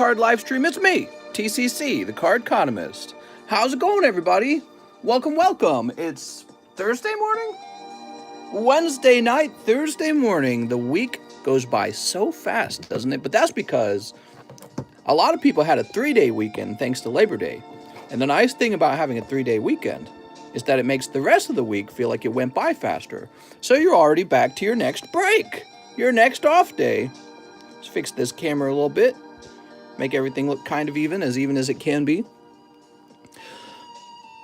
card live stream. It's me, TCC, the Card Economist. How's it going, everybody? Welcome, welcome. It's Thursday morning? Wednesday night, Thursday morning. The week goes by so fast, doesn't it? But that's because a lot of people had a 3-day weekend thanks to Labor Day. And the nice thing about having a 3-day weekend is that it makes the rest of the week feel like it went by faster. So you're already back to your next break, your next off day. Let's fix this camera a little bit. Make everything look kind of even as it can be.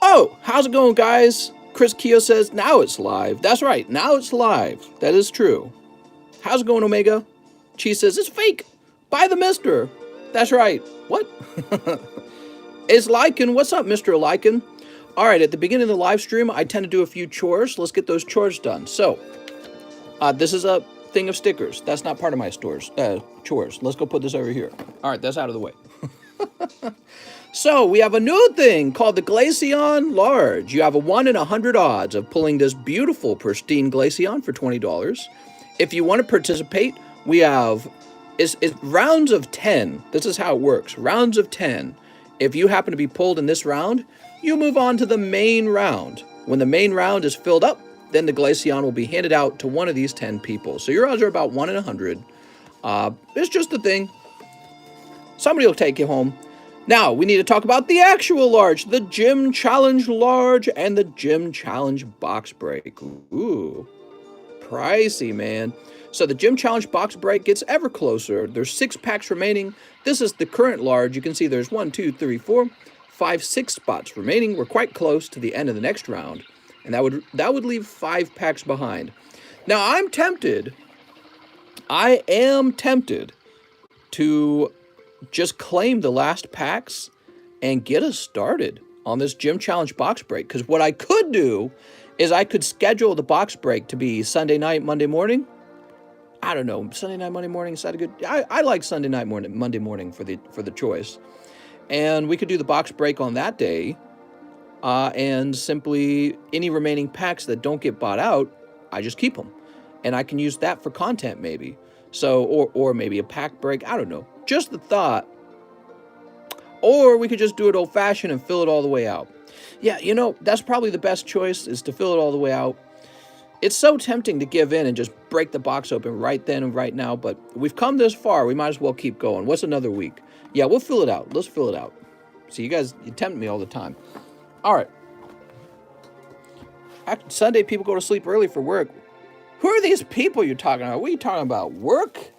Oh, how's it going, guys? Chris Keogh says, now it's live. That's right, now it's live. That is true. How's it going, Omega? Chi says, it's fake. By the mister. That's right. What? It's Lycan. What's up, Mr. Lycan? All right, at the beginning of the live stream, I tend to do a few chores. Let's get those chores done. So, this is a thing of stickers. That's not part of my chores. Let's go put this over here. All right, that's out of the way. So we have a new thing called the Glaceon Large. You have a 1 in 100 odds of pulling this beautiful Pristine Glaceon for $20. If you want to participate, we have it's rounds of 10. This is how it works. Rounds of 10. If you happen to be pulled in this round, you move on to the main round. When the main round is filled up, then the Glaceon will be handed out to one of these 10 people. So your odds are about 1 in 100. It's just a thing. Somebody will take you home. Now, we need to talk about the actual large, the Gym Challenge Large and the Gym Challenge Box Break. Ooh, pricey, man. So the Gym Challenge Box Break gets ever closer. There's 6 packs remaining. This is the current large. You can see there's 1, 2, 3, 4, 5, 6 spots remaining. We're quite close to the end of the next round. And that would leave 5 packs behind. Now, I am tempted to just claim the last packs and get us started on this Gym Challenge box break. Because what I could do is I could schedule the box break to be Sunday night, Monday morning. I don't know, Sunday night, Monday morning, is that a good? I like Sunday night, Monday morning for the choice. And we could do the box break on that day. And simply any remaining packs that don't get bought out, I just keep them. And I can use that for content maybe. So, or maybe a pack break, I don't know. Just the thought. Or we could just do it old-fashioned and fill it all the way out. Yeah, you know, that's probably the best choice, is to fill it all the way out. It's so tempting to give in and just break the box open right then and right now, but we've come this far, we might as well keep going. What's another week? Yeah, we'll fill it out. Let's fill it out. See, you guys, you tempt me all the time. All right. Sunday, people go to sleep early for work. Who are these people you're talking about? What are you talking about? Work?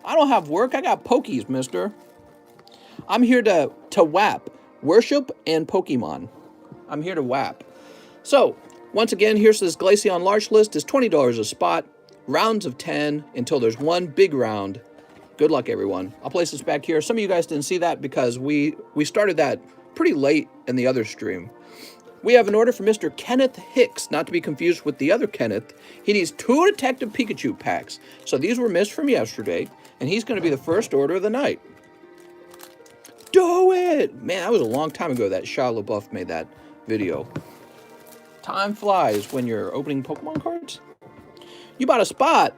I don't have work. I got pokies, mister. I'm here to WAP. Worship and Pokemon. I'm here to WAP. So, once again, here's this Glaceon Large list. It's $20 a spot. Rounds of 10 until there's one big round. Good luck, everyone. I'll place this back here. Some of you guys didn't see that because we started that pretty late in the other stream. We have an order for Mr. Kenneth Hicks, not to be confused with the other Kenneth. He needs 2 Detective Pikachu packs. So these were missed from yesterday, and he's going to be the first order of the night. Do it! Man, that was a long time ago that Shia LaBeouf made that video. Time flies when you're opening Pokemon cards. You bought a spot.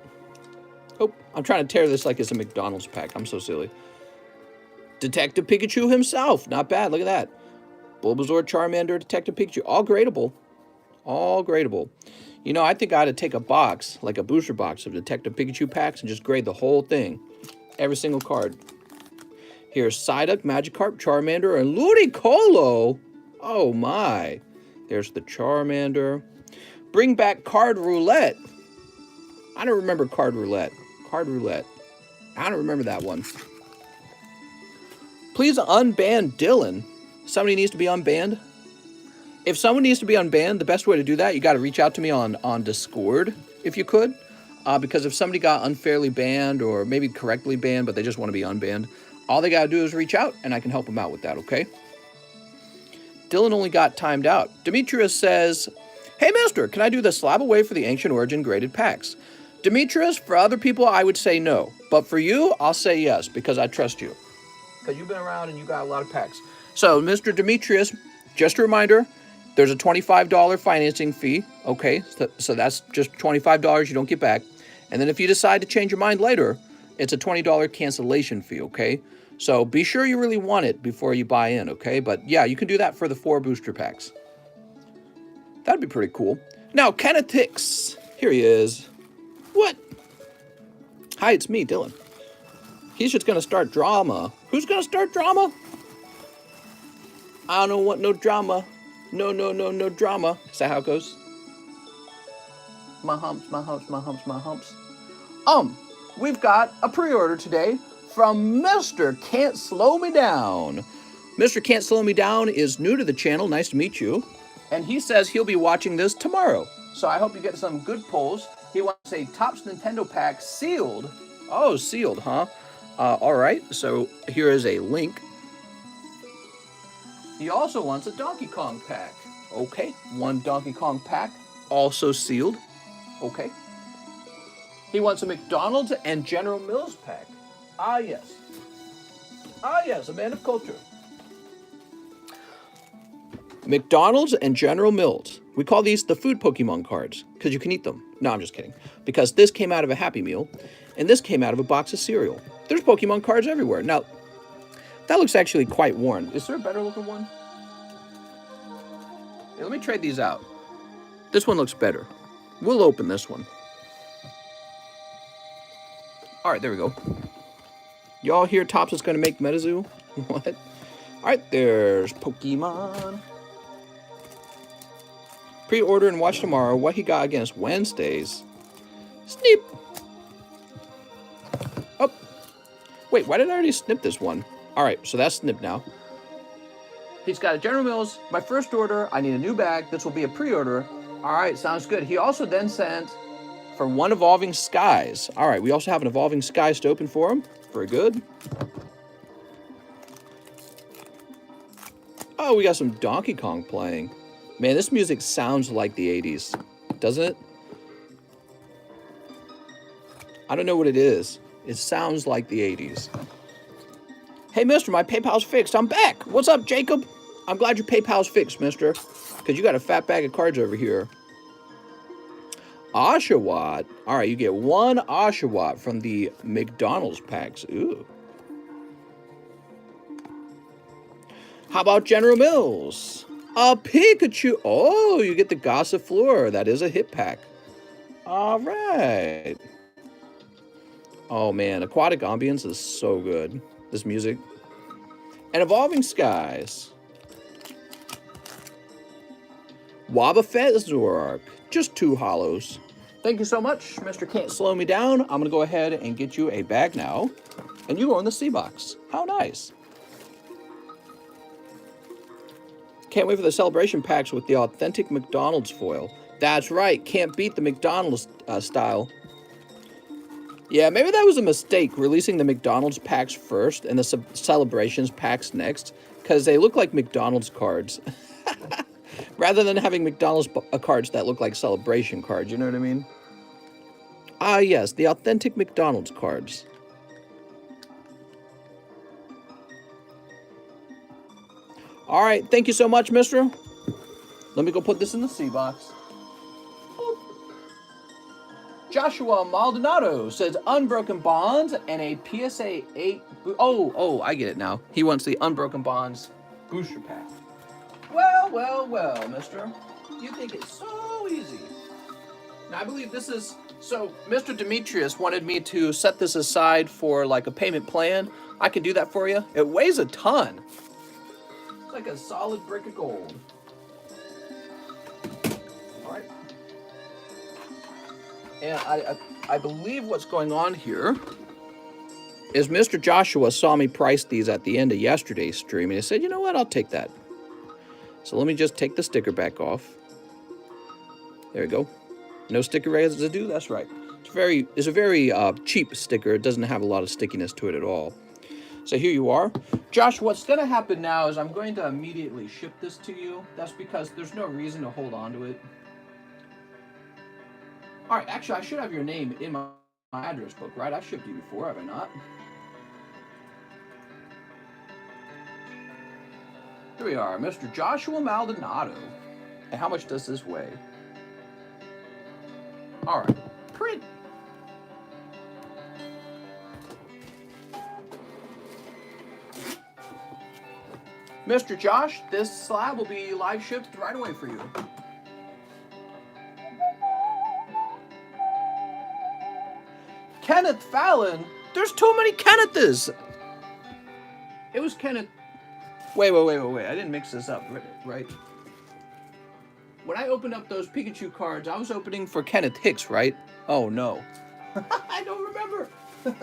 Oh, I'm trying to tear this like it's a McDonald's pack. I'm so silly. Detective Pikachu himself. Not bad. Look at that. Bulbasaur, Charmander, Detective Pikachu. All gradable. All gradable. You know, I think I ought to take a box, like a booster box of Detective Pikachu packs, and just grade the whole thing. Every single card. Here's Psyduck, Magikarp, Charmander, and Ludicolo. Oh, my. There's the Charmander. Bring back Card Roulette. I don't remember Card Roulette. Card Roulette. I don't remember that one. Please unban Dylan. Somebody needs to be unbanned. If someone needs to be unbanned, the best way to do that, you got to reach out to me on Discord, if you could. Because if somebody got unfairly banned or maybe correctly banned, but they just want to be unbanned, all they got to do is reach out, and I can help them out with that, okay? Dylan only got timed out. Demetrius says, hey, mister, can I do the slab away for the Ancient Origin graded packs? Demetrius, for other people, I would say no. But for you, I'll say yes, because I trust you. Because you've been around and you got a lot of packs. So, Mr. Demetrius, just a reminder, there's a $25 financing fee, okay? So that's just $25 you don't get back. And then if you decide to change your mind later, it's a $20 cancellation fee, okay? So be sure you really want it before you buy in, okay? But yeah, you can do that for the 4 booster packs. That'd be pretty cool. Now, Kinetix. Here he is. What? Hi, it's me, Dylan. He's just gonna start drama. Who's gonna start drama? I don't want no drama. No drama. Is that how it goes? My humps, my humps, my humps, my humps. We've got a pre-order today from Mr. Can't Slow Me Down. Mr. Can't Slow Me Down is new to the channel. Nice to meet you. And he says he'll be watching this tomorrow. So I hope you get some good pulls. He wants a Topps Nintendo pack sealed. Oh, sealed, huh? All right, so here is a link. He also wants a Donkey Kong pack. Okay, 1 Donkey Kong pack, also sealed. Okay. He wants a McDonald's and General Mills pack. Ah, yes. Ah, yes, a man of culture. McDonald's and General Mills. We call these the food Pokemon cards because you can eat them. No, I'm just kidding. Because this came out of a Happy Meal and this came out of a box of cereal. There's Pokemon cards everywhere. Now, that looks actually quite worn. Is there a better looking one? Hey, let me trade these out. This one looks better. We'll open this one. All right, there we go. Y'all hear Topps is going to make MetaZoo? What? All right, there's Pokemon. Pre-order and watch tomorrow. What he got against Wednesdays. Sneep. Oh. Wait, why did I already snip this one? All right, so that's snipped now. He's got a General Mills. My first order. I need a new bag. This will be a pre-order. All right, sounds good. He also then sent for 1 Evolving Skies. All right, we also have an Evolving Skies to open for him. Very good. Oh, we got some Donkey Kong playing. Man, this music sounds like the 80s, doesn't it? I don't know what it is. It sounds like the 80s. Hey, mister, my PayPal's fixed. I'm back. What's up, Jacob? I'm glad your PayPal's fixed, mister, because you got a fat bag of cards over here. Oshawott. All right, you get 1 Oshawott from the McDonald's packs. Ooh. How about General Mills? A Pikachu. Oh, you get the Gossifleur. That is a hit pack. All right. Oh, man. Aquatic Ambience is so good. This music. And Evolving Skies. Wobbuffet. Just 2 hollows. Thank you so much, Mr. Can't Slow Me Down. I'm going to go ahead and get you a bag now. And you go in the C box. How nice. Can't wait for the celebration packs with the authentic McDonald's foil. That's right. Can't beat the McDonald's style. Yeah, maybe that was a mistake, releasing the McDonald's packs first and the celebrations packs next, because they look like McDonald's cards. Rather than having McDonald's cards that look like celebration cards, you know what I mean? Ah, yes, the authentic McDonald's cards. All right, thank you so much, mister. Let me go put this in the C box. Joshua Maldonado says Unbroken Bonds and a PSA 8. Oh, I get it now. He wants the Unbroken Bonds booster pack. Well, mister. You think it's so easy. Now, I believe this is... So, Mr. Demetrius wanted me to set this aside for, like, a payment plan. I can do that for you. It weighs a ton. It's like a solid brick of gold. All right. And I believe what's going on here is Mr. Joshua saw me price these at the end of yesterday's stream, and he said, you know what, I'll take that. So let me just take the sticker back off. There we go. No sticker residue, that's right. It's a very cheap sticker. It doesn't have a lot of stickiness to it at all. So here you are. Josh, what's going to happen now is I'm going to immediately ship this to you. That's because there's no reason to hold on to it. All right, actually, I should have your name in my address book, right? I've shipped you before, have I not? Here we are, Mr. Joshua Maldonado. And how much does this weigh? All right, print. Mr. Josh, this slab will be live shipped right away for you. Kenneth Fallon? There's too many Kenneths! It was Kenneth... Wait. I didn't mix this up, right? When I opened up those Pikachu cards, I was opening for Kenneth Hicks, right? Oh, no. I don't remember. Well,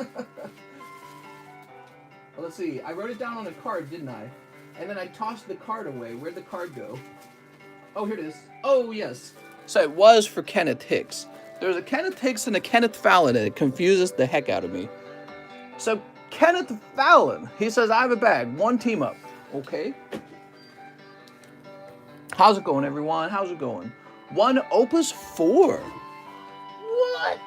let's see. I wrote it down on a card, didn't I? And then I tossed the card away. Where'd the card go? Oh, here it is. Oh, yes. So it was for Kenneth Hicks. There's a Kenneth Hicks and a Kenneth Fallon, and it confuses the heck out of me. So, Kenneth Fallon, he says, I have a bag. One team up. Okay. How's it going, everyone? How's it going? One Opus 4. What?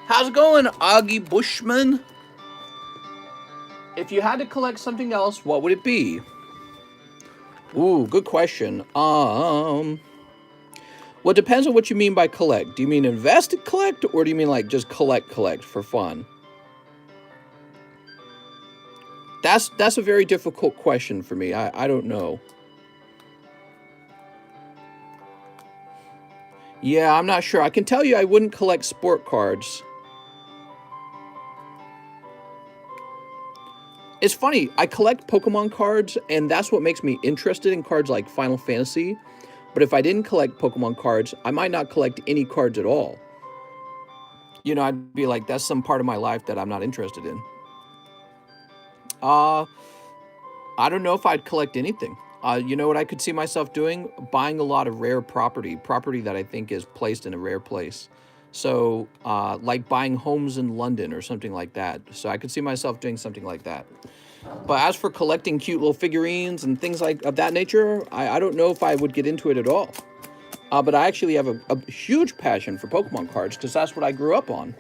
How's it going, Augie Bushman? If you had to collect something else, what would it be? Ooh, good question. Well, it depends on what you mean by collect. Do you mean invest and collect, or do you mean like just collect for fun? That's a very difficult question for me. I don't know. Yeah, I'm not sure. I can tell you I wouldn't collect sport cards. It's funny, I collect Pokemon cards, and that's what makes me interested in cards like Final Fantasy. But if I didn't collect Pokemon cards, I might not collect any cards at all. You know, I'd be like, that's some part of my life that I'm not interested in. I don't know if I'd collect anything. You know what I could see myself doing? Buying a lot of rare property that I think is placed in a rare place. So, like buying homes in London or something like that. So I could see myself doing something like that. But as for collecting cute little figurines and things like of that nature, I don't know if I would get into it at all. But I actually have a huge passion for Pokemon cards because that's what I grew up on.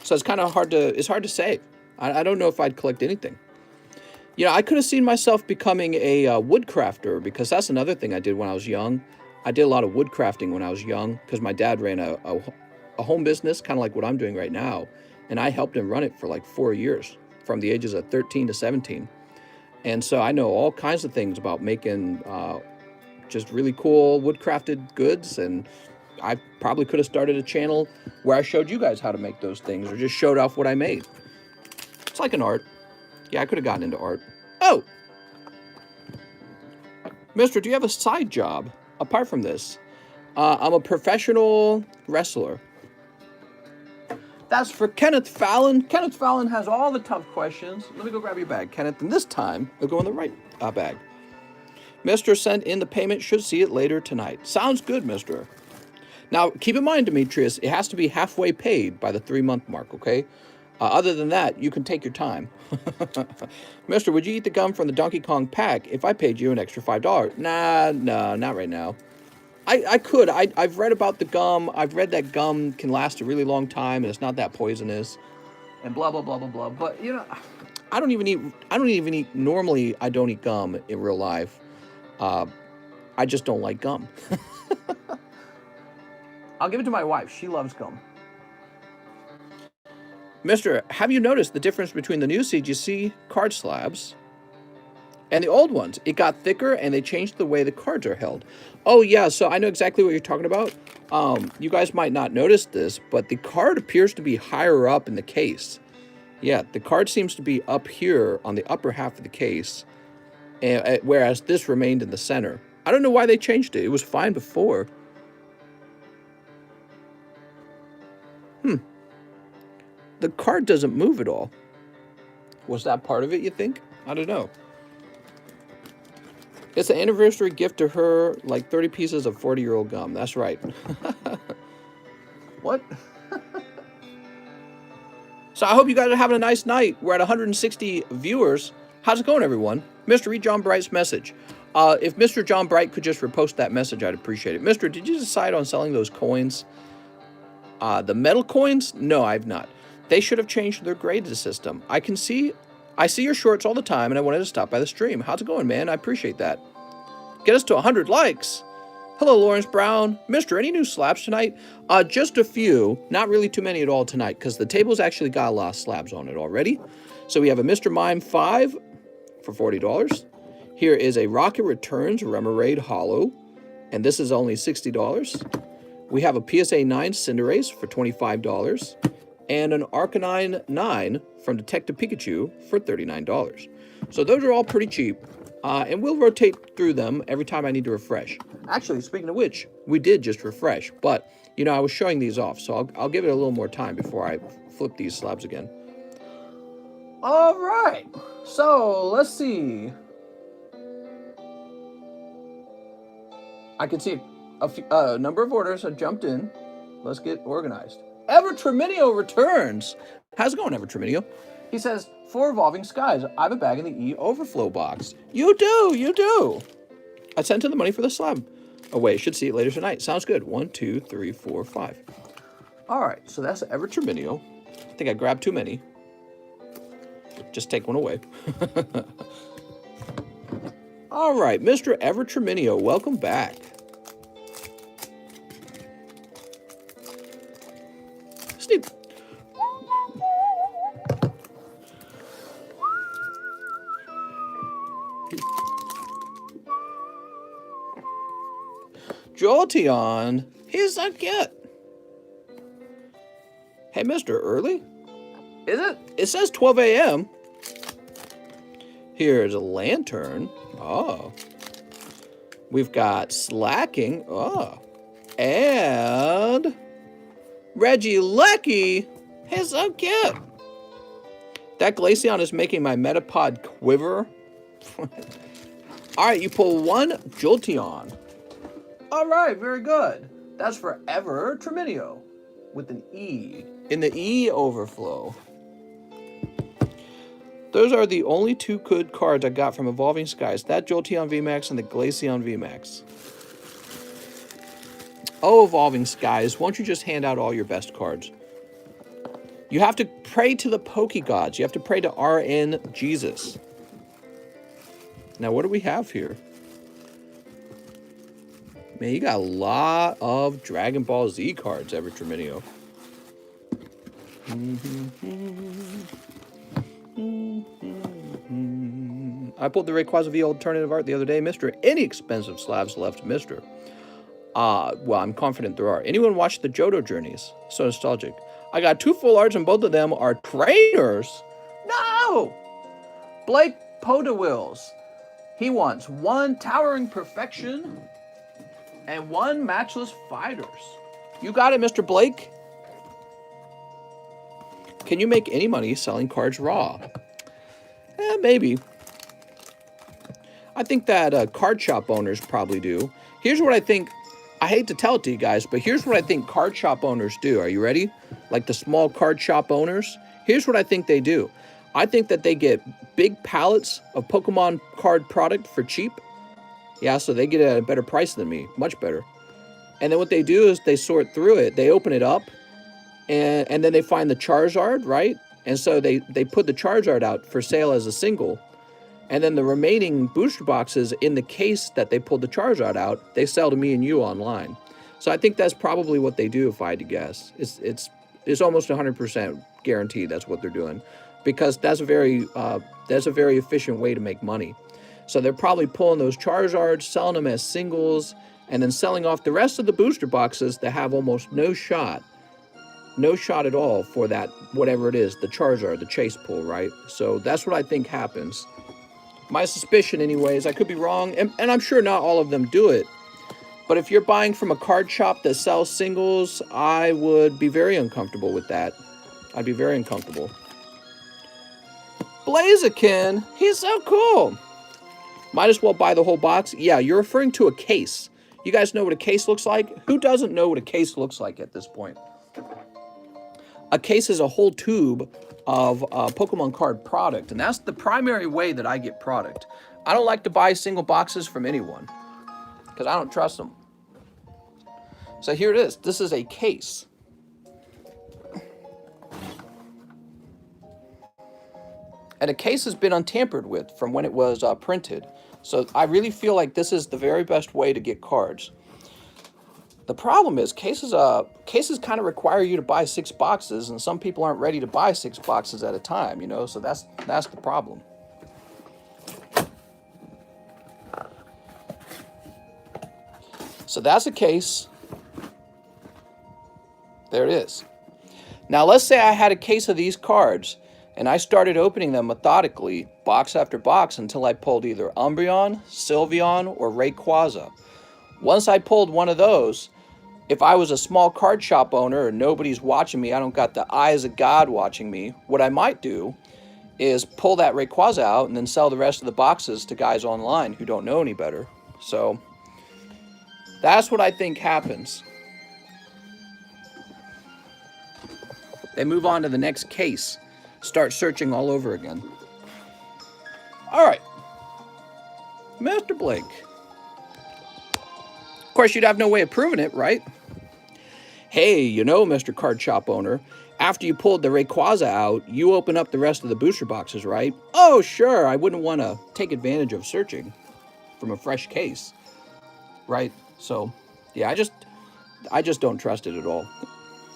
So it's kind of hard to say. I don't know if I'd collect anything. You know, I could have seen myself becoming a woodcrafter because that's another thing I did when I was young. I did a lot of woodcrafting when I was young because my dad ran a home business, kind of like what I'm doing right now. And I helped him run it for like 4 years, from the ages of 13 to 17. And so I know all kinds of things about making just really cool woodcrafted goods. And I probably could have started a channel where I showed you guys how to make those things or just showed off what I made. It's like an art. Yeah, I could have gotten into art. Oh! Mister, do you have a side job apart from this? I'm a professional wrestler. That's for Kenneth Fallon. Kenneth Fallon has all the tough questions. Let me go grab your bag, Kenneth. And this time, it'll go in the right bag. Mister sent in the payment. Should see it later tonight. Sounds good, mister. Now, keep in mind, Demetrius, it has to be halfway paid by the 3-month mark, okay? Other than that, you can take your time. Mister, would you eat the gum from the Donkey Kong pack if I paid you an extra $5? Nah, not right now. I could. I've read about the gum. I've read that gum can last a really long time and it's not that poisonous. And blah, blah, blah, blah, blah. But, you know, I don't even eat, normally I don't eat gum in real life. I just don't like gum. I'll give it to my wife. She loves gum. Mister, have you noticed the difference between the new CGC card slabs and the old ones? It got thicker and they changed the way the cards are held. Oh yeah, so I know exactly what you're talking about. You guys might not notice this, but the card appears to be higher up in the case. Yeah, the card seems to be up here on the upper half of the case, whereas this remained in the center. I don't know why they changed it. It was fine before. The card doesn't move at all. Was that part of it, you think? I don't know. It's an anniversary gift to her, like 30 pieces of 40-year-old gum. That's right. What? So I hope you guys are having a nice night. We're at 160 viewers. How's it going, everyone? Mr. Read John Bright's message. If Mr. John Bright could just repost that message, I'd appreciate it. Mister, did you decide on selling those coins? The metal coins? No, I've not. They should have changed their graded system. I see your shorts all the time, and I wanted to stop by the stream. How's it going, man? I appreciate that. Get us to 100 likes. Hello, Lawrence Brown. Mister, any new slabs tonight? Just a few. Not really too many at all tonight, because the table's actually got a lot of slabs on it already. So we have a Mr. Mime 5, for $40. Here is a Rocket Returns Remoraid Hollow, and this is only $60. We have a PSA 9 Cinderace for $25, and an Arcanine 9 from Detective Pikachu for $39. So those are all pretty cheap, and we'll rotate through them every time I need to refresh. Actually, speaking of which, we did just refresh, but, you know, I was showing these off, so I'll give it a little more time before I flip these slabs again. All right, so let's see. I can see a number of orders have jumped in. Let's get organized. Ever Treminio returns. How's it going, Ever Treminio? He says, for Evolving Skies, I have a bag in the E overflow box. You do, you do. I sent him the money for the slab. Oh, wait, should see it later tonight. Sounds good. 1, 2, 3, 4, 5. All right, so that's Ever Treminio. I think I grabbed too many. Just take one away. All right, Mr. Ever Treminio, welcome back. Steve. Jolteon, he's so cute. Hey, Mr. Early? Is it? It says 12 a.m. Here's a Lantern. Oh. We've got Slacking. Oh. And Regieleki. He's so cute. That Glaceon is making my Metapod quiver. All right, you pull one Jolteon. All right, very good. That's for Ever Treminio with an E in the E overflow. Those are the only two good cards I got from Evolving Skies. That Jolteon VMAX and the Glaceon VMAX. Oh, Evolving Skies, won't you just hand out all your best cards? You have to pray to the Poke Gods. You have to pray to RNGesus. Now, what do we have here? Man, you got a lot of Dragon Ball Z cards, Ever Treminio. I pulled the Rayquaza V alternative art the other day, Mr. Any expensive slabs left, Mr. Well, I'm confident there are. Anyone watch the Johto Journeys? So nostalgic. I got 2 full arts and both of them are trainers. No! Blake Podewills. He wants 1 Towering Perfection and 1 Matchless Fighters. You got it, Mr. Blake. Can you make any money selling cards raw? Maybe. I think that card shop owners probably do. Here's what I think. I hate to tell it to you guys, but here's what I think card shop owners do. Are you ready? Like the small card shop owners. Here's what I think they do. I think that they get big pallets of Pokemon card product for cheap. Yeah, so they get a better price than me. Much better. And then what they do is they sort through it. They open it up. And then they find the Charizard, right? And so they put the Charizard out for sale as a single. And then the remaining booster boxes in the case that they pulled the Charizard out, they sell to me and you online. So I think that's probably what they do if I had to guess. It's almost 100% guaranteed that's what they're doing. Because that's a very efficient way to make money. So they're probably pulling those Charizards, selling them as singles, and then selling off the rest of the booster boxes that have almost no shot at all for that, whatever it is, the Charizard, the chase pull, right? So that's what I think happens. My suspicion anyways, I could be wrong, and I'm sure not all of them do it, but if you're buying from a card shop that sells singles, I would be very uncomfortable with that. I'd be very uncomfortable. Blaziken, he's so cool. Might as well buy the whole box. Yeah, you're referring to a case. You guys know what a case looks like? Who doesn't know what a case looks like at this point? A case is a whole tube of Pokemon card product, and that's the primary way that I get product. I don't like to buy single boxes from anyone because I don't trust them. So here it is. This is a case. And a case has been untampered with from when it was printed. So I really feel like this is the very best way to get cards. The problem is cases kind of require you to buy 6 boxes, and some people aren't ready to buy 6 boxes at a time, you know, so that's the problem. So that's a case. There it is. Now let's say I had a case of these cards and I started opening them methodically, box after box, until I pulled either Umbreon, Sylveon, or Rayquaza. Once I pulled one of those, if I was a small card shop owner and nobody's watching me, I don't got the eyes of God watching me, what I might do is pull that Rayquaza out and then sell the rest of the boxes to guys online who don't know any better. So that's what I think happens. They move on to the next case. Start searching all over again. All right. Mr. Blake. Of course, you'd have no way of proving it, right? Hey, you know, Mr. Card Shop owner, after you pulled the Rayquaza out, you open up the rest of the booster boxes, right? Oh, sure. I wouldn't want to take advantage of searching from a fresh case, right? So, yeah, I just don't trust it at all.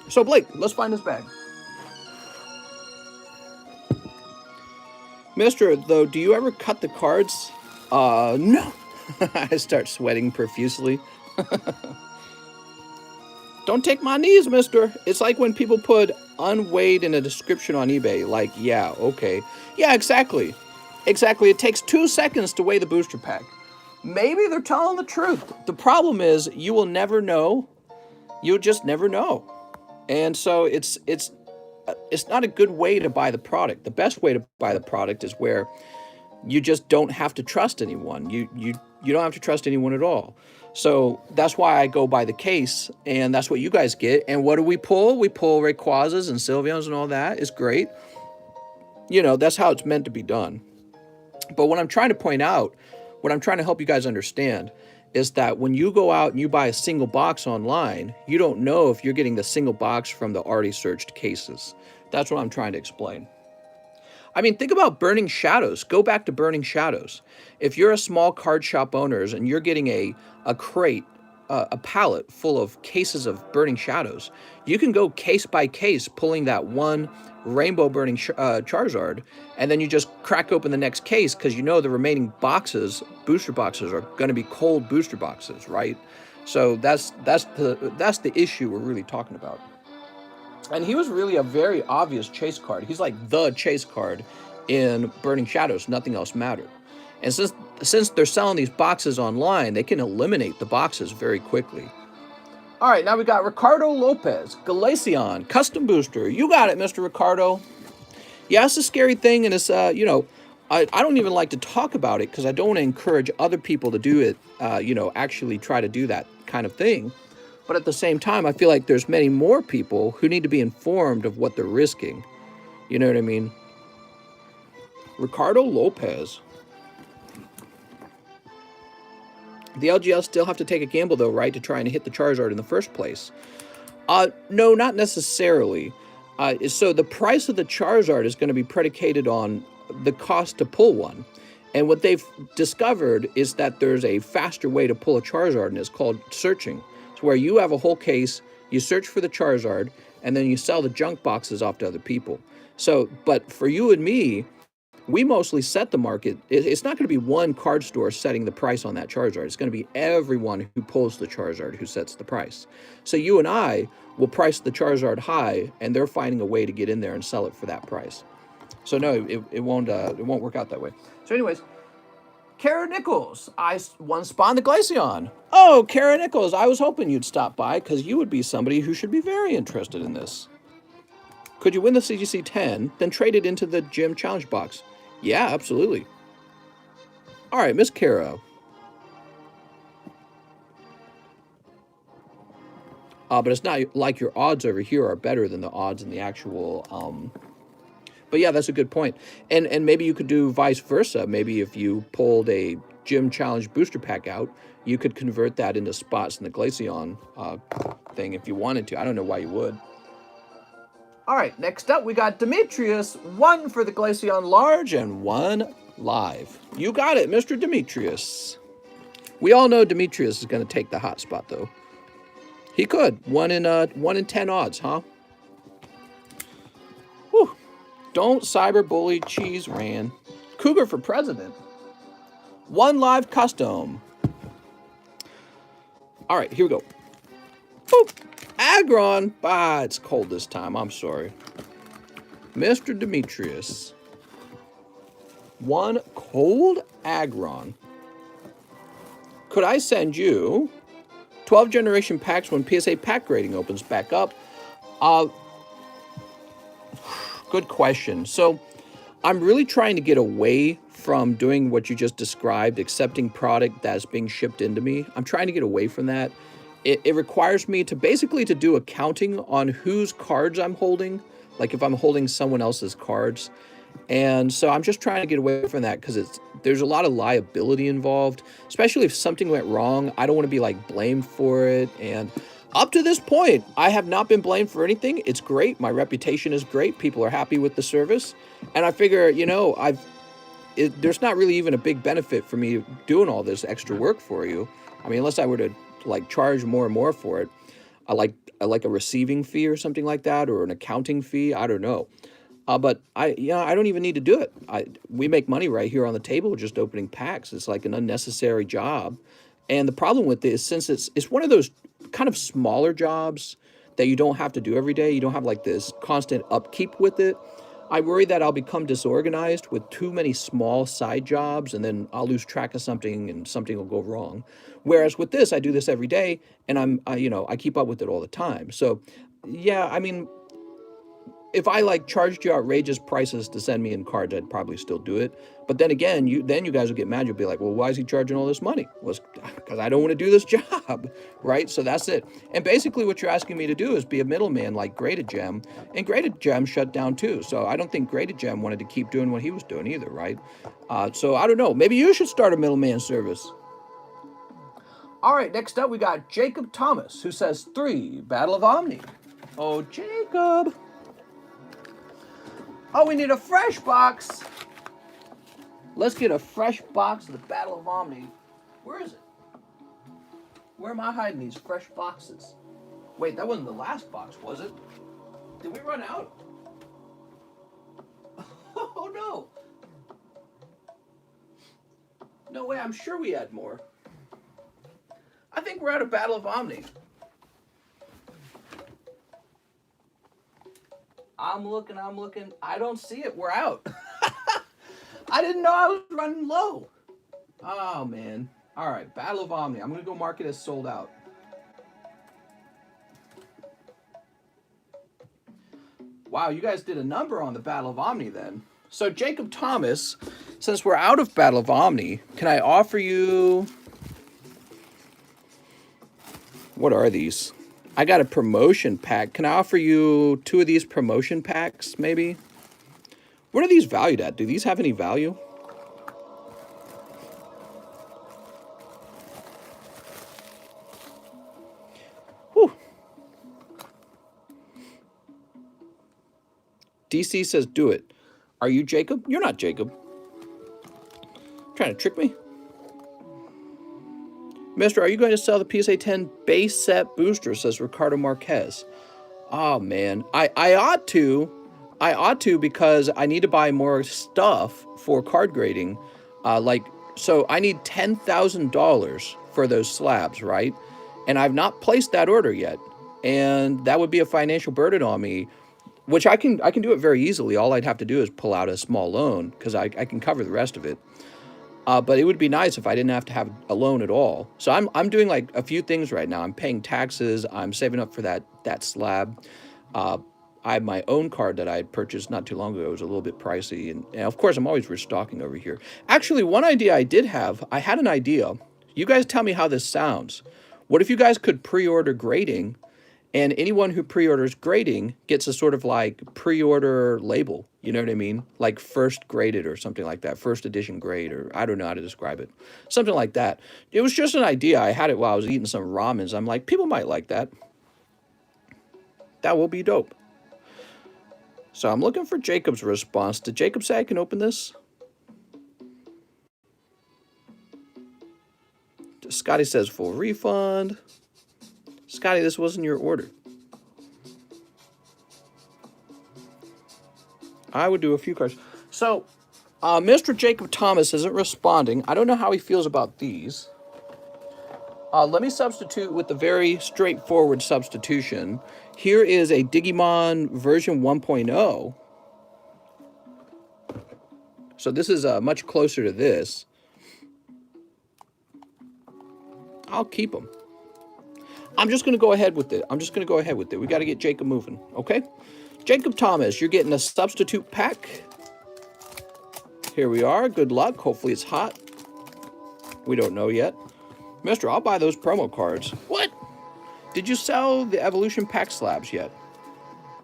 So, Blake, let's find this bag. Mister, though, do you ever cut the cards? No. I start sweating profusely. Don't take my knees, mister. It's like when people put unweighed in a description on eBay. Like, yeah, okay. Yeah, exactly. Exactly. It takes 2 seconds to weigh the booster pack. Maybe they're telling the truth. The problem is you will never know. You'll just never know. And so it's not a good way to buy the product. The best way to buy the product is where you just don't have to trust anyone. You don't have to trust anyone at all. So that's why I go by the case, and that's what you guys get. And what do we pull? We pull Rayquazas and Sylveons and all that. It's great. You know, that's how it's meant to be done. But what I'm trying to point out, what I'm trying to help you guys understand, is that when you go out and you buy a single box online, you don't know if you're getting the single box from the already searched cases. That's what I'm trying to explain. I mean, think about Burning Shadows. Go back to Burning Shadows. If you're a small card shop owner and you're getting a crate, a pallet full of cases of Burning Shadows, you can go case by case pulling that one Rainbow Burning Charizard, and then you just crack open the next case because you know the remaining boxes, booster boxes, are going to be cold booster boxes, right? So that's the issue we're really talking about. And he was really a very obvious chase card. He's like the chase card in Burning Shadows. Nothing else mattered. And since they're selling these boxes online, they can eliminate the boxes very quickly. All right, now we got Ricardo Lopez, Glaceon, custom booster. You got it, Mr. Ricardo. Yeah, it's a scary thing, and it's, I don't even like to talk about it because I don't want to encourage other people to do it, actually try to do that kind of thing. But at the same time, I feel like there's many more people who need to be informed of what they're risking. You know what I mean? Ricardo Lopez. The LGS still have to take a gamble, though, right, to try and hit the Charizard in the first place? No, not necessarily. So the price of the Charizard is going to be predicated on the cost to pull one. And what they've discovered is that there's a faster way to pull a Charizard, and it's called searching. It's where you have a whole case, you search for the Charizard, and then you sell the junk boxes off to other people. So, but for you and me, we mostly set the market. It's not going to be one card store setting the price on that Charizard. It's going to be everyone who pulls the Charizard who sets the price. So you and I will price the Charizard high, and they're finding a way to get in there and sell it for that price. So no, it won't work out that way. So anyways, Kara Nichols, I once spawned the Glaceon. Oh, Kara Nichols, I was hoping you'd stop by because you would be somebody who should be very interested in this. Could you win the CGC 10, then trade it into the gym challenge box? Yeah, absolutely. All right, Miss Kara. But it's not like your odds over here are better than the odds in the actual... But yeah, that's a good point. And maybe you could do vice versa. Maybe if you pulled a gym challenge booster pack out, you could convert that into spots in the Glaceon thing if you wanted to. I don't know why you would. All right, next up we got Demetrius. One for the Glaceon large and one live. You got it, Mr. Demetrius. We all know Demetrius is going to take the hot spot, though. He could. 1 in 10 odds, huh? Whew. Don't cyberbully Cheese Ran. Cougar for president. One live custom. All right, here we go. Boop. Aggron. Ah, it's cold this time. I'm sorry. Mr. Demetrius. One cold Aggron. Could I send you 12 generation packs when PSA pack grading opens back up? Good question. So I'm really trying to get away from doing what you just described, accepting product that's being shipped into me. I'm trying to get away from that. It requires me to basically to do accounting on whose cards I'm holding, like if I'm holding someone else's cards. And so I'm just trying to get away from that because there's a lot of liability involved, especially if something went wrong. I don't want to be like blamed for it. And up to this point, I have not been blamed for anything. It's great. My reputation is great. People are happy with the service. And I figure, you know, there's not really even a big benefit for me doing all this extra work for you. I mean, unless I were to like charge more and more for it, I like a receiving fee or something like that, or an accounting fee. I don't know. But I don't even need to do it. We make money right here on the table just opening packs. It's like an unnecessary job. And the problem with this, since it's one of those kind of smaller jobs that you don't have to do every day, you don't have like this constant upkeep with it. I worry that I'll become disorganized with too many small side jobs, and then I'll lose track of something and something will go wrong. Whereas with this, I do this every day, and I keep up with it all the time. So yeah, I mean, if I like charged you outrageous prices to send me in cards, I'd probably still do it. But then again, you guys will get mad. You'll be like, well, why is he charging all this money? Well, because I don't want to do this job, right? So that's it. And basically what you're asking me to do is be a middleman like Graded Gem. And Graded Gem shut down too. So I don't think Graded Gem wanted to keep doing what he was doing either, right? So I don't know. Maybe you should start a middleman service. All right, next up we got Jacob Thomas, who says 3, Battle of Omni. Oh, Jacob. Oh, we need a fresh box. Let's get a fresh box of the Battle of Omni. Where is it? Where am I hiding these fresh boxes? Wait, that wasn't the last box, was it? Did we run out? Oh, no. No way, I'm sure we had more. I think we're out of Battle of Omni. I'm looking. I don't see it. We're out. I didn't know I was running low. Oh, man. All right, Battle of Omni. I'm going to go mark it as sold out. Wow, you guys did a number on the Battle of Omni then. So, Jacob Thomas, since we're out of Battle of Omni, can I offer you... What are these? I got a promotion pack. Can I offer you 2 of these promotion packs, maybe? What are these valued at? Do these have any value? Whew. DC says do it. Are you Jacob? You're not Jacob. Trying to trick me? Mister, are you going to sell the PSA 10 base set booster, says Ricardo Marquez. Oh, man. I ought to. I ought to because I need to buy more stuff for card grading. So I need $10,000 for those slabs, right? And I've not placed that order yet. And that would be a financial burden on me, which I can do it very easily. All I'd have to do is pull out a small loan because I can cover the rest of it. But it would be nice if I didn't have to have a loan at all. So I'm doing like a few things right now. I'm paying taxes. I'm saving up for that slab. I have my own card that I had purchased not too long ago. It was a little bit pricey. And of course, I'm always restocking over here. Actually, one idea I did have, I had an idea. You guys tell me how this sounds. What if you guys could pre-order grading, and anyone who pre-orders grading gets a sort of like pre-order label? You know what I mean? Like first graded or something like that. First edition grade, or I don't know how to describe it. Something like that. It was just an idea. I had it while I was eating some ramens. I'm like, people might like that. That will be dope. So I'm looking for Jacob's response. Did Jacob say I can open this? Scotty says full refund. Scotty, this wasn't your order. I would do a few cards. So, Mr. Jacob Thomas isn't responding. I don't know how he feels about these. Let me substitute with a very straightforward substitution. Here is a Digimon version 1.0. So this is much closer to this. I'll keep them. I'm just going to go ahead with it. We got to get Jacob moving, okay? Jacob Thomas, you're getting a substitute pack. Here we are. Good luck. Hopefully it's hot. We don't know yet. Mister, I'll buy those promo cards. What? Did you sell the evolution pack slabs yet?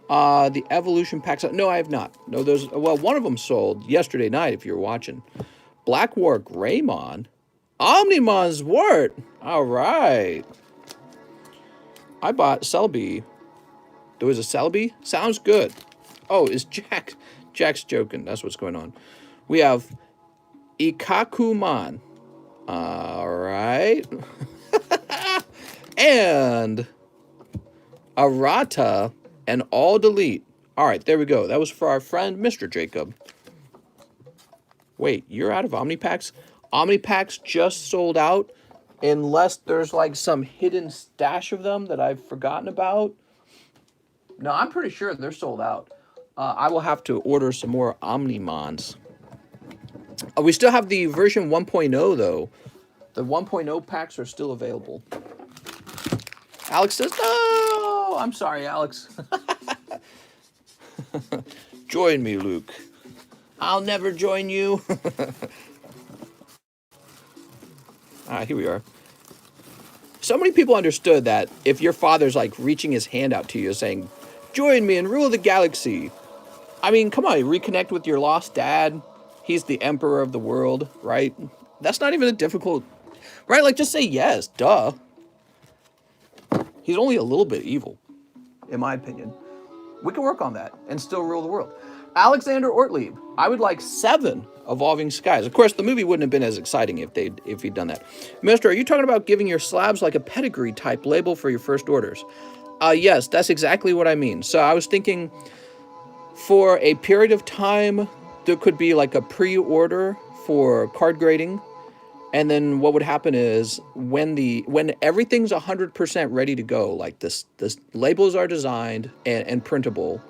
The evolution packs. No, I have not. No, those. Well, one of them sold yesterday night. If you're watching, Black War Greymon, Omnimon's Wart. All right. I bought Celebi. There was a Celebi. Sounds good. Oh, is Jack? Jack's joking. That's what's going on. We have Ikakumon. All right. And Arata and all delete. All right, there we go. That was for our friend, Mr. Jacob. Wait, you're out of Omnipacks? Omnipacks just sold out unless there's like some hidden stash of them that I've forgotten about. No, I'm pretty sure they're sold out. I will have to order some more Omnimons. We still have the version 1.0 though. The 1.0 packs are still available. Alex says, no! I'm sorry, Alex. Join me, Luke. I'll never join you. Here we are. So many people understood that if your father's like reaching his hand out to you saying, join me and rule the galaxy. I mean, come on, reconnect with your lost dad. He's the emperor of the world, right? That's not even a difficult, right? Like, just say yes, duh. He's only a little bit evil, in my opinion. We can work on that and still rule the world. Alexander Ortlieb, I would like 7 Evolving Skies. Of course, the movie wouldn't have been as exciting if he'd done that. Mister, are you talking about giving your slabs like a pedigree type label for your first orders? Yes, that's exactly what I mean. So I was thinking for a period of time, there could be like a pre-order for card grading. And then what would happen is when everything's 100% ready to go, like this labels are designed and printable,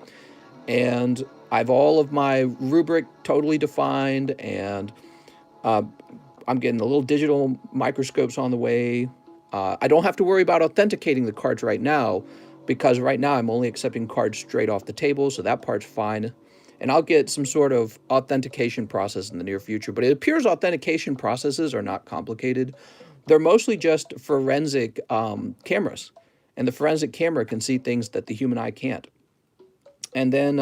and I've all of my rubric totally defined, and I'm getting the little digital microscopes on the way. I don't have to worry about authenticating the cards right now, because right now I'm only accepting cards straight off the table, so that part's fine. And I'll get some sort of authentication process in the near future. But it appears authentication processes are not complicated. They're mostly just forensic cameras. And the forensic camera can see things that the human eye can't. And then,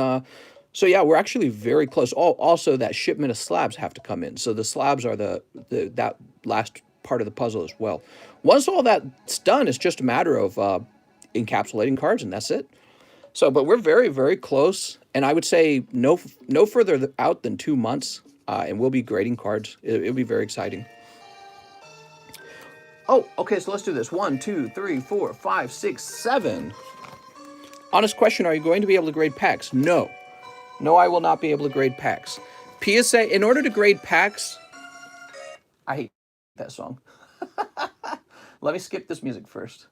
so yeah, we're actually very close. Also, that shipment of slabs have to come in. So the slabs are that last part of the puzzle as well. Once all that's done, it's just a matter of encapsulating cards, and that's it. So, but we're very, very close, and I would say no further out than 2 months, and we'll be grading cards. It'll be very exciting. Oh, okay, so let's do this. 1, 2, 3, 4, 5, 6, 7. Honest question, are you going to be able to grade packs? No. No, I will not be able to grade packs. PSA, in order to grade packs, I hate that song. Let me skip this music first.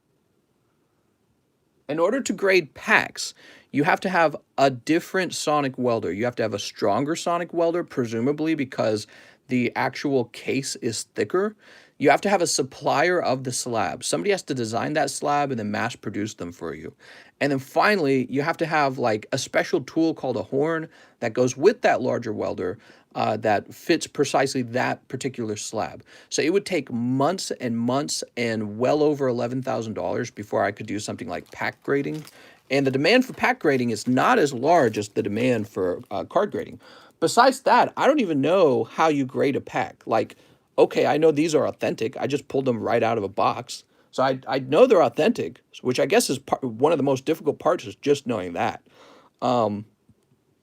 In order to grade packs, you have to have a different sonic welder. You have to have a stronger sonic welder, presumably because the actual case is thicker. You have to have a supplier of the slab. Somebody has to design that slab and then mass produce them for you. And then finally, you have to have like a special tool called a horn that goes with that larger welder that fits precisely that particular slab. So it would take months and months and well over $11,000 before I could do something like pack grading. And the demand for pack grading is not as large as the demand for card grading. Besides that, I don't even know how you grade a pack. Like, okay, I know these are authentic. I just pulled them right out of a box. So I know they're authentic, which I guess is one of the most difficult parts, is just knowing that.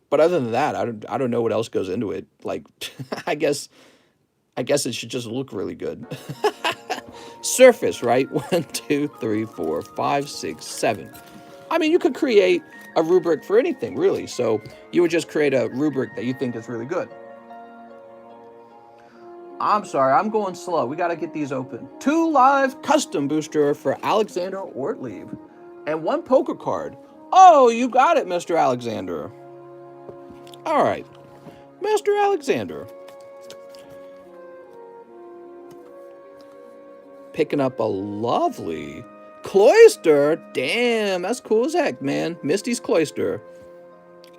But other than that, I don't know what else goes into it. Like, I guess it should just look really good. Surface, right? 1, 2, 3, 4, 5, 6, 7. I mean, you could create a rubric for anything, really. So you would just create a rubric that you think is really good. I'm sorry, I'm going slow. We got to get these open. 2 live custom booster for Alexander Ortlieb. And 1 poker card. Oh, you got it, Mr. Alexander. All right, Mr. Alexander. Picking up a lovely Cloyster. Damn, that's cool as heck, man. Misty's Cloyster.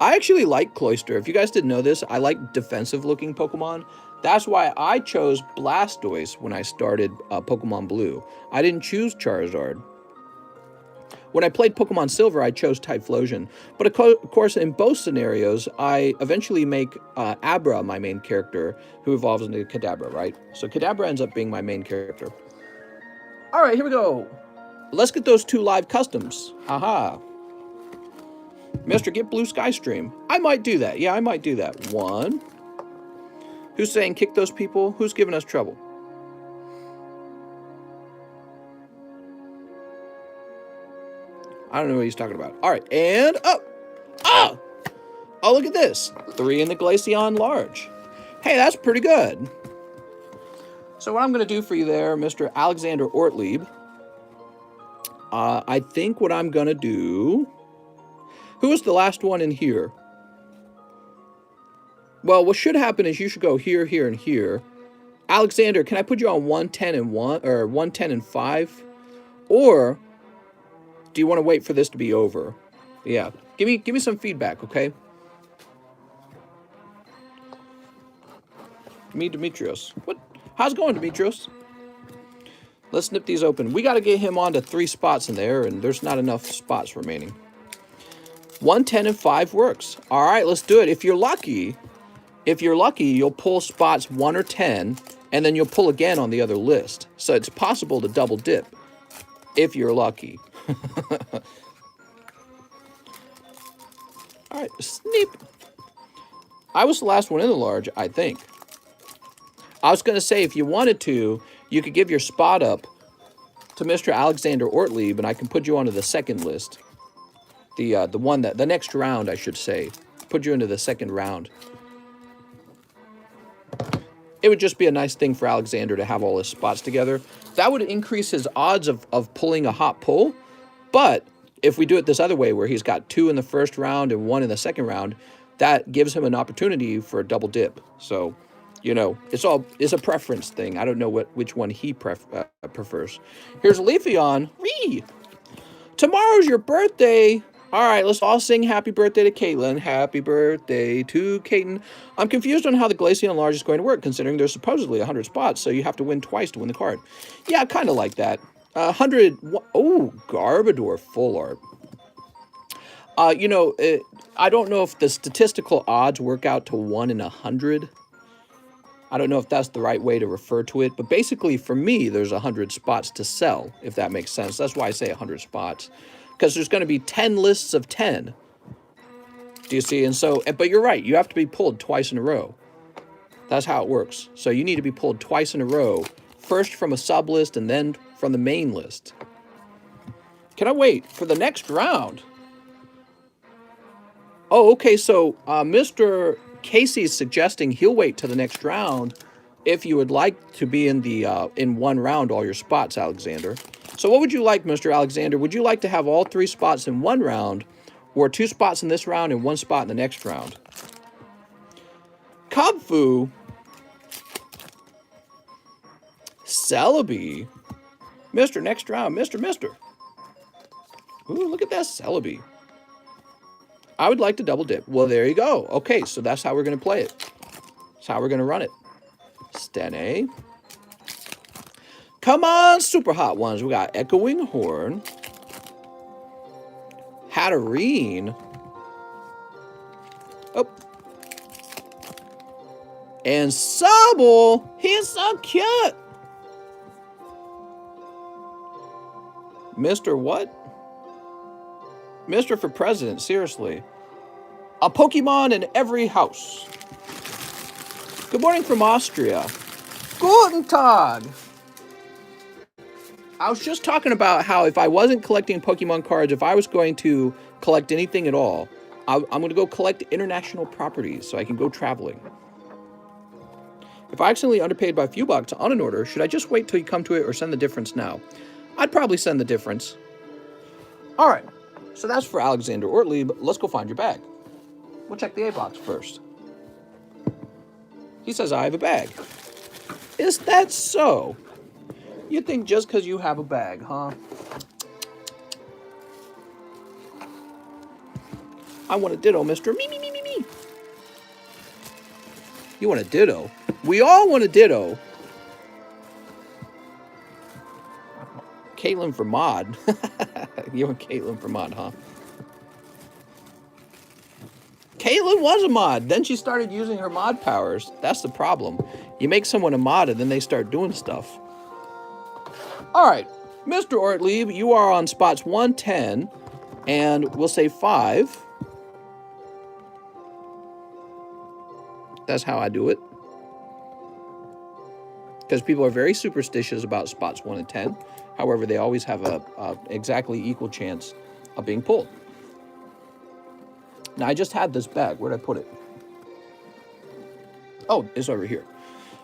I actually like Cloyster. If you guys didn't know this, I like defensive-looking Pokemon. That's why I chose Blastoise when I started Pokemon Blue. I didn't choose Charizard. When I played Pokemon Silver, I chose Typhlosion. But of course, in both scenarios, I eventually make Abra my main character, who evolves into Kadabra, right? So Kadabra ends up being my main character. All right, here we go. Let's get those 2 live customs. Aha. Mr. Get Blue Sky Stream. I might do that. Yeah, I might do that. 1. Who's saying kick those people? Who's giving us trouble? I don't know what he's talking about. All right, and up. Oh! Oh, look at this. 3 in the Glaceon large. Hey, that's pretty good. So what I'm going to do for you there, Mr. Alexander Ortlieb, I think what I'm going to do... Who was the last one in here? Well, what should happen is you should go here, here, and here. Alexander, can I put you on 110 and 1 or 110 and 5? Or do you want to wait for this to be over? Yeah. Give me some feedback, okay? Me, Demetrios. What? How's it going, Demetrios? Let's snip these open. We got to get him onto 3 spots in there, and there's not enough spots remaining. 110 and 5 works. All right, let's do it. If you're lucky, you'll pull spots 1 or 10, and then you'll pull again on the other list. So it's possible to double dip if you're lucky. All right, sneep. I was the last one in the large, I think. I was going to say, if you wanted to, you could give your spot up to Mr. Alexander Ortlieb, and I can put you onto the second list. The next round, I should say. Put you into the second round. It would just be a nice thing for Alexander to have all his spots together. That would increase his odds of pulling a hot pull. But if we do it this other way, where he's got 2 in the first round and 1 in the second round, that gives him an opportunity for a double dip. So, you know, it's a preference thing. I don't know which one he prefers. Here's Leafeon. Whee! Tomorrow's your birthday. All right, let's all sing happy birthday to Caitlin. Happy birthday to Caitlin. I'm confused on how the Glaceon Large is going to work, considering there's supposedly 100 spots, so you have to win twice to win the card. Yeah, kind of like that. 100... Oh, Garbodor full art. You know, I don't know if the statistical odds work out to 1 in 100. I don't know if that's the right way to refer to it, but basically, for me, there's 100 spots to sell, if that makes sense. That's why I say 100 spots. Because there's going to be 10 lists of 10. Do you see? And so, but you're right. You have to be pulled twice in a row. That's how it works. So you need to be pulled twice in a row. First from a sub list and then from the main list. Can I wait for the next round? Oh, okay. So Mr. Casey's suggesting he'll wait till the next round if you would like to be in the in one round all your spots, Alexander. So what would you like, Mr. Alexander? Would you like to have all 3 spots in one round, or 2 spots in this round and 1 spot in the next round? Cubfu. Celebi. Mr. Next round. Mr. Ooh, look at that Celebi. I would like to double dip. Well, there you go. Okay, so that's how we're going to play it. That's how we're going to run it. Stene. Come on, super hot ones. We got Echoing Horn. Hatterene. Oh. And Sobble. He's so cute. Mr. what? Mr. for President, seriously. A Pokemon in every house. Good morning from Austria. Guten Tag. I was just talking about how if I wasn't collecting Pokemon cards, if I was going to collect anything at all, I'm going to go collect international properties so I can go traveling. If I accidentally underpaid by a few bucks on an order, should I just wait till you come to it or send the difference now? I'd probably send the difference. All right, so that's for Alexander Ortlieb. Let's go find your bag. We'll check the A box first. He says, I have a bag. Is that so? You think just because you have a bag, huh? I want a ditto, mister. Me. You want a ditto? We all want a ditto. Caitlin for mod. You want Caitlin for mod, huh? Caitlin was a mod. Then she started using her mod powers. That's the problem. You make someone a mod and then they start doing stuff. All right, Mr. Ortlieb, you are on spots 110, and we'll say 5. That's how I do it. Because people are very superstitious about spots 1 and 10. However, they always have a exactly equal chance of being pulled. Now, I just had this bag. Where'd I put it? Oh, it's over here.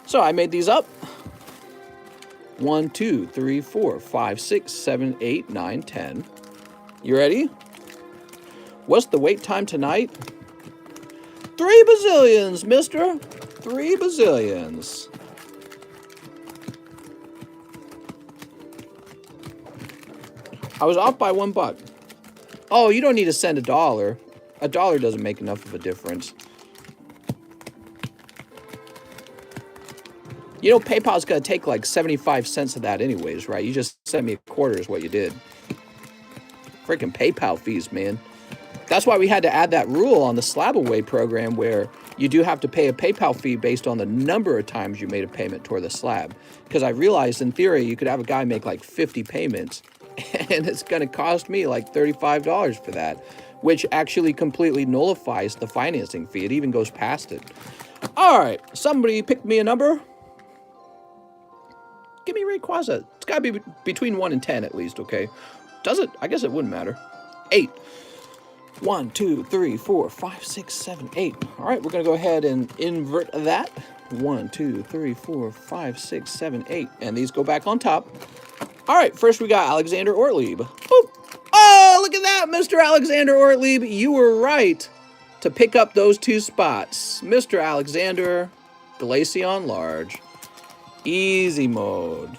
So I made these up. 1, 2, 3, 4, 5, 6, 7, 8, 9, 10. You ready? What's the wait time tonight? 3 bazillions, mister. 3 bazillions. I was off by $1. Oh, you don't need to send $1. $1 doesn't make enough of a difference. You know, PayPal's going to take like 75 cents of that anyways, right? You just send me a quarter is what you did. Freaking PayPal fees, man. That's why we had to add that rule on the Slab Away program where you do have to pay a PayPal fee based on the number of times you made a payment toward the slab. Because I realized in theory you could have a guy make like 50 payments and it's going to cost me like $35 for that, which actually completely nullifies the financing fee. It even goes past it. All right, somebody pick me a number. Give me Rayquaza. It's got to be between 1 and 10 at least, okay? Does it? I guess it wouldn't matter. 8. 1, 2, 3, 4, 5, 6, 7, 8. All right, we're going to go ahead and invert that. 1, 2, 3, 4, 5, 6, 7, 8. And these go back on top. All right, first we got Alexander Ortlieb. Boop. Oh, look at that, Mr. Alexander Ortlieb. You were right to pick up those 2 spots. Mr. Alexander, Glaceon Large. Easy mode.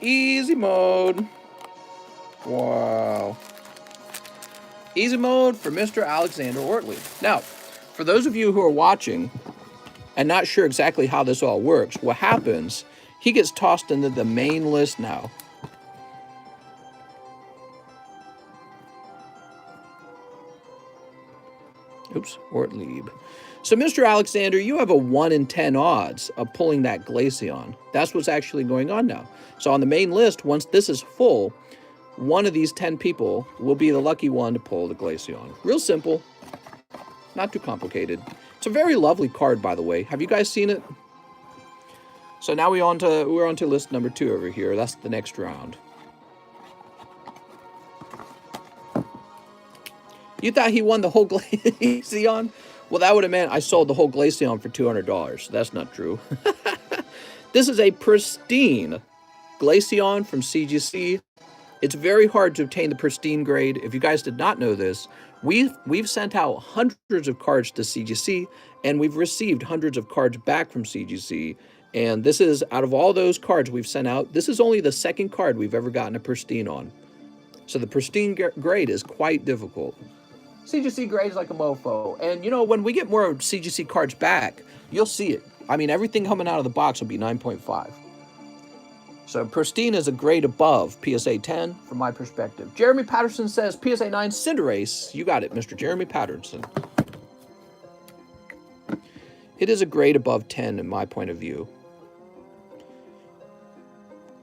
Easy mode. Wow. Easy mode for Mr. Alexander Ortlieb. Now, for those of you who are watching and not sure exactly how this all works, what happens, he gets tossed into the main list now. Oops, Ortlieb. So, Mr. Alexander, you have a 1 in 10 odds of pulling that Glaceon. That's what's actually going on now. So on the main list, once this is full, one of these 10 people will be the lucky one to pull the Glaceon. Real simple. Not too complicated. It's a very lovely card, by the way. Have you guys seen it? So now we're on to list number 2 over here. That's the next round. You thought he won the whole Glaceon? Well, that would have meant I sold the whole Glaceon for $200. That's not true. This is a pristine Glaceon from CGC. It's very hard to obtain the pristine grade. If you guys did not know this, we've sent out hundreds of cards to CGC, and we've received hundreds of cards back from CGC. And this is, out of all those cards we've sent out, this is only the 2nd card we've ever gotten a pristine on. So the pristine grade is quite difficult. CGC grade is like a mofo. And, you know, when we get more CGC cards back, you'll see it. I mean, everything coming out of the box will be 9.5. So pristine is a grade above PSA 10 from my perspective. Jeremy Patterson says PSA 9 Cinderace. You got it, Mr. Jeremy Patterson. It is a grade above 10 in my point of view.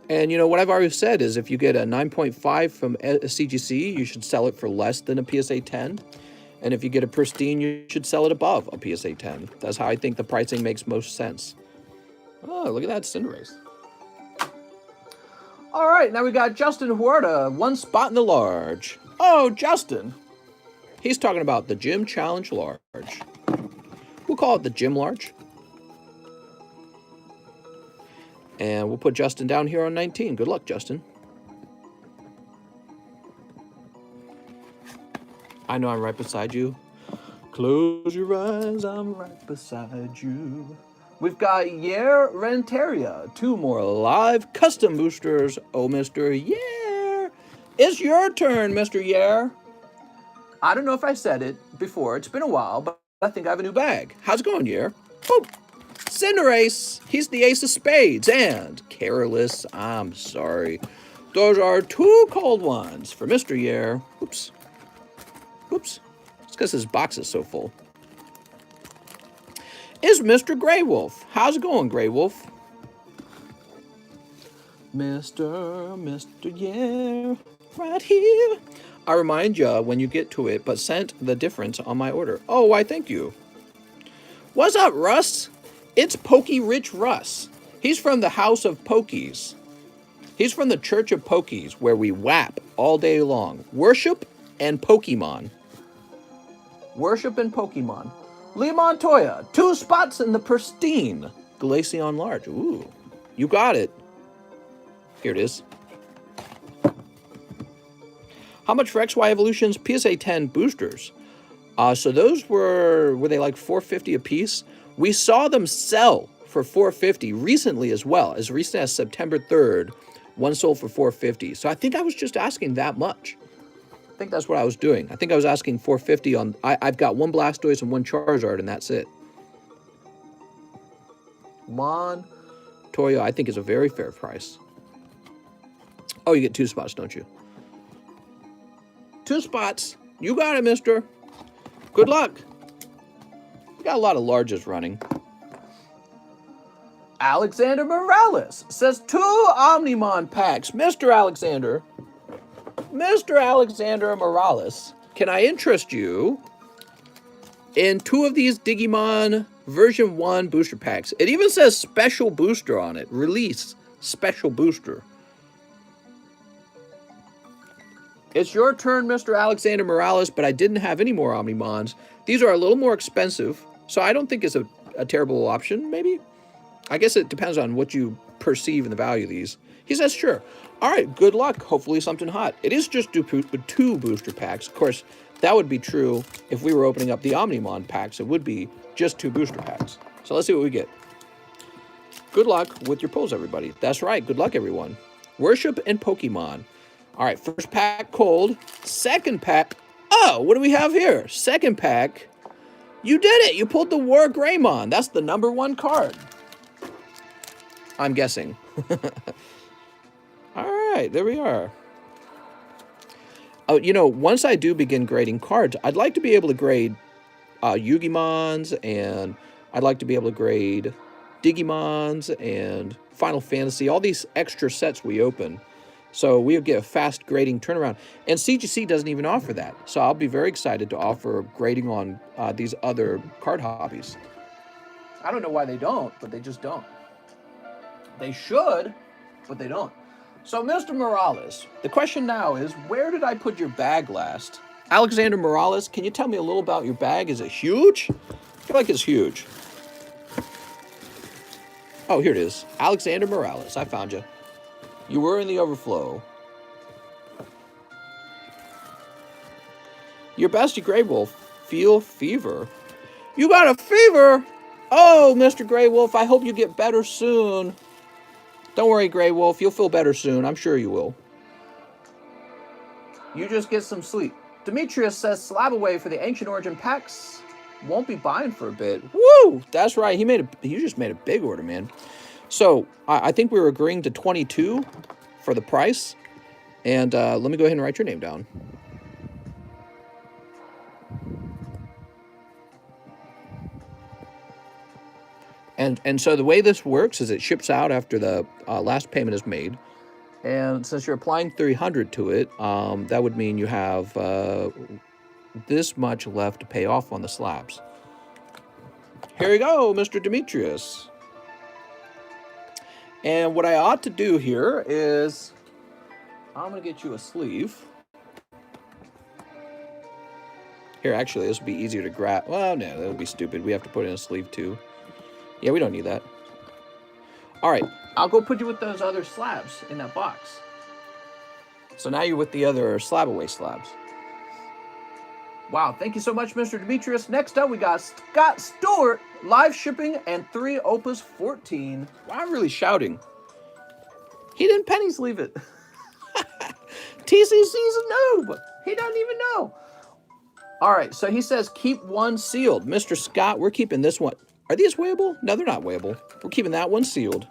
And, you know, what I've always said is if you get a 9.5 from a CGC, you should sell it for less than a PSA 10. And if you get a pristine, you should sell it above a PSA 10. That's how I think the pricing makes most sense. Oh, look at that Cinderace. All right, now we got Justin Huerta, 1 spot in the large. Oh, Justin. He's talking about the Gym Challenge Large. We'll call it the Gym Large. And we'll put Justin down here on 19. Good luck, Justin. I know I'm right beside you. Close your eyes, I'm right beside you. We've got Yer Renteria. 2 more live custom boosters. Oh, Mr. Yer. It's your turn, Mr. Yer. I don't know if I said it before. It's been a while, but I think I have a new bag. How's it going, Yer? Boop. Cinderace. He's the ace of spades. And Careless. I'm sorry. Those are 2 cold ones for Mr. Yer. Oops. Oops. It's because his box is so full. Is Mr. Grey Wolf. How's it going, Grey Wolf? Mr. Yeah, right here. I remind you when you get to it, but sent the difference on my order. Oh, why, thank you. What's up, Russ? It's Pokey Rich Russ. He's from the House of Pokies. He's from the Church of Pokies, where we whap all day long. Worship and Pokemon. Worship and Pokemon. Lee Montoya, 2 spots in the Pristine. Glaceon Large. Ooh, you got it. Here it is. How much for XY Evolutions PSA 10 boosters? So those were they like $4.50 a piece? We saw them sell for $4.50 recently as well. As recent as September 3rd, one sold for $4.50. So I think I was just asking that much. I think that's what I was doing. I think I was asking $4.50 on... I've got 1 Blastoise and 1 Charizard, and that's it. Montoya, I think, is a very fair price. Oh, you get 2 spots, don't you? 2 spots. You got it, mister. Good luck. We got a lot of larges running. Alexander Morales says 2 Omnimon packs. Mr. Alexander Morales, can I interest you in 2 of these Digimon version 1 booster packs? It even says special booster on it. Release special booster. It's your turn, Mr. Alexander Morales, but I didn't have any more Omnimons. These are a little more expensive, so I don't think it's a terrible option, maybe? I guess it depends on what you perceive in the value of these. He says, sure. All right, good luck. Hopefully something hot. It is just 2 booster packs. Of course, that would be true if we were opening up the Omnimon packs. It would be just 2 booster packs. So let's see what we get. Good luck with your pulls, everybody. That's right. Good luck, everyone. Worship and Pokemon. All right, first pack cold. Second pack. Oh, what do we have here? Second pack. You did it. You pulled the War Greymon. That's the #1 card. I'm guessing. All right, there we are. Oh, you know, once I do begin grading cards, I'd like to be able to grade Yugimons, and I'd like to be able to grade Digimons and Final Fantasy, all these extra sets we open. So we'll get a fast grading turnaround. And CGC doesn't even offer that. So I'll be very excited to offer grading on these other card hobbies. I don't know why they don't, but they just don't. They should, but they don't. So, Mr. Morales, the question now is, where did I put your bag last? Alexander Morales, can you tell me a little about your bag? Is it huge? I feel like it's huge. Oh, here it is. Alexander Morales, I found you. You were in the overflow. Your bestie Grey Wolf, feel fever. You got a fever? Oh, Mr. Grey Wolf, I hope you get better soon. Don't worry, Grey Wolf. You'll feel better soon. I'm sure you will. You just get some sleep. Demetrius says slab away for the Ancient Origin packs. Won't be buying for a bit. Woo! That's right. He just made a big order, man. So I think we were agreeing to 22 for the price. And let me go ahead and write your name down. And so the way this works is it ships out after the last payment is made. And since you're applying $300 to it, that would mean you have this much left to pay off on the slabs. Here you go, Mr. Demetrius. And what I ought to do here is I'm going to get you a sleeve. Here, actually, this would be easier to grab. Well, no, that would be stupid. We have to put in a sleeve too. Yeah, we don't need that. All right, I'll go put you with those other slabs in that box. So now you're with the other slab away slabs. Wow, thank you so much, Mr. Demetrius. Next up, we got Scott Stewart, live shipping and 3 Opus 14. Wow, I'm really shouting. He didn't penny sleeve it. TCC's a noob. He doesn't even know. All right, so he says keep one sealed. Mr. Scott, we're keeping this one. Are these weighable? No, they're not weighable. We're keeping that one sealed.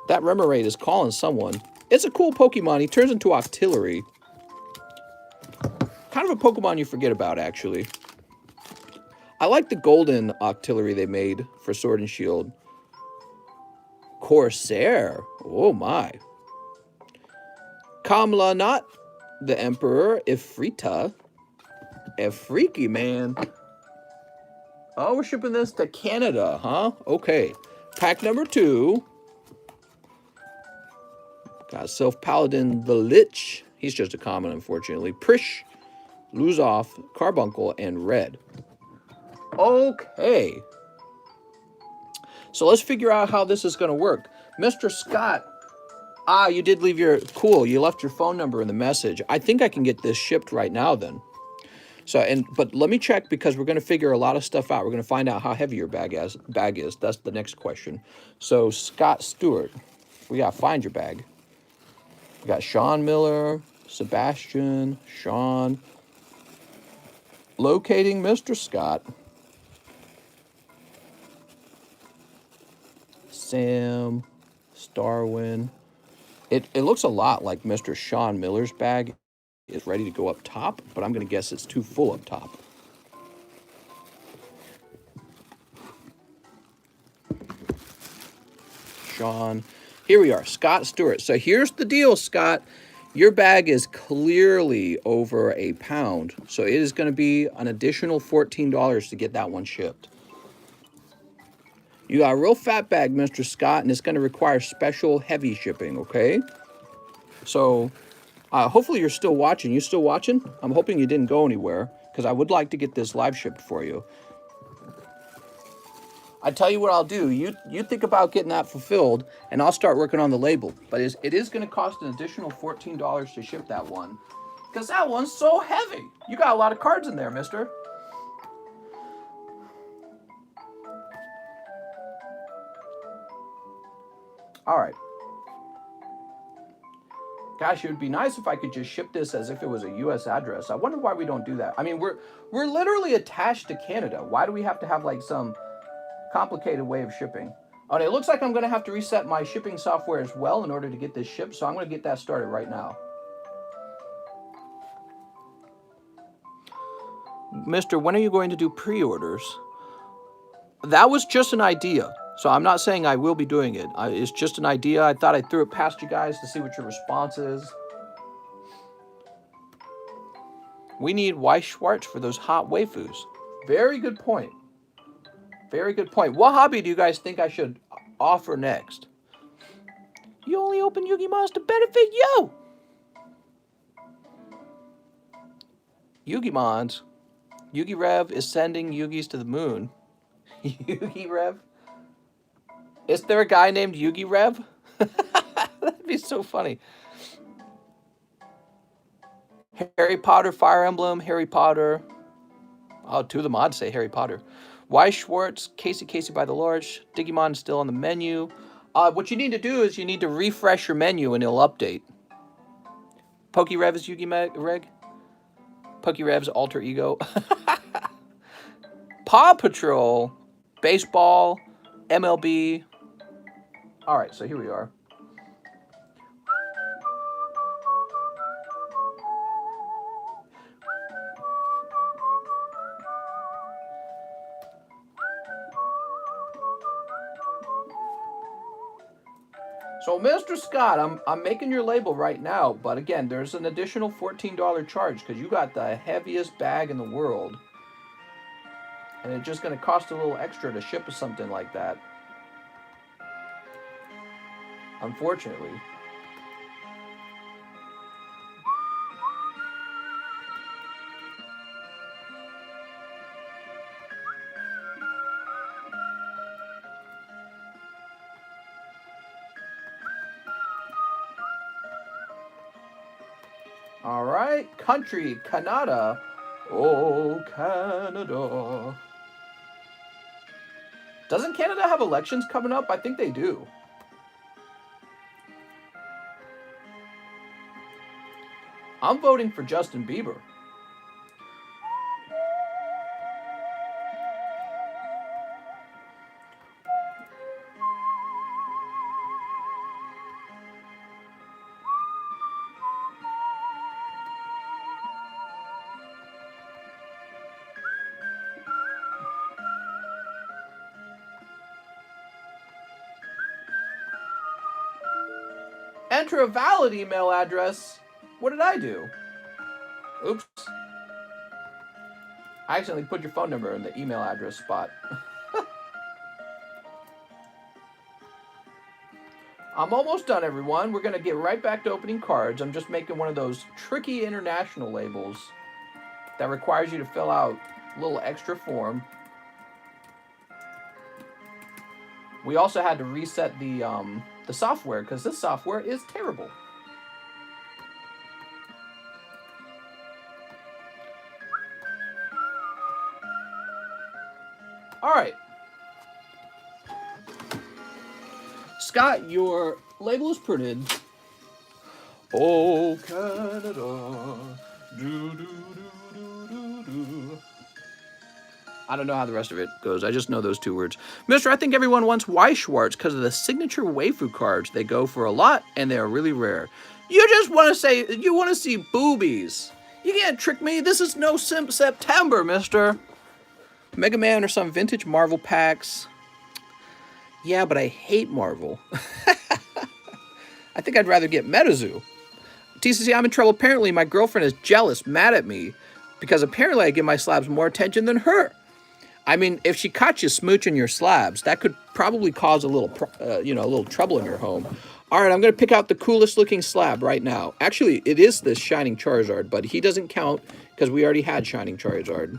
That Remoraid is calling someone. It's a cool Pokemon. He turns into Octillery. Kind of a Pokemon you forget about, actually. I like the golden Octillery they made for Sword and Shield. Corsair. Oh, my. Kamla, not the Emperor. Ifrita. Freaky, man. Oh, we're shipping this to Canada, huh? Okay. Pack number 2. Got Self Paladin the Lich. He's just a common, unfortunately. Prish, Lose Off, Carbuncle, and Red. Okay. So let's figure out how this is going to work. Mr. Scott. You did leave your... Cool, you left your phone number in the message. I think I can get this shipped right now then. So, but let me check because we're going to figure a lot of stuff out. We're going to find out how heavy your bag is. That's the next question. So, Scott Stewart, we got to find your bag. We got Sean Miller, Sebastian, Sean. Locating Mr. Scott. Sam, Starwin. It looks a lot like Mr. Sean Miller's bag is ready to go up top, but I'm going to guess it's too full up top. Sean. Here we are, Scott Stewart. So here's the deal, Scott. Your bag is clearly over a pound, so it is going to be an additional $14 to get that one shipped. You got a real fat bag, Mr. Scott, and it's going to require special heavy shipping, okay? So hopefully you're still watching. You still watching? I'm hoping you didn't go anywhere because I would like to get this live shipped for you. I tell you what I'll do. You think about getting that fulfilled, and I'll start working on the label. But it is going to cost an additional $14 to ship that one because that one's so heavy. You got a lot of cards in there, mister. All right. Gosh, it would be nice if I could just ship this as if it was a U.S. address. I wonder why we don't do that. I mean, we're literally attached to Canada. Why do we have to have like some complicated way of shipping? Oh, and it looks like I'm going to have to reset my shipping software as well in order to get this shipped. So I'm going to get that started right now. Mister, when are you going to do pre-orders? That was just an idea. So I'm not saying I will be doing it. It's just an idea. I thought I threw it past you guys to see what your response is. We need Weiss Schwartz for those hot waifus. Very good point. Very good point. What hobby do you guys think I should offer next? You only open Yu-Gi-Mons to benefit you. Yu-Gi-Mons. Yu-Gi-Rev is sending Yugis to the moon. Yu-Gi-Rev? Is there a guy named Yu-Gi-Rev? That'd be so funny. Harry Potter, Fire Emblem, Harry Potter. Oh, 2 of the mods say Harry Potter. Weiss Schwartz, Casey by the Large. Digimon is still on the menu. What you need to do is you need to refresh your menu and it'll update. Pokerev is Yu-Gi-Reg. Pokerev's alter ego. Paw Patrol, baseball, MLB. All right, so here we are. So, Mr. Scott, I'm making your label right now, but again, there's an additional $14 charge because you got the heaviest bag in the world. And it's just going to cost a little extra to ship something like that. Unfortunately. All right, country, Canada. Oh, Canada. Doesn't Canada have elections coming up? I think they do. I'm voting for Justin Bieber. Enter a valid email address. What did I do? Oops. I accidentally put your phone number in the email address spot. I'm almost done, everyone. We're going to get right back to opening cards. I'm just making one of those tricky international labels that requires you to fill out a little extra form. We also had to reset the software because this software is terrible. All right. Scott, your label is printed. Oh, Canada. Do, do, do, do, do, do. I don't know how the rest of it goes. I just know those two words. Mister, I think everyone wants Weichwarts because of the signature waifu cards. They go for a lot, and they are really rare. You just want to say, you want to see boobies. You can't trick me. This is no Simp September, mister. Mega Man or some vintage Marvel packs. Yeah, but I hate Marvel. I think I'd rather get MetaZoo. TCC, I'm in trouble. Apparently, my girlfriend is jealous, mad at me, because apparently I give my slabs more attention than her. I mean, if she caught you smooching your slabs, that could probably cause a little, a little trouble in your home. All right, I'm going to pick out the coolest looking slab right now. Actually, it is this Shining Charizard, but he doesn't count because we already had Shining Charizard.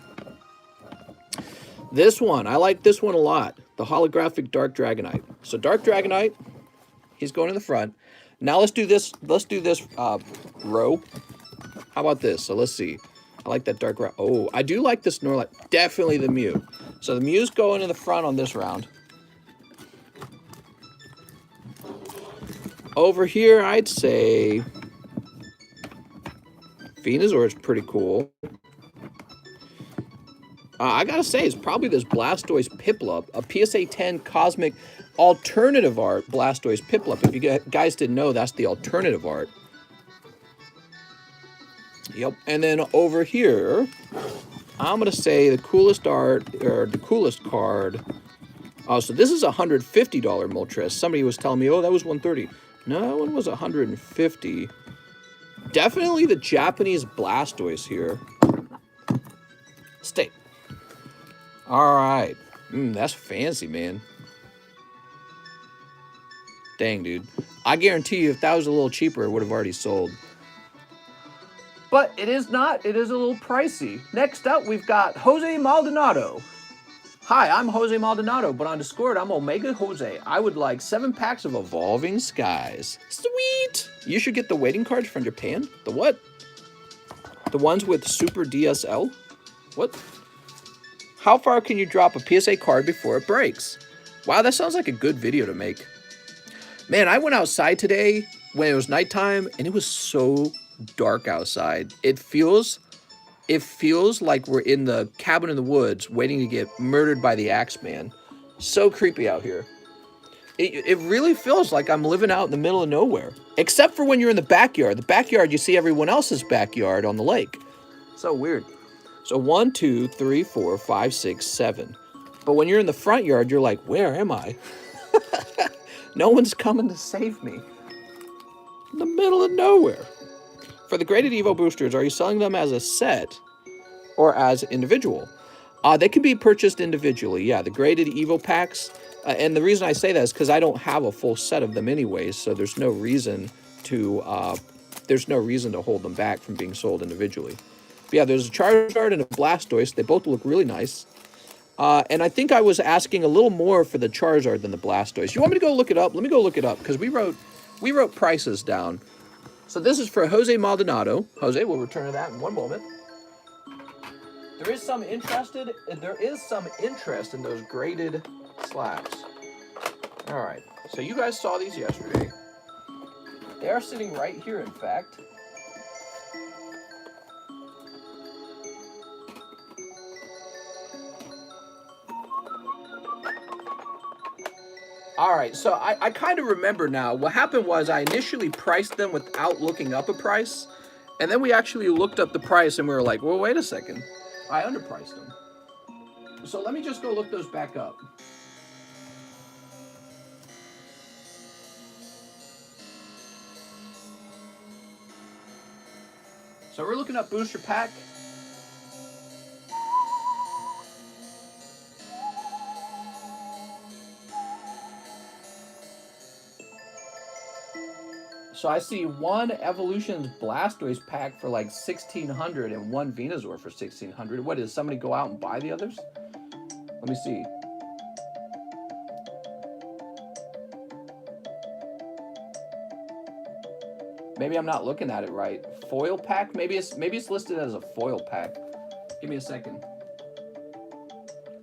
This one, I like this one a lot. The holographic Dark Dragonite. So Dark Dragonite, he's going in the front. Now let's do this. Let's do this row. How about this? So let's see. I like that dark. Oh, I do like this Snorlax. Definitely the Mew. So the Mew's going in the front on this round. Over here, I'd say Venusaur is pretty cool. I gotta say, it's probably this Blastoise Piplup, a PSA 10 Cosmic Alternative Art Blastoise Piplup. If you guys didn't know, that's the alternative art. Yep. And then over here, I'm gonna say the coolest art, or the coolest card. Oh, so this is a $150 Moltres. Somebody was telling me, oh, that was $130. No, that one was $150. Definitely the Japanese Blastoise here. Stay. All right. That's fancy, man. Dang, dude. I guarantee you if that was a little cheaper, it would have already sold. But it is not. It is a little pricey. Next up, we've got Jose Maldonado. Hi, I'm Jose Maldonado, but on Discord, I'm Omega Jose. I would like 7 packs of Evolving Skies. Sweet! You should get the waiting cards from Japan. The what? The ones with Super DSL? What? How far can you drop a PSA card before it breaks? Wow, that sounds like a good video to make. Man, I went outside today when it was nighttime, and it was so dark outside. It feels like we're in the cabin in the woods waiting to get murdered by the Axeman. So creepy out here. It really feels like I'm living out in the middle of nowhere. Except for when you're in the backyard. The backyard, you see everyone else's backyard on the lake. So weird. So 1, 2, 3, 4, 5, 6, 7. But when you're in the front yard, you're like, where am I? No one's coming to save me. In the middle of nowhere. For the graded Evo boosters, are you selling them as a set or as individual? They can be purchased individually. Yeah, the graded Evo packs. And the reason I say that is because I don't have a full set of them anyways, so there's no reason to hold them back from being sold individually. But yeah, there's a Charizard and a Blastoise. They both look really nice. And I think I was asking a little more for the Charizard than the Blastoise. You want me to go look it up? Let me go look it up because we wrote prices down. So this is for Jose Maldonado. Jose, we'll return to that in one moment. There is some interest in those graded slabs. All right, so you guys saw these yesterday. They are sitting right here, in fact. All right, so I kind of remember now. What happened was I initially priced them without looking up a price, and then we actually looked up the price and we were like, well, wait a second. I underpriced them. So let me just go look those back up. So we're looking up booster pack. So I see one Evolutions Blastoise pack for like 1,600 and one Venusaur for 1,600. What, did somebody go out and buy the others? Let me see. Maybe I'm not looking at it right. Foil pack? Maybe it's listed as a foil pack. Give me a second.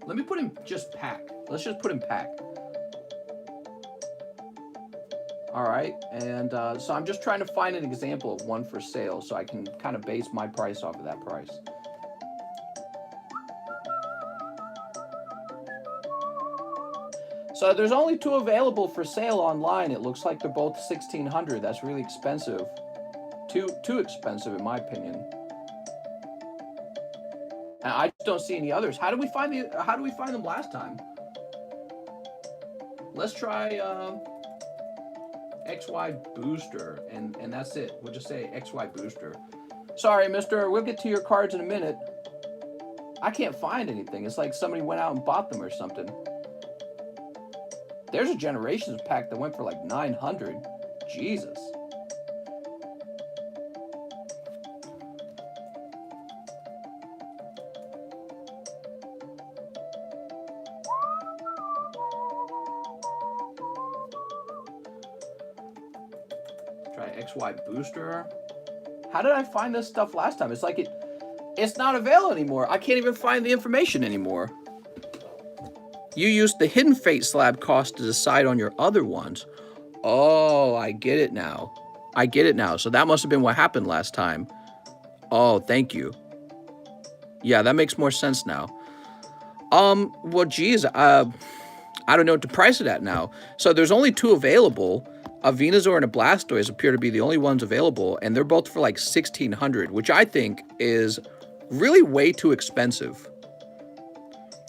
Let me put in just pack. Let's just put in pack. All right, and so I'm just trying to find an example of one for sale so I can kind of base my price off of that price. So there's only 2 available for sale online. It looks like they're both 1,600. That's really expensive. Too expensive in my opinion. And I just don't see any others. How did we find them last time? Let's try XY Booster, and that's it. We'll just say XY Booster. Sorry, mister, we'll get to your cards in a minute. I can't find anything. It's like somebody went out and bought them or something. There's a Generations pack that went for like 900. Jesus. Try XY Booster. How did I find this stuff last time? It's like it's not available anymore. I can't even find the information anymore. You used the Hidden Fate slab cost to decide on your other ones. Oh, I get it now. I get it now. So that must have been what happened last time. Oh, thank you. Yeah, that makes more sense now. Well, geez, I don't know what to price it at now. So there's only 2 available. A Venusaur and a Blastoise appear to be the only ones available, and they're both for like 1,600, which I think is really way too expensive.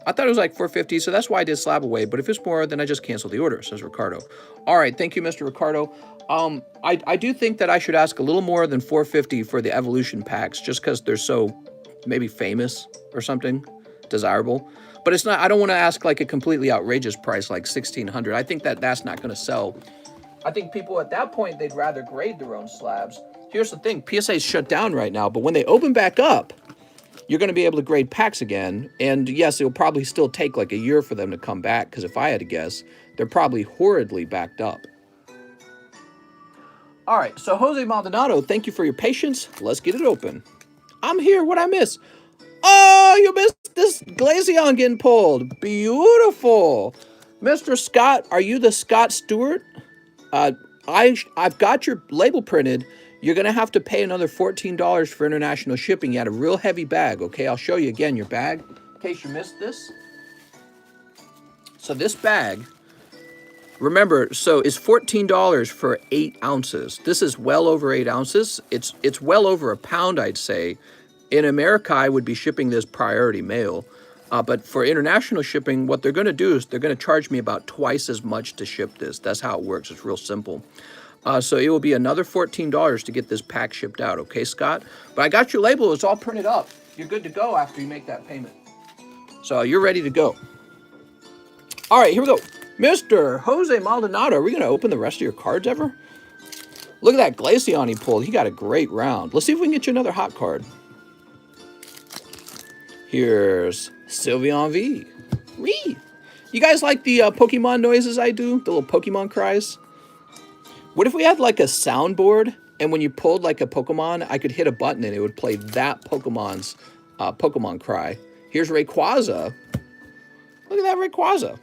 I thought it was like 450, so that's why I did slab away. But if it's more, then I just cancel the order, says Ricardo. All right, thank you, Mr. Ricardo. I do think that I should ask a little more than 450 for the evolution packs, just because they're so maybe famous or something, desirable. But it's not. I don't want to ask like a completely outrageous price like 1,600. I think that that's not going to sell. I think people at that point, they'd rather grade their own slabs. Here's the thing, PSA is shut down right now, but when they open back up, you're going to be able to grade packs again. And yes, it'll probably still take like a year for them to come back, because if I had to guess, they're probably horridly backed up. All right, so Jose Maldonado, thank you for your patience. Let's get it open. I'm here. What'd I miss? Oh, you missed this Glaceon getting pulled. Beautiful. Mr. Scott, are you the Scott Stewart? I've got your label printed. You're going to have to pay another $14 for international shipping. You had a real heavy bag, okay? I'll show you again your bag in case you missed this. So this bag, remember, so is $14 for 8 ounces. This is well over 8 ounces. It's well over a pound, I'd say. In America, I would be shipping this priority mail. But for international shipping, what they're going to do is they're going to charge me about twice as much to ship this. That's how it works. It's real simple. So it will be another $14 to get this pack shipped out. Okay, Scott? But I got your label. It's all printed up. You're good to go after you make that payment. So you're ready to go. All right, here we go. Mr. Jose Maldonado, are we going to open the rest of your cards ever? Look at that Glaceon he pulled. He got a great round. Let's see if we can get you another hot card. Here's Sylveon V. Ree. You guys like the Pokemon noises I do? The little Pokemon cries? What if we had like a soundboard And when you pulled like a Pokemon, I could hit a button and it would play that Pokemon's Pokemon cry. Here's Rayquaza. Look at that Rayquaza.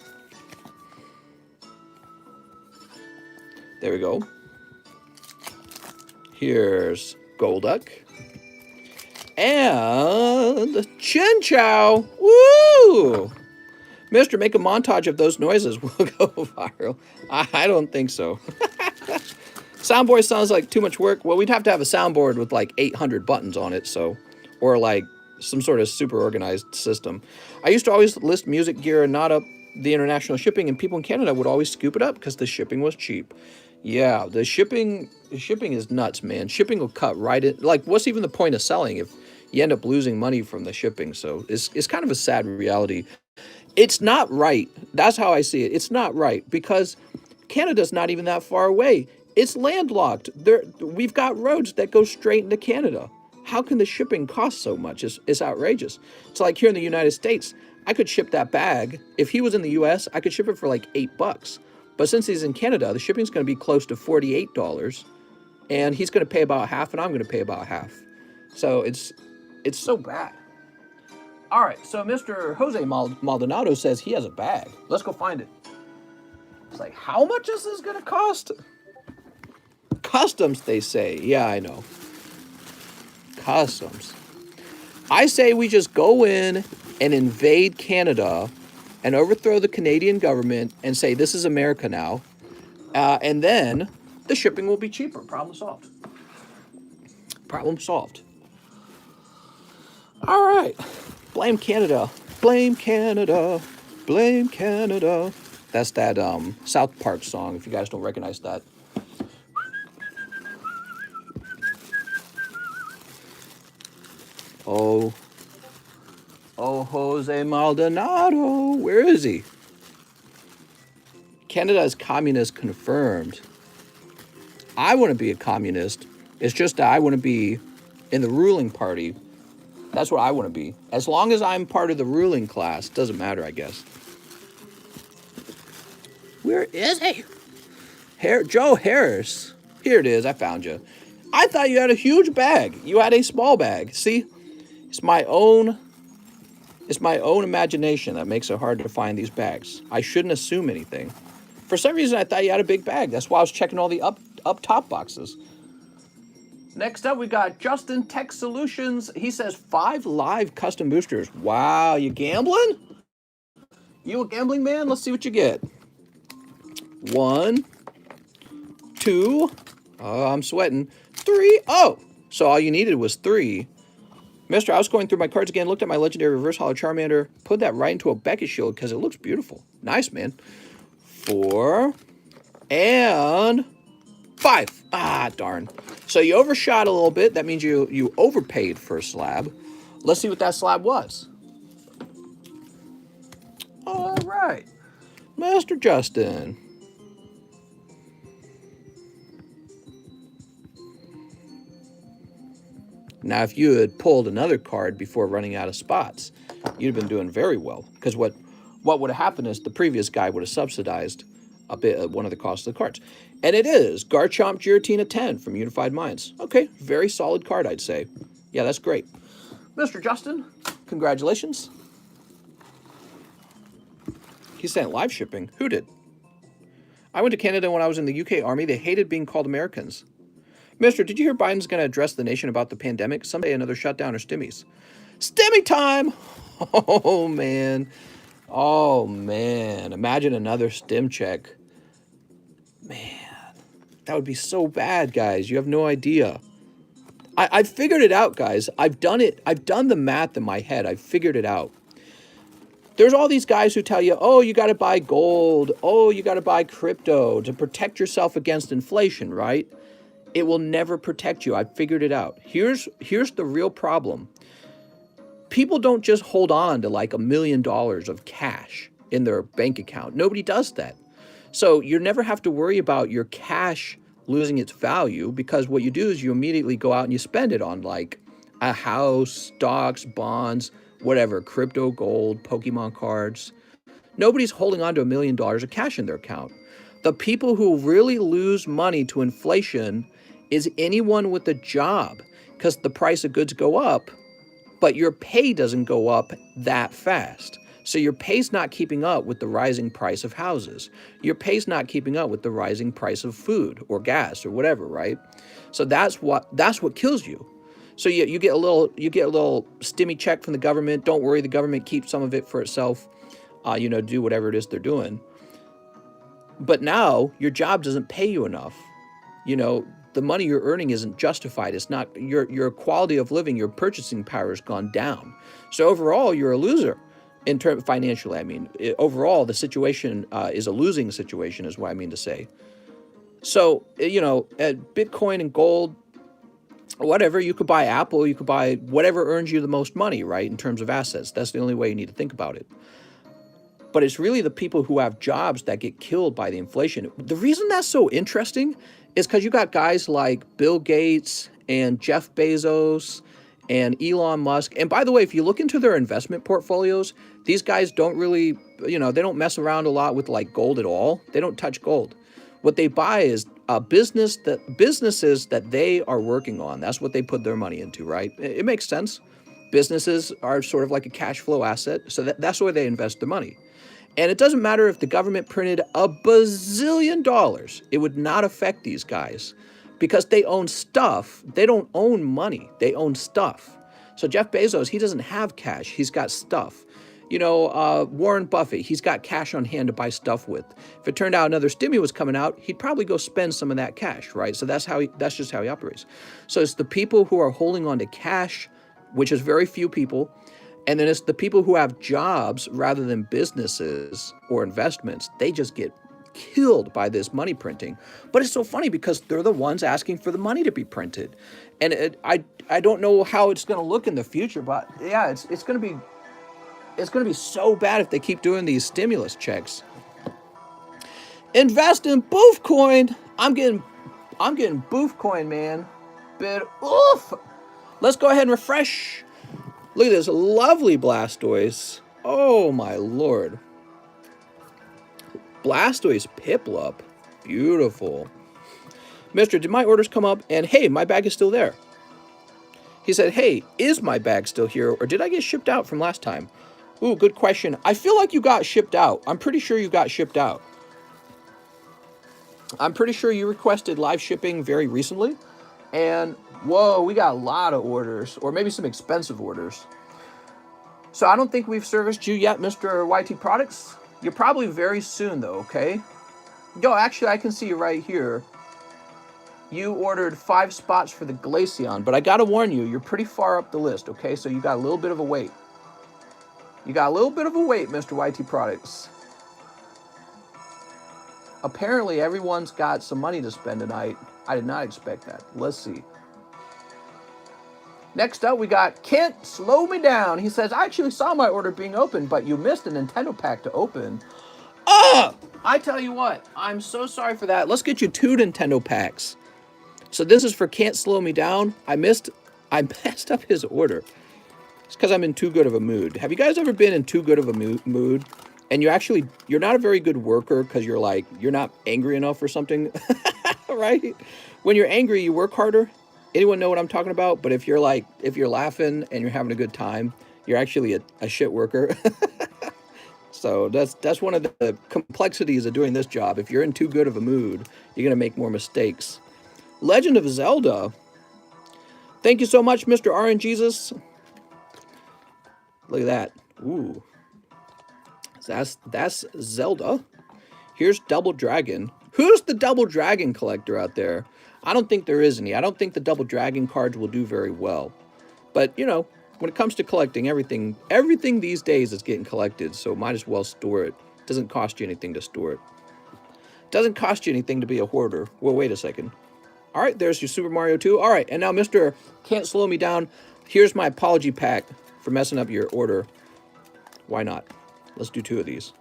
There we go. Here's Golduck. And Chinchou. Woo! Mister, make a montage of those noises. We'll go viral. I don't think so. Soundboard sounds like too much work. Well, we'd have to have a soundboard with like 800 buttons on it, so, or like some sort of super organized system. I used to always list music gear and not up the international shipping, and people in Canada would always scoop it up because the shipping was cheap. Yeah, the shipping is nuts, man. Shipping will cut right in. Like, what's even the point of selling if you end up losing money from the shipping? So it's kind of a sad reality. It's not right. That's how I see it. It's not right because Canada's not even that far away. It's landlocked. We've got roads that go straight into Canada. How can the shipping cost so much? It's outrageous. It's like here in the United States, I could ship that bag. If he was in the US, I could ship it for like $8. But since he's in Canada, the shipping's going to be close to $48. And he's going to pay about half, and I'm going to pay about half. So it's so bad. All right, so Mr. Jose Maldonado says he has a bag. Let's go find it. It's like, how much is this going to cost? Customs, they say. Yeah, I know. Customs. I say we just go in and invade Canada and overthrow the Canadian government and say, this is America now. And then the shipping will be cheaper. Problem solved. Problem solved. All right. Blame Canada. Blame Canada. Blame Canada. That's that South Park song, if you guys don't recognize that. Oh, Jose Maldonado. Where is he? Canada is communist confirmed. I want to be a communist. It's just that I want to be in the ruling party. That's what I want to be. As long as I'm part of the ruling class, doesn't matter, I guess. Where is he? Joe Harris. Here it is. I found you. I thought you had a huge bag. You had a small bag. See? It's my own imagination that makes it hard to find these bags. I shouldn't assume anything. For some reason, I thought you had a big bag. That's why I was checking all the up top boxes. Next up, we got Justin Tech Solutions. He says 5 live custom boosters. Wow, you gambling? You a gambling man? Let's see what you get. 1, 2. Oh, I'm sweating. 3. Oh, so all you needed was 3. Mister, I was going through my cards again, looked at my legendary reverse hollow Charmander, put that right into a Beckett shield because it looks beautiful. Nice, man. 4 and 5. Ah, darn. So you overshot a little bit. That means you overpaid for a slab. Let's see what that slab was. All right. Master Justin. Now, if you had pulled another card before running out of spots, you'd have been doing very well. Because what would have happened is the previous guy would have subsidized a bit of one of the costs of the cards. And it is Garchomp Giratina 10 from Unified Minds. Okay, very solid card, I'd say. Yeah, that's great. Mr. Justin, congratulations. He sent live shipping. Who did? I went to Canada when I was in the UK Army. They hated being called Americans. Mister, did you hear Biden's going to address the nation about the pandemic? Someday another shutdown or stimmies. Stimmy time! Oh, man. Oh, man. Imagine another stim check. Man, that would be so bad, guys. You have no idea. I've figured it out, guys. I've done it. I've done the math in my head. I've figured it out. There's all these guys who tell you, oh, you got to buy gold. Oh, you got to buy crypto to protect yourself against inflation, right? It will never protect you. I figured it out. Here's the real problem. People don't just hold on to like $1 million of cash in their bank account. Nobody does that. So you never have to worry about your cash losing its value because what you do is you immediately go out and you spend it on like a house, stocks, bonds, whatever, crypto, gold, Pokemon cards. Nobody's holding on to $1 million of cash in their account. The people who really lose money to inflation is anyone with a job, because the price of goods go up, but your pay doesn't go up that fast. So your pay's not keeping up with the rising price of houses. Your pay's not keeping up with the rising price of food or gas or whatever, right? So that's what kills you. So you get a little stimmy check from the government. Don't worry, the government keeps some of it for itself. Do whatever it is they're doing. But now your job doesn't pay you enough. The money you're earning isn't justified. It's not your quality of living, your purchasing power has gone down. So overall, you're a loser in terms financially. I mean, overall, the situation is a losing situation, is what I mean to say. So, at Bitcoin and gold, whatever, you could buy Apple, you could buy whatever earns you the most money, right? In terms of assets. That's the only way you need to think about it. But it's really the people who have jobs that get killed by the inflation. The reason that's so interesting is because you got guys like Bill Gates and Jeff Bezos and Elon Musk. And by the way, if you look into their investment portfolios, these guys don't really, they don't mess around a lot with like gold at all. They don't touch gold. What they buy is businesses that they are working on. That's what they put their money into, right? It makes sense. Businesses are sort of like a cash flow asset. So that's where they invest their money. And it doesn't matter if the government printed $1 bazillion. It would not affect these guys because they own stuff. They don't own money. They own stuff. So Jeff Bezos, he doesn't have cash. He's got stuff. Warren Buffett, he's got cash on hand to buy stuff with. If it turned out another stimulus was coming out, he'd probably go spend some of that cash, right? So that's just how he operates. So it's the people who are holding on to cash, which is very few people. And then it's the people who have jobs rather than businesses or investments. They just get killed by this money printing. But it's so funny because they're the ones asking for the money to be printed. And I don't know how it's going to look in the future, but yeah, it's going to be so bad if they keep doing these stimulus checks. Invest in Boof Coin. I'm getting Boof Coin, man. But oof. Let's go ahead and refresh. Look at this lovely Blastoise. Oh my lord. Blastoise Piplup. Beautiful. Mister, did my orders come up? And hey, my bag is still there. He said, hey, is my bag still here? Or did I get shipped out from last time? Ooh, good question. I feel like you got shipped out. I'm pretty sure you got shipped out. I'm pretty sure you requested live shipping very recently. And whoa, we got a lot of orders, or maybe some expensive orders. So I don't think we've serviced you yet, Mr. YT Products. You're probably very soon, though, okay? Yo, actually, I can see you right here. You ordered 5 spots for the Glaceon, but I gotta warn you, you're pretty far up the list, okay? So you got a little bit of a wait. Mr. YT Products. Apparently, everyone's got some money to spend tonight. I did not expect that. Let's see. Next up, we got Kent Slow Me Down. He says, I actually saw my order being opened, but you missed a Nintendo pack to open. I tell you what, I'm so sorry for that. Let's get you 2 Nintendo packs. So this is for Can't Slow Me Down. I messed up his order. It's because I'm in too good of a mood. Have you guys ever been in too good of a mood? And you're not a very good worker because you're not angry enough or something, right? When you're angry, you work harder. Anyone know what I'm talking about? But if you're laughing and you're having a good time, you're actually a shit worker. So that's one of the complexities of doing this job. If you're in too good of a mood, you're going to make more mistakes. Legend of Zelda. Thank you so much, Mr. RNGesus. Look at that. Ooh. That's Zelda. Here's Double Dragon. Who's the Double Dragon collector out there? I don't think there is any. I don't think the Double Dragon cards will do very well. But, when it comes to collecting, everything these days is getting collected, so might as well store it. Doesn't cost you anything to store it. Doesn't cost you anything to be a hoarder. Well, wait a second. All right, there's your Super Mario 2. All right, and now Mr. Can't Slow Me Down. Here's my apology pack for messing up your order. Why not? Let's do 2 of these.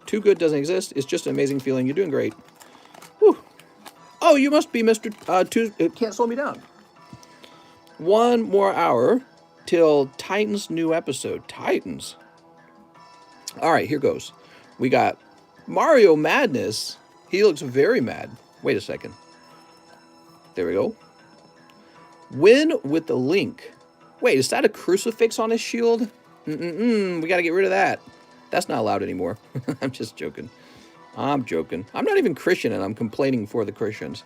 Too good doesn't exist. It's just an amazing feeling. You're doing great. Whew. Oh, you must be Mr. Can't Slow Me Down. 1 more hour till Titans' new episode. Titans. All right, here goes. We got Mario Madness. He looks very mad. Wait a second. There we go. Win with the link. Wait, is that a crucifix on his shield? We got to get rid of that. That's not allowed anymore. I'm just joking. I'm joking. I'm not even Christian, and I'm complaining for the Christians.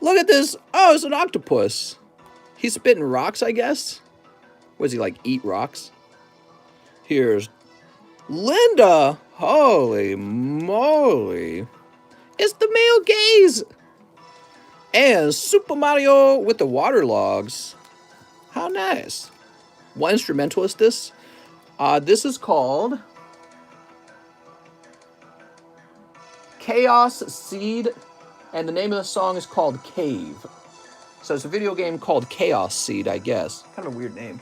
Look at this. Oh, it's an octopus. He's spitting rocks, I guess. Was he like eat rocks? Here's Linda. Holy moly. It's the male gaze. And Super Mario with the water logs. How nice. What instrumental is this? This is called Chaos Seed, and the name of the song is called Cave. So it's a video game called Chaos Seed, I guess. Kind of a weird name.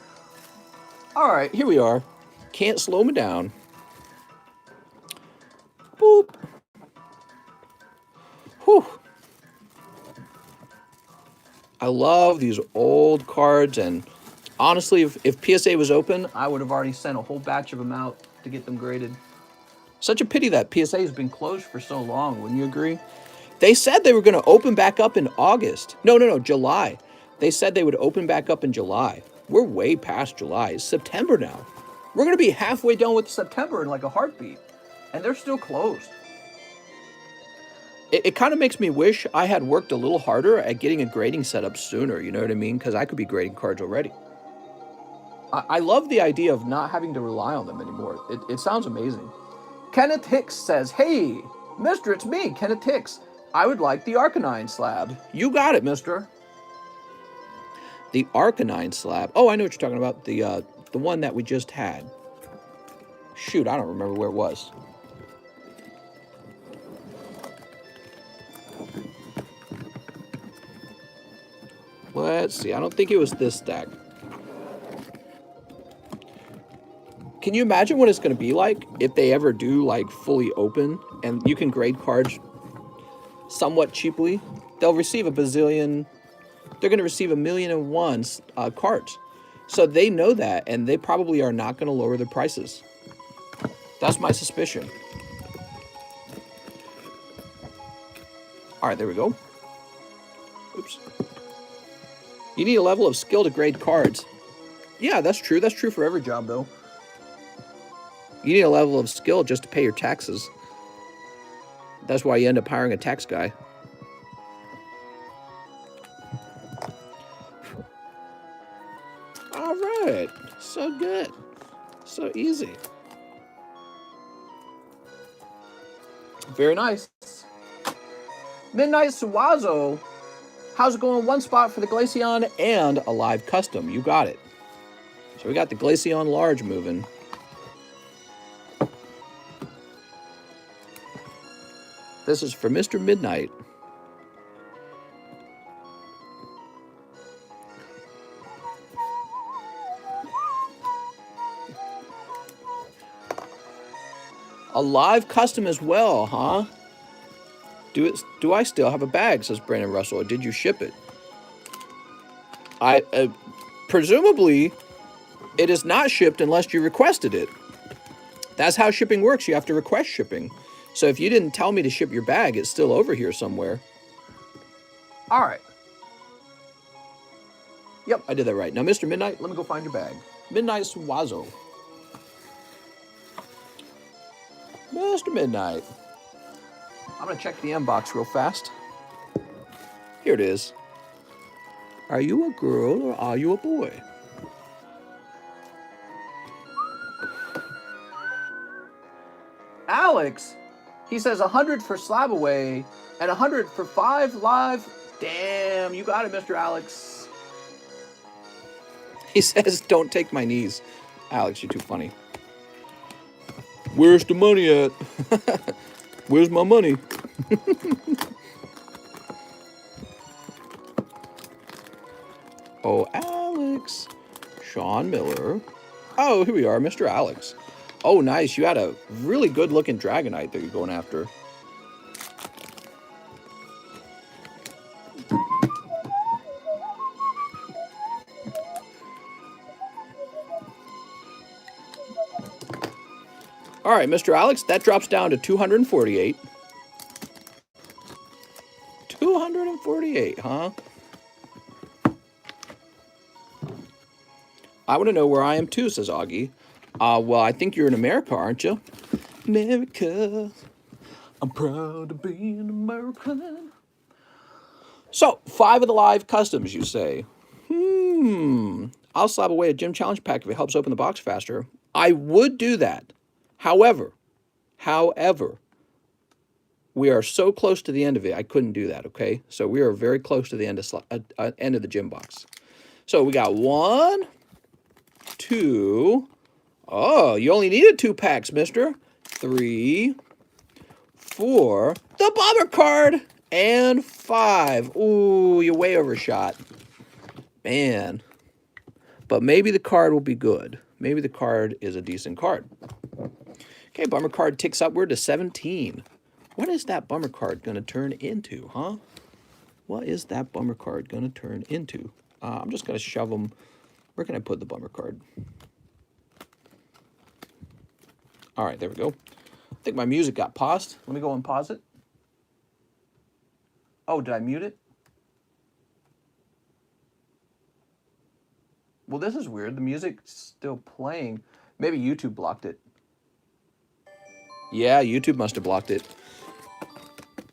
All right, here we are. Can't slow me down. Boop. Whew. I love these old cards, and honestly, if PSA was open, I would have already sent a whole batch of them out to get them graded. Such a pity that PSA has been closed for so long, wouldn't you agree? They said they were going to open back up in August. No, July. They said they would open back up in July. We're way past July. It's September now. We're going to be halfway done with September in like a heartbeat, and they're still closed. It kind of makes me wish I had worked a little harder at getting a grading set up sooner, you know what I mean? Because I could be grading cards already. I love the idea of not having to rely on them anymore. It sounds amazing. Kenneth Hicks says, hey, mister, it's me, Kenneth Hicks. I would like the Arcanine slab. You got it, mister. The Arcanine slab. Oh, I know what you're talking about. The one that we just had. Shoot, I don't remember where it was. Let's see. I don't think it was this stack. Can you imagine what it's going to be like if they ever do like fully open and you can grade cards somewhat cheaply? They'll receive a bazillion. They're going to receive 1,000,001 cards. So they know that, and they probably are not going to lower the prices. That's my suspicion. All right, there we go. Oops. You need a level of skill to grade cards. Yeah, that's true. That's true for every job, though. You need a level of skill just to pay your taxes. That's why you end up hiring a tax guy. All right. So good. So easy. Very nice. Midnight Chawizawd. How's it going? One spot for the Glaceon and a live custom. You got it. So we got the Glaceon large moving. This is for Mr. Midnight. A live custom as well, huh? Do I still have a bag, says Brandon Russell, or did you ship it? Presumably, it is not shipped unless you requested it. That's how shipping works. You have to request shipping. So if you didn't tell me to ship your bag, it's still over here somewhere. All right. Yep, I did that right. Now, Mr. Midnight, let me go find your bag. Midnight Chawizawd. Mr. Midnight. I'm going to check the inbox real fast. Here it is. Are you a girl or are you a boy? Alex, he says 100 for Slab away and 100 for 5 live. Damn, you got it, Mr. Alex. He says, don't take my knees. Alex, you're too funny. Where's the money at? Where's my money? Oh, Alex. Sean Miller. Oh, here we are, Mr. Alex. Oh, nice. You had a really good-looking Dragonite that you're going after. All right, Mr. Alex, that drops down to 248. 248, huh? I want to know where I am too, says Augie. Well, I think you're in America, aren't you? America. I'm proud to be an American. So, 5 of the live customs, you say. I'll slap away a gym challenge pack if it helps open the box faster. I would do that. However, we are so close to the end of it, I couldn't do that, okay? So we are very close to the end of the gym box. So we got 1, 2. Oh, you only needed 2 packs, mister. 3, 4. The bomber card. And 5. Ooh, you way overshot. Man. But maybe the card will be good. Maybe the card is a decent card. Okay, bummer card ticks upward to 17. What is that bummer card going to turn into, huh? What is that bummer card going to turn into? I'm just going to shove them. Where can I put the bummer card? All right, there we go. I think my music got paused. Let me go and pause it. Oh, did I mute it? Well, this is weird. The music's still playing. Maybe YouTube blocked it. Yeah, YouTube must have blocked it.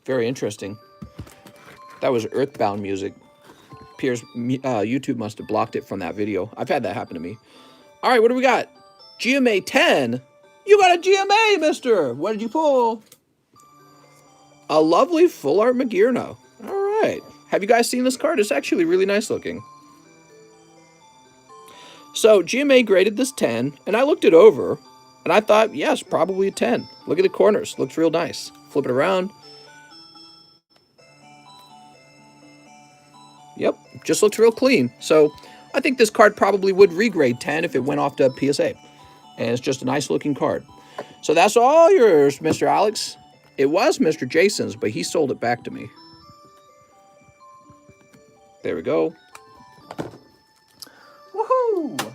Very interesting. That was Earthbound music. Appears YouTube must have blocked it from that video. I've had that happen to me. All right, what do we got? GMA 10. You got a GMA, mister. What did you pull? A lovely full art Magirna. All right. Have you guys seen this card? It's actually really nice looking. So GMA graded this 10, and I looked it over, and I thought, yes, probably a 10. Look at the corners. Looks real nice. Flip it around. Yep, just looks real clean. So I think this card probably would regrade 10 if it went off to PSA. And it's just a nice looking card. So that's all yours, Mr. Alex. It was Mr. Jason's, but he sold it back to me. There we go. Woohoo!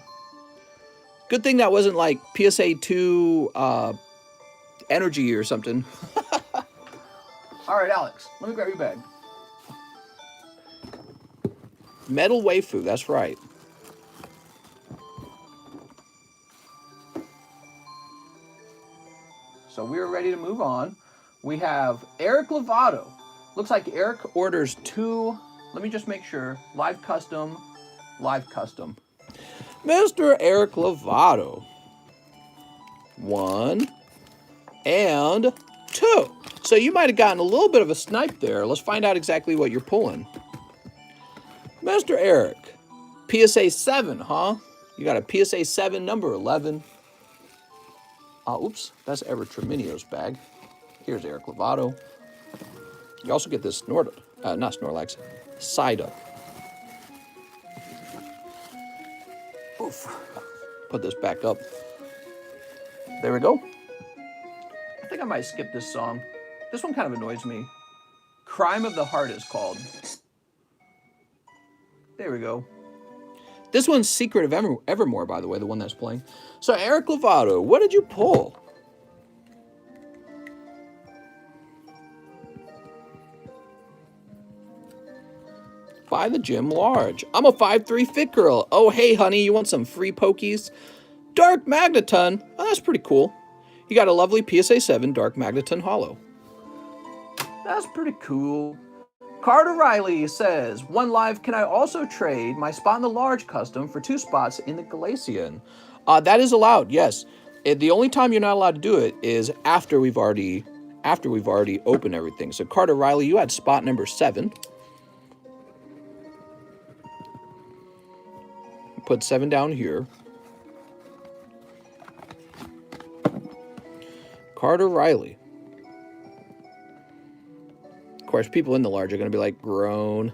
Good thing that wasn't like PSA 2 energy or something. All right, Alex, let me grab your bag. Metal Waifu, that's right. So we're ready to move on. We have Eric Lovato. Looks like Eric orders 2. Let me just make sure. Live custom. Mr. Eric Lovato. 1 and 2. So you might have gotten a little bit of a snipe there. Let's find out exactly what you're pulling. Mr. Eric, PSA 7, huh? You got a PSA 7, number 11. Oops, that's Ever Treminio's bag. Here's Eric Lovato. You also get this not Snorlax, Psyduck. Oof. Put this back up. There we go. I think I might skip this song. This one kind of annoys me. Crime of the Heart is called. There we go. This one's Secret of Evermore, by the way, the one that's playing. So, Eric Lovato, what did you pull? By the Gym Large. I'm a 5'3" fit girl. Oh, hey, honey, you want some free pokies? Dark Magneton. Oh, that's pretty cool. You got a lovely PSA 7 Dark Magneton Hollow. That's pretty cool. Carter Riley says, 1 live, can I also trade my spot in the large custom for 2 spots in the Glaceon? That is allowed, yes. The only time you're not allowed to do it is after we've already opened everything. So Carter Riley, you had spot number 7. Put 7 down here. Carter Riley. Of course, people in the large are going to be like, groan.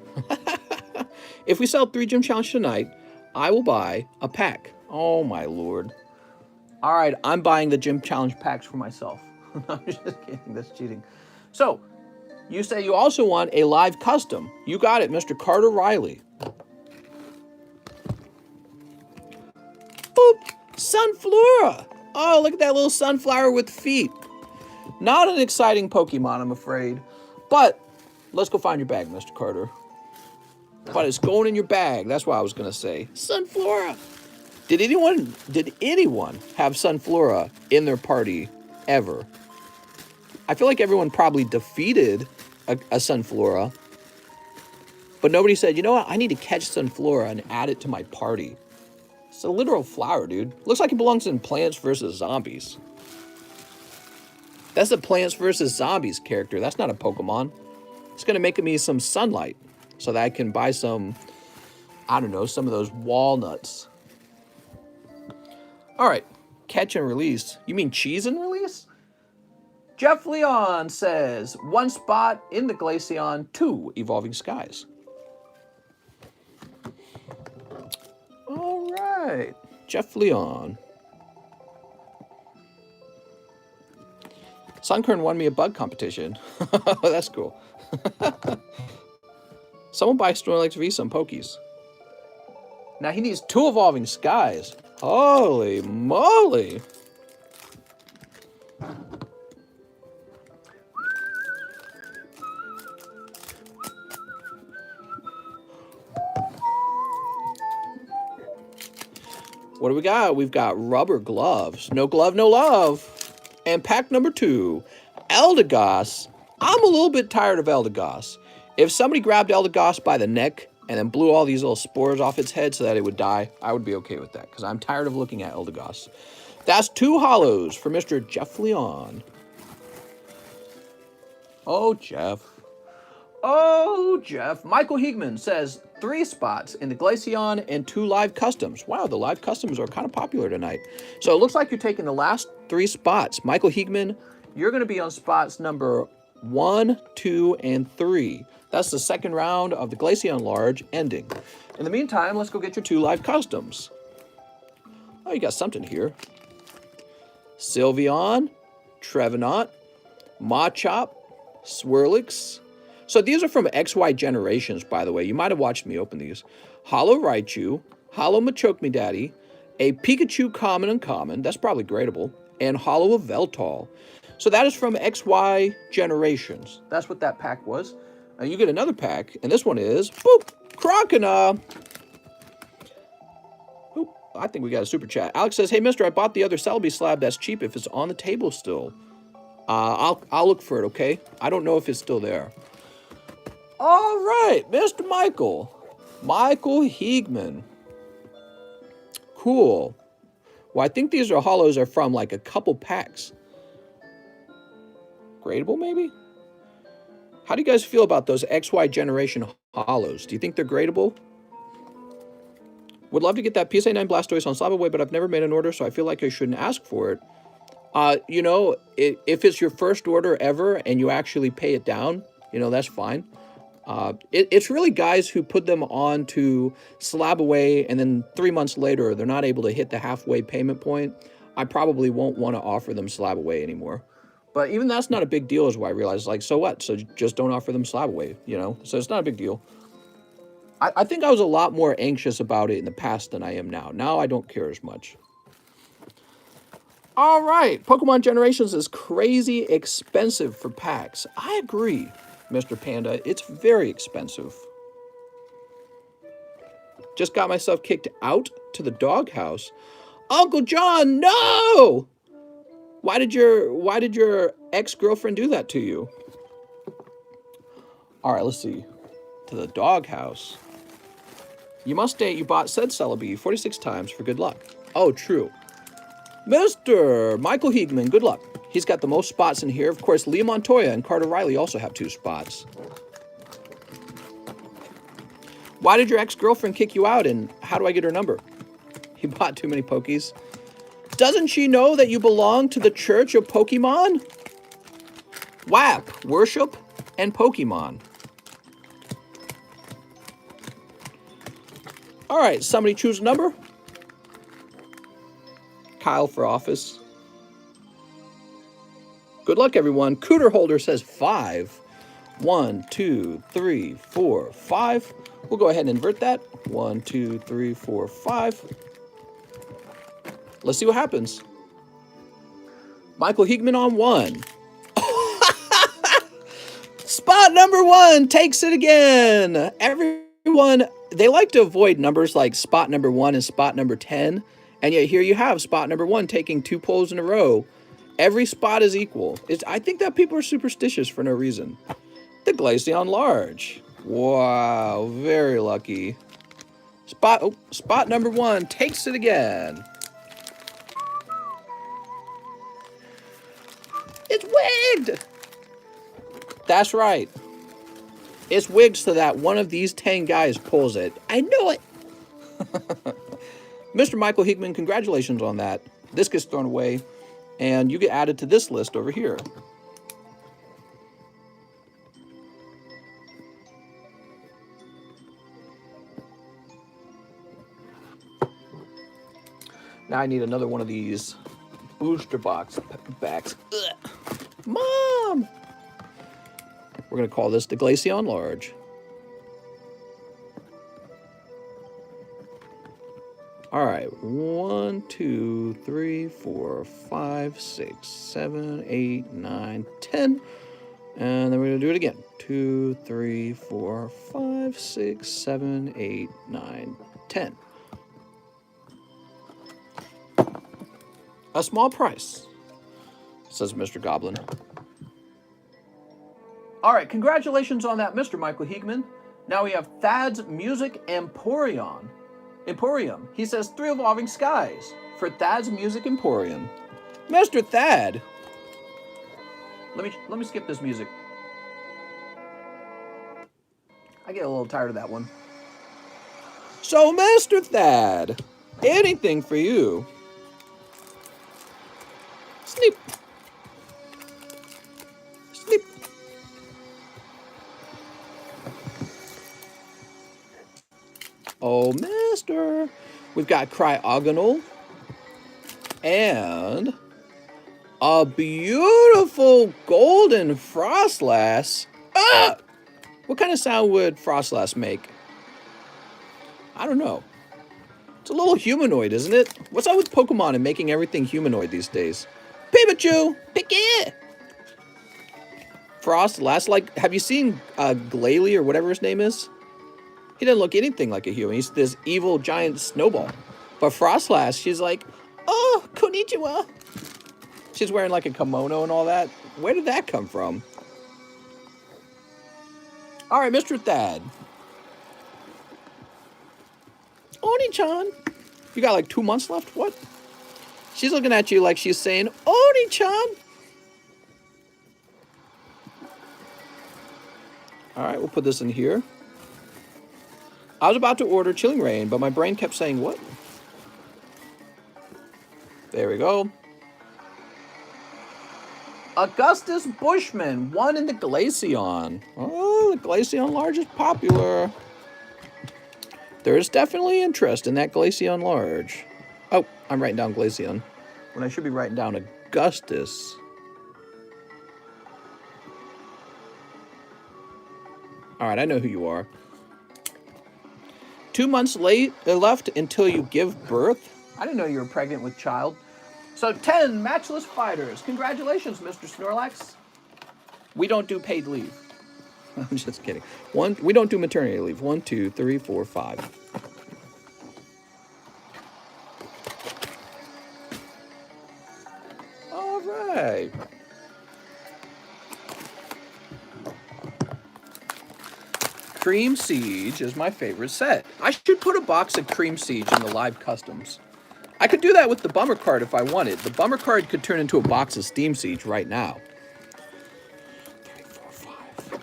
If we sell 3 Gym Challenge tonight, I will buy a pack. Oh, my Lord. All right, I'm buying the Gym Challenge packs for myself. I'm just kidding. That's cheating. So, you say you also want a live custom. You got it, Mr. Carter Riley. Boop! Sunflora! Oh, look at that little sunflower with feet. Not an exciting Pokemon, I'm afraid. But let's go find your bag, Mr. Carter. But it's going in your bag. That's what I was going to say. Sunflora. Did anyone have Sunflora in their party ever? I feel like everyone probably defeated a Sunflora, but nobody said, you know what, I need to catch Sunflora and add it to my party. It's a literal flower, dude. Looks like it belongs in Plants vs. Zombies. That's a Plants vs. Zombies character. That's not a Pokemon. It's going to make me some sunlight so that I can buy some, I don't know, some of those walnuts. All right, catch and release. You mean cheese and release? Jeff Leon says, 1 spot in the Glaceon, 2 Evolving Skies. All right, Jeff Leon. Sunkern won me a bug competition. That's cool. Someone buy Snorlax V some Pokies. Now he needs 2 Evolving Skies. Holy moly. What do we got? We've got rubber gloves. No glove, no love. And pack number 2, Eldegoss. I'm a little bit tired of Eldegoss. If somebody grabbed Eldegoss by the neck and then blew all these little spores off its head so that it would die, I would be okay with that, because I'm tired of looking at Eldegoss. That's 2 hollows for Mr. Jeff Leon. Oh, Jeff. Oh, Jeff. Michael Hiegman says 3 spots in the Glaceon and 2 live customs. Wow, the live customs are kind of popular tonight. So it looks like you're taking the last 3 spots. Michael Hiegman, you're going to be on spots number 1, 2, and 3. That's the second round of the Glaceon Large ending. In the meantime, let's go get your 2 live customs. Oh, you got something here. Sylveon, Trevenant, Machop, Swirlix. So these are from XY Generations, by the way. You might have watched me open these. Hollow Raichu, Hollow Machoke Me Daddy, a Pikachu Common Uncommon, that's probably gradable, and Hollow of Veltal. So that is from XY Generations. That's what that pack was. Now you get another pack, and this one is, boop, Crocona. Boop, I think we got a super chat. Alex says, hey, mister, I bought the other Celebi slab that's cheap if it's on the table still. I'll look for it, okay? I don't know if it's still there. All right, Mr. Michael Hiegman. Cool. Well, I think these hollows are from like a couple packs. Gradable, maybe? How do you guys feel about those XY Generation hollows? Do you think they're gradable? Would love to get that PSA 9 Blastoise on Slab away, but I've never made an order, so I feel like I shouldn't ask for it. You know, if it's your first order ever and you actually pay it down, you know, that's fine. It's really guys who put them on to Slab away and then 3 months later they're not able to hit the halfway payment point. I probably won't want to offer them Slab away anymore. But even that's not a big deal is what I realized. Like, so what? So just don't offer them Slab away, you know? So it's not a big deal. I think I was a lot more anxious about it in the past than I am now. Now I don't care as much. All right, Pokemon Generations is crazy expensive for packs. I agree, Mr. Panda. It's very expensive. Just got myself kicked out to the doghouse. Uncle John, no! Why did your ex-girlfriend do that to you? All right, let's see. To the doghouse. You must state you bought said Celebi 46 times for good luck. Oh, true. Mr. Michael Hiegman, good luck. He's got the most spots in here. Of course, Leah Montoya and Carter Riley also have 2 spots. Why did your ex-girlfriend kick you out, and how do I get her number? You bought too many Pokies. Doesn't she know that you belong to the Church of Pokemon? WAP, worship, and Pokemon. All right, somebody choose a number. Kyle for office. Good luck, everyone. Cooter Holder says 5. 1, 2, 3, 4, 5. We'll go ahead and invert that. 1, 2, 3, 4, 5. Let's see what happens. Michael Hiegman on 1. Spot number 1 takes it again. Everyone, they like to avoid numbers like spot number 1 and spot number 10. And yet here you have spot number 1 taking 2 pulls in a row. Every spot is equal. I think that people are superstitious for no reason. The Glaceon large. Wow, very lucky. Spot number 1 takes it again. It's wigged. That's right. It's wigged so that one of these 10 guys pulls it. I knew it. Mr. Michael Hickman, congratulations on that. This gets thrown away, and you get added to this list over here. Now I need another one of these booster box backs. Ugh. Mom! We're going to call this the Glaceon large. All right, 1, 2, 3, 4, 5, 6, 7, 8, 9, 10. And then we're going to do it again. 2, 3, 4, 5, 6, 7, 8, 9, 10. A small price, says Mr. Goblin. All right, congratulations on that, Mr. Michael Hiegman. Now we have Thad's Music Emporium. He says 3 Evolving Skies for Thad's Music Emporium. Mr. Thad. Let me skip this music. I get a little tired of that one. So, Mr. Thad, anything for you. Sleep. Sleep. Oh, mister. We've got Cryogonal. And a beautiful golden Frostlass. Ah! What kind of sound would Frostlass make? I don't know. It's a little humanoid, isn't it? What's up with Pokemon and making everything humanoid these days? Pikachu! Picky! Frostlass, like, have you seen Glalie or whatever his name is? He doesn't look anything like a human. He's this evil giant snowball. But Frostlass, she's like, oh, konnichiwa. She's wearing like a kimono and all that. Where did that come from? All right, Mr. Thad. Oni-chan. You got like 2 months left? What? She's looking at you like she's saying, Oni-chan. All right, we'll put this in here. I was about to order Chilling Rain, but my brain kept saying, what? There we go. Augustus Bushman won in the Glaceon. Oh, the Glaceon large is popular. There is definitely interest in that Glaceon large. Oh, I'm writing down Glaceon when I should be writing down Augustus. All right, I know who you are. 2 months left until you give birth. I didn't know you were pregnant with child. So 10 matchless fighters. Congratulations, Mr. Snorlax. We don't do paid leave. I'm just kidding. We don't do maternity leave. 1, 2, 3, 4, 5. All right. Cream Siege is my favorite set. I should put a box of Cream Siege in the live customs. I could do that with the Bummer card if I wanted. The Bummer card could turn into a box of Steam Siege right now. 3, 4, 5,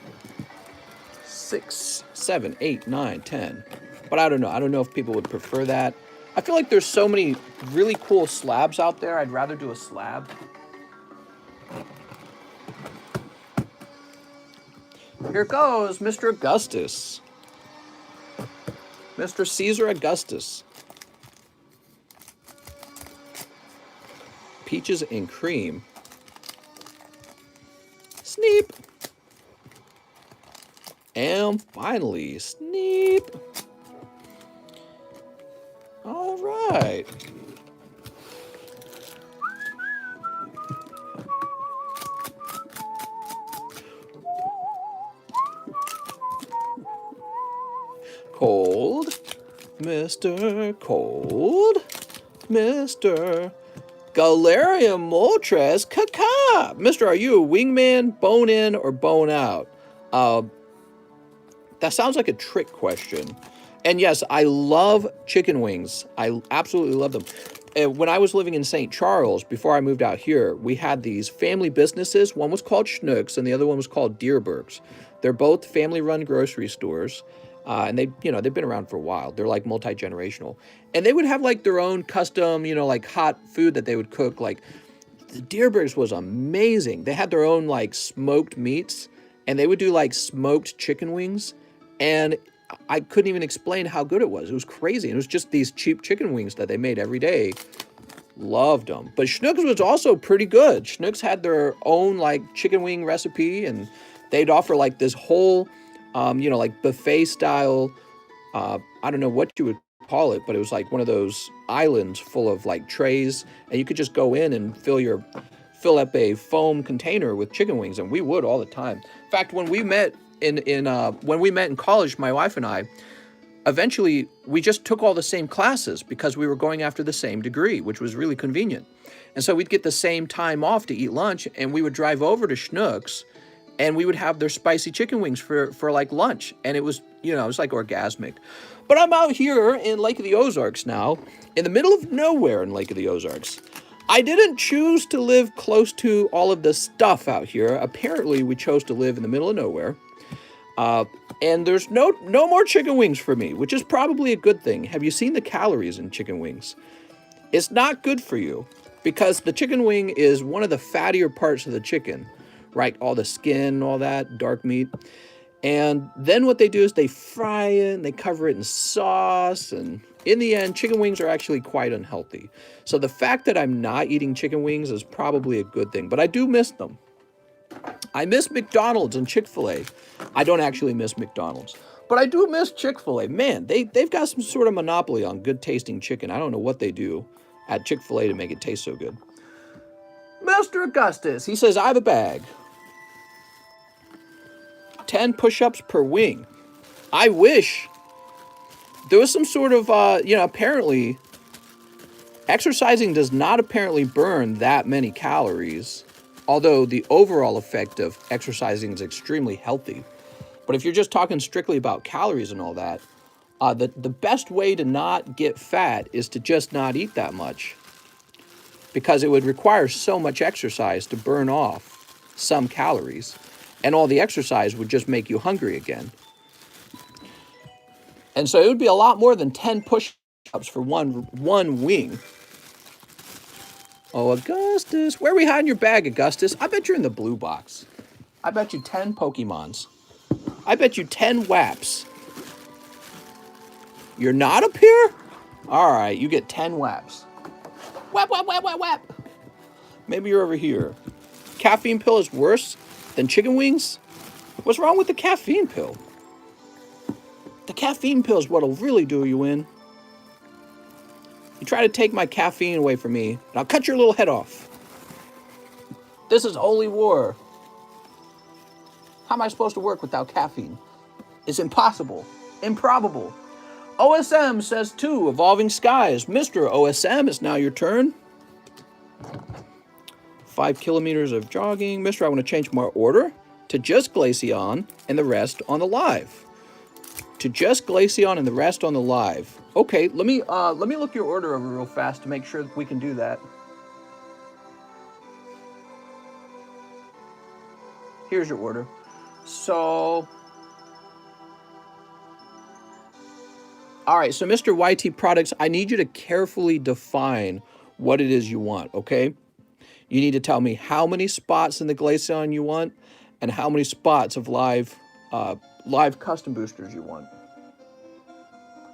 6, 7, 8, 9, 10. But I don't know. I don't know if people would prefer that. I feel like there's so many really cool slabs out there. I'd rather do a slab. Here goes Mr. Augustus. Mr. Caesar Augustus. Peaches and cream. Sneep. And finally, Sneep. All right. Cold, Mr. Cold. Mr. Galarian Moltres Kaka. Mister, are you a wingman, bone in, or bone out? That sounds like a trick question. And yes, I love chicken wings. I absolutely love them. When I was living in St. Charles, before I moved out here, we had these family businesses. One was called Schnucks, and the other one was called Deerbergs. They're both family-run grocery stores, and they've been around for a while. They're like multi-generational, and they would have like their own custom, like hot food that they would cook. Like the Deerbergs was amazing. They had their own like smoked meats, and they would do like smoked chicken wings, and I couldn't even explain how good it was. It was crazy. It was just these cheap chicken wings that they made every day. Loved them. But Schnucks was also pretty good. Schnucks had their own like chicken wing recipe, and they'd offer like this whole, like buffet style, I don't know what you would call it, but it was like one of those islands full of like trays, and you could just go in and fill up a foam container with chicken wings, and we would all the time. In fact, when we met in college, my wife and I, eventually we just took all the same classes because we were going after the same degree, which was really convenient. And so we'd get the same time off to eat lunch, and we would drive over to Schnucks, and we would have their spicy chicken wings for like lunch. And it was, it was like orgasmic. But I'm out here in Lake of the Ozarks now, in the middle of nowhere in Lake of the Ozarks. I didn't choose to live close to all of the stuff out here. Apparently, we chose to live in the middle of nowhere. And there's no more chicken wings for me, which is probably a good thing. Have you seen the calories in chicken wings? It's not good for you because the chicken wing is one of the fattier parts of the chicken, right? All the skin, all that dark meat. And then what they do is they fry it and they cover it in sauce. And in the end, chicken wings are actually quite unhealthy. So the fact that I'm not eating chicken wings is probably a good thing, but I do miss them. I miss McDonald's and Chick-fil-A. I don't actually miss McDonald's, but I do miss Chick-fil-A. Man, they've got some sort of monopoly on good tasting chicken. I don't know what they do at Chick-fil-A to make it taste so good. Mr. Augustus, he says, I have a bag. 10 push-ups per wing. I wish there was some sort of, apparently exercising does not apparently burn that many calories. Although the overall effect of exercising is extremely healthy. But if you're just talking strictly about calories and all that, the best way to not get fat is to just not eat that much. Because it would require so much exercise to burn off some calories. And all the exercise would just make you hungry again. And so it would be a lot more than 10 push-ups for one wing. Oh, Augustus. Where are we hiding your bag, Augustus? I bet you're in the blue box. I bet you 10 Pokemons. I bet you 10 Waps. You're not up here? All right, you get 10 Waps. Wap, wap, wap, wap, wap. Maybe you're over here. Caffeine pill is worse than chicken wings? What's wrong with the caffeine pill? The caffeine pill is what'll really do you in. You try to take my caffeine away from me, and I'll cut your little head off. This is holy war. How am I supposed to work without caffeine? It's impossible. Improbable. OSM says 2, Evolving Skies. Mr. OSM, it's now your turn. 5 kilometers of jogging. Mister, I want to change my order to just Glaceon and the rest on the live. To just Glaceon and the rest on the live. Okay, let me look your order over real fast to make sure that we can do that. Here's your order. So, all right, so Mr. YT Products, I need you to carefully define what it is you want, okay? You need to tell me how many spots in the Glaceon you want and how many spots of live custom boosters you want.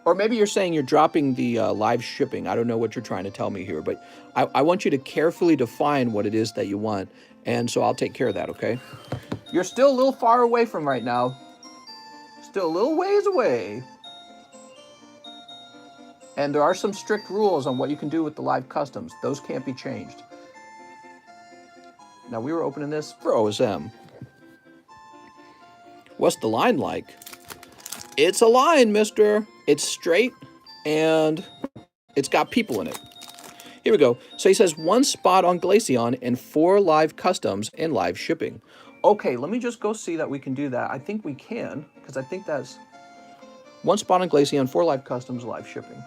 Or maybe you're saying you're dropping the live shipping. I don't know what you're trying to tell me here, but I want you to carefully define what it is that you want, and so I'll take care of that, okay? You're still a little far away from right now. Still a little ways away. And there are some strict rules on what you can do with the live customs. Those can't be changed. Now, we were opening this for OSM. What's the line like? It's a line, mister. It's straight, and it's got people in it. Here we go. So he says 1 spot on Glaceon and 4 live customs and live shipping. Okay, let me just go see that we can do that. I think we can, because I think that's 1 spot on Glaceon, 4 live customs, live shipping.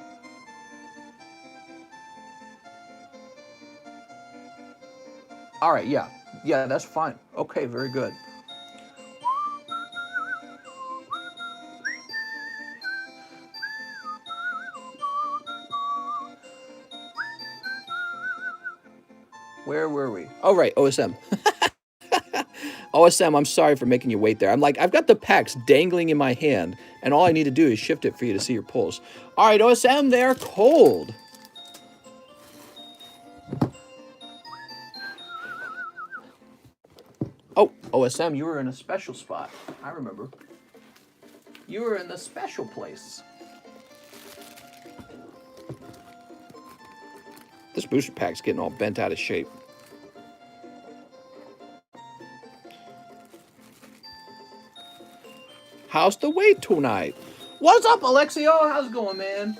All right, yeah. Yeah, that's fine. Okay, very good. Where were we? Oh, right, OSM. OSM, I'm sorry for making you wait there. I'm like, I've got the packs dangling in my hand, and all I need to do is shift it for you to see your pulls. All right, OSM, they're cold. Oh, OSM, you were in a special spot. I remember. You were in the special place. This booster pack's getting all bent out of shape. How's the weight tonight? What's up, Alexio? How's it going, man?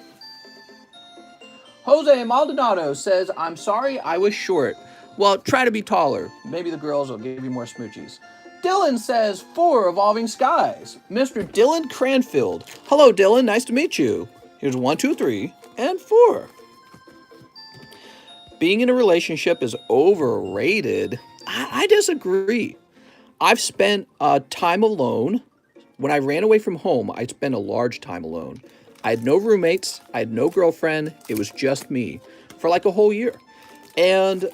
Jose Maldonado says, I'm sorry I was short. Well, try to be taller. Maybe the girls will give you more smoochies. Dylan says, 4 Evolving Skies. Mr. Dylan Cranfield. Hello, Dylan. Nice to meet you. Here's 1, 2, 3, and 4. Being in a relationship is overrated. I disagree. I've spent time alone. When I ran away from home, I spent a large time alone. I had no roommates. I had no girlfriend. It was just me for like a whole year. And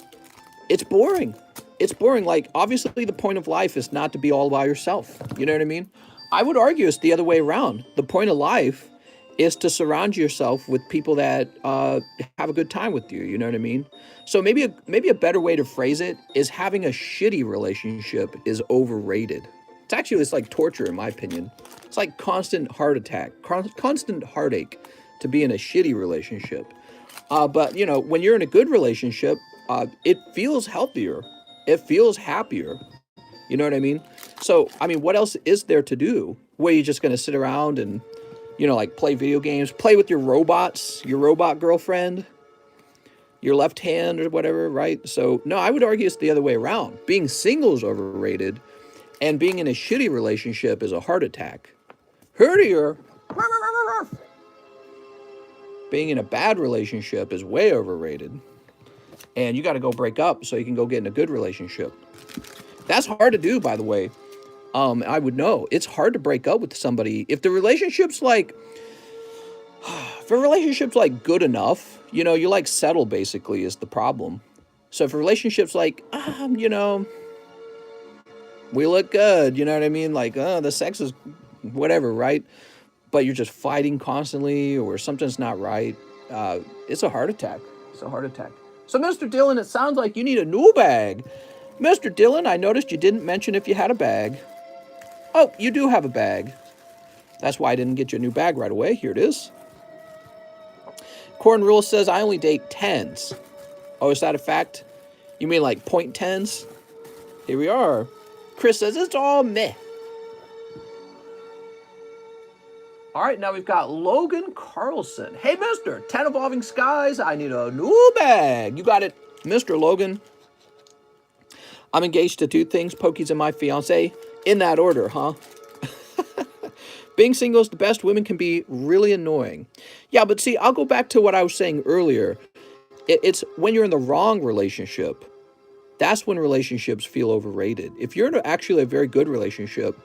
it's boring. It's boring. Like, obviously, the point of life is not to be all by yourself. You know what I mean? I would argue it's the other way around. The point of life is to surround yourself with people that have a good time with you. You know what I mean? So maybe a better way to phrase it is having a shitty relationship is overrated. It's like torture, in my opinion. It's like constant heart attack, constant heartache to be in a shitty relationship. But, you know, when you're in a good relationship, it feels healthier. It feels happier. You know what I mean? So, I mean, what else is there to do? Where you're just going to sit around and, you know, like play video games, play with your robots, your robot girlfriend, your left hand or whatever, right? So, no, I would argue it's the other way around. Being single is overrated. And being in a shitty relationship is a heart attack. Herdier. Being in a bad relationship is way overrated. And you got to go break up so you can go get in a good relationship. That's hard to do, by the way. I would know. It's hard to break up with somebody. If the relationship's like, good enough, you know, you like settle basically is the problem. So if a relationship's like, you know, we look good, you know what I mean? Like, the sex is whatever, right? But you're just fighting constantly or something's not right. It's a heart attack. It's a heart attack. So, Mr. Dillon, it sounds like you need a new bag. Mr. Dillon, I noticed you didn't mention if you had a bag. Oh, you do have a bag. That's why I didn't get you a new bag right away. Here it is. Corn Rule says, I only date 10s. Oh, is that a fact? You mean like 0.10s? Here we are. Chris says, it's all meh. All right, now we've got Logan Carlson. Hey, mister, 10 Evolving Skies. I need a new bag. You got it, Mr. Logan. I'm engaged to 2 things, Pokies and my fiance. In that order, huh? Being single is the best. Women can be really annoying. Yeah, but see, I'll go back to what I was saying earlier. It's when you're in the wrong relationship. That's when relationships feel overrated. If you're in actually a very good relationship,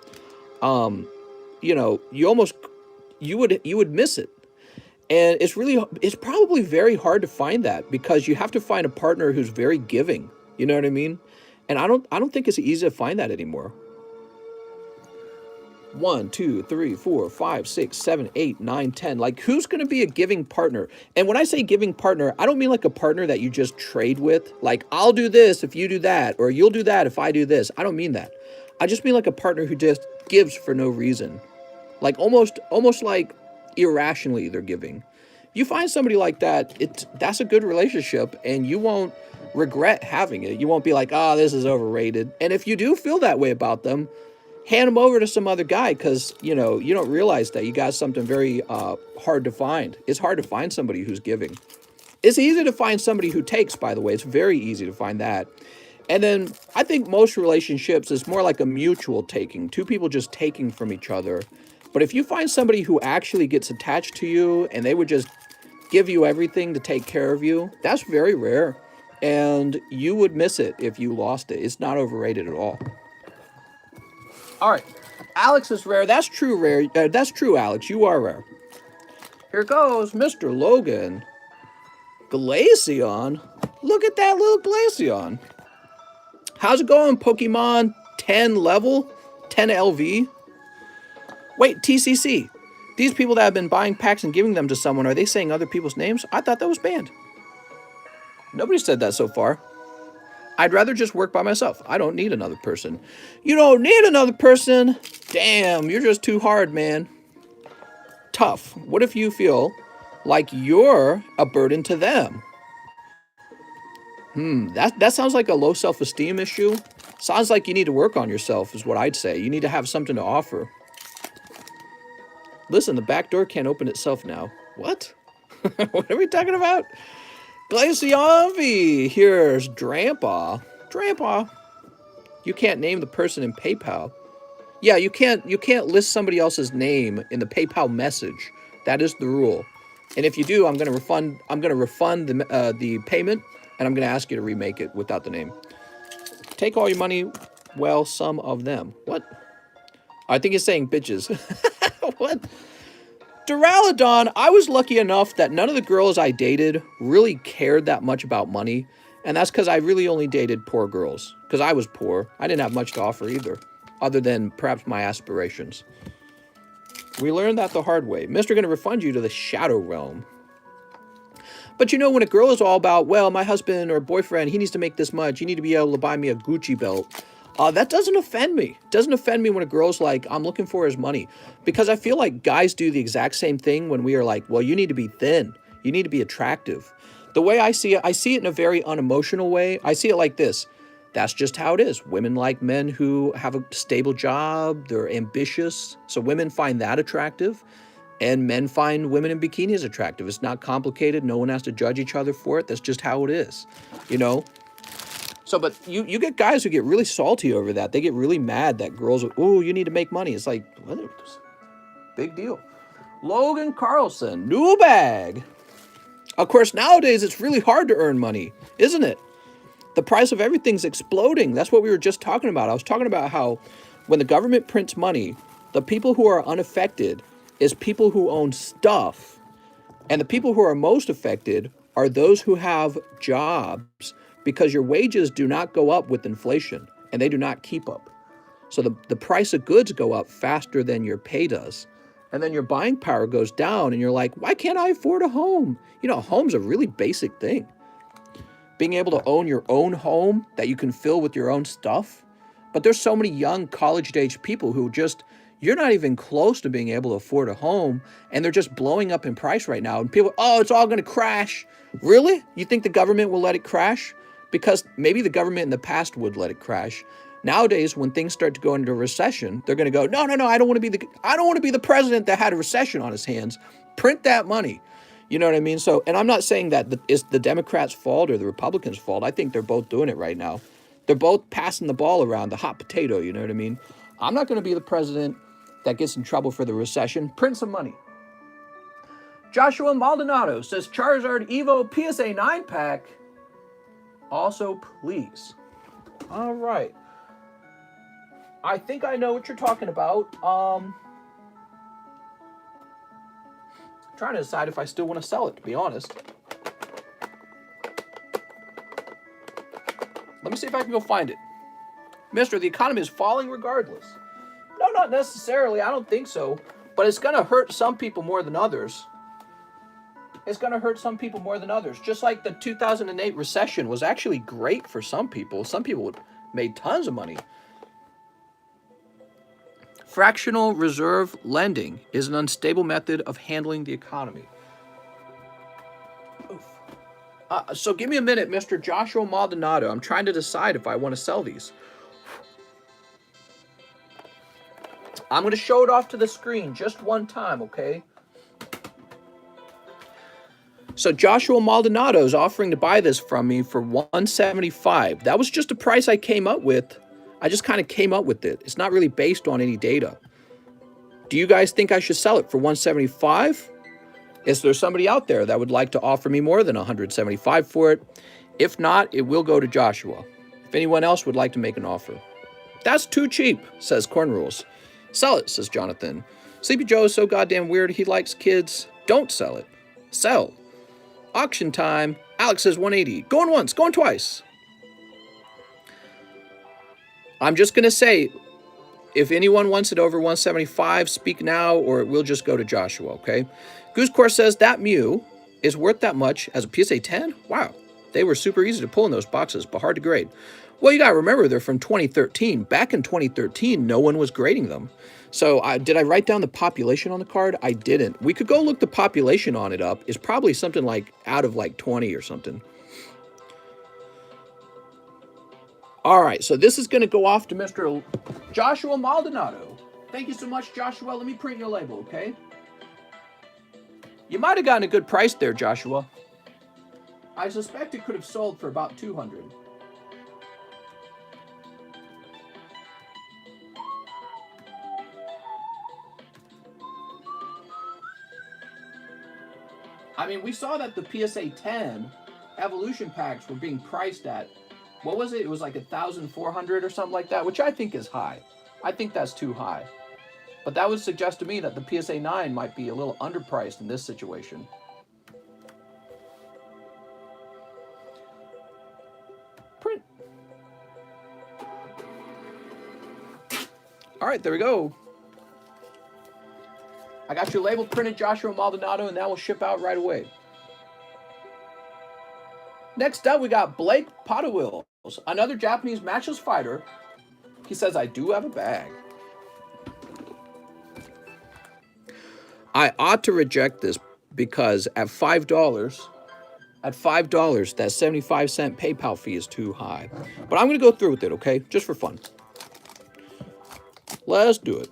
you know, you would miss it. And it's probably very hard to find that because you have to find a partner who's very giving. You know what I mean? And I don't think it's easy to find that anymore. 1, 2, 3, 4, 5, 6, 7, 8, 9, 10. Like, who's going to be a giving partner? And when I say giving partner, I don't mean like a partner that you just trade with. Like, I'll do this if you do that, or you'll do that if I do this. I don't mean that. I just mean like a partner who just gives for no reason. Like almost like irrationally they're giving. If you find somebody like that, that's a good relationship, and you won't regret having it. You won't be like, this is overrated. And if you do feel that way about them, hand them over to some other guy because, you know, you don't realize that you got something very hard to find. It's hard to find somebody who's giving. It's easy to find somebody who takes, by the way. It's very easy to find that. And then I think most relationships is more like a mutual taking, two people just taking from each other. But if you find somebody who actually gets attached to you and they would just give you everything to take care of you, that's very rare. And you would miss it if you lost it. It's not overrated at all. All right. Alex is rare. That's true, rare. That's true, Alex. You are rare. Here goes Mr. Logan. Glaceon? Look at that little Glaceon. How's it going, Pokemon 10 level? 10 LV? Wait, TCC. These people that have been buying packs and giving them to someone, are they saying other people's names? I thought that was banned. Nobody said that so far. I'd rather just work by myself. I don't need another person. You don't need another person? Damn, you're just too hard, man. Tough. What if you feel like you're a burden to them? That sounds like a low self-esteem issue. Sounds like you need to work on yourself is what I'd say. You need to have something to offer. Listen, the back door can't open itself now. What? What are we talking about? Glaceon V. Here's Drampa. Drampa. You can't name the person in PayPal. Yeah, you can't list somebody else's name in the PayPal message. That is the rule. And if you do, I'm going to refund the payment, and I'm going to ask you to remake it without the name. Take all your money, well, some of them. What? I think he's saying bitches. What? Duraludon, I was lucky enough that none of the girls I dated really cared that much about money. And that's because I really only dated poor girls. Because I was poor. I didn't have much to offer either. Other than perhaps my aspirations. We learned that the hard way. Mr. Gonna refund you to the Shadow Realm. But you know, when a girl is all about, well, my husband or boyfriend, he needs to make this much. You need to be able to buy me a Gucci belt. That doesn't offend me. It doesn't offend me when a girl's like, I'm looking for his money. Because I feel like guys do the exact same thing when we are like, well, you need to be thin. You need to be attractive. The way I see it in a very unemotional way. I see it like this. That's just how it is. Women like men who have a stable job. They're ambitious. So women find that attractive. And men find women in bikinis attractive. It's not complicated. No one has to judge each other for it. That's just how it is. You know? So, but you get guys who get really salty over that. They get really mad that girls are, oh, you need to make money. It's like, what? Big deal. Logan Carlson, new bag. Of course, nowadays it's really hard to earn money, isn't it? The price of everything's exploding. That's what we were just talking about. I was talking about how when the government prints money, the people who are unaffected is people who own stuff. And the people who are most affected are those who have jobs, because your wages do not go up with inflation and they do not keep up. So the price of goods go up faster than your pay does. And then your buying power goes down and you're like, why can't I afford a home? You know, a home's a really basic thing. Being able to own your own home that you can fill with your own stuff. But there's so many young college-age people who just, you're not even close to being able to afford a home, and they're just blowing up in price right now. And people, oh, it's all going to crash. Really? You think the government will let it crash? Because maybe the government in the past would let it crash. Nowadays, when things start to go into a recession, they're going to go, no, I don't want to be the president that had a recession on his hands. Print that money. You know what I mean? So, and I'm not saying that it's the Democrats' fault or the Republicans' fault. I think they're both doing it right now. They're both passing the ball around, the hot potato, you know what I mean? I'm not going to be the president that gets in trouble for the recession. Print some money. Joshua Maldonado says Charizard Evo PSA 9-pack. Also, please. All right. I think I know what you're talking about. Trying to decide if I still want to sell it, to be honest. Let me see if I can go find it. Mister, the economy is falling regardless. No, not necessarily. I don't think so. But it's going to hurt some people more than others. It's going to hurt some people more than others. Just like the 2008 recession was actually great for some people. Some people made tons of money. Fractional reserve lending is an unstable method of handling the economy. So give me a minute, Mr. Joshua Maldonado. I'm trying to decide if I want to sell these. I'm going to show it off to the screen just one time, okay? So Joshua Maldonado is offering to buy this from me for $175. That was just a price I came up with. I just kind of came up with it. It's not really based on any data. Do you guys think I should sell it for $175? Is there somebody out there that would like to offer me more than $175 for it? If not, it will go to Joshua. If anyone else would like to make an offer. That's too cheap, says Corn Rules. Sell it, says Jonathan. Sleepy Joe is so goddamn weird he likes kids. Don't sell it. Sell. Auction time. Alex says 180. Going once, going twice. I'm just going to say, if anyone wants it over 175, speak now, or it will just go to Joshua, okay? Goose Course says that Mew is worth that much as a PSA 10? Wow. They were super easy to pull in those boxes, but hard to grade. Well, you got to remember, they're from 2013. Back in 2013, no one was grading them. So did I write down the population on the card? I didn't. We could go look the population on it up. It's probably something like out of like 20 or something. All right, so this is going to go off to Mr. Joshua Maldonado. Thank you so much, Joshua. Let me print your label, okay? You might have gotten a good price there, Joshua. I suspect it could have sold for about $200. I mean, we saw that the PSA 10 evolution packs were being priced at, what was it? It was like 1,400 or something like that, which I think is high. I think that's too high. But that would suggest to me that the PSA 9 might be a little underpriced in this situation. Print. All right, there we go. I got your label printed, Joshua Maldonado, and that will ship out right away. Next up, we got Blake Potawills, another Japanese matchless fighter. He says, I do have a bag. I ought to reject this because at $5, that 75-cent PayPal fee is too high. But I'm going to go through with it, okay? Just for fun. Let's do it.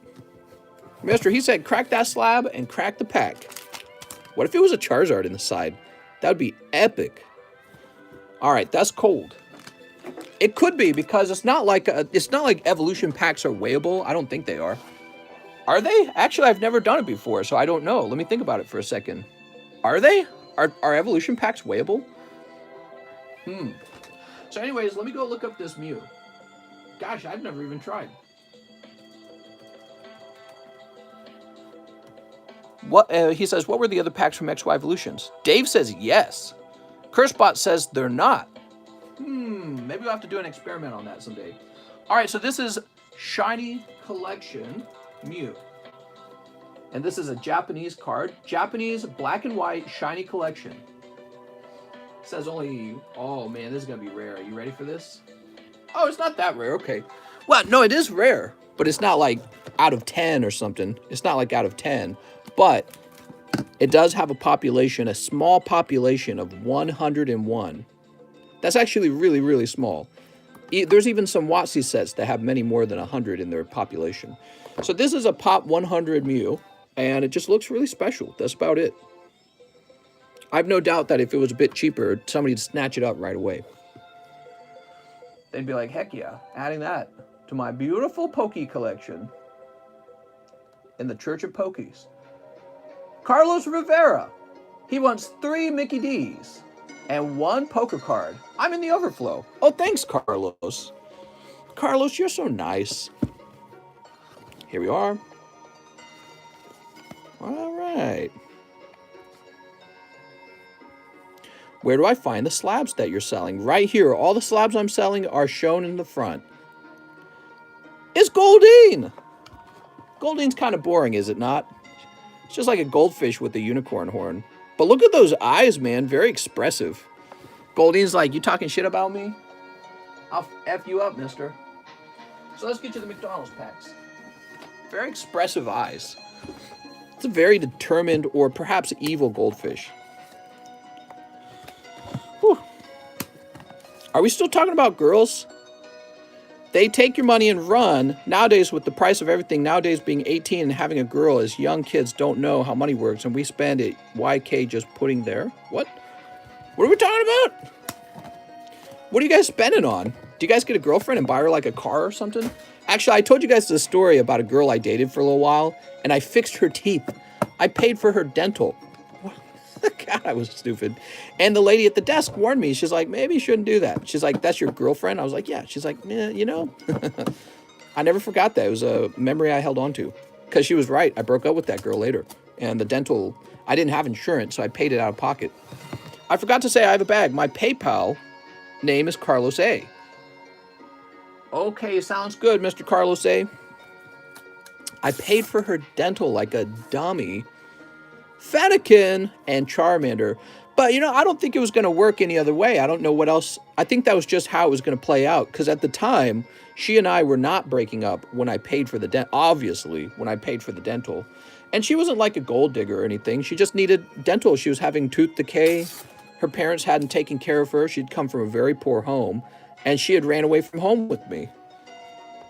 Mister, he said, crack that slab and crack the pack. What if it was a Charizard in the side? That would be epic. All right, that's cold. It could be because it's not like evolution packs are weighable. I don't think they are. Are they? Actually, I've never done it before, so I don't know. Let me think about it for a second. Are they? Are evolution packs weighable? So anyways, let me go look up this Mew. Gosh, I've never even tried. What he says, what were the other packs from XY Evolutions? Dave says yes. Cursebot says they're not. Maybe we'll have to do an experiment on that someday. All right, so this is Shiny Collection Mew. And this is a Japanese card. Japanese black and white Shiny Collection. It says only, oh man, this is going to be rare. Are you ready for this? Oh, it's not that rare. Okay. Well, no, it is rare, but it's not like out of 10 or something. It's not like out of 10. But it does have a population, a small population of 101. That's actually really, really small. There's even some WotC sets that have many more than 100 in their population. So this is a Pop 100 Mew, and it just looks really special. That's about it. I have no doubt that if it was a bit cheaper, somebody'd snatch it up right away. They'd be like, heck yeah, adding that to my beautiful Poke collection in the Church of Pokies. Carlos Rivera. He wants 3 Mickey D's and 1 poker card. I'm in the overflow. Oh, thanks, Carlos. Carlos, you're so nice. Here we are. All right. Where do I find the slabs that you're selling? Right here. All the slabs I'm selling are shown in the front. It's Goldeen. Goldeen's kind of boring, is it not? It's just like a goldfish with a unicorn horn. But look at those eyes, man. Very expressive. Goldeen's like, you talking shit about me? I'll F you up, mister. So let's get you the McDonald's packs. Very expressive eyes. It's a very determined or perhaps evil goldfish. Whew. Are we still talking about girls? They take your money and run. Nowadays, with the price of everything, nowadays being 18 and having a girl, as young kids don't know how money works, and we spend it YK just putting there. What? What are we talking about? What are you guys spending on? Do you guys get a girlfriend and buy her like a car or something? Actually, I told you guys this story about a girl I dated for a little while, and I fixed her teeth. I paid for her dental. God, I was stupid. And the lady at the desk warned me. She's like, maybe you shouldn't do that. She's like, that's your girlfriend? I was like, yeah. She's like, yeah, you know. I never forgot that. It was a memory I held on to. Because she was right. I broke up with that girl later. And the dental, I didn't have insurance, so I paid it out of pocket. I forgot to say I have a bag. My PayPal name is Carlos A. Okay, sounds good, Mr. Carlos A. I paid for her dental like a dummy. Fennekin and Charmander. But, you know, I don't think it was going to work any other way. I don't know what else. I think that was just how it was going to play out. Because at the time, she and I were not breaking up when I paid for the dental. Obviously, when I paid for the dental. And she wasn't like a gold digger or anything. She just needed dental. She was having tooth decay. Her parents hadn't taken care of her. She'd come from a very poor home. And she had ran away from home with me.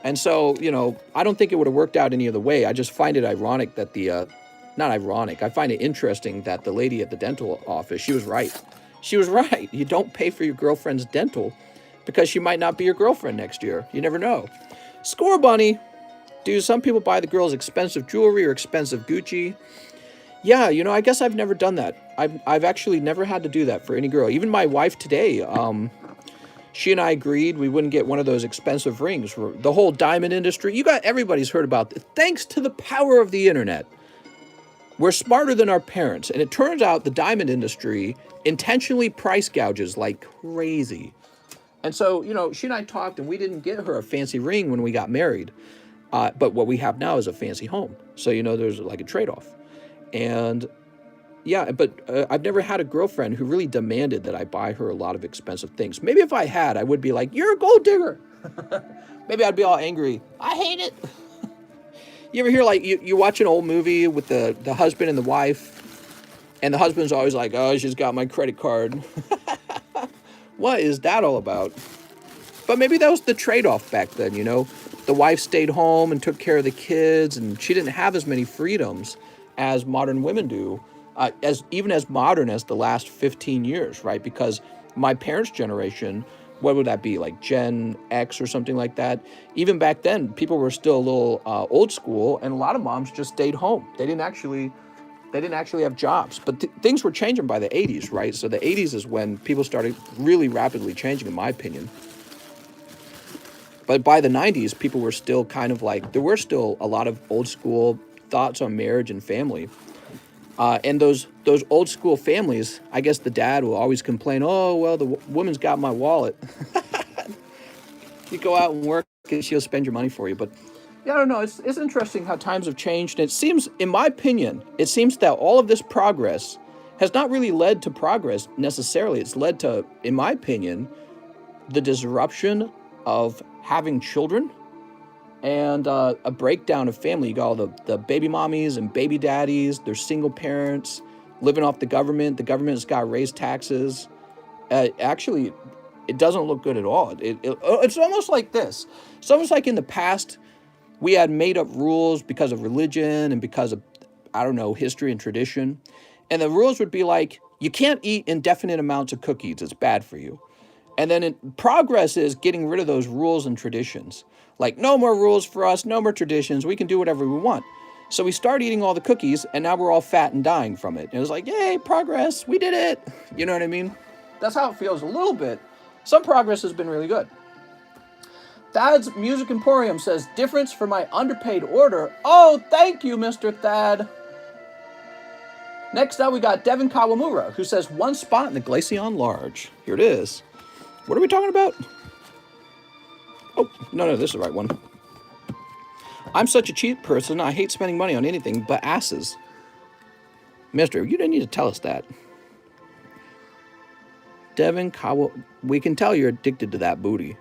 And so, you know, I don't think it would have worked out any other way. I just find it ironic that not ironic. I find it interesting that the lady at the dental office, she was right. She was right. You don't pay for your girlfriend's dental because she might not be your girlfriend next year. You never know. Score Bunny. Do some people buy the girls expensive jewelry or expensive Gucci? Yeah, you know, I guess I've never done that. I've actually never had to do that for any girl. Even my wife today, she and I agreed we wouldn't get one of those expensive rings. The whole diamond industry, everybody's heard about this. Thanks to the power of the internet. We're smarter than our parents, and it turns out the diamond industry intentionally price gouges like crazy. And so, you know, she and I talked, and we didn't get her a fancy ring when we got married. But what we have now is a fancy home. So, you know, there's like a trade-off. And yeah, but I've never had a girlfriend who really demanded that I buy her a lot of expensive things. Maybe if I had, I would be like, you're a gold digger. Maybe I'd be all angry. I hate it. You ever hear, like, you watch an old movie with the husband and the wife, and the husband's always like, oh, she's got my credit card. What is that all about? But maybe that was the trade-off back then, you know? The wife stayed home and took care of the kids, and she didn't have as many freedoms as modern women do, even as modern as the last 15 years, right? Because my parents' generation, what would that be, like Gen X or something like that? Even back then, people were still a little old school, and a lot of moms just stayed home. They didn't actually have jobs. But things were changing by the 80s, right? So the 80s is when people started really rapidly changing, in my opinion. But by the 90s, people were still kind of like, there were still a lot of old school thoughts on marriage and family. And those old school families, I guess the dad will always complain, oh, well, the woman's got my wallet. You go out and work and she'll spend your money for you. But yeah, I don't know. It's interesting how times have changed. And it seems, in my opinion, it seems that all of this progress has not really led to progress necessarily. It's led to, in my opinion, the disruption of having children and a breakdown of family. You got all the baby mommies and baby daddies. They're single parents living off the government. The government's got to raise taxes. Actually, it doesn't look good at all. It's almost like this. It's almost like in the past, we had made up rules because of religion and because of, I don't know, history and tradition. And the rules would be like, you can't eat indefinite amounts of cookies. It's bad for you. And then progress is getting rid of those rules and traditions. Like, no more rules for us, no more traditions. We can do whatever we want. So we start eating all the cookies, and now we're all fat and dying from it. And it was like, yay, progress, we did it. You know what I mean? That's how it feels a little bit. Some progress has been really good. Thad's Music Emporium says, difference for my underpaid order. Oh, thank you, Mr. Thad. Next up, we got Devin Kawamura, who says, one spot in the Glaceon Large. Here it is. What are we talking about? Oh, no, this is the right one. I'm such a cheap person, I hate spending money on anything but asses. Mister, you didn't need to tell us that. Devin Kawamura, we can tell you're addicted to that booty.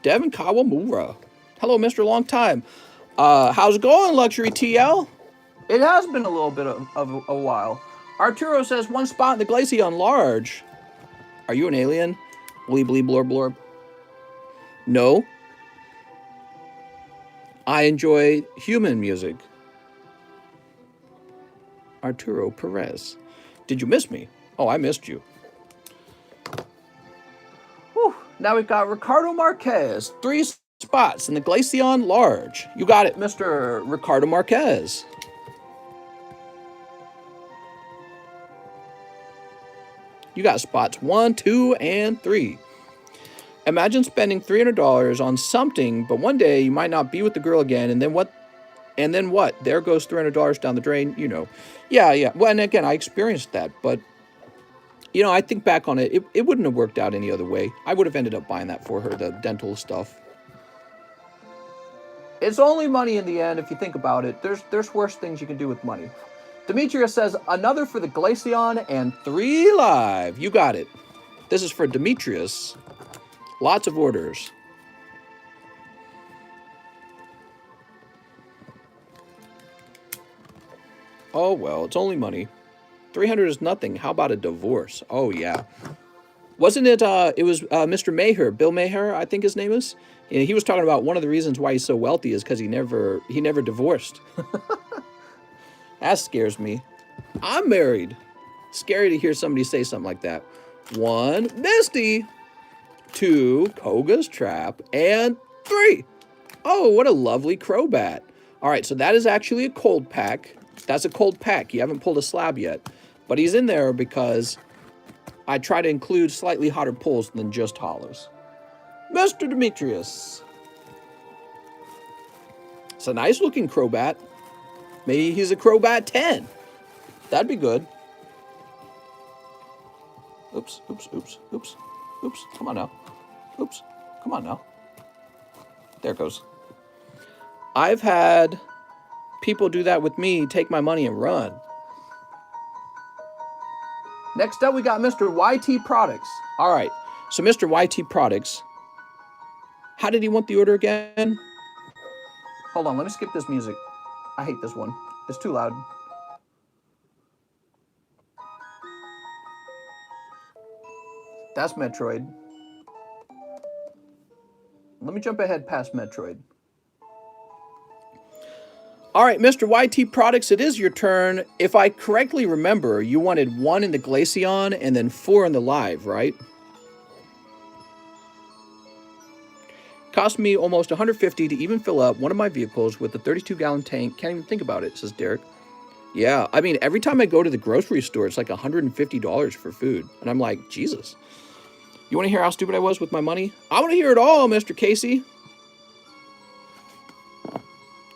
Devin Kawamura. Hello, Mr. Long Time. How's it going, Luxury TL? It has been a little bit of a while. Arturo says, one spot in the Glaceon Large. Are you an alien? Bleep, bleep, blurb, blurb. No, I enjoy human music. Arturo Perez. Did you miss me? Oh, I missed you. Whew. Now we've got Ricardo Marquez. 3 spots in the Glaceon Large. You got it, Mr. Ricardo Marquez. You got spots 1, 2, and 3. Imagine spending $300 on something, but one day you might not be with the girl again, and then what? And then what? There goes $300 down the drain, you know. Yeah. Well, and again, I experienced that, but, you know, I think back on it, it wouldn't have worked out any other way. I would have ended up buying that for her, the dental stuff. It's only money in the end, if you think about it. There's worse things you can do with money. Demetrius says, another for the Glaceon and 3 live. You got it. This is for Demetrius. Lots of orders. Oh, well, it's only money. 300 is nothing. How about a divorce? Oh, yeah. Wasn't it, it was Mr. Maher, Bill Maher, I think his name is? And he was talking about one of the reasons why he's so wealthy is because he never divorced. That scares me. I'm married. Scary to hear somebody say something like that. 1, Misty. 2, Koga's Trap. And 3. Oh, what a lovely Crobat. All right, so that is actually a cold pack. That's a cold pack. You haven't pulled a slab yet. But he's in there because I try to include slightly hotter pulls than just hollows. Mr. Demetrius. It's a nice looking Crobat. Maybe he's a Crobat 10. That'd be good. Oops. Come on now. Oops. Come on now. There it goes. I've had people do that with me, take my money and run. Next up, we got Mr. YT Products. All right. So Mr. YT Products, how did he want the order again? Hold on. Let me skip this music. I hate this one. It's too loud. That's Metroid. Let me jump ahead past Metroid. All right, Mr. YT Products, it is your turn. If I correctly remember, you wanted 1 in the Glaceon and then 4 in the live, right? Cost me almost $150 to even fill up one of my vehicles with a 32-gallon tank. Can't even think about it, says Derek. Yeah, I mean, every time I go to the grocery store, it's like $150 for food. And I'm like, Jesus. You want to hear how stupid I was with my money? I want to hear it all, Mr. Casey.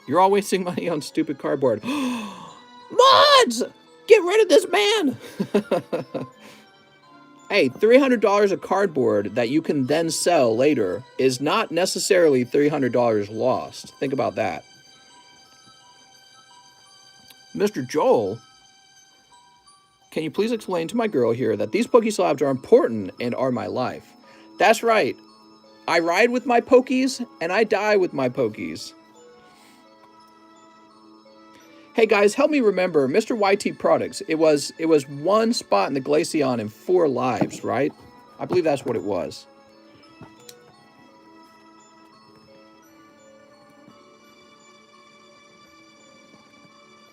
You're all wasting money on stupid cardboard. Mods! Get rid of this man! Hey, $300 of cardboard that you can then sell later is not necessarily $300 lost. Think about that. Mr. Joel, can you please explain to my girl here that these Pokeslabs are important and are my life? That's right. I ride with my Pokies and I die with my Pokies. Hey guys, help me remember, Mr. YT Products, it was 1 spot in the Glaceon and 4 lives, right? I believe that's what it was.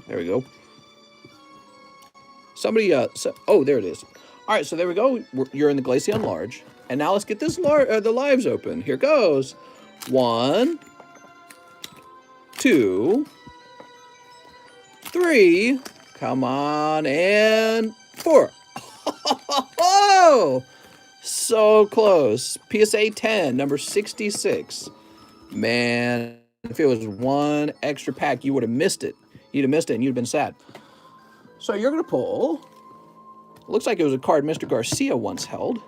There we go. Somebody, oh, there it is. All right, so there we go. You're in the Glaceon Large. And now let's get this the lives open. Here goes. 1, 2, 3, come on, and 4. Oh, so close. PSA 10, number 66. Man, if it was 1 extra pack, you would have missed it. You'd have missed it, and you'd have been sad. So you're going to pull. Looks like it was a card Mr. Garcia once held.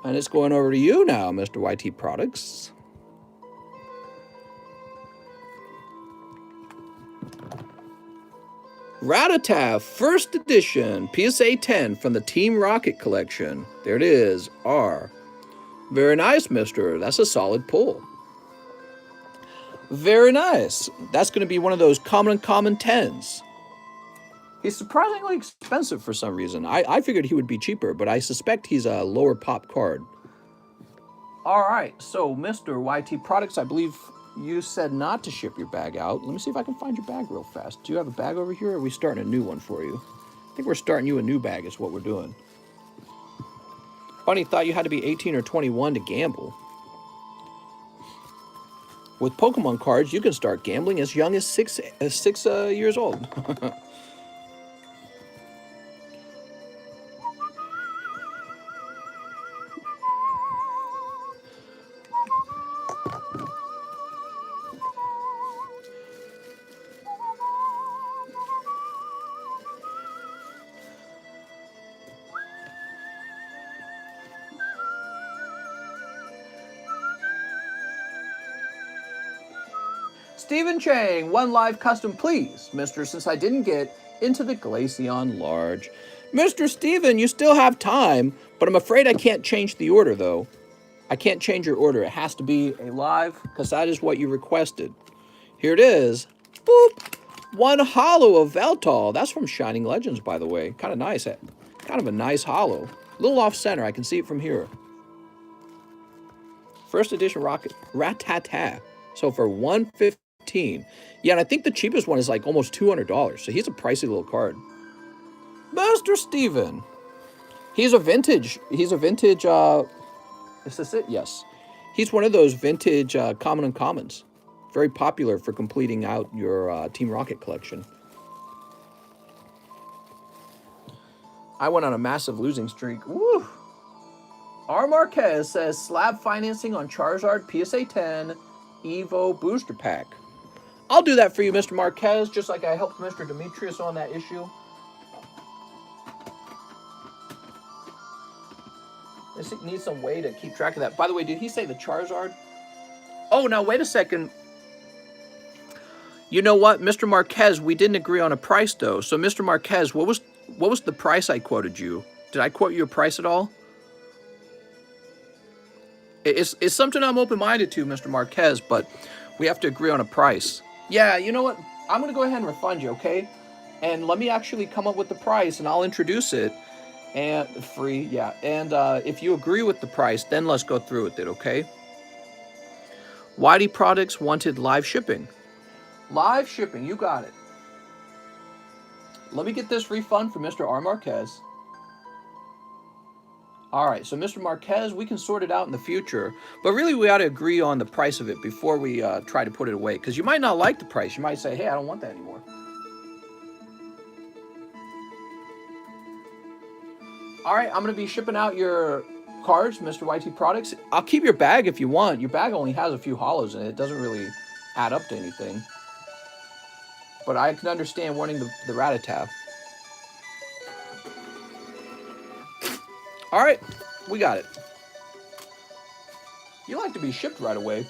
And it's going over to you now, Mr. YT Products. Rattata, first edition, PSA 10 from the Team Rocket collection. There it is, R. Very nice, mister. That's a solid pull. Very nice. That's going to be one of those common 10s. He's surprisingly expensive for some reason. I figured he would be cheaper, but I suspect he's a lower pop card. All right, so Mr. YT Products, I believe you said not to ship your bag out. Let me see if I can find your bag real fast. Do you have a bag over here, or are we starting a new one for you? I think we're starting you a new bag is what we're doing. Funny, thought you had to be 18 or 21 to gamble. With Pokemon cards, you can start gambling as young as six years old. Stephen Chang, one live custom, please, Mister, since I didn't get into the Glaceon large. Mr. Stephen, you still have time, but I'm afraid I can't change the order, though. I can't change your order. It has to be a live, because that is what you requested. Here it is. Boop. One holo of Veltal. That's from Shining Legends, by the way. Kind of nice. Kind of a nice holo. A little off center. I can see it from here. First edition Rocket Ratata. So for $150. Yeah, and I think the cheapest one is like almost $200. So he's a pricey little card. Master Steven. He's a vintage. Is this it? Yes. He's one of those vintage common uncommons. Very popular for completing out your Team Rocket collection. I went on a massive losing streak. Woo! R. Marquez says slab financing on Charizard PSA 10 Evo booster pack. I'll do that for you, Mr. Marquez, just like I helped Mr. Demetrius on that issue. This needs some way to keep track of that. By the way, did he say the Charizard? Oh, now wait a second. You know what, Mr. Marquez, we didn't agree on a price, though. So, Mr. Marquez, what was the price I quoted you? Did I quote you a price at all? It's something I'm open-minded to, Mr. Marquez, but we have to agree on a price. Yeah, you know what? I'm going to go ahead and refund you, okay? And let me actually come up with the price, and I'll introduce it. And free, yeah. And if you agree with the price, then let's go through with it, okay? YD Products wanted live shipping. Live shipping, you got it. Let me get this refund for Mr. R. Marquez. All right, so Mr. Marquez, we can sort it out in the future. But really, we ought to agree on the price of it before we try to put it away. Because you might not like the price. You might say, hey, I don't want that anymore. All right, I'm going to be shipping out your cards, Mr. YT Products. I'll keep your bag if you want. Your bag only has a few hollows in it. It doesn't really add up to anything. But I can understand wanting the Rattata. All right, we got it. You like to be shipped right away.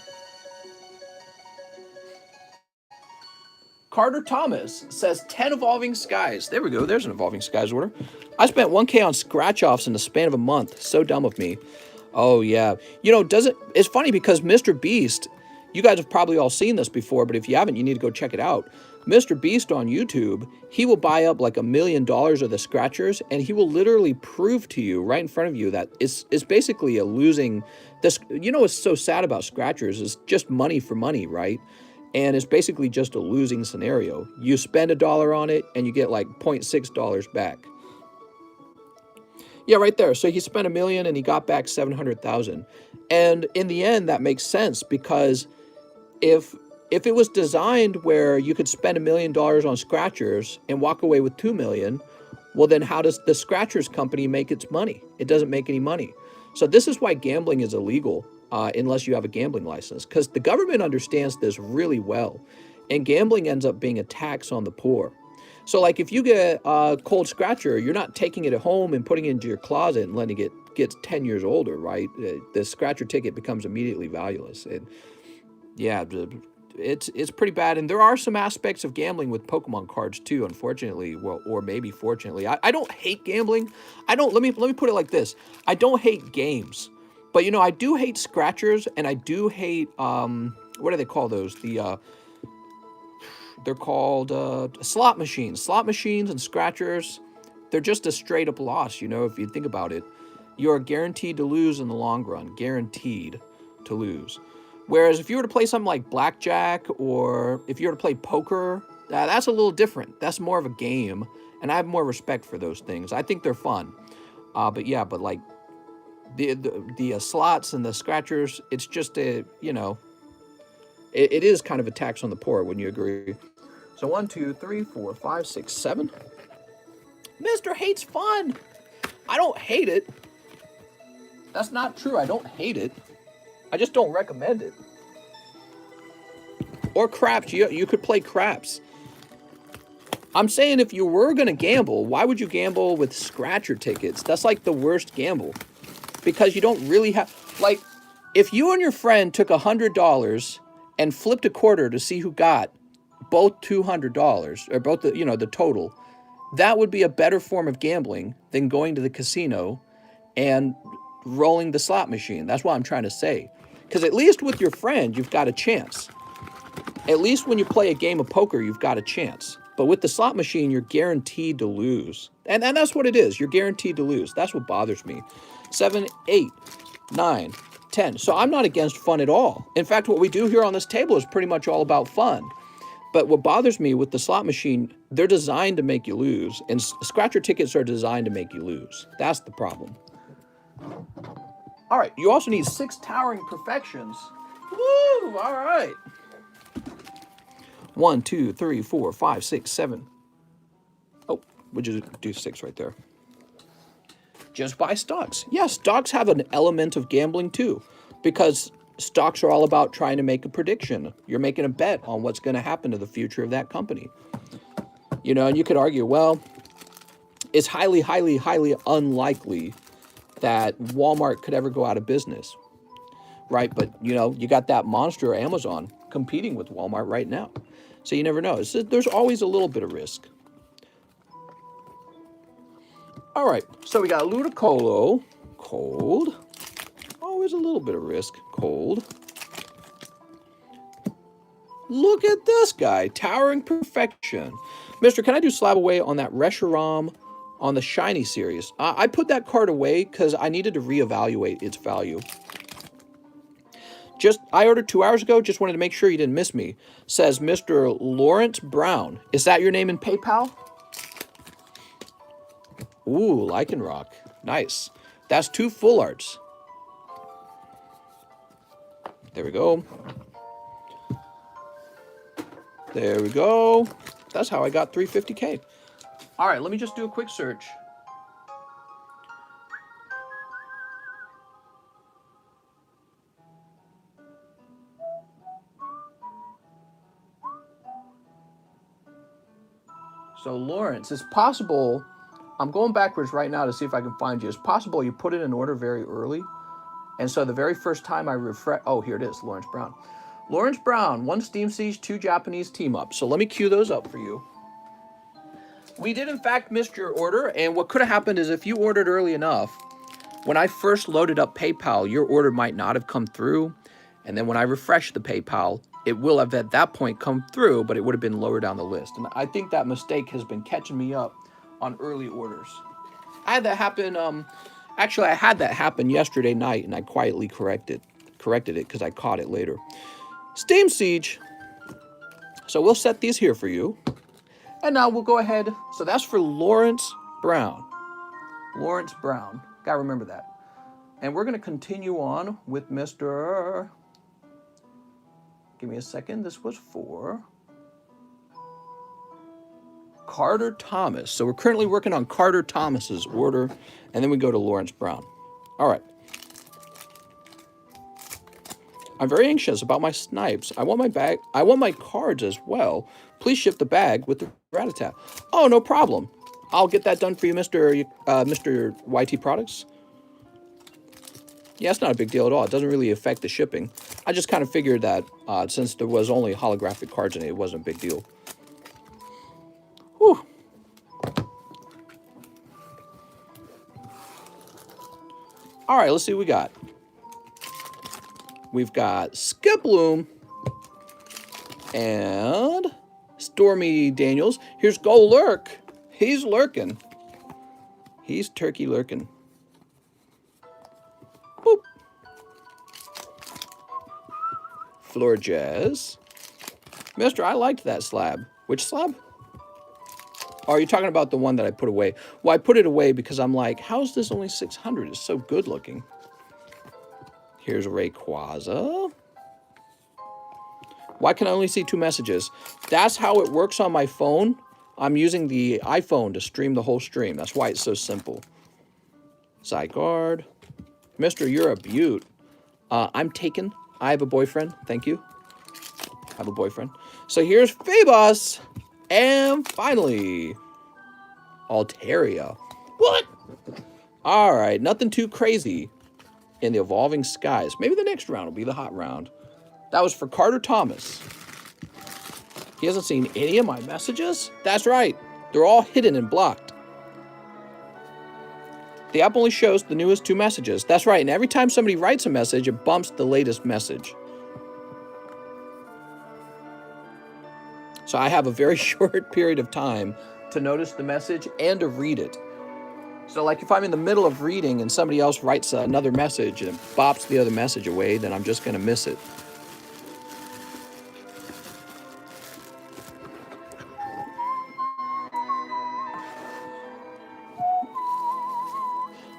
Carter Thomas says 10 Evolving Skies. There we go. There's an Evolving Skies order. I spent 1K on scratch-offs in the span of a month. So dumb of me. Oh, yeah. You know, it's funny because Mr. Beast, you guys have probably all seen this before, but if you haven't, you need to go check it out. Mr. Beast on YouTube, he will buy up like $1 million of the scratchers, and he will literally prove to you right in front of you that it's basically a losing. You know what's so sad about scratchers is just money for money, right? And it's basically just a losing scenario. You spend $1 on it, and you get like $0.6 back. Yeah, right there. So he spent $1 million, and he got back $700,000. And in the end, that makes sense because if it was designed where you could spend $1 million on scratchers and walk away with $2 million, well, then how does the scratchers company make its money? It doesn't make any money. So this is why gambling is illegal unless you have a gambling license, because the government understands this really well, and gambling ends up being a tax on the poor. So like if you get a cold scratcher, you're not taking it at home and putting it into your closet and letting it get 10 years older, right? The scratcher ticket becomes immediately valueless. And yeah, it's pretty bad. And there are some aspects of gambling with Pokemon cards too, unfortunately, well, or maybe fortunately. I don't hate gambling. Let me put it like this. I don't hate games. But you know, I do hate scratchers, and I do hate what do they call those? They're called slot machines. Slot machines and scratchers, they're just a straight up loss, you know, if you think about it. you're guaranteed to lose in the long run. Guaranteed to lose. Whereas if you were to play something like blackjack, or if you were to play poker, that's a little different. That's more of a game, and I have more respect for those things. I think they're fun. But yeah, but like the slots and the scratchers, it's just a, you know, it is kind of a tax on the poor, wouldn't you agree? So 1, 2, 3, 4, 5, 6, 7. Mr. Hates fun. I don't hate it. That's not true. I don't hate it. I just don't recommend it. Or craps. You could play craps. I'm saying if you were going to gamble, why would you gamble with scratcher tickets? That's like the worst gamble. Because you don't really have... Like, if you and your friend took $100 and flipped a quarter to see who got both $200, or both the, you know, the total, that would be a better form of gambling than going to the casino and rolling the slot machine. That's what I'm trying to say. Because at least with your friend, you've got a chance. At least when you play a game of poker, you've got a chance. But with the slot machine, you're guaranteed to lose. And that's what it is. You're guaranteed to lose. That's what bothers me. 7, 8, 9, 10. So I'm not against fun at all. In fact, what we do here on this table is pretty much all about fun. But what bothers me with the slot machine, they're designed to make you lose. And scratcher tickets are designed to make you lose. That's the problem. All right, you also need 6 towering perfections. Woo, all right. 1, 2, 3, 4, 5, 6, 7. Oh, we'll just do 6 right there. Just buy stocks. Yeah, stocks have an element of gambling too, because stocks are all about trying to make a prediction. You're making a bet on what's going to happen to the future of that company. You know, and you could argue, well, it's highly, highly, highly unlikely that Walmart could ever go out of business, right? But, you know, you got that monster Amazon competing with Walmart right now. So you never know. There's always a little bit of risk. All right, so we got Ludicolo, cold. Always a little bit of risk, cold. Look at this guy, towering perfection. Mister, can I do slab away on that Reshiram on the shiny series? I put that card away because I needed to reevaluate its value. I ordered 2 hours ago, just wanted to make sure you didn't miss me. Says Mr. Lawrence Brown. Is that your name in PayPal? Ooh, Lycanroc. Nice. That's 2 full arts. There we go. There we go. That's how I got 350K. All right, let me just do a quick search. So Lawrence, it's possible, I'm going backwards right now to see if I can find you. It's possible you put in an order very early. And so the very first time I refresh, oh, here it is, Lawrence Brown. Lawrence Brown, 1 Steam Siege, 2 Japanese team up. So let me queue those up for you. We did in fact miss your order, and what could have happened is if you ordered early enough, when I first loaded up PayPal, your order might not have come through. And then when I refresh the PayPal, it will have at that point come through, but it would have been lower down the list. And I think that mistake has been catching me up on early orders. I had that happen, actually I had that happen yesterday night, and I quietly corrected it because I caught it later. Steam Siege. So we'll set these here for you. And now we'll go ahead. So that's for Lawrence Brown. Lawrence Brown. Gotta remember that. And we're going to continue on with Mr. Give me a second. This was for Carter Thomas. So we're currently working on Carter Thomas's order. And then we go to Lawrence Brown. All right. I'm very anxious about my snipes. I want my bag. I want my cards as well. Please ship the bag with the Ratatat. Oh, no problem. I'll get that done for you, Mr. YT Products. Yeah, it's not a big deal at all. It doesn't really affect the shipping. I just kind of figured that since there was only holographic cards in it, it wasn't a big deal. Whew. All right, let's see what we got. We've got Skiploom and Stormy Daniels. Here's Go Lurk. He's lurking. He's turkey lurking. Florges. Mister, I liked that slab. Which slab? Oh, are you talking about the one that I put away? Well, I put it away because I'm like, how is this only 600? It's so good looking. Here's Rayquaza. Why can I only see 2 messages? That's how it works on my phone. I'm using the iPhone to stream the whole stream. That's why it's so simple. Zygarde. Mister, you're a beaut. I'm taken. I have a boyfriend. Thank you. I have a boyfriend. So here's Phoebus. And finally, Altaria. What? All right. Nothing too crazy in the evolving skies. Maybe the next round will be the hot round. That was for Carter Thomas. He hasn't seen any of my messages? That's right. They're all hidden and blocked. The app only shows the newest 2 messages. That's right. And every time somebody writes a message, it bumps the latest message. So I have a very short period of time to notice the message and to read it. So like if I'm in the middle of reading and somebody else writes another message and it bops the other message away, then I'm just going to miss it.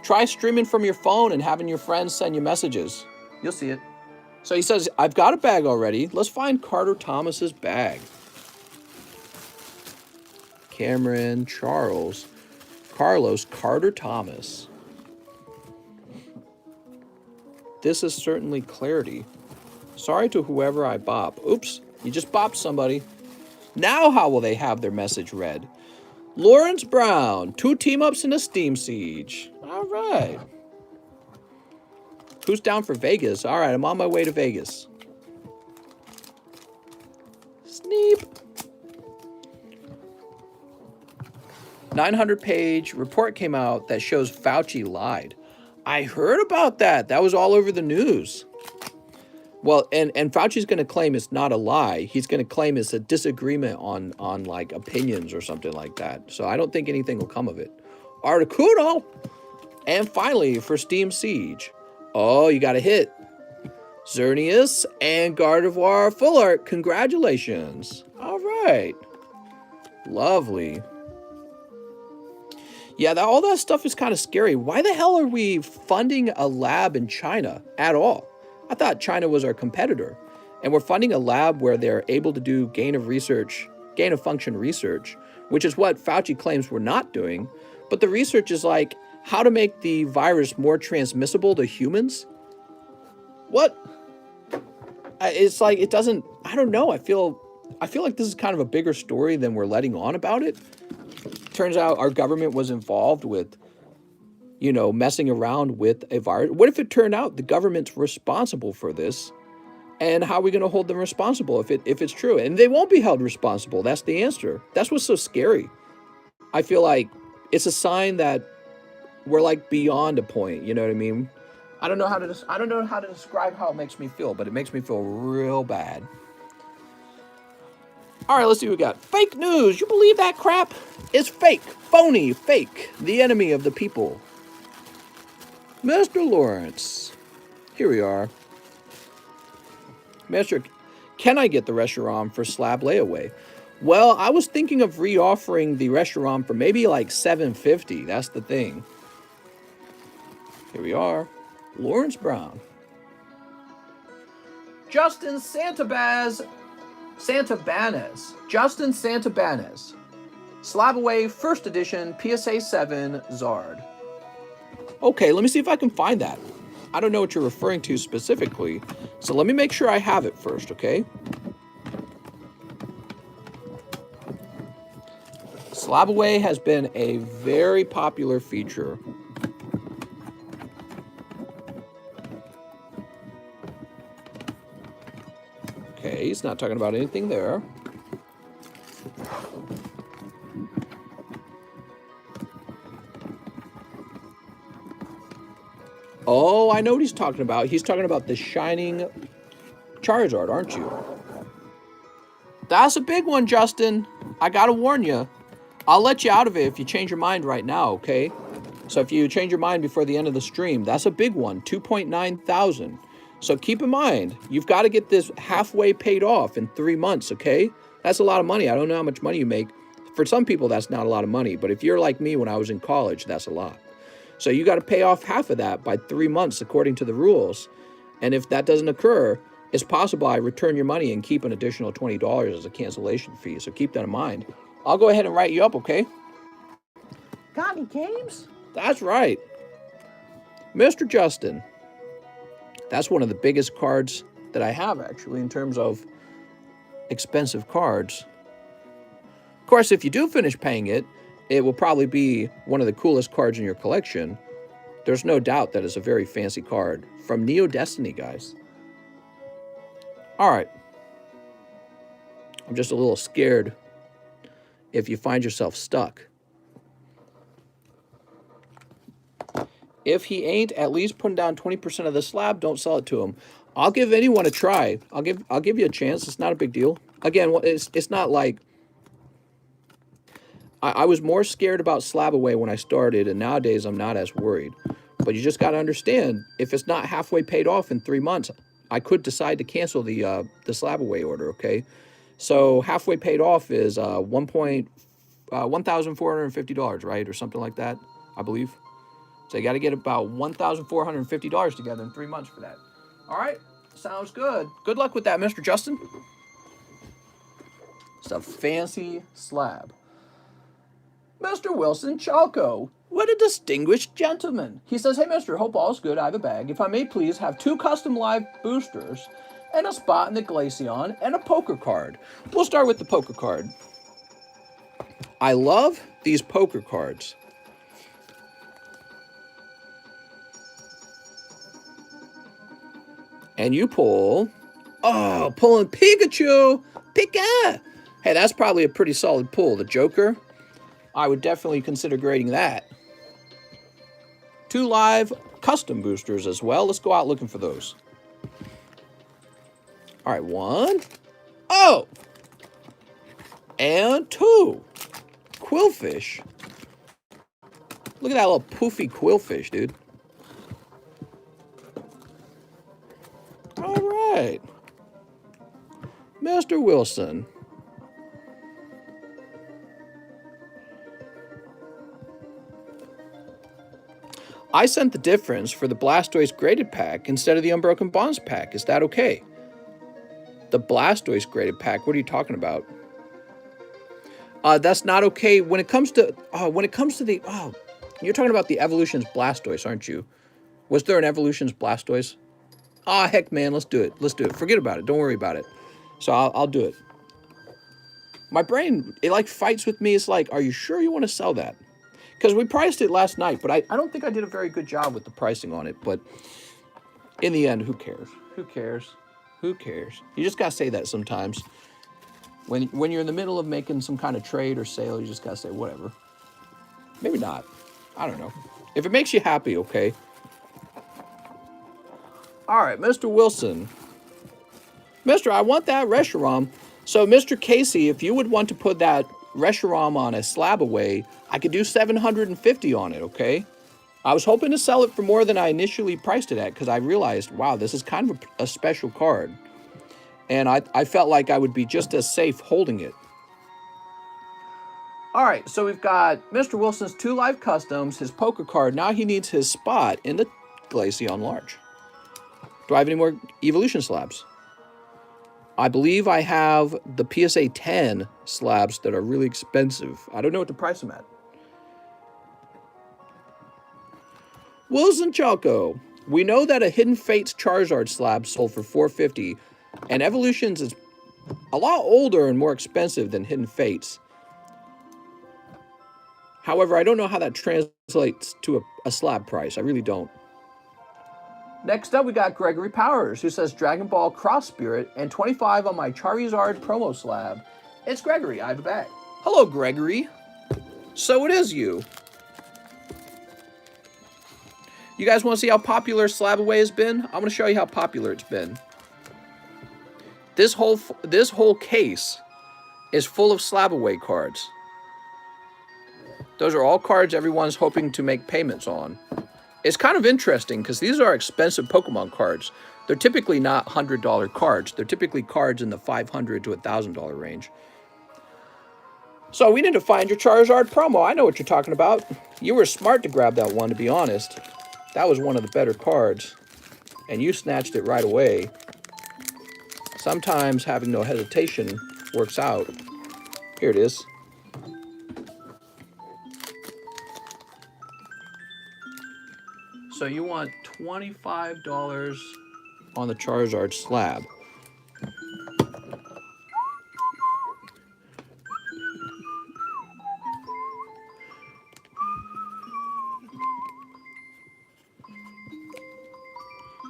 Try streaming from your phone and having your friends send you messages. You'll see it. So he says, I've got a bag already. Let's find Carter Thomas's bag. Cameron, Charles, Carlos, Carter Thomas. This is certainly clarity. Sorry to whoever I bop. Oops, you just bopped somebody. Now how will they have their message read? Lawrence Brown, 2 team-ups in a Steam Siege. All right. Who's down for Vegas? All right, I'm on my way to Vegas. Sneep. 900-page report came out that shows Fauci lied. I heard about that. That was all over the news. Well, and Fauci's going to claim it's not a lie. He's going to claim it's a disagreement on like opinions or something like that. So I don't think anything will come of it. Articuno. And finally, for Steam Siege. Oh, you got a hit. Xerneas and Gardevoir Full Art. Congratulations. All right. Lovely. Yeah, all that stuff is kind of scary. Why the hell are we funding a lab in China at all? I thought China was our competitor. And we're funding a lab where they're able to do gain of function research, which is what Fauci claims we're not doing. But the research is like how to make the virus more transmissible to humans. What? It's like it doesn't, I don't know. I feel like this is kind of a bigger story than we're letting on about it. Turns out our government was involved with, messing around with a virus. What if it turned out the government's responsible for this? And how are we going to hold them responsible if it's true? And they won't be held responsible. That's the answer. That's what's so scary. I feel like it's a sign that we're like beyond a point. You know what I mean? I don't know how to describe how it makes me feel, but it makes me feel real bad. All right, let's see what we got. Fake news. You believe that crap? It's fake. Phony. Fake. The enemy of the people. Mr. Lawrence. Here we are. Master, can I get the Reshiram for Slab layaway? Well, I was thinking of reoffering the Reshiram for maybe like $750. That's the thing. Here we are. Lawrence Brown. Justin Santabanez. Justin Santabanez. Slab away, first edition, PSA 7, Zard. Okay, let me see if I can find that. I don't know what you're referring to specifically, so let me make sure I have it first, okay? Slab away has been a very popular feature. Okay, he's not talking about anything there. Oh, I know what he's talking about. He's talking about the shining Charizard, aren't you? That's a big one, Justin. I gotta warn you. I'll let you out of it if you change your mind right now, okay? So if you change your mind before the end of the stream, that's a big one, 2.9 thousand. So keep in mind, you've got to get this halfway paid off in 3 months, okay? That's a lot of money. I don't know how much money you make. For some people, that's not a lot of money. But if you're like me when I was in college, that's a lot. So you got to pay off half of that by 3 months according to the rules. And if that doesn't occur, it's possible I return your money and keep an additional $20 as a cancellation fee. So keep that in mind. I'll go ahead and write you up, okay? Got any games? That's right. Mr. Justin. That's one of the biggest cards that I have, actually, in terms of expensive cards. Of course, if you do finish paying it, it will probably be one of the coolest cards in your collection. There's no doubt that it's a very fancy card. From Neo Destiny, guys. All right. I'm just a little scared if you find yourself stuck. If he ain't at least putting down 20% of the slab, don't sell it to him. I'll give anyone a try. I'll give you a chance. It's not a big deal. Again, it's not like I was more scared about slab away when I started, and nowadays I'm not as worried. But you just got to understand, if it's not halfway paid off in 3 months, I could decide to cancel the slab away order. Okay, so halfway paid off is $1,450, right, or something like that, I believe. So you got to get about $1,450 together in 3 months for that. All right, sounds good. Good luck with that, Mr. Justin. It's a fancy slab. Mr. Wilson Chalco, what a distinguished gentleman. He says, hey, mister, hope all's good. I have a bag. If I may please have 2 custom live boosters and a spot in the Glaceon and a poker card. We'll start with the poker card. I love these poker cards. And you pull, pulling Pikachu, Pika. Hey, that's probably a pretty solid pull. The Joker, I would definitely consider grading that. 2 live custom boosters as well. Let's go out looking for those. All right, 1. Oh! And 2. Quillfish. Look at that little poofy quillfish, dude. All right. Mr. Wilson. I sent the difference for the Blastoise graded pack instead of the Unbroken Bonds pack. Is that okay? The Blastoise graded pack, what are you talking about? That's not okay. When it comes to you're talking about the Evolutions Blastoise, aren't you? Was there an Evolutions Blastoise? Heck, man, let's do it. Let's do it. Forget about it. Don't worry about it. So I'll do it. My brain, it like fights with me. It's like, are you sure you want to sell that? Because we priced it last night, but I don't think I did a very good job with the pricing on it. But in the end, who cares? Who cares? Who cares? You just got to say that sometimes. When you're in the middle of making some kind of trade or sale, you just got to say, whatever. Maybe not. I don't know. If it makes you happy, okay. All right, Mr. Wilson. Mister, I want that Reshiram. So, Mr. Casey, if you would want to put that Reshiram on a slab away, I could do $750 on it, okay? I was hoping to sell it for more than I initially priced it at because I realized, wow, this is kind of a special card. And I felt like I would be just as safe holding it. All right, so we've got Mr. Wilson's 2 live customs, his poker card. Now he needs his spot in the Glaceon Large. Do I have any more evolution slabs? I believe I have the PSA 10 slabs that are really expensive. I don't know what to price them at. Wilson Chalco. We know that a Hidden Fates Charizard slab sold for $450, and Evolutions is a lot older and more expensive than Hidden Fates. However, I don't know how that translates to a slab price. I really don't. Next up, we got Gregory Powers, who says Dragon Ball Cross Spirit and 25 on my Charizard promo slab. It's Gregory. I have a bag. Hello, Gregory. So it is you. You guys want to see how popular Slab Away has been? I'm going to show you how popular it's been. This whole case is full of Slab Away cards. Those are all cards everyone's hoping to make payments on. It's kind of interesting because these are expensive Pokemon cards. They're typically not $100 cards. They're typically cards in the $500 to $1,000 range. So we need to find your Charizard promo. I know what you're talking about. You were smart to grab that one, to be honest. That was one of the better cards. And you snatched it right away. Sometimes having no hesitation works out. Here it is. So you want $25 on the Charizard slab.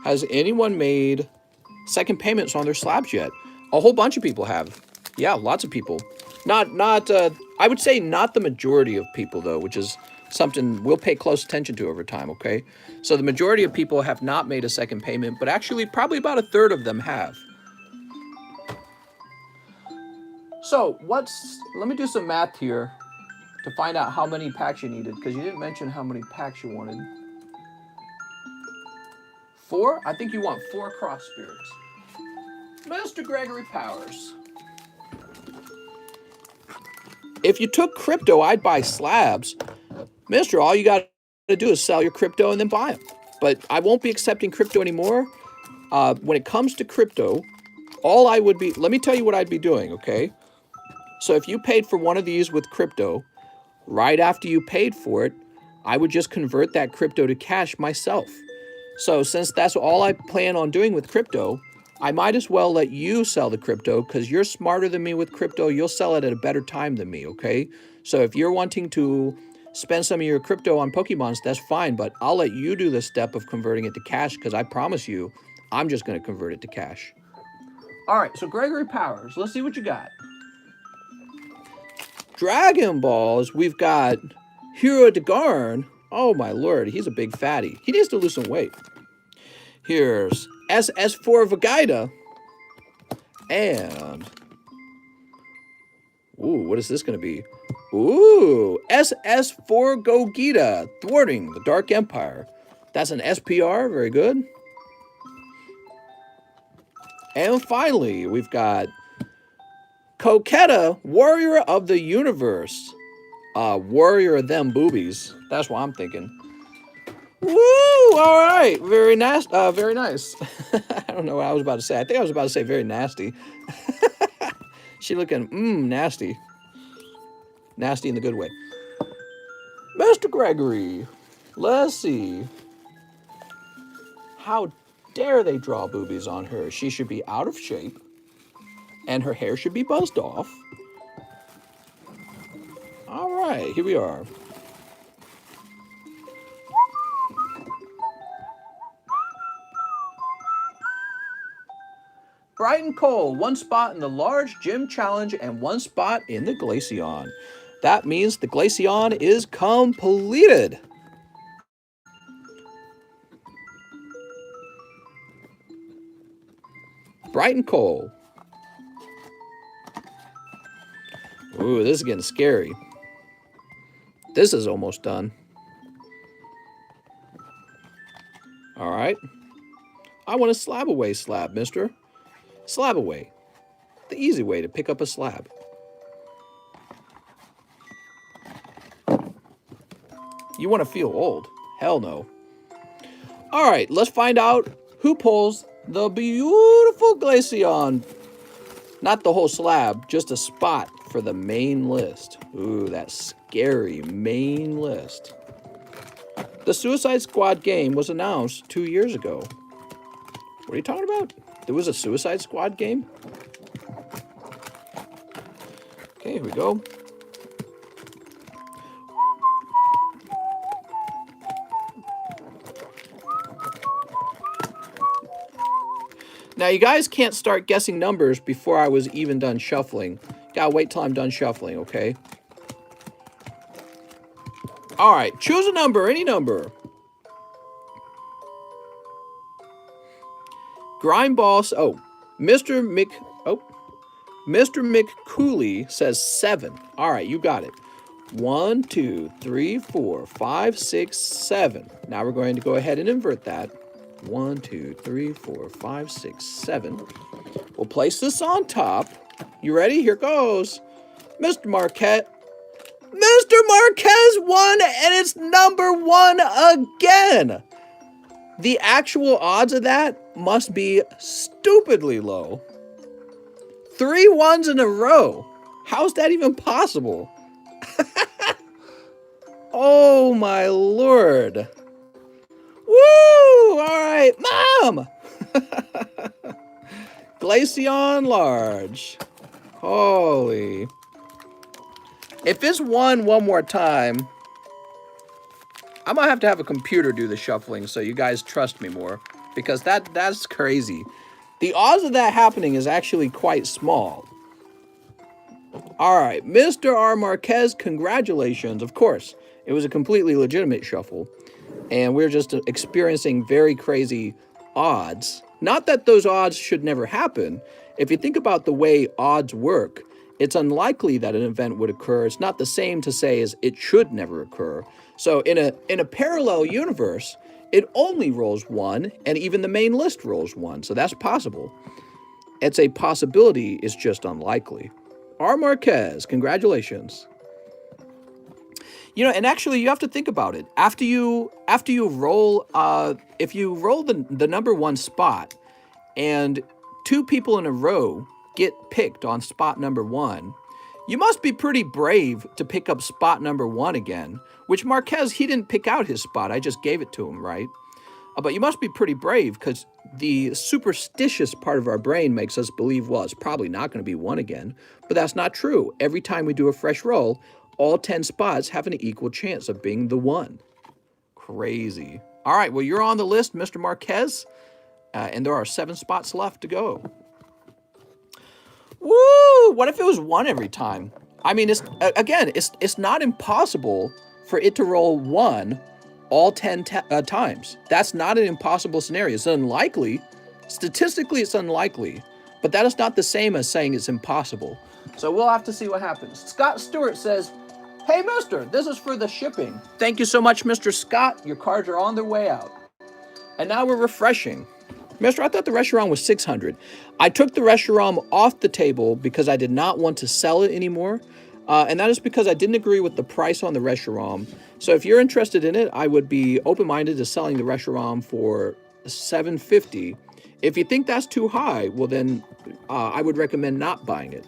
Has anyone made second payments on their slabs yet? A whole bunch of people have. Yeah, lots of people. I would say not the majority of people, though, which is something we'll pay close attention to over time, okay? So the majority of people have not made a second payment, but actually probably about a third of them have. So let me do some math here to find out how many packs you needed, because you didn't mention how many packs you wanted. 4? I think you want 4 cross spirits. Mr. Gregory Powers. If you took crypto, I'd buy slabs. Mister, all you got to do is sell your crypto and then buy them. But I won't be accepting crypto anymore. When it comes to crypto, let me tell you what I'd be doing, okay? So if you paid for one of these with crypto, right after you paid for it, I would just convert that crypto to cash myself. So since that's all I plan on doing with crypto, I might as well let you sell the crypto because you're smarter than me with crypto. You'll sell it at a better time than me, okay? So if you're wanting to spend some of your crypto on Pokemons, that's fine, but I'll let you do the step of converting it to cash because I promise you, I'm just going to convert it to cash. All right, so Gregory Powers, let's see what you got. Dragon Balls, we've got Hero DeGarn. Oh my lord, he's a big fatty. He needs to lose some weight. Here's SS4 Vegeta. And ooh, what is this going to be? Ooh, SS4 Gogeta, thwarting the Dark Empire. That's an SPR, very good. And finally, we've got Coquetta, Warrior of the Universe. Warrior of them boobies. That's what I'm thinking. Woo! All right, very nice. Very nice. I don't know what I was about to say. I think I was about to say very nasty. She looking nasty. Nasty in the good way. Mr. Gregory, let's see. How dare they draw boobies on her? She should be out of shape, and her hair should be buzzed off. All right, here we are. Brighton Cole, 1 spot in the large gym challenge and 1 spot in the Glaceon. That means the Glaceon is completed. Brighton Cole. Ooh, this is getting scary. This is almost done. All right. I want a slab away slab, mister. Slab away. The easy way to pick up a slab. You want to feel old? Hell no. All right, let's find out who pulls the beautiful Glaceon. Not the whole slab, just a spot for the main list. Ooh, that scary main list. The Suicide Squad game was announced 2 years ago. What are you talking about? There was a Suicide Squad game? Okay, here we go. Now, you guys can't start guessing numbers before I was even done shuffling. Gotta wait till I'm done shuffling, okay? All right, choose a number, any number. Grindball, Mr. McCooley says 7. All right, you got it. 1, 2, 3, 4, 5, 6, 7. Now we're going to go ahead and invert that. 1, 2, 3, 4, 5, 6, 7. We'll place this on top. You ready? Here goes. Mr. Marquette. Mr. Marquez won, and it's number 1 again. The actual odds of that must be stupidly low. 3 ones in a row. How's that even possible? Oh my lord. Woo! All right, Mom! Glaceon large. Holy. If it's one more time, I might have to have a computer do the shuffling so you guys trust me more, because that's crazy. The odds of that happening is actually quite small. All right, Mr. R. Marquez, congratulations. Of course, it was a completely legitimate shuffle, and we're just experiencing very crazy odds. Not that those odds should never happen. If you think about the way odds work, it's unlikely that an event would occur. It's not the same to say as it should never occur. So in a parallel universe, it only rolls 1, and even the main list rolls 1. So that's possible. It's a possibility, it's just unlikely. R. Marquez, congratulations. You know, and actually you have to think about it. After you roll, if you roll the number 1 spot and 2 people in a row get picked on spot number 1, you must be pretty brave to pick up spot number 1 again, which Marquez, he didn't pick out his spot. I just gave it to him, right? But you must be pretty brave, because the superstitious part of our brain makes us believe, well, it's probably not going to be 1 again. But that's not true. Every time we do a fresh roll, all 10 spots have an equal chance of being the 1. Crazy. All right, well, you're on the list, Mr. Marquez, and there are 7 spots left to go. Woo! What if it was 1 every time? I mean, it's not impossible for it to roll 1 all 10 times. That's not an impossible scenario. It's unlikely. Statistically, it's unlikely. But that is not the same as saying it's impossible. So we'll have to see what happens. Scott Stewart says, "Hey, mister, this is for the shipping." Thank you so much, Mr. Scott. Your cards are on their way out. And now we're refreshing. Mister, I thought the Reshiram was 600. I took the Reshiram off the table because I did not want to sell it anymore. And that is because I didn't agree with the price on the Reshiram. So if you're interested in it, I would be open-minded to selling the Reshiram for $750. If you think that's too high, well then I would recommend not buying it.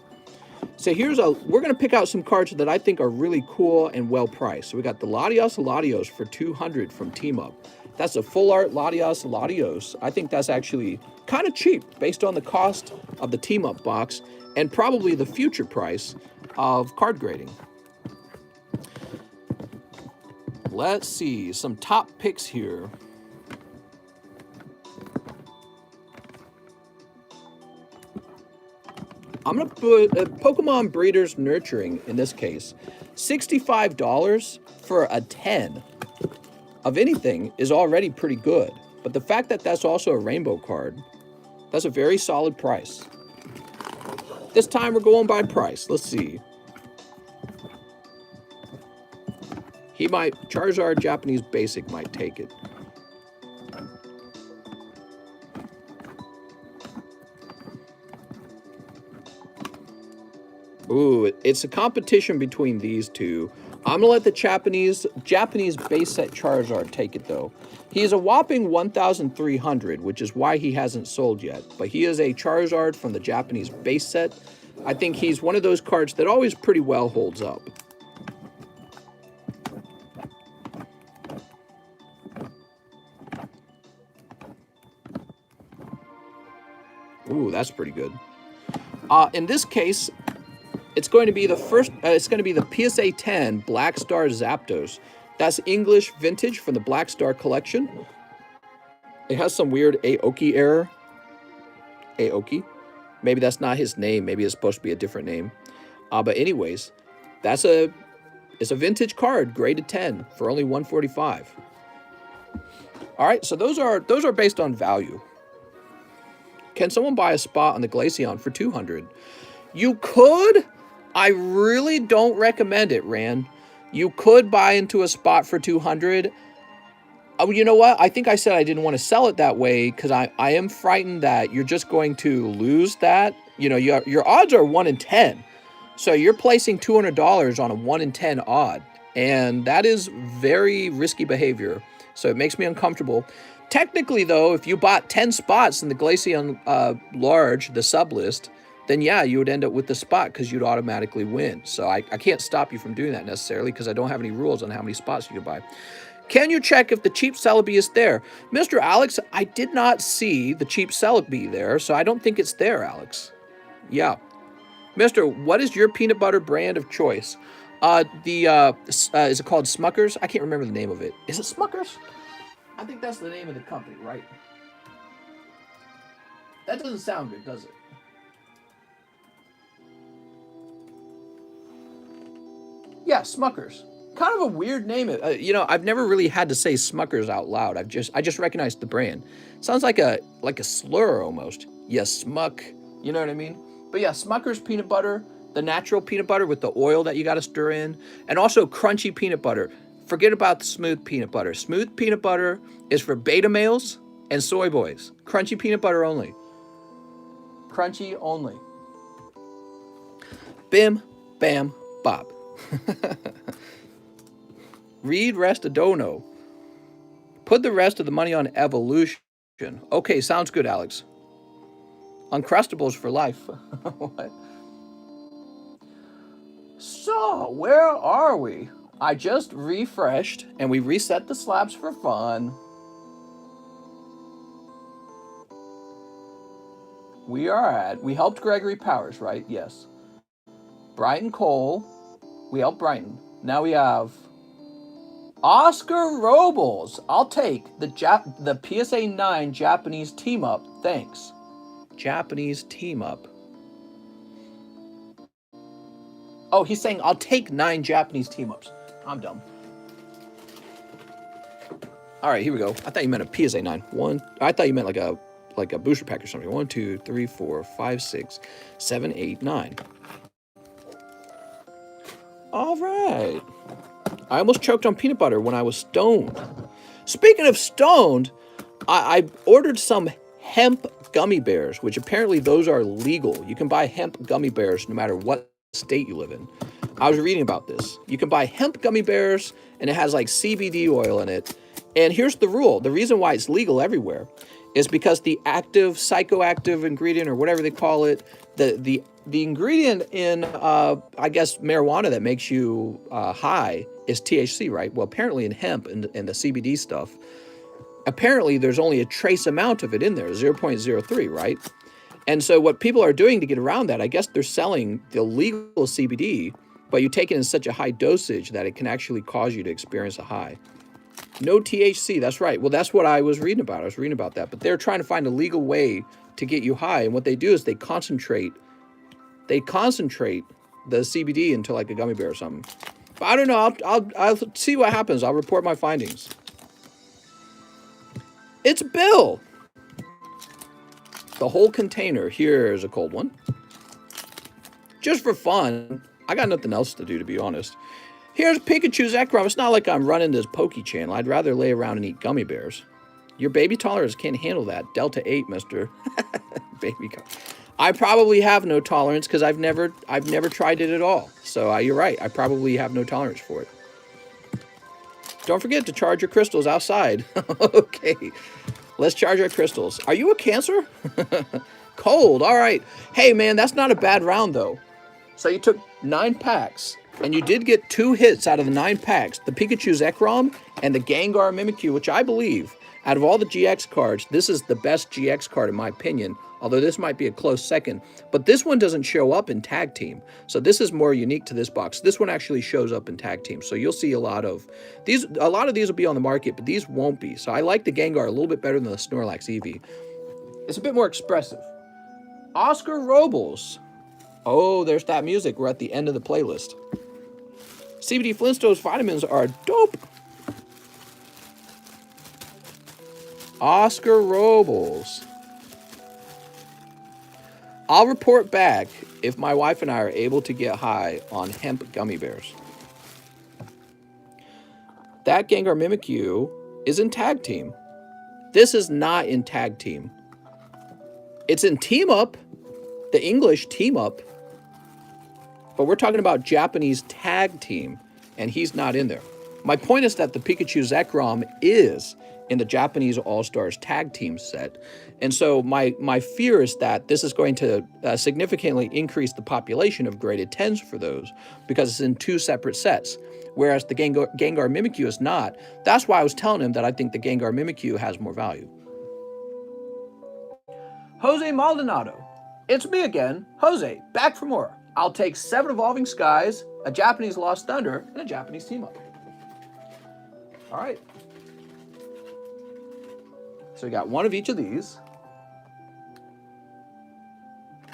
So we're going to pick out some cards that I think are really cool and well priced. So we got the Latios for 200 from Team Up. That's a full art Latios. I think that's actually kind of cheap based on the cost of the Team Up box and probably the future price of card grading. Let's see some top picks here. I'm going to put Pokemon Breeders Nurturing, in this case. $65 for a 10 of anything is already pretty good. But the fact that that's also a rainbow card, that's a very solid price. This time we're going by price. Let's see. Charizard Japanese Basic might take it. Ooh, it's a competition between these two. I'm going to let the Japanese base set Charizard take it, though. He is a whopping 1,300, which is why he hasn't sold yet. But he is a Charizard from the Japanese base set. I think he's one of those cards that always pretty well holds up. Ooh, that's pretty good. In this case, it's going to be the PSA 10 Black Star Zapdos. That's English vintage from the Black Star collection. It has some weird Aoki error. Aoki? Maybe that's not his name. Maybe it's supposed to be a different name. But anyways, it's a vintage card, graded 10 for only $145. All right, so those are based on value. Can someone buy a spot on the Glaceon for $200? You could. I really don't recommend it, Ran. You could buy into a spot for $200. Oh, you know what? I think I said I didn't want to sell it that way because I am frightened that you're just going to lose that. You know, your odds are 1 in 10. So you're placing $200 on a 1 in 10 odd. And that is very risky behavior. So it makes me uncomfortable. Technically, though, if you bought 10 spots in the Glaceon large, the sub list, then yeah, you would end up with the spot because you'd automatically win. So I can't stop you from doing that necessarily because I don't have any rules on how many spots you can buy. Can you check if the cheap Celebi is there? Mr. Alex, I did not see the cheap Celebi there, so I don't think it's there, Alex. Yeah. Mister, what is your peanut butter brand of choice? Is it called Smuckers? I can't remember the name of it. Is it Smuckers? I think that's the name of the company, right? That doesn't sound good, does it? Yeah, Smuckers. Kind of a weird name. You know, I've never really had to say Smuckers out loud. I just recognized the brand. Sounds like a slur almost. Yes, Smuck. You know what I mean? But yeah, Smuckers peanut butter, the natural peanut butter with the oil that you got to stir in, and also crunchy peanut butter. Forget about the smooth peanut butter. Smooth peanut butter is for beta males and soy boys. Crunchy peanut butter only. Crunchy only. Bim, bam, bop. Read Restodono. Put the rest of the money on evolution. Okay, sounds good, Alex. Uncrustables for life. What? So, where are we? I just refreshed and we reset the slabs for fun. We helped Gregory Powers, right? Yes. Brighton Cole. We helped Brighton. Now we have Oscar Robles. I'll take the PSA 9 Japanese team up. Thanks. Japanese team up. Oh, he's saying I'll take 9 Japanese team ups. I'm dumb. All right, here we go. I thought you meant a PSA 9. I thought you meant like a booster pack or something. 1, 2, 3, 4, 5, 6, 7, 8, 9. All right. I almost choked on peanut butter when I was stoned. Speaking of stoned, I ordered some hemp gummy bears, which apparently those are legal. You can buy hemp gummy bears no matter what state you live in. I was reading about this. You can buy hemp gummy bears, and it has like CBD oil in it. And here's the rule. The reason why it's legal everywhere is because the active, psychoactive ingredient, or whatever they call it, the ingredient in, I guess, marijuana that makes you high is THC, right? Well, apparently in hemp and the CBD stuff, apparently there's only a trace amount of it in there, 0.03, right? And so what people are doing to get around that, I guess they're selling the legal CBD, but you take it in such a high dosage that it can actually cause you to experience a high. No THC, that's right. Well, that's what I was reading about. I was reading about that. But they're trying to find a legal way to get you high. And what they do is they concentrate the CBD into like a gummy bear or something. But I don't know. I'll see what happens. I'll report my findings. It's Bill. The whole container. Here's a cold one. Just for fun. I got nothing else to do, to be honest. Here's Pikachu Zekrom. It's not like I'm running this Poke channel. I'd rather lay around and eat gummy bears. Your baby tolerance can't handle that. Delta 8, mister. Baby. I probably have no tolerance because I've never tried it at all. So you're right. I probably have no tolerance for it. Don't forget to charge your crystals outside. Okay. Let's charge our crystals. Are you a Cancer? Cold. All right. Hey, man, that's not a bad round, though. So you took 9 packs, and you did get 2 hits out of the 9 packs. The Pikachu Zekrom and the Gengar Mimikyu, which I believe, out of all the GX cards, this is the best GX card in my opinion, although this might be a close second. But this one doesn't show up in Tag Team, so this is more unique to this box. This one actually shows up in Tag Team, so you'll see a lot of these will be on the market, but these won't be. So I like the Gengar a little bit better than the Snorlax Eevee. It's a bit more expressive. Oscar Robles. Oh, there's that music. We're at the end of the playlist. CBD Flintstones vitamins are dope. Oscar Robles. I'll report back if my wife and I are able to get high on hemp gummy bears. That Gengar Mimikyu is in tag team. This is not in tag team. It's in team up, the English team up, but we're talking about Japanese tag team, and he's not in there. My point is that the Pikachu Zekrom is in the Japanese All-Stars tag team set. And so my fear is that this is going to significantly increase the population of graded 10s for those because it's in 2 separate sets, whereas the Gengar Mimikyu is not. That's why I was telling him that I think the Gengar Mimikyu has more value. Jose Maldonado. It's me again, Jose, back for more. I'll take 7 Evolving Skies, a Japanese Lost Thunder, and a Japanese team-up. All right. So we got 1 of each of these.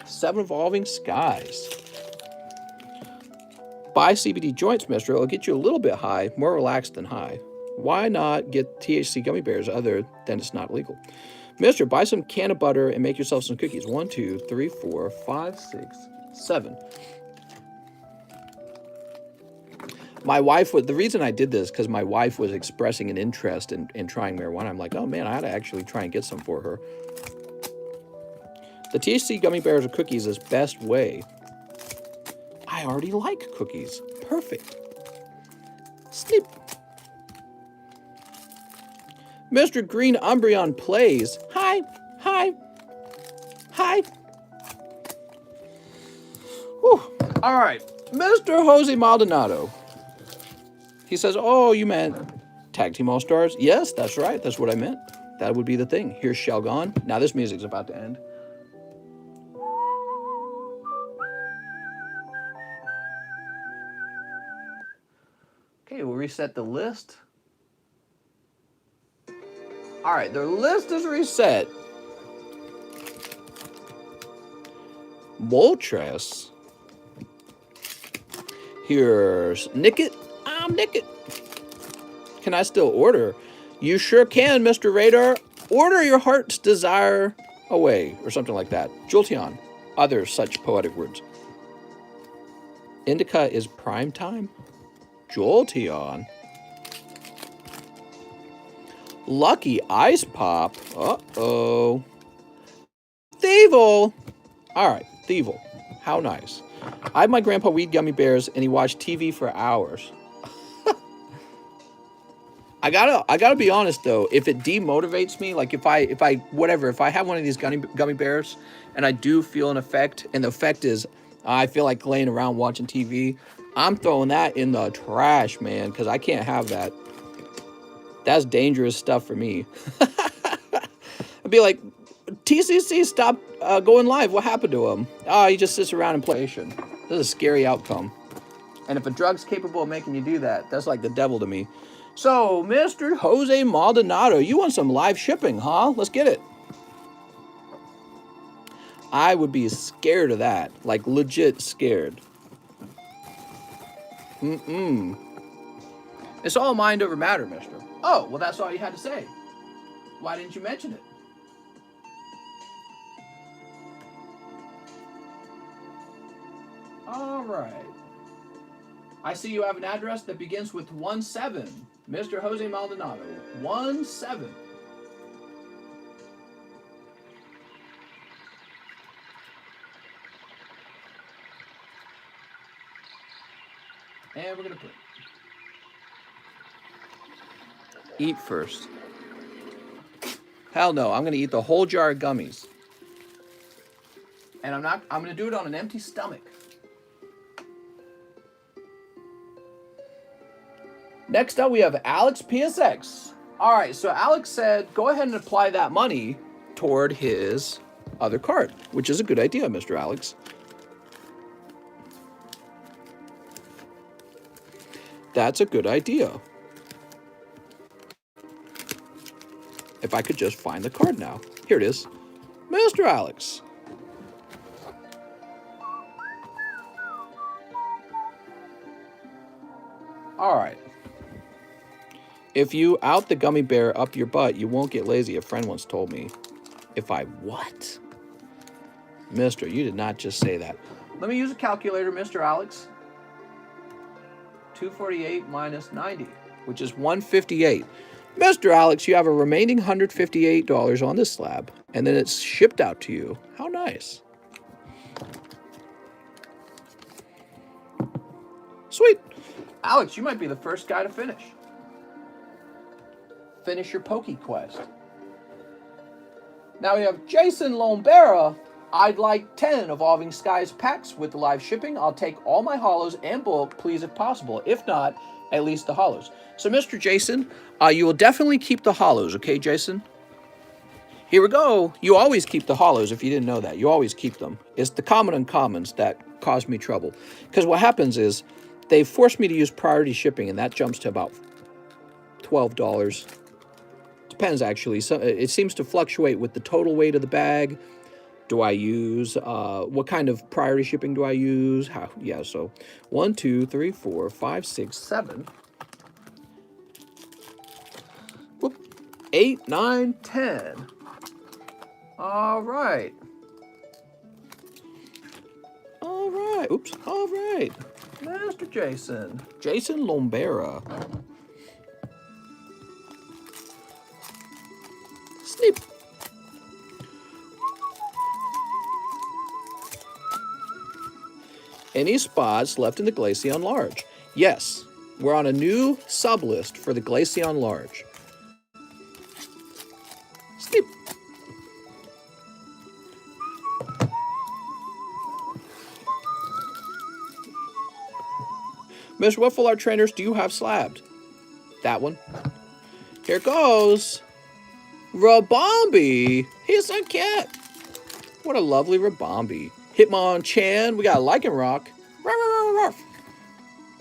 7 Evolving Skies. Buy CBD joints, mister. It'll get you a little bit high, more relaxed than high. Why not get THC gummy bears other than it's not legal? Mister, buy some can of butter and make yourself some cookies. 1, 2, 3, 4, 5, 6, 7. My wife was, the reason I did this, because my wife was expressing an interest in trying marijuana. I'm like, oh man, I ought to actually try and get some for her. The THC gummy bears or cookies is best way. I already like cookies. Perfect. Sleep. Mr. Green Umbreon plays. Hi. Hi. Hi. Whew. All right. Mr. Jose Maldonado. He says, oh, you meant Tag Team All-Stars? Yes, that's right. That's what I meant. That would be the thing. Here's Shelgon. Now this music's about to end. Okay, we'll reset the list. All right, the list is reset. Moltres. Here's Nickit. I'm Nickit. Can I still order? You sure can, Mr. Radar. Order your heart's desire away, or something like that. Jolteon. Other such poetic words. Indica is prime time. Jolteon. Lucky Ice Pop. Uh-oh. Thievul. All right, Thievul. How nice. I had my grandpa weed gummy bears, and he watched TV for hours. I gotta be honest though. If it demotivates me, like if I have one of these gummy bears, and I do feel an effect, and the effect is I feel like laying around watching TV, I'm throwing that in the trash, man, because I can't have that. That's dangerous stuff for me. I'd be like, TCC stopped going live. What happened to him? Oh, he just sits around and plays. This is a scary outcome. And if a drug's capable of making you do that, that's like the devil to me. So, Mr. Jose Maldonado, you want some live shipping, huh? Let's get it. I would be scared of that. Like, legit scared. It's all mind over matter, mister. Oh, well, that's all you had to say. Why didn't you mention it? All right. I see you have an address that begins with 17. Mr. Jose Maldonado. 17. And we're going to put eat first. Hell no, I'm going to eat the whole jar of gummies. And I'm going to do it on an empty stomach. Next up, we have Alex PSX. All right, so Alex said, go ahead and apply that money toward his other card, which is a good idea, Mr. Alex. That's a good idea. If I could just find the card now. Here it is. Mr. Alex. All right. If you out the gummy bear up your butt, you won't get lazy. A friend once told me. If I what? Mister, you did not just say that. Let me use a calculator, Mr. Alex. 248 minus 90, which is 158. Mr. Alex, you have a remaining $158 on this slab, and then it's shipped out to you. How nice. Sweet. Alex, you might be the first guy to finish. Finish your Poke Quest. Now we have Jason Lombera. I'd like 10 Evolving Skies packs with the live shipping. I'll take all my hollows and bulk, please, if possible. If not, at least the hollows. So, Mr. Jason, you will definitely keep the hollows, okay, Jason? Here we go. You always keep the hollows, if you didn't know that. You always keep them. It's the common uncommons that cause me trouble. Because what happens is they force me to use priority shipping, and that jumps to about $12. Depends, actually. So it seems to fluctuate with the total weight of the bag. Do I use, what kind of priority shipping do I use? How? Yeah, so 1, 2, 3, 4, 5, 6, 7. Whoop. 8, 9, 10. All right. All right. Oops. All right. Master Jason. Jason Lombera. Snip. Any spots left in the Glaceon Large? Yes, we're on a new sub-list for the Glaceon Large. Snip. Miss, what full art trainers do you have slabbed? That one. Here goes. Rabombi. He's so cute. What a lovely Rabombi. Hitmonchan. We got Lycanroc.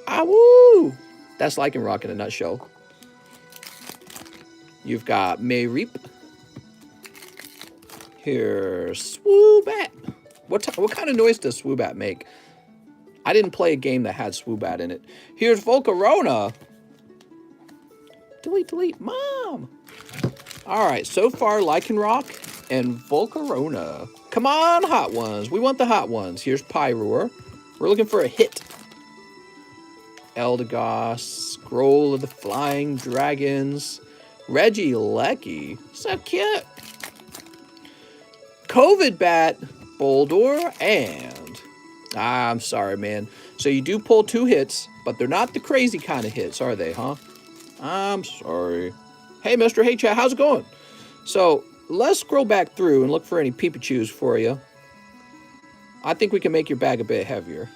Ah, woo. That's Lycanroc in a nutshell. You've got Mayreep. Here's Swoobat. What kind of noise does Swoobat make? I didn't play a game that had Swoobat in it. Here's Volcarona. Delete, Mom. All right, so far Lycanroc and Volcarona. Come on, hot ones. We want the hot ones. Here's Pyroar. We're looking for a hit. Eldegoss, Scroll of the Flying Dragons, Regieleki. So cute. COVID Bat, Boldor, and... I'm sorry, man. So you do pull 2 hits, but they're not the crazy kind of hits, are they, huh? I'm sorry. Hey, Mr. Hey Chat, how's it going? So let's scroll back through and look for any Pikachus for you. I think we can make your bag a bit heavier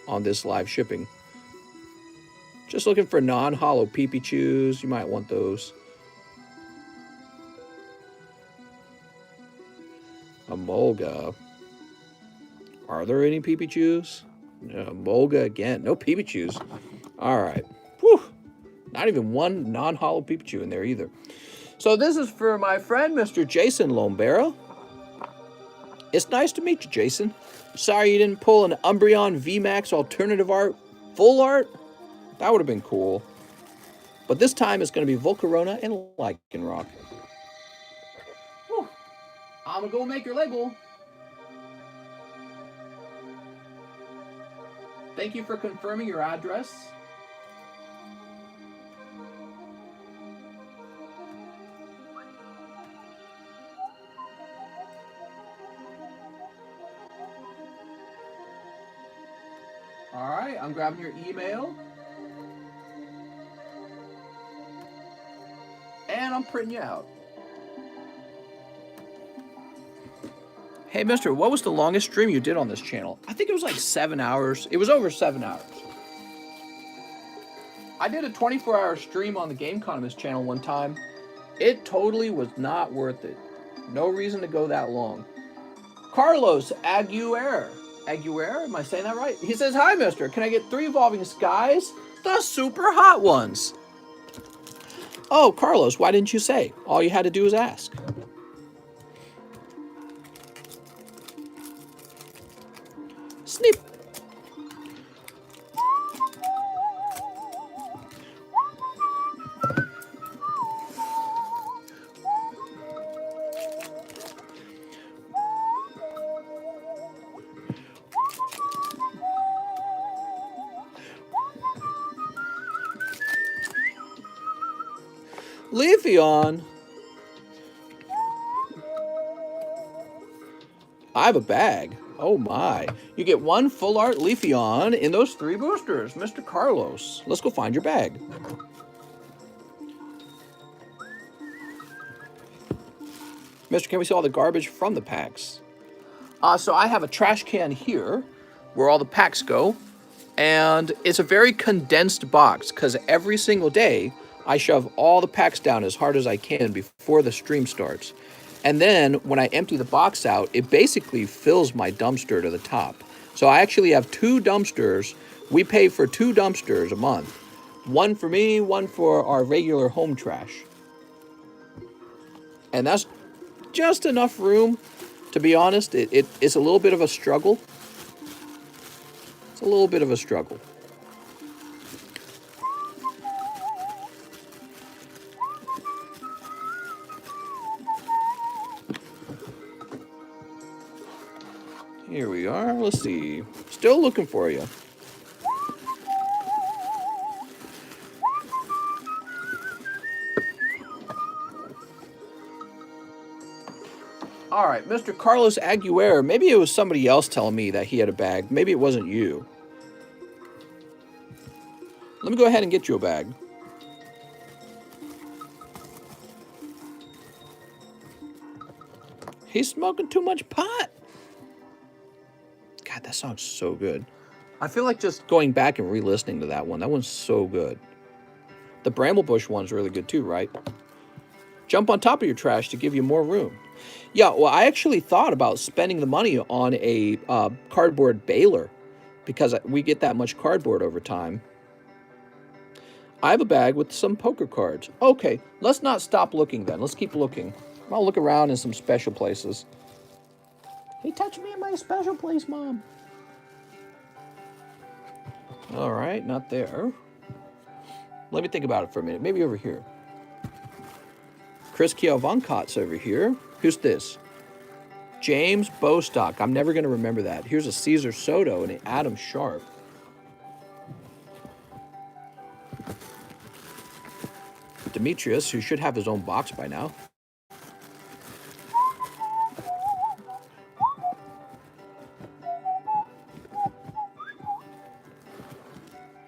on this live shipping. Just looking for non-hollow Pikachus. You might want those. Emolga. Are there any Pikachus? No, Emolga again. No Pikachus. All right. Whew. Not even one non-hollow Pikachu in there either. So this is for my friend, Mr. Jason Lombera. It's nice to meet you, Jason. Sorry you didn't pull an Umbreon VMAX alternative art, full art. That would have been cool. But this time it's going to be Volcarona and Lycanroc. Whew. I'm going to go make your label. Thank you for confirming your address. All right, I'm grabbing your email. And I'm printing you out. Hey, mister, what was the longest stream you did on this channel? I think it was like 7 hours. It was over 7 hours. I did a 24-hour stream on the TheCardconomist channel one time. It totally was not worth it. No reason to go that long. Carlos Aguirre. Aguirre? Am I saying that right? He says, hi, mister. Can I get 3 Evolving Skies? The super hot ones. Oh, Carlos, why didn't you say? All you had to do was ask. Snip. Leafeon. I have a bag. Oh my. You get one full art Leafeon in those 3 boosters, Mr. Carlos. Let's go find your bag. Mister, can we see all the garbage from the packs? So I have a trash can here where all the packs go. And it's a very condensed box because every single day I shove all the packs down as hard as I can before the stream starts. And then when I empty the box out, it basically fills my dumpster to the top. So I actually have 2 dumpsters. We pay for 2 dumpsters a month. One for me, one for our regular home trash. And that's just enough room. To be honest, it's a little bit of a struggle. It's a little bit of a struggle. Here we are. Let's see. Still looking for you. All right, Mr. Carlos Aguirre. Maybe it was somebody else telling me that he had a bag. Maybe it wasn't you. Let me go ahead and get you a bag. He's smoking too much pot. God, that song's so good. I feel like just going back and re-listening to that one. That one's so good. The Bramblebush one's really good too, right? Jump on top of your trash to give you more room. Yeah, well, I actually thought about spending the money on a cardboard baler because we get that much cardboard over time. I have a bag with some poker cards. Okay, let's not stop looking then. Let's keep looking. I'll look around in some special places. He touched me in my special place, Mom. All right, not there. Let me think about it for a minute. Maybe over here. Chris Kielvonkot's over here. Who's this? James Bostock. I'm never going to remember that. Here's a Caesar Soto and an Adam Sharp. Demetrius, who should have his own box by now.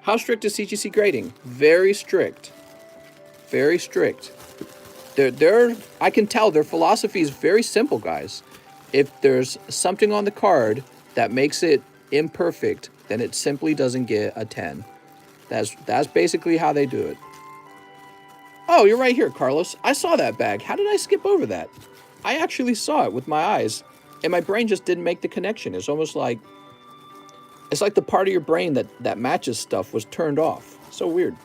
How strict is CGC grading? Very strict. Very strict. I can tell their philosophy is very simple, guys. If there's something on the card that makes it imperfect, then it simply doesn't get a 10. That's basically how they do it. Oh, you're right here, Carlos. I saw that bag. How did I skip over that? I actually saw it with my eyes, and my brain just didn't make the connection. It's almost like it's like the part of your brain that matches stuff was turned off. So weird.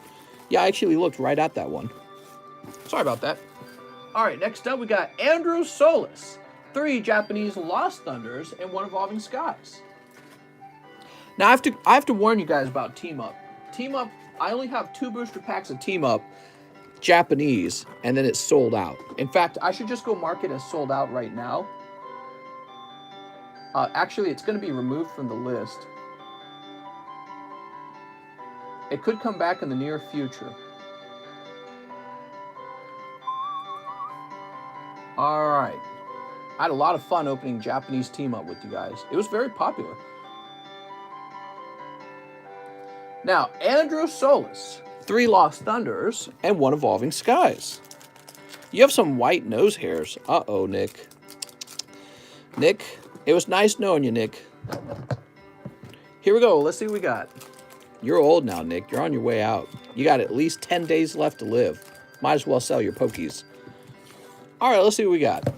Yeah, I actually looked right at that one. Sorry about that. All right, next up we got Andrew Solis. 3 Japanese Lost Thunders and 1 Evolving Skies. Now I have to warn you guys about Team Up. Team Up, I only have 2 booster packs of Team Up Japanese, and then it's sold out. In fact, I should just go mark it as sold out right now. Actually, it's going to be removed from the list. It could come back in the near future. All right. I had a lot of fun opening Japanese Team Up with you guys. It was very popular. Now, Andrew Solis, 3 Lost Thunders, and 1 Evolving Skies. You have some white nose hairs. Uh-oh, Nick. Nick, it was nice knowing you, Nick. Here we go. Let's see what we got. You're old now, Nick. You're on your way out. You got at least 10 days left to live. Might as well sell your pokies. All right, let's see what we got.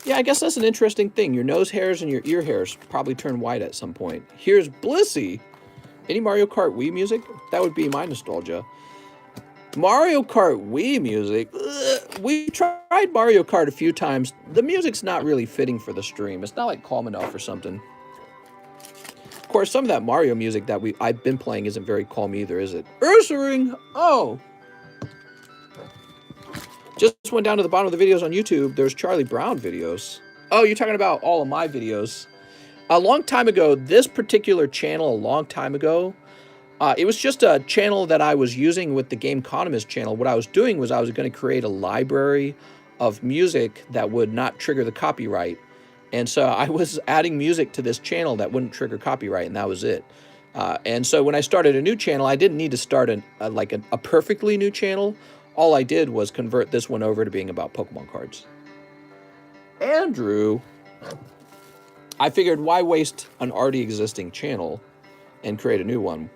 Yeah, I guess that's an interesting thing. Your nose hairs and your ear hairs probably turn white at some point. Here's Blissey. Any Mario Kart Wii music? That would be my nostalgia. Mario Kart Wii music? Ugh, we tried Mario Kart a few times. The music's not really fitting for the stream. It's not like calm enough or something. Of course, some of that Mario music that I've been playing isn't very calm either, is it? Ursaring! Oh! Just went down to the bottom of the videos on YouTube. There's Charlie Brown videos. Oh, you're talking about all of my videos. A long time ago, this particular channel, a long time ago, It was just a channel that I was using with the TheCardconomist channel. What I was doing was I was going to create a library of music that would not trigger the copyright. And so I was adding music to this channel that wouldn't trigger copyright, and that was it. And so when I started a new channel, I didn't need to start a perfectly new channel. All I did was convert this one over to being about Pokemon cards. Andrew, I figured why waste an already existing channel and create a new one?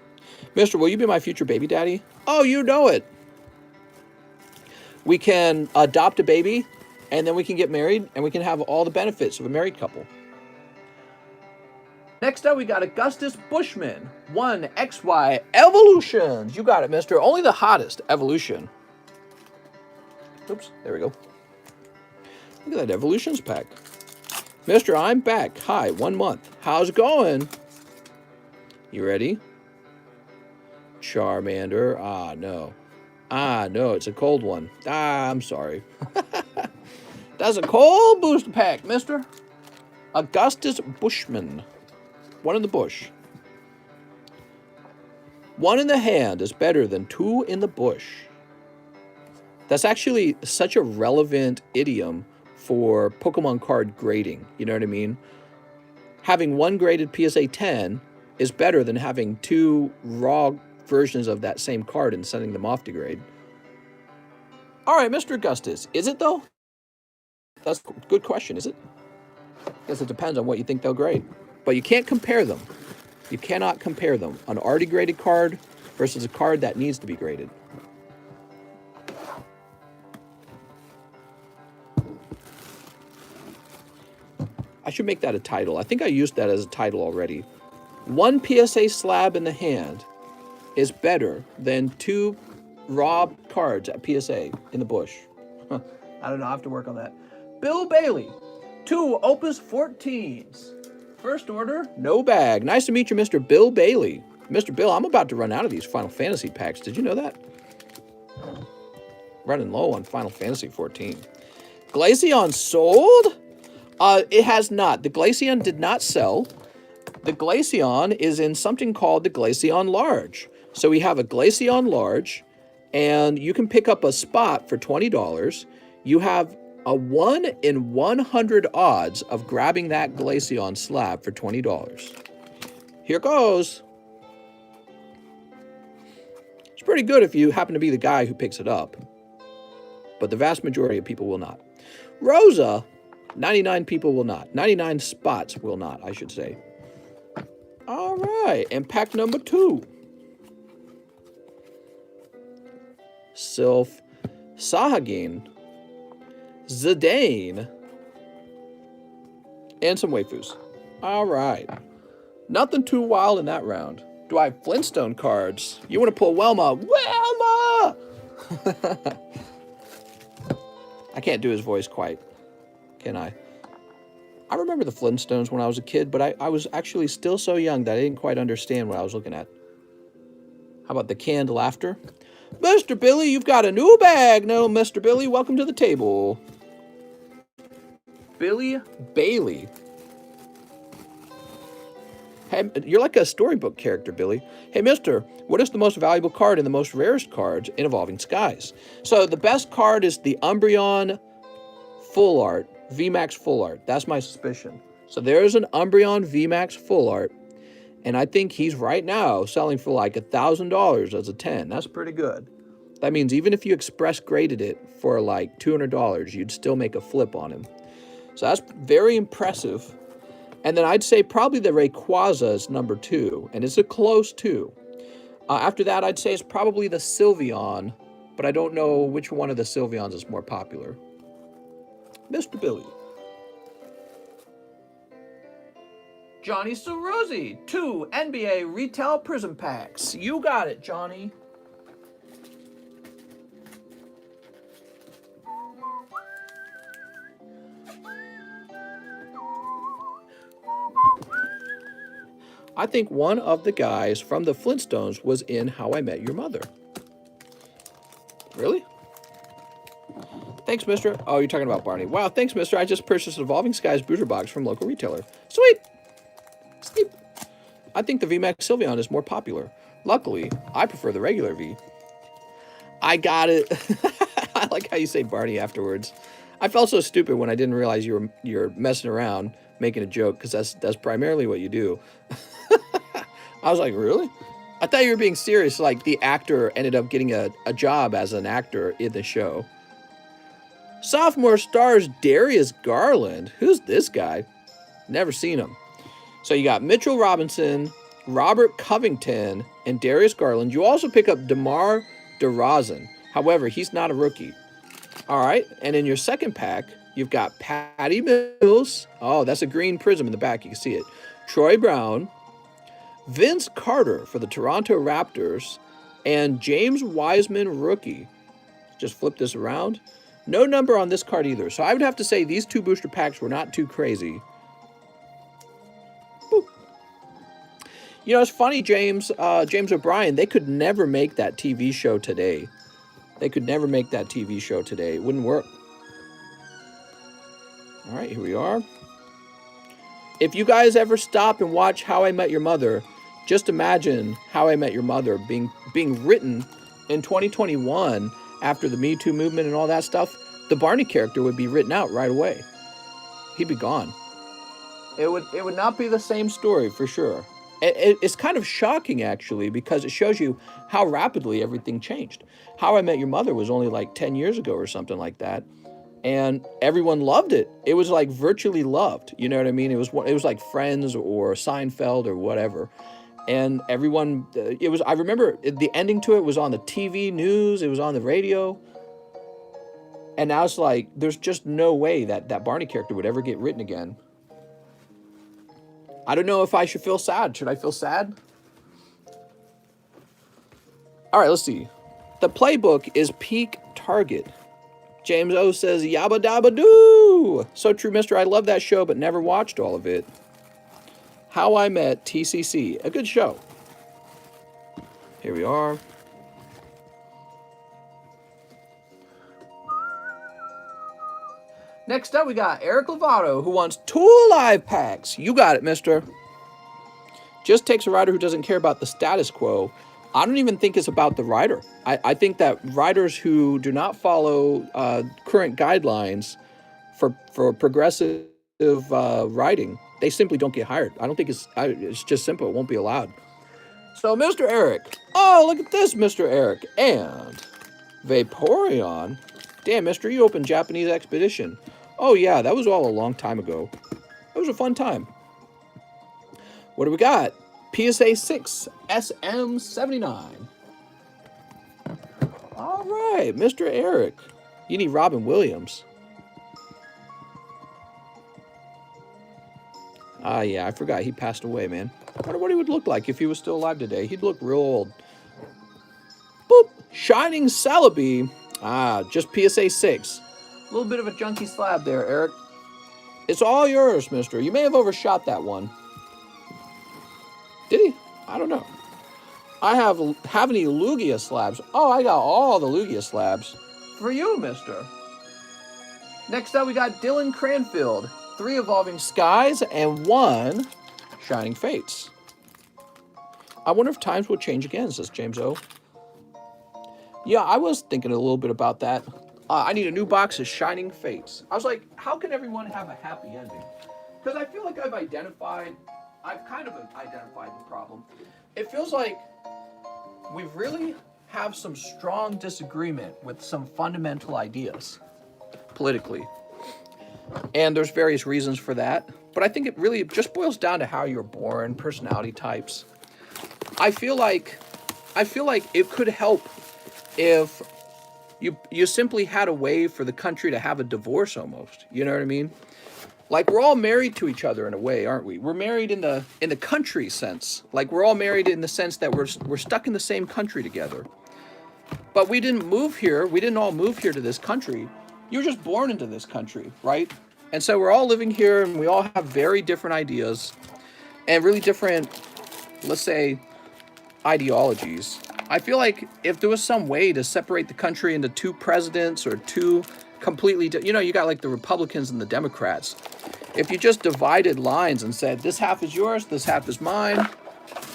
Mister, will you be my future baby daddy? Oh, you know it. We can adopt a baby, and then we can get married, and we can have all the benefits of a married couple. Next up, we got Augustus Bushman. 1XY Evolutions. You got it, mister. Only the hottest evolution. Oops, there we go. Look at that Evolutions pack. Mister, I'm back. Hi, 1 month. How's it going? You ready? Charmander. Ah, no. Ah, no, it's a cold one. Ah, I'm sorry. That's a cold booster pack, mister. Augustus Bushman. 1 in the bush. 1 in the hand is better than 2 in the bush. That's actually such a relevant idiom for Pokemon card grading. You know what I mean? Having 1 graded PSA 10 is better than having 2 raw versions of that same card and sending them off to grade. All right, Mr. Augustus, is it though? That's a good question, is it? Guess it depends on what you think they'll grade. But you can't compare them. You cannot compare them. An already graded card versus a card that needs to be graded. I should make that a title. I think I used that as a title already. 1 PSA slab in the hand is better than 2 raw cards at PSA in the bush. I don't know. I have to work on that. Bill Bailey. 2 Opus 14s. First order, no bag. Nice to meet you, Mr. Bill Bailey. Mr. Bill, I'm about to run out of these Final Fantasy packs. Did you know that? Running low on Final Fantasy 14. Glaceon sold? It has not. The Glaceon did not sell. The Glaceon is in something called the Glaceon Large. So we have a Glaceon Large, and you can pick up a spot for $20. You have a 1 in 100 odds of grabbing that Glaceon slab for $20. Here goes. It's pretty good if you happen to be the guy who picks it up, but the vast majority of people will not. Rosa, 99 people will not. 99 spots will not, I should say. All right, and pack number 2. Sylph, Sahagin, Zidane, and some waifus. All right. Nothing too wild in that round. Do I have Flintstone cards? You want to pull Welma? Welma! I can't do his voice quite, can I? I remember the Flintstones when I was a kid, but I was actually still so young that I didn't quite understand what I was looking at. How about the canned laughter? Mr. Billy, you've got a new bag. No, Mr. Billy, welcome to the table. Billy Bailey. Hey, you're like a storybook character, Billy. Hey, mister, what is the most valuable card and the most rarest cards in Evolving Skies? So the best card is the Umbreon Full Art, VMAX Full Art. That's my suspicion. So there's an Umbreon VMAX Full Art, and I think he's right now selling for like $1,000 as a 10. That's pretty good. That means even if you express graded it for like $200, you'd still make a flip on him. So that's very impressive. And then I'd say probably the Rayquaza is number 2, and it's a close 2. After that, I'd say it's probably the Sylveon, but I don't know which one of the Sylveons is more popular. Mr. Billy. Johnny Ceruzzi, 2 NBA Retail Prism Packs. You got it, Johnny. I think one of the guys from the Flintstones was in How I Met Your Mother. Really? Thanks, mister. Oh, you're talking about Barney. Wow, thanks, mister. I just purchased an Evolving Skies booster box from local retailer. Sweet. Sweet. I think the VMAX Sylveon is more popular. Luckily, I prefer the regular V. I got it. I like how you say Barney afterwards. I felt so stupid when I didn't realize you're messing around, making a joke, because that's primarily what you do. I was like, really? I thought you were being serious, like the actor ended up getting a job as an actor in the show. Sophomore stars Darius Garland. Who's this guy? Never seen him. So you got Mitchell Robinson, Robert Covington, and Darius Garland. You also pick up DeMar DeRozan. However, he's not a rookie. All right, and in your second pack, you've got Patty Mills. Oh, that's a green prism in the back. You can see it. Troy Brown, Vince Carter for the Toronto Raptors, and James Wiseman, rookie. Just flip this around. No number on this card either. So I would have to say these two booster packs were not too crazy. Boop. You know, it's funny, James O'Brien, they could never make that TV show today. They could never make that TV show today. It wouldn't work. All right, here we are. If you guys ever stop and watch How I Met Your Mother, just imagine How I Met Your Mother being written in 2021 after the Me Too movement and all that stuff. The Barney character would be written out right away. He'd be gone. It would not be the same story for sure. It's kind of shocking, actually, because it shows you how rapidly everything changed. How I Met Your Mother was only like 10 years ago or something like that. And everyone loved it. It was like virtually loved. You know what I mean? It was like Friends or Seinfeld or whatever. And everyone, I remember the ending to it was on the TV news. It was on the radio. And now it's like, there's just no way that Barney character would ever get written again. I don't know if I should feel sad. Should I feel sad? All right, let's see. The playbook is peak target. James O says, yabba dabba doo. So true, mister. I love that show, but never watched all of it. How I Met TCC. A good show. Here we are. Next up, we got Eric Lovato, who wants 2 live packs. You got it, mister. Just takes a writer who doesn't care about the status quo. I don't even think it's about the writer. I think that writers who do not follow current guidelines for progressive writing, they simply don't get hired. I don't think it's just simple. It won't be allowed. So, Mr. Eric. Oh, look at this, Mr. Eric. And Vaporeon. Damn, mister, you opened Japanese Expedition. Oh, yeah, that was all a long time ago. It was a fun time. What do we got? PSA 6, SM79. All right, Mr. Eric. You need Robin Williams. Ah, yeah, I forgot he passed away, man. I wonder what he would look like if he was still alive today. He'd look real old. Boop. Shining Celebi. Ah, just PSA 6. A little bit of a junky slab there, Eric. It's all yours, mister. You may have overshot that one. Did he? I don't know. I have any Lugia slabs. Oh, I got all the Lugia slabs. For you, mister. Next up, we got Dylan Cranfield. 3 Evolving Skies and 1 Shining Fates. I wonder if times will change again, says James O. Yeah, I was thinking a little bit about that. I need a new box of Shining Fates. I was like, how can everyone have a happy ending? Because I feel like I've kind of identified the problem. It feels like we really have some strong disagreement with some fundamental ideas politically. And there's various reasons for that. But I think it really just boils down to how you're born, personality types. I feel like it could help if you simply had a way for the country to have a divorce almost. You know what I mean? Like, we're all married to each other in a way, aren't we? We're married in the country sense. Like, we're all married in the sense that we're stuck in the same country together. But we didn't move here. We didn't all move here to this country. You were just born into this country, right? And so we're all living here, and we all have very different ideas and really different, let's say, ideologies. I feel like if there was some way to separate the country into 2 presidents or 2 completely, you got like the Republicans and the Democrats. If you just divided lines and said, this half is yours, this half is mine,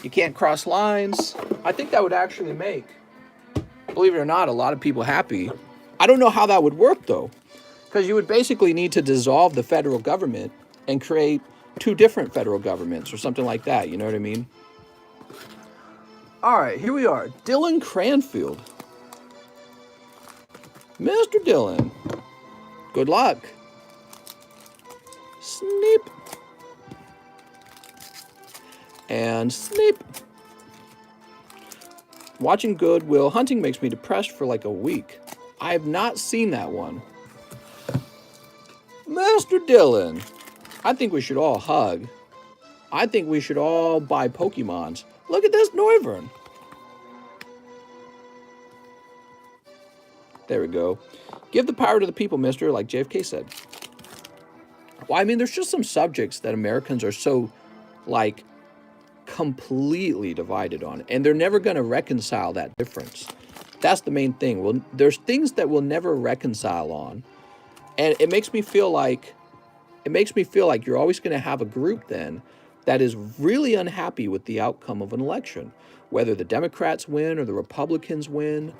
You can't cross lines. I think that would actually make, believe it or not, a lot of people happy. I don't know how that would work, though, because you would basically need to dissolve the federal government and create two different federal governments or something like that. You know what I mean? All right, here we are. Dylan Cranfield. Mr. Dylan, good luck. Snip. And snip. Watching Goodwill Hunting makes me depressed for like a week. I have not seen that one. Mr. Dylan, I think we should all hug. I think we should all buy Pokemons. Look at this Noivern. There we go. Give the power to the people, mister, like JFK said. Well, I mean, there's just some subjects that Americans are so, like, completely divided on. And they're never going to reconcile that difference. That's the main thing. Well, there's things that we'll never reconcile on. And it makes me feel like, you're always going to have a group then that is really unhappy with the outcome of an election, whether the Democrats win or the Republicans win.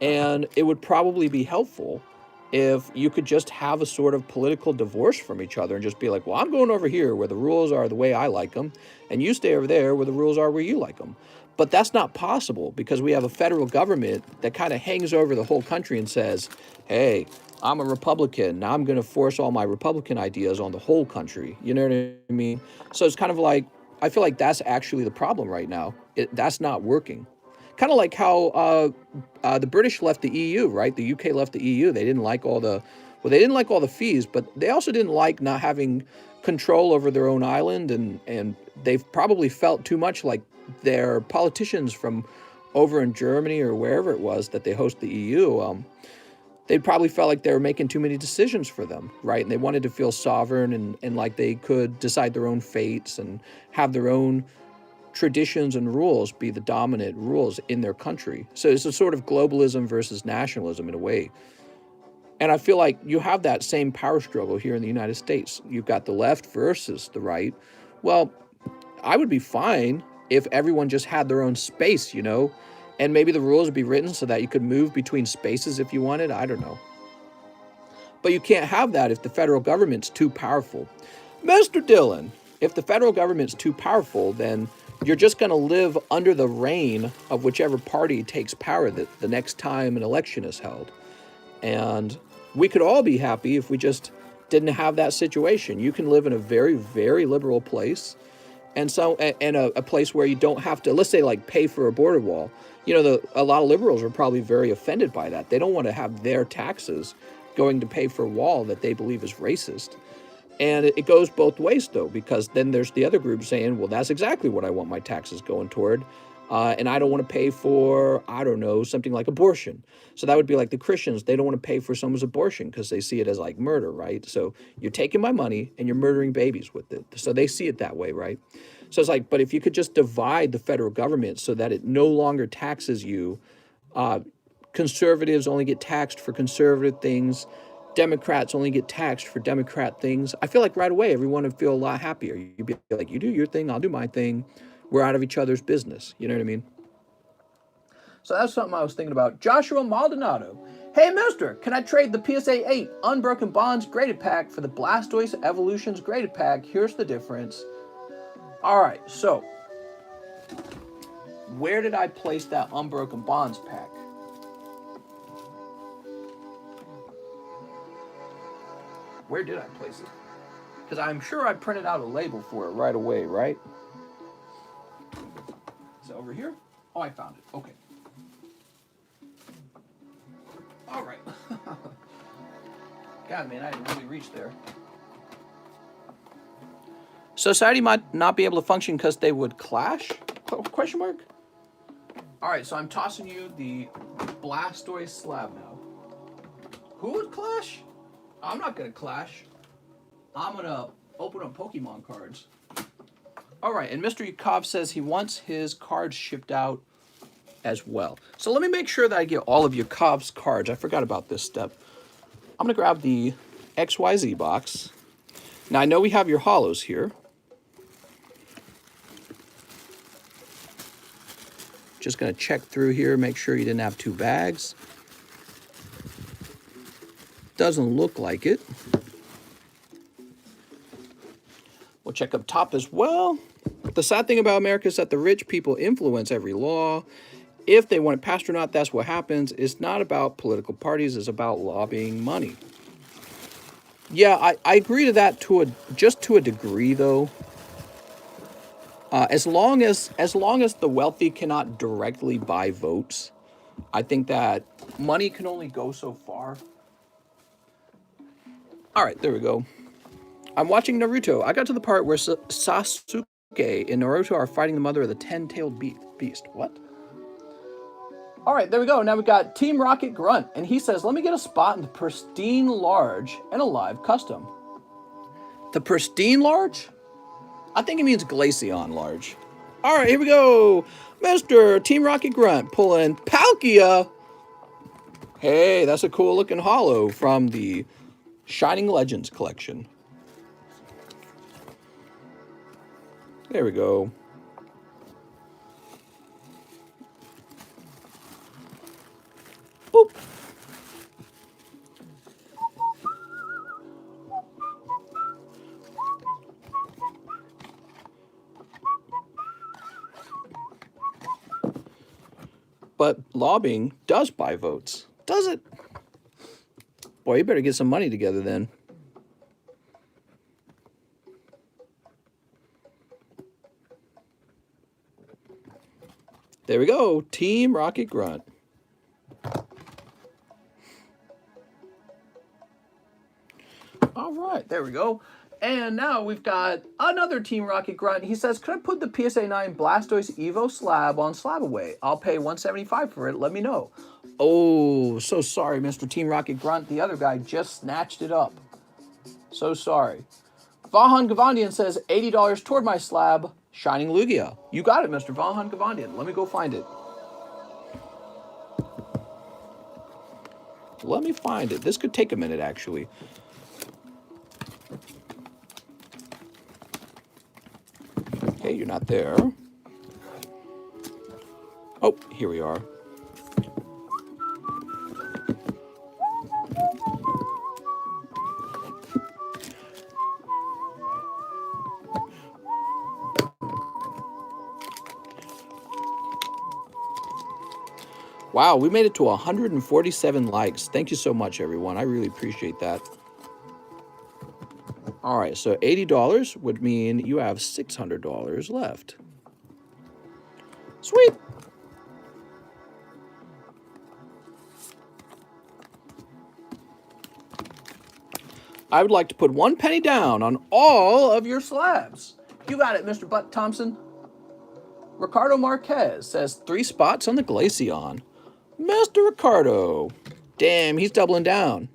And it would probably be helpful if you could just have a sort of political divorce from each other and just be like, well, I'm going over here where the rules are the way I like them, and you stay over there where the rules are where you like them. But that's not possible because we have a federal government that kind of hangs over the whole country and says, hey, I'm a Republican. Now I'm going to force all my Republican ideas on the whole country. You know what I mean? So it's kind of like, I feel like that's actually the problem right now. That's not working. Kind of like how the British left the EU, right? The UK left the EU. They didn't like all the, well, they didn't like all the fees, but they also didn't like not having control over their own island, and they've probably felt too much like their politicians from over in Germany or wherever it was that they host the EU. They probably felt like they were making too many decisions for them, right? And they wanted to feel sovereign and like they could decide their own fates and have their own traditions and rules be the dominant rules in their country. So it's a sort of globalism versus nationalism in a way. And I feel like you have that same power struggle here in the United States. You've got the left versus the right. Well, I would be fine if everyone just had their own space, you know, and maybe the rules would be written so that you could move between spaces if you wanted. I don't know. But you can't have that if the federal government's too powerful. Mr. Dillon, if the federal government's too powerful, then you're just going to live under the reign of whichever party takes power the next time an election is held. And we could all be happy if we just didn't have that situation. You can live in a very, very liberal place, and a place where you don't have to, let's say, like, pay for a border wall. You know, a lot of liberals are probably very offended by that. They don't want to have their taxes going to pay for a wall that they believe is racist. And it goes both ways, though, because then there's the other group saying, well, that's exactly what I want my taxes going toward. And I don't want to pay for, I don't know, something like abortion. So that would be like the Christians. They don't want to pay for someone's abortion because they see it as like murder, right? So you're taking my money and you're murdering babies with it. So they see it that way, right? So it's like, but if you could just divide the federal government so that it no longer taxes you, conservatives only get taxed for conservative things, Democrats only get taxed for Democrat things, I feel like right away everyone would feel a lot happier. You'd be like, you do your thing, I'll do my thing. We're out of each other's business. You know what I mean? So that's something I was thinking about. Joshua Maldonado. Hey, mister, can I trade the PSA 8 Unbroken Bonds graded pack for the Blastoise Evolutions graded pack? Here's the difference. All right, so where did I place that Unbroken Bonds pack? Where did I place it? Because I'm sure I printed out a label for it right away, right? Is it over here? Oh, I found it. Okay. All right. God, man, I didn't really reach there. Society might not be able to function because they would clash? Question mark? All right, so I'm tossing you the Blastoise Slab now. Who would clash? I'm not going to clash. I'm going to open up Pokemon cards. All right, and Mr. Yukov says he wants his cards shipped out as well. So let me make sure that I get all of Yukov's cards. I forgot about this step. I'm going to grab the XYZ box. Now, I know we have your hollows here. Just going to check through here, make sure you didn't have 2 bags. Doesn't look like it. We'll check up top as well. The sad thing about America is that the rich people influence every law. If they want it passed or not, that's what happens. It's not about political parties. It's about lobbying money. Yeah, I agree to that just to a degree, though. As long as the wealthy cannot directly buy votes, I think that money can only go so far. All right, there we go. I'm watching Naruto. I got to the part where Sasuke and Naruto are fighting the mother of the 10-tailed beast. What? All right, there we go. Now we've got Team Rocket Grunt, and he says, let me get a spot in the Pristine Large and a live custom. The Pristine Large? I think it means Glaceon Large. All right, here we go. Mr. Team Rocket Grunt pulling Palkia. Hey, that's a cool looking holo from the Shining Legends collection. There we go. Boop. But lobbying does buy votes, does it? Boy, you better get some money together then. There we go, Team Rocket Grunt. All right, there we go. And now we've got another Team Rocket Grunt. He says, could I put the PSA 9 Blastoise Evo Slab on Slab Away? I'll pay $175 for it. Let me know. Oh, so sorry, Mr. Team Rocket Grunt. The other guy just snatched it up. So sorry. Vahan Gavandian says, $80 toward my slab. Shining Lugia. You got it, Mr. Vahan Gavandian. Let me go find it. Let me find it. This could take a minute, actually. Okay, you're not there. Oh, here we are. Wow, we made it to 147 likes. Thank you so much, everyone. I really appreciate that. All right, so $80 would mean you have $600 left. Sweet. I would like to put 1 penny down on all of your slabs. You got it, Mr. Butt Thompson. Ricardo Marquez says 3 spots on the Glaceon. Mr. Ricardo. Damn, he's doubling down.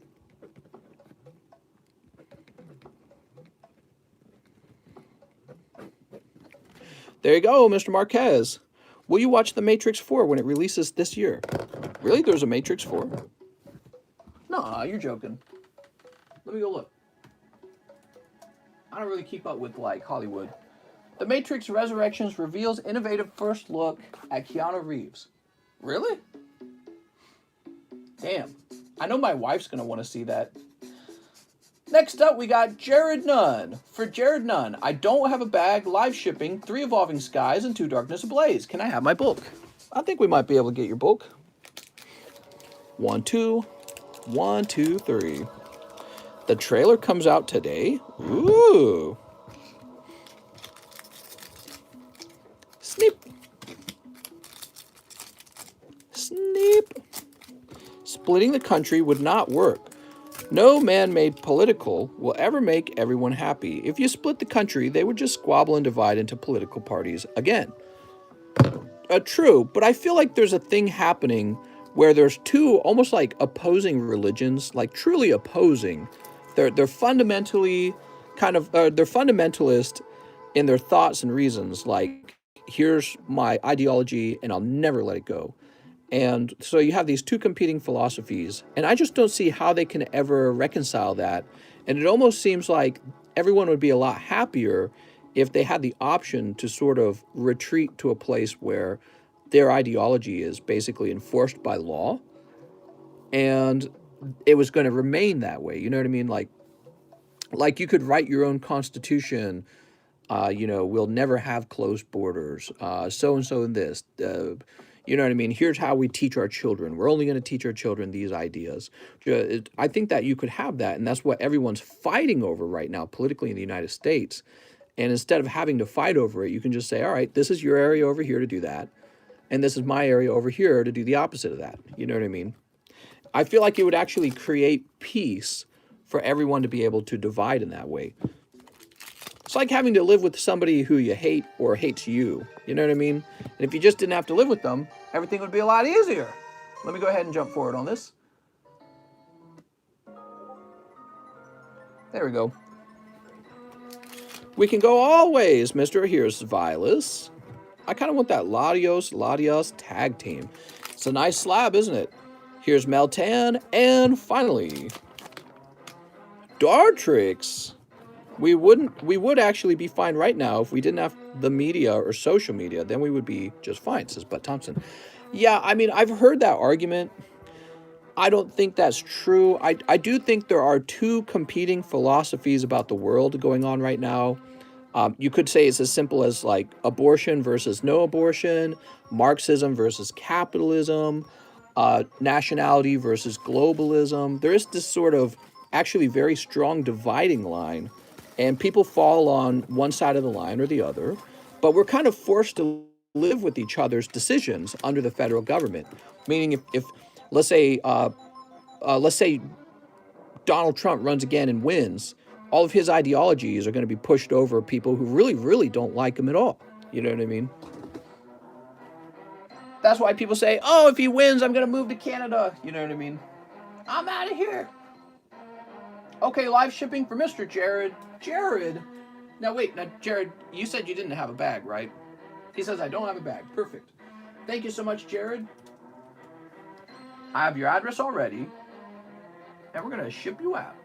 There you go, Mr. Marquez. Will you watch The Matrix 4 when it releases this year? Really? There's a Matrix 4? No, you're joking. Let me go look. I don't really keep up with, like, Hollywood. The Matrix Resurrections reveals innovative first look at Keanu Reeves. Really? Damn. I know my wife's going to want to see that. Next up, we got Jared Nunn. For Jared Nunn, I don't have a bag, live shipping, 3 Evolving Skies, and 2 Darkness Ablaze. Can I have my bulk? I think we might be able to get your bulk. 1, 2. 1, 2, 3. The trailer comes out today. Ooh. Sneep. Sneep. Splitting the country would not work. No man-made political will ever make everyone happy. If you split the country, they would just squabble and divide into political parties again. True, but I feel like there's a thing happening where there's 2 almost like opposing religions, like truly opposing. They're fundamentally kind of they're fundamentalist in their thoughts and reasons. Like, here's my ideology, and I'll never let it go. And so you have these 2 competing philosophies, and I just don't see how they can ever reconcile that. And it almost seems like everyone would be a lot happier if they had the option to sort of retreat to a place where their ideology is basically enforced by law, and it was going to remain that way. You know what I mean? Like you could write your own constitution. You know, we'll never have closed borders. So and so in this. You know what I mean? Here's how we teach our children. We're only going to teach our children these ideas. I think that you could have that, and that's what everyone's fighting over right now politically in the United States. And instead of having to fight over it, you can just say, all right, this is your area over here to do that, and this is my area over here to do the opposite of that. You know what I mean? I feel like it would actually create peace for everyone to be able to divide in that way. It's like having to live with somebody who you hate or hates you. You know what I mean? And if you just didn't have to live with them, everything would be a lot easier. Let me go ahead and jump forward on this. There we go. We can go always, Mr. Here's Vilas. I kind of want that Latios tag team. It's a nice slab, isn't it? Here's Meltan, and finally, Dartrix. We would actually be fine right now if we didn't have the media or social media. Then we would be just fine, says Bud Thompson. Yeah, I mean, I've heard that argument. I don't think that's true. I do think there are two competing philosophies about the world going on right now. You could say it's as simple as like abortion versus no abortion, Marxism versus capitalism, nationality versus globalism. There is this sort of actually very strong dividing line, and people fall on one side of the line or the other, but we're kind of forced to live with each other's decisions under the federal government. Meaning if let's say Donald Trump runs again and wins, all of his ideologies are going to be pushed over people who really, really don't like him at all. You know what I mean? That's why people say, oh, if he wins, I'm going to move to Canada. You know what I mean? I'm out of here. Okay, live shipping for Mr. Jared. Jared? Now, wait. Now, Jared, you said you didn't have a bag, right? He says, I don't have a bag. Perfect. Thank you so much, Jared. I have your address already, and we're going to ship you out.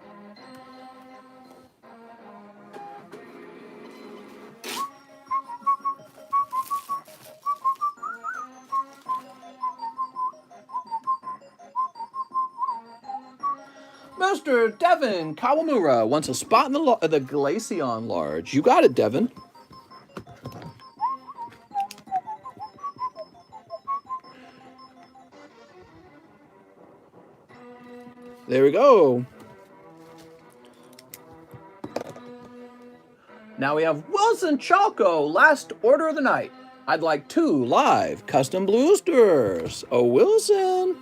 Mr. Devin Kawamura wants a spot in the Glaceon Large. You got it, Devin. There we go. Now we have Wilson Chalco, last order of the night. I'd like 2 live custom boosters. Oh, Wilson.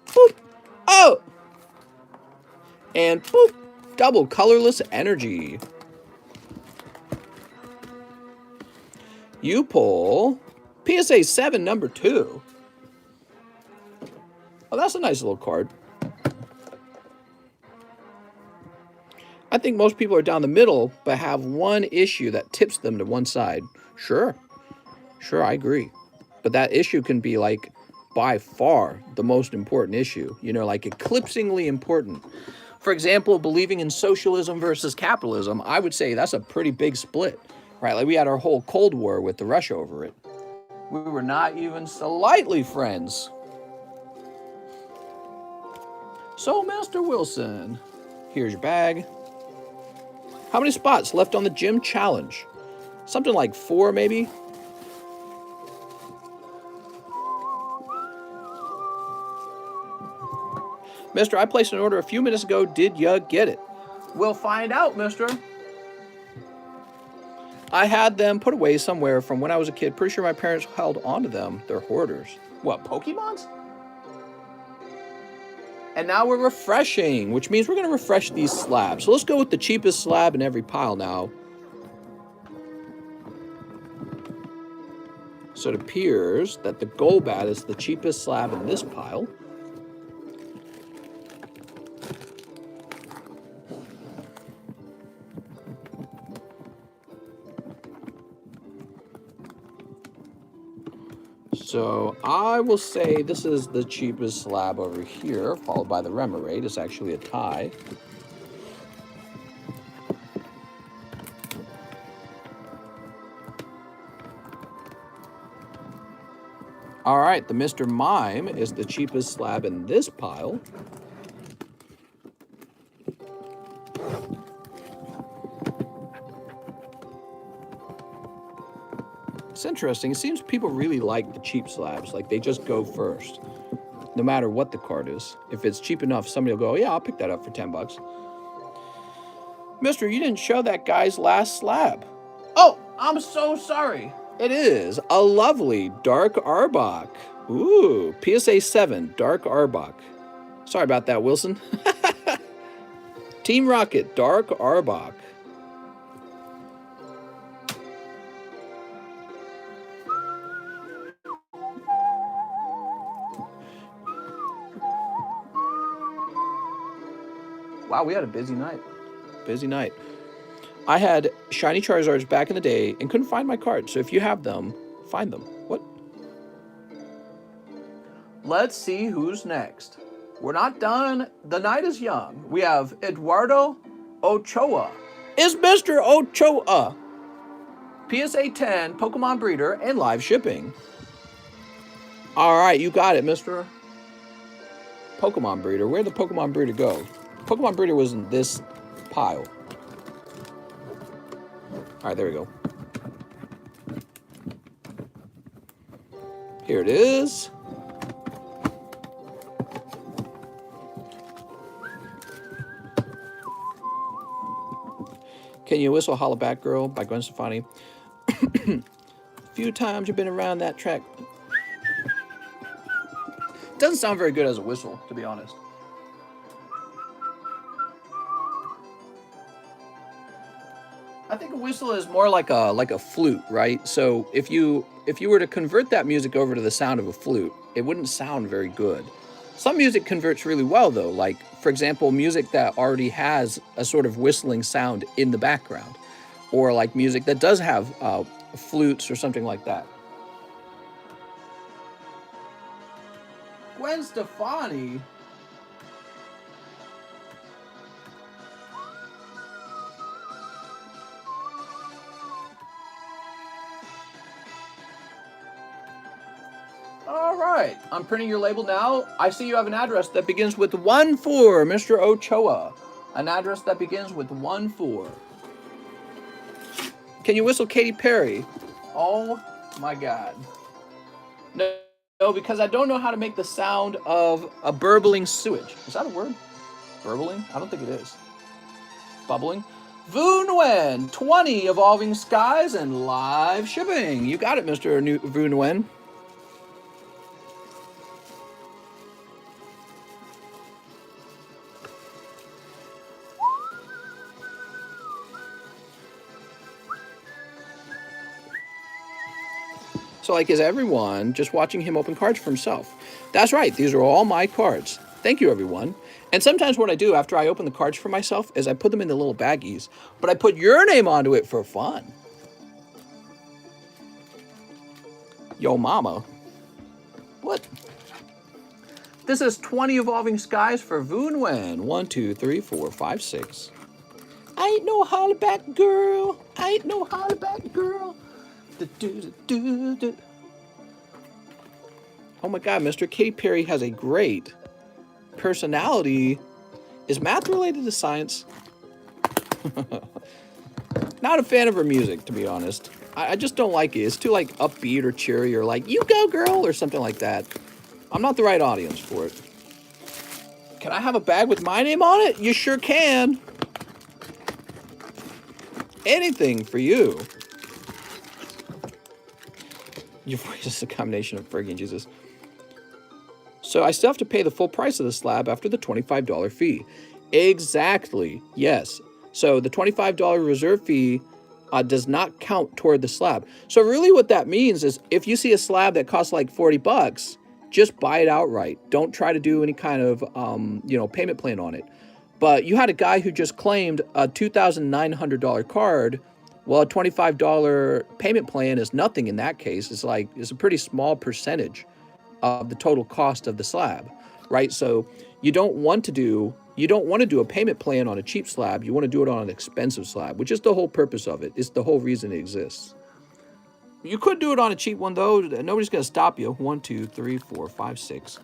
Boop. Oh. And boop. Double colorless energy. You pull PSA 7 number 2. Oh, that's a nice little card. I think most people are down the middle, but have one issue that tips them to one side. Sure, I agree. But that issue can be like by far the most important issue, you know, like eclipsingly important. For example, believing in socialism versus capitalism, I would say that's a pretty big split, right? Like we had our whole Cold War with the Russia over it. We were not even slightly friends. So, Master Wilson, here's your bag. How many spots left on the gym challenge? Something like 4, maybe? Mister, I placed an order a few minutes ago. Did ya get it? We'll find out, mister. I had them put away somewhere from when I was a kid. Pretty sure my parents held onto them. They're hoarders. What, Pokemons? And now we're refreshing, which means we're going to refresh these slabs. So let's go with the cheapest slab in every pile now. So it appears that the Golbat is the cheapest slab in this pile. So I will say this is the cheapest slab over here, followed by the Remoraid. It's actually a tie. All right, the Mr. Mime is the cheapest slab in this pile. It's interesting. It seems people really like the cheap slabs. Like, they just go first, no matter what the card is. If it's cheap enough, somebody will go, yeah, I'll pick that up for 10 bucks. Mister, you didn't show that guy's last slab. Oh, I'm so sorry. It is a lovely Dark Arbok. Ooh, PSA 7, Dark Arbok. Sorry about that, Wilson. Team Rocket, Dark Arbok. Wow, we had a busy night. Busy night. I had shiny Charizards back in the day and couldn't find my cards. So if you have them, find them. What? Let's see who's next. We're not done. The night is young. We have Eduardo Ochoa. Is Mr. Ochoa. PSA 10, Pokemon Breeder, and live shipping. All right, you got it, Mr. Pokemon Breeder. Where'd the Pokemon Breeder go? Pokemon Breeder was in this pile. All right, there we go. Here it is. Can You Whistle Holla Back Girl by Gwen Stefani. A few times you've been around that track. Doesn't sound very good as a whistle, to be honest. I think a whistle is more like a flute, right? So if you were to convert that music over to the sound of a flute, it wouldn't sound very good. Some music converts really well, though. Like, for example, music that already has a sort of whistling sound in the background, or like music that does have flutes or something like that. Gwen Stefani. All right, I'm printing your label now. I see you have an address that begins with 14, Mr. Ochoa. An address that begins with 14. Can you whistle Katy Perry? Oh my God. No, because I don't know how to make the sound of a burbling sewage. Is that a word? Burbling? I don't think it is. Bubbling. Vu Nguyen, 20 Evolving Skies and live shipping. You got it, Mr. Vu Nguyen. So, like, is everyone just watching him open cards for himself? That's right. These are all my cards. Thank you, everyone. And sometimes what I do after I open the cards for myself is I put them in the little baggies, but I put your name onto it for fun. Yo, mama. What? This is 20 Evolving Skies for Vu Nguyen. 1, 2, 3, 4, 5, 6. I ain't no hollaback girl. I ain't no hollaback girl. Oh my God, Mr. Katy Perry has a great personality. Is math related to science? Not a fan of her music, to be honest. I just don't like it. It's too like upbeat or cheery or like, you go girl or something like that. I'm not the right audience for it. Can I have a bag with my name on it? You sure can. Anything for you. Your voice is a combination of RNGesus. So I still have to pay the full price of the slab after the $25 fee. Exactly. Yes. So the $25 reserve fee does not count toward the slab. So really what that means is if you see a slab that costs like 40 bucks, just buy it outright. Don't try to do any kind of, payment plan on it. But you had a guy who just claimed a $2,900 card. Well, a $25 payment plan is nothing in that case. It's a pretty small percentage of the total cost of the slab, right? So you don't want to do a payment plan on a cheap slab. You want to do it on an expensive slab, which is the whole purpose of it. It's the whole reason it exists. You could do it on a cheap one, though. Nobody's going to stop you. 1, 2, 3, 4, 5, 6,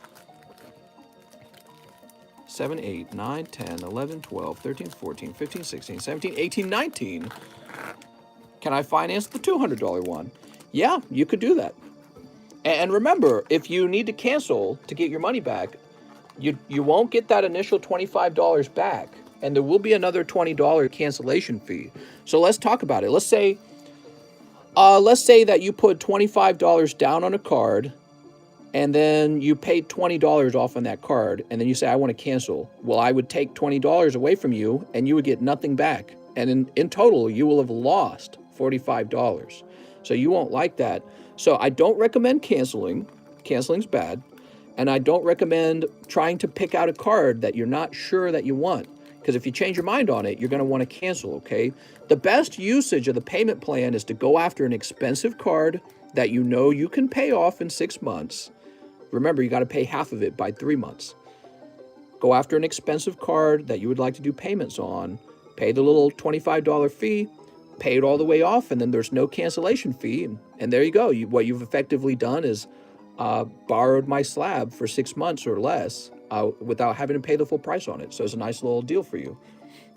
7, 8, 9, 10, 11, 12, 13, 14, 15, 16, 17, 18, 19. Can I finance the $200 one? Yeah, you could do that. And remember, if you need to cancel to get your money back, you won't get that initial $25 back. And there will be another $20 cancellation fee. So let's talk about it. Let's say that you put $25 down on a card, and then you paid $20 off on that card, and then you say, I want to cancel. Well, I would take $20 away from you, and you would get nothing back. And in total, you will have lost $45. So you won't like that. So I don't recommend canceling. Canceling's bad. And I don't recommend trying to pick out a card that you're not sure that you want. Because if you change your mind on it, you're going to want to cancel, okay? The best usage of the payment plan is to go after an expensive card that you know you can pay off in 6 months. Remember, you got to pay half of it by 3 months. Go after an expensive card that you would like to do payments on. Pay the little $25 fee, pay it all the way off, and then there's no cancellation fee. And there you go. What you've effectively done is borrowed my slab for 6 months or less without having to pay the full price on it. So it's a nice little deal for you.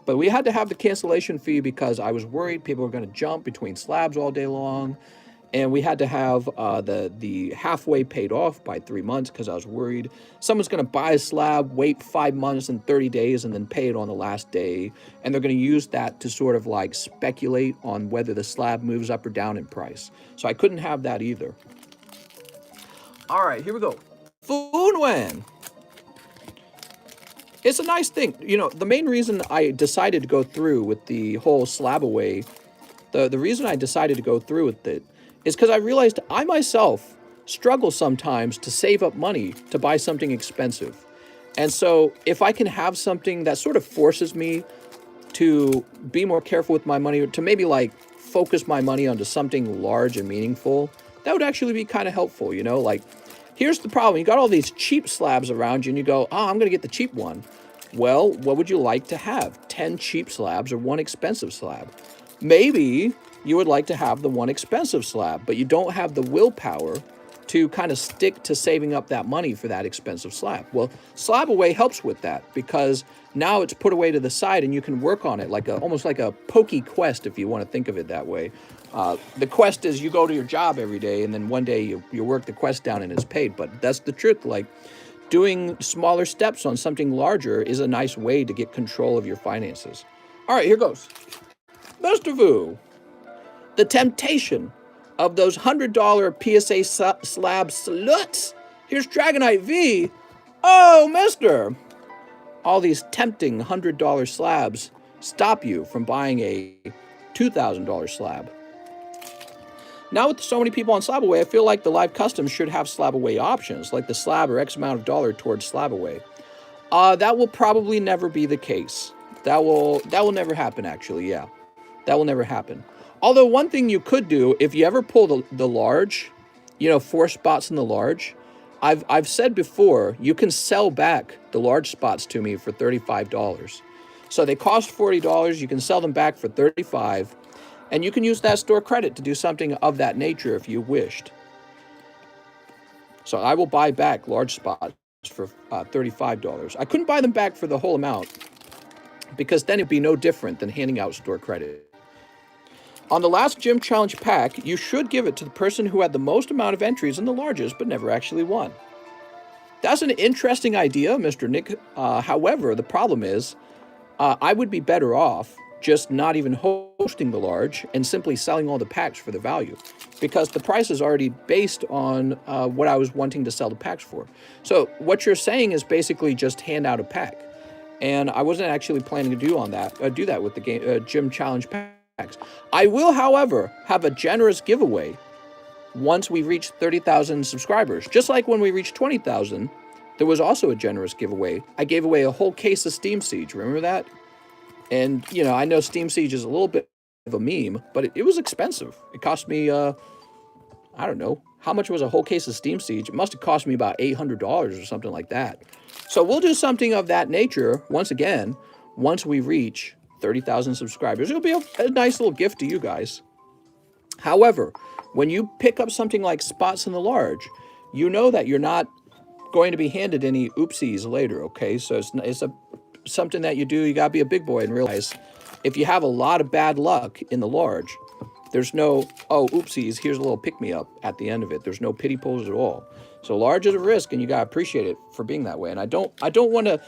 But we had to have the cancellation fee because I was worried people were going to jump between slabs all day long. And we had to have the halfway paid off by 3 months because I was worried someone's going to buy a slab, wait 5 months and 30 days, and then pay it on the last day. And they're going to use that to sort of like speculate on whether the slab moves up or down in price. So I couldn't have that either. All right, here we go. Foonwen. It's a nice thing. You know, the main reason I decided to go through with the whole slab away, the reason I decided to go through with it is because I realized I myself struggle sometimes to save up money to buy something expensive. And so if I can have something that sort of forces me to be more careful with my money, to maybe like focus my money onto something large and meaningful, that would actually be kind of helpful, you know? Like, here's the problem. You got all these cheap slabs around you and you go, I'm going to get the cheap one. Well, what would you like to have? 10 cheap slabs or one expensive slab? Maybe you would like to have the one expensive slab, but you don't have the willpower to kind of stick to saving up that money for that expensive slab. Well, Slab Away helps with that because now it's put away to the side and you can work on it like almost like a pokey quest, if you want to think of it that way. The quest is you go to your job every day and then one day you work the quest down and it's paid. But that's the truth. Like, doing smaller steps on something larger is a nice way to get control of your finances. All right, here goes. Mr. Vu, the temptation of those $100 PSA slab sluts. Here's Dragonite V. Oh, mister. All these tempting $100 slabs stop you from buying a $2,000 slab. Now with so many people on Slab Away, I feel like the live customs should have Slab Away options, like the slab or X amount of dollar towards Slab Away. That will probably never be the case. That will never happen, actually, yeah. That will never happen. Although one thing you could do, if you ever pull the large, 4 spots in the large, I've said before, you can sell back the large spots to me for $35. So they cost $40, you can sell them back for $35, and you can use that store credit to do something of that nature if you wished. So I will buy back large spots for $35. I couldn't buy them back for the whole amount because then it'd be no different than handing out store credit. On the last Gym Challenge pack, you should give it to the person who had the most amount of entries in the largest but never actually won. That's an interesting idea, Mr. Nick. However, the problem is I would be better off just not even hosting the large and simply selling all the packs for the value because the price is already based on what I was wanting to sell the packs for. So what you're saying is basically just hand out a pack. And I wasn't actually planning to do that with the Gym Challenge packs. I will, however, have a generous giveaway once we reach 30,000 subscribers. Just like when we reached 20,000, there was also a generous giveaway. I gave away a whole case of Steam Siege. Remember that? And, I know Steam Siege is a little bit of a meme, but it was expensive. It cost me, I don't know, how much was a whole case of Steam Siege? It must have cost me about $800 or something like that. So we'll do something of that nature, once again, once we reach 30,000 subscribers. It'll be a nice little gift to you guys. However, When you pick up something like spots in the large, you know that you're not going to be handed any oopsies later, okay? So it's something that you do. You gotta be a big boy and realize if you have a lot of bad luck in the large, there's no, oh, oopsies, here's a little pick-me-up at the end of it. There's no pity pulls at all. So large is a risk, and you gotta appreciate it for being that way. And I don't want to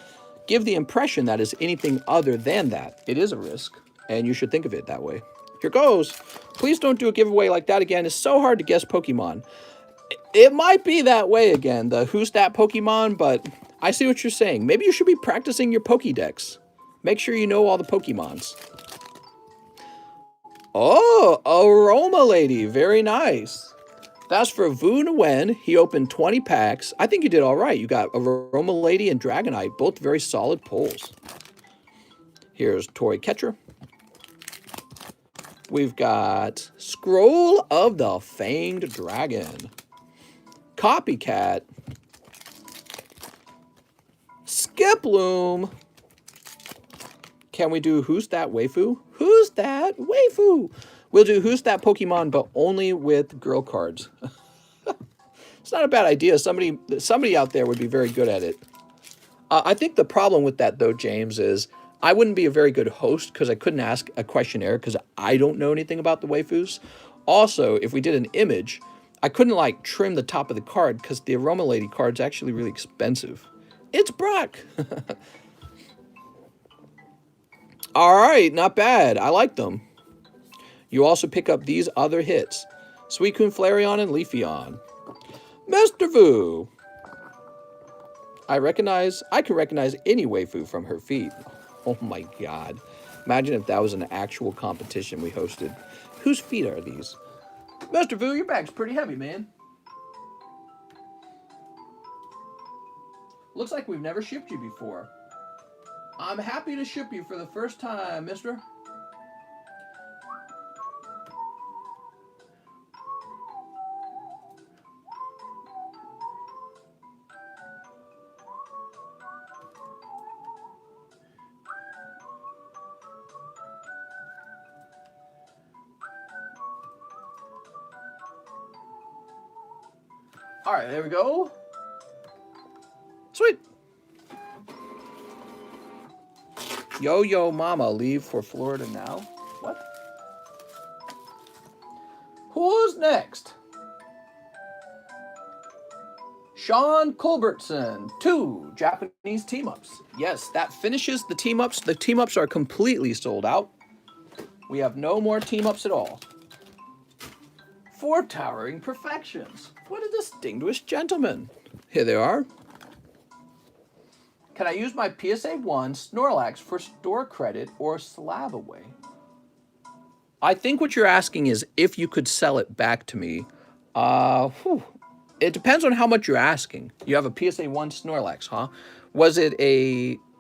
give the impression that it's anything other than that. It is a risk, and you should think of it that way. Here goes. Please don't do a giveaway like that again. It's so hard to guess Pokemon. It might be that way again, the who's that Pokemon, but I see what you're saying. Maybe you should be practicing your Pokédex. Make sure you know all the Pokemons. Oh, Aroma Lady. Very nice. That's for Vu Wen. He opened 20 packs. I think you did all right. You got Aroma Lady and Dragonite, both very solid pulls. Here's Toy Catcher. We've got Scroll of the Fanged Dragon. Copycat. Skiploom. Can we do Who's That Waifu? Who's That Waifu? We'll do Who's That Pokemon, but only with girl cards. It's not a bad idea. Somebody out there would be very good at it. I think the problem with that, though, James, is I wouldn't be a very good host because I couldn't ask a questionnaire because I don't know anything about the waifus. Also, if we did an image, I couldn't, like, trim the top of the card because the Aroma Lady card's actually really expensive. It's Brock. All right, not bad. I like them. You also pick up these other hits. Suicune, Flareon, and Leafeon. Mr. Vu. I can recognize any waifu from her feet. Oh my god. Imagine if that was an actual competition we hosted. Whose feet are these? Mr. Vu, your bag's pretty heavy, man. Looks like we've never shipped you before. I'm happy to ship you for the first time, mister. All right, there we go. Sweet. Yo Mama, leave for Florida now. What? Who's next? Sean Culbertson, 2 Japanese team-ups. Yes, that finishes the team-ups. The team-ups are completely sold out. We have no more team-ups at all. 4 Towering Perfections. What a distinguished gentleman. Here they are. Can I use my PSA 1 Snorlax for store credit or Slab away? I think what you're asking is if you could sell it back to me. It depends on how much you're asking. You have a PSA 1 Snorlax, huh? Was it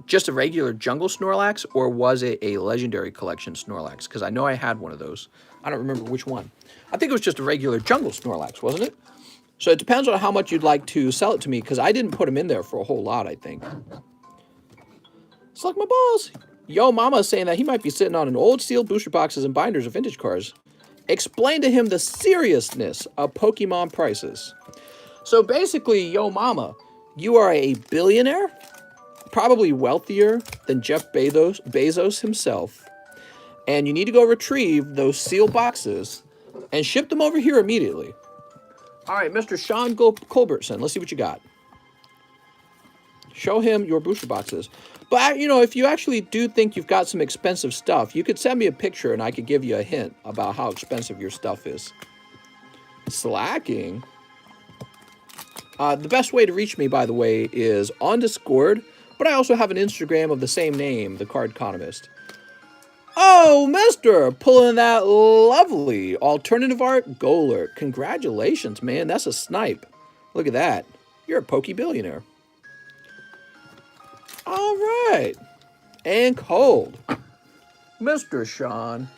just a regular jungle Snorlax, or was it a legendary collection Snorlax? Because I know I had one of those. I don't remember which one. I think it was just a regular jungle Snorlax, wasn't it? So it depends on how much you'd like to sell it to me, because I didn't put them in there for a whole lot, I think. Suck my balls. Yo Mama saying that he might be sitting on an old sealed booster boxes and binders of vintage cards. Explain to him the seriousness of Pokemon prices. So basically, Yo Mama, you are a billionaire, probably wealthier than Jeff Bezos himself, and you need to go retrieve those sealed boxes and ship them over here immediately. All right, Mr. Sean Culbertson, let's see what you got. Show him your booster boxes. But, you know, if you actually do think you've got some expensive stuff, you could send me a picture and I could give you a hint about how expensive your stuff is. Slacking? The best way to reach me, by the way, is on Discord, but I also have an Instagram of the same name, TheCardconomist. Oh, mister, pulling that lovely alternative art Golurk. Congratulations, man. That's a snipe. Look at that. You're a Poke-billionaire. All right. And cold. Mr. Sean.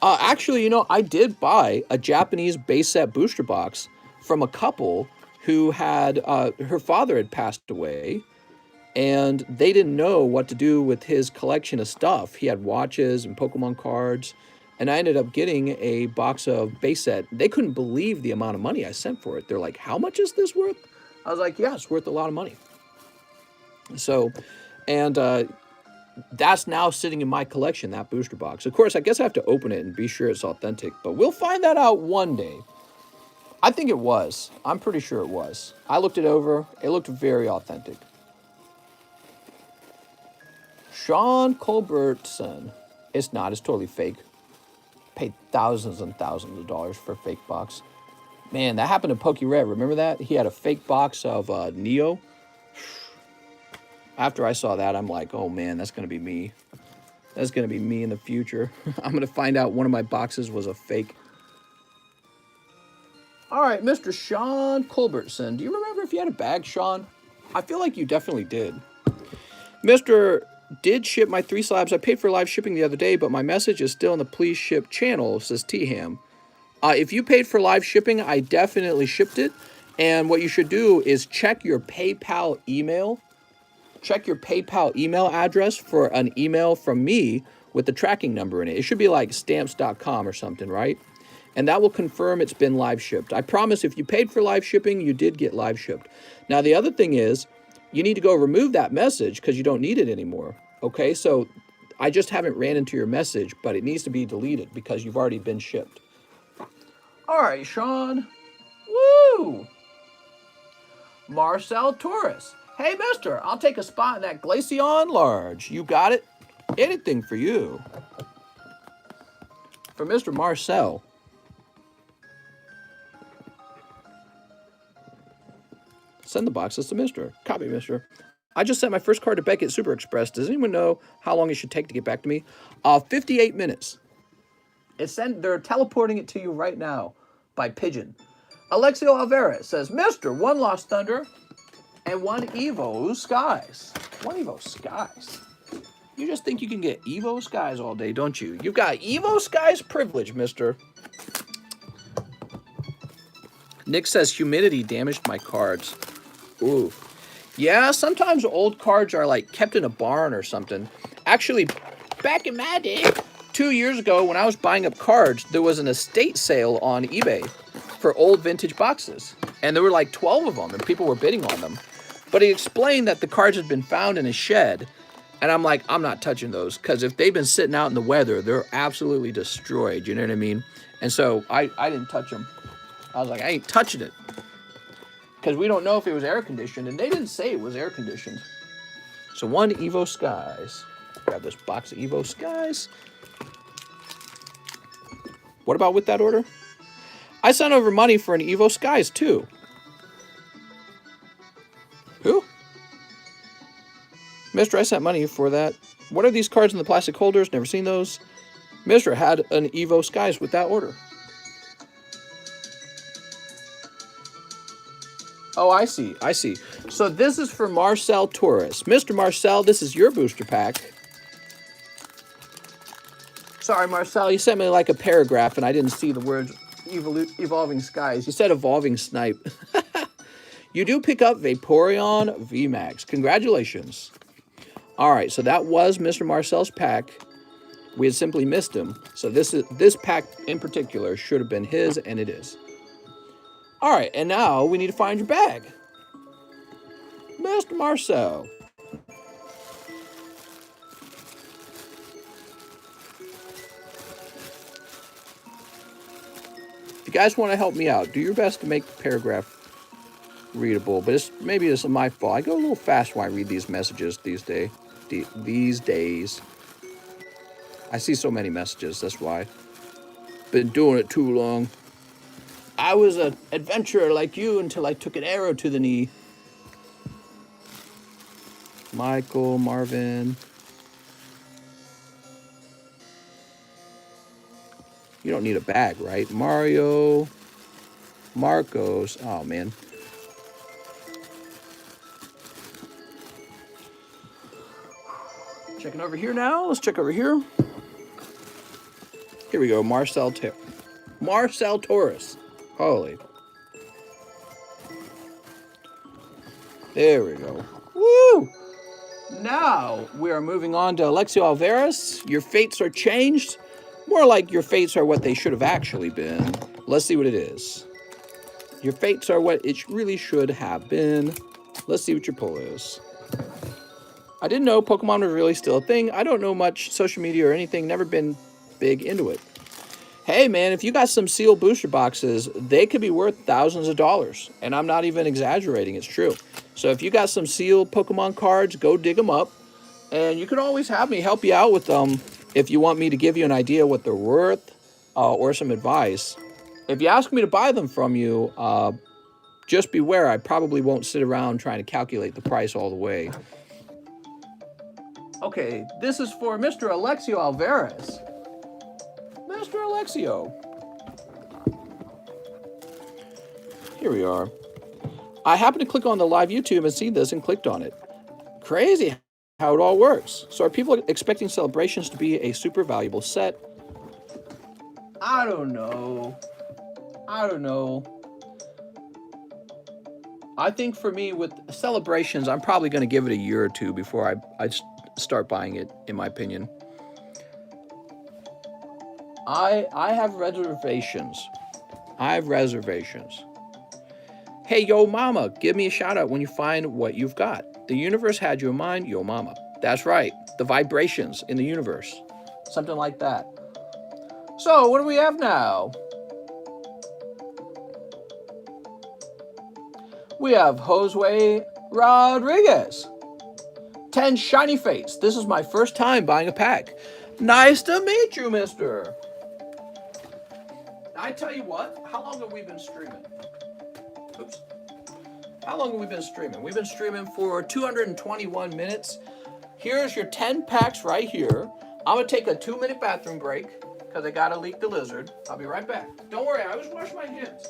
Actually, you know, I did buy a Japanese base set booster box from a couple who had, her father had passed away, and they didn't know what to do with his collection of stuff. He had watches and Pokemon cards, And I ended up getting a box of base set. They couldn't believe the amount of money I sent for it. They're like, how much is this worth? I was like, yeah, it's worth a lot of money. So, and that's now sitting in my collection, that booster box. Of course, I guess I have to open it and be sure it's authentic, but we'll find that out one day. I think it was. I'm pretty sure it was. I looked it over. It looked very authentic. Sean Culbertson. It's not. It's totally fake. Paid thousands and thousands of dollars for a fake box. Man, that happened to Pokey Red. Remember that? He had a fake box of Neo. After I saw that, I'm like, oh man, that's going to be me. That's going to be me in the future. I'm going to find out one of my boxes was a fake. All right, Mr. Sean Culbertson. Do you remember if you had a bag, Sean? I feel like you definitely did. Mr. Did ship my 3 slabs. I paid for live shipping the other day, but my message is still in the please ship channel, says T-Ham. If you paid for live shipping, I definitely shipped it. And what you should do is check your PayPal email. Check your PayPal email address for an email from me with the tracking number in it. It should be like stamps.com or something, right? And that will confirm it's been live shipped. I promise if you paid for live shipping, you did get live shipped. Now, the other thing is, you need to go remove that message because you don't need it anymore. Okay, so I just haven't ran into your message, but it needs to be deleted because you've already been shipped. All right, Sean. Woo! Marcel Torres. Hey, mister, I'll take a spot in that Glaceon large. You got it? Anything for you. For Mr. Marcel. Send the boxes to Mister. Copy, Mister. I just sent my first card to Beckett Super Express. Does anyone know how long it should take to get back to me? 58 minutes. They're teleporting it to you right now by pigeon. Alexio Alvarez says, Mister, 1 Lost Thunder and 1 Evo Skies. 1 Evo Skies. You just think you can get Evo Skies all day, don't you? You've got Evo Skies privilege, mister. Nick says, humidity damaged my cards. Ooh. Yeah, sometimes old cards are like kept in a barn or something. Actually, back in my day, 2 years ago when I was buying up cards, there was an estate sale on eBay for old vintage boxes. And there were like 12 of them and people were bidding on them. But he explained that the cards had been found in a shed. And I'm like, I'm not touching those because if they've been sitting out in the weather, they're absolutely destroyed. You know what I mean? And so I didn't touch them. I was like, I ain't touching it. Because we don't know if it was air conditioned, and they didn't say it was air conditioned. So 1 Evo Skies. Grab this box of Evo Skies. What about with that order? I sent over money for an Evo Skies too. Who? Mister, I sent money for that. What are these cards in the plastic holders? Never seen those. Mister had an Evo Skies with that order. Oh, I see. I see. So this is for Marcel Torres. Mr. Marcel, this is your booster pack. Sorry, Marcel, you sent me like a paragraph and I didn't see the words Evolving Skies. You said Evolving Snipe. You do pick up Vaporeon VMAX. Congratulations. All right, so that was Mr. Marcel's pack. We had simply missed him. So this pack in particular should have been his, and it is. All right, and now we need to find your bag. Mr. Marcel. If you guys want to help me out, do your best to make the paragraph readable, but maybe it's my fault. I go a little fast when I read these messages these days. I see so many messages, that's why. Been doing it too long. I was an adventurer like you until I took an arrow to the knee. Michael, Marvin. You don't need a bag, right? Mario, Marcos. Oh, man. Checking over here now. Let's check over here. Here we go. Marcel Torres. Holy. There we go. Woo! Now we are moving on to Alexio Alvarez. Your fates are changed. More like your fates are what they should have actually been. Let's see what it is. Your fates are what it really should have been. Let's see what your pull is. I didn't know Pokemon was really still a thing. I don't know much social media or anything. Never been big into it. Hey, man, if you got some sealed booster boxes, they could be worth thousands of dollars. And I'm not even exaggerating. It's true. So if you got some sealed Pokemon cards, go dig them up. And you can always have me help you out with them if you want me to give you an idea what they're worth or some advice. If you ask me to buy them from you, just beware, I probably won't sit around trying to calculate the price all the way. Okay, this is for Mr. Alexio Alvarez. Mr. Alexio. Here we are. I happened to click on the live YouTube and see this and clicked on it. Crazy how it all works. So are people expecting Celebrations to be a super valuable set? I don't know. I think for me with Celebrations, I'm probably going to give it a year or two before I start buying it, in my opinion. I have reservations. Hey, yo mama, give me a shout out when you find what you've got. The universe had you in mind, yo mama. That's right, the vibrations in the universe. Something like that. So, what do we have now? We have Josue Rodriguez. 10 shiny fates. This is my first time buying a pack. Nice to meet you, mister. I tell you what, how long have we been streaming? Oops. How long have we been streaming? We've been streaming for 221 minutes. Here's your 10 packs right here. I'm going to take a 2-minute bathroom break because I got to leak the lizard. I'll be right back. Don't worry, I always wash my hands.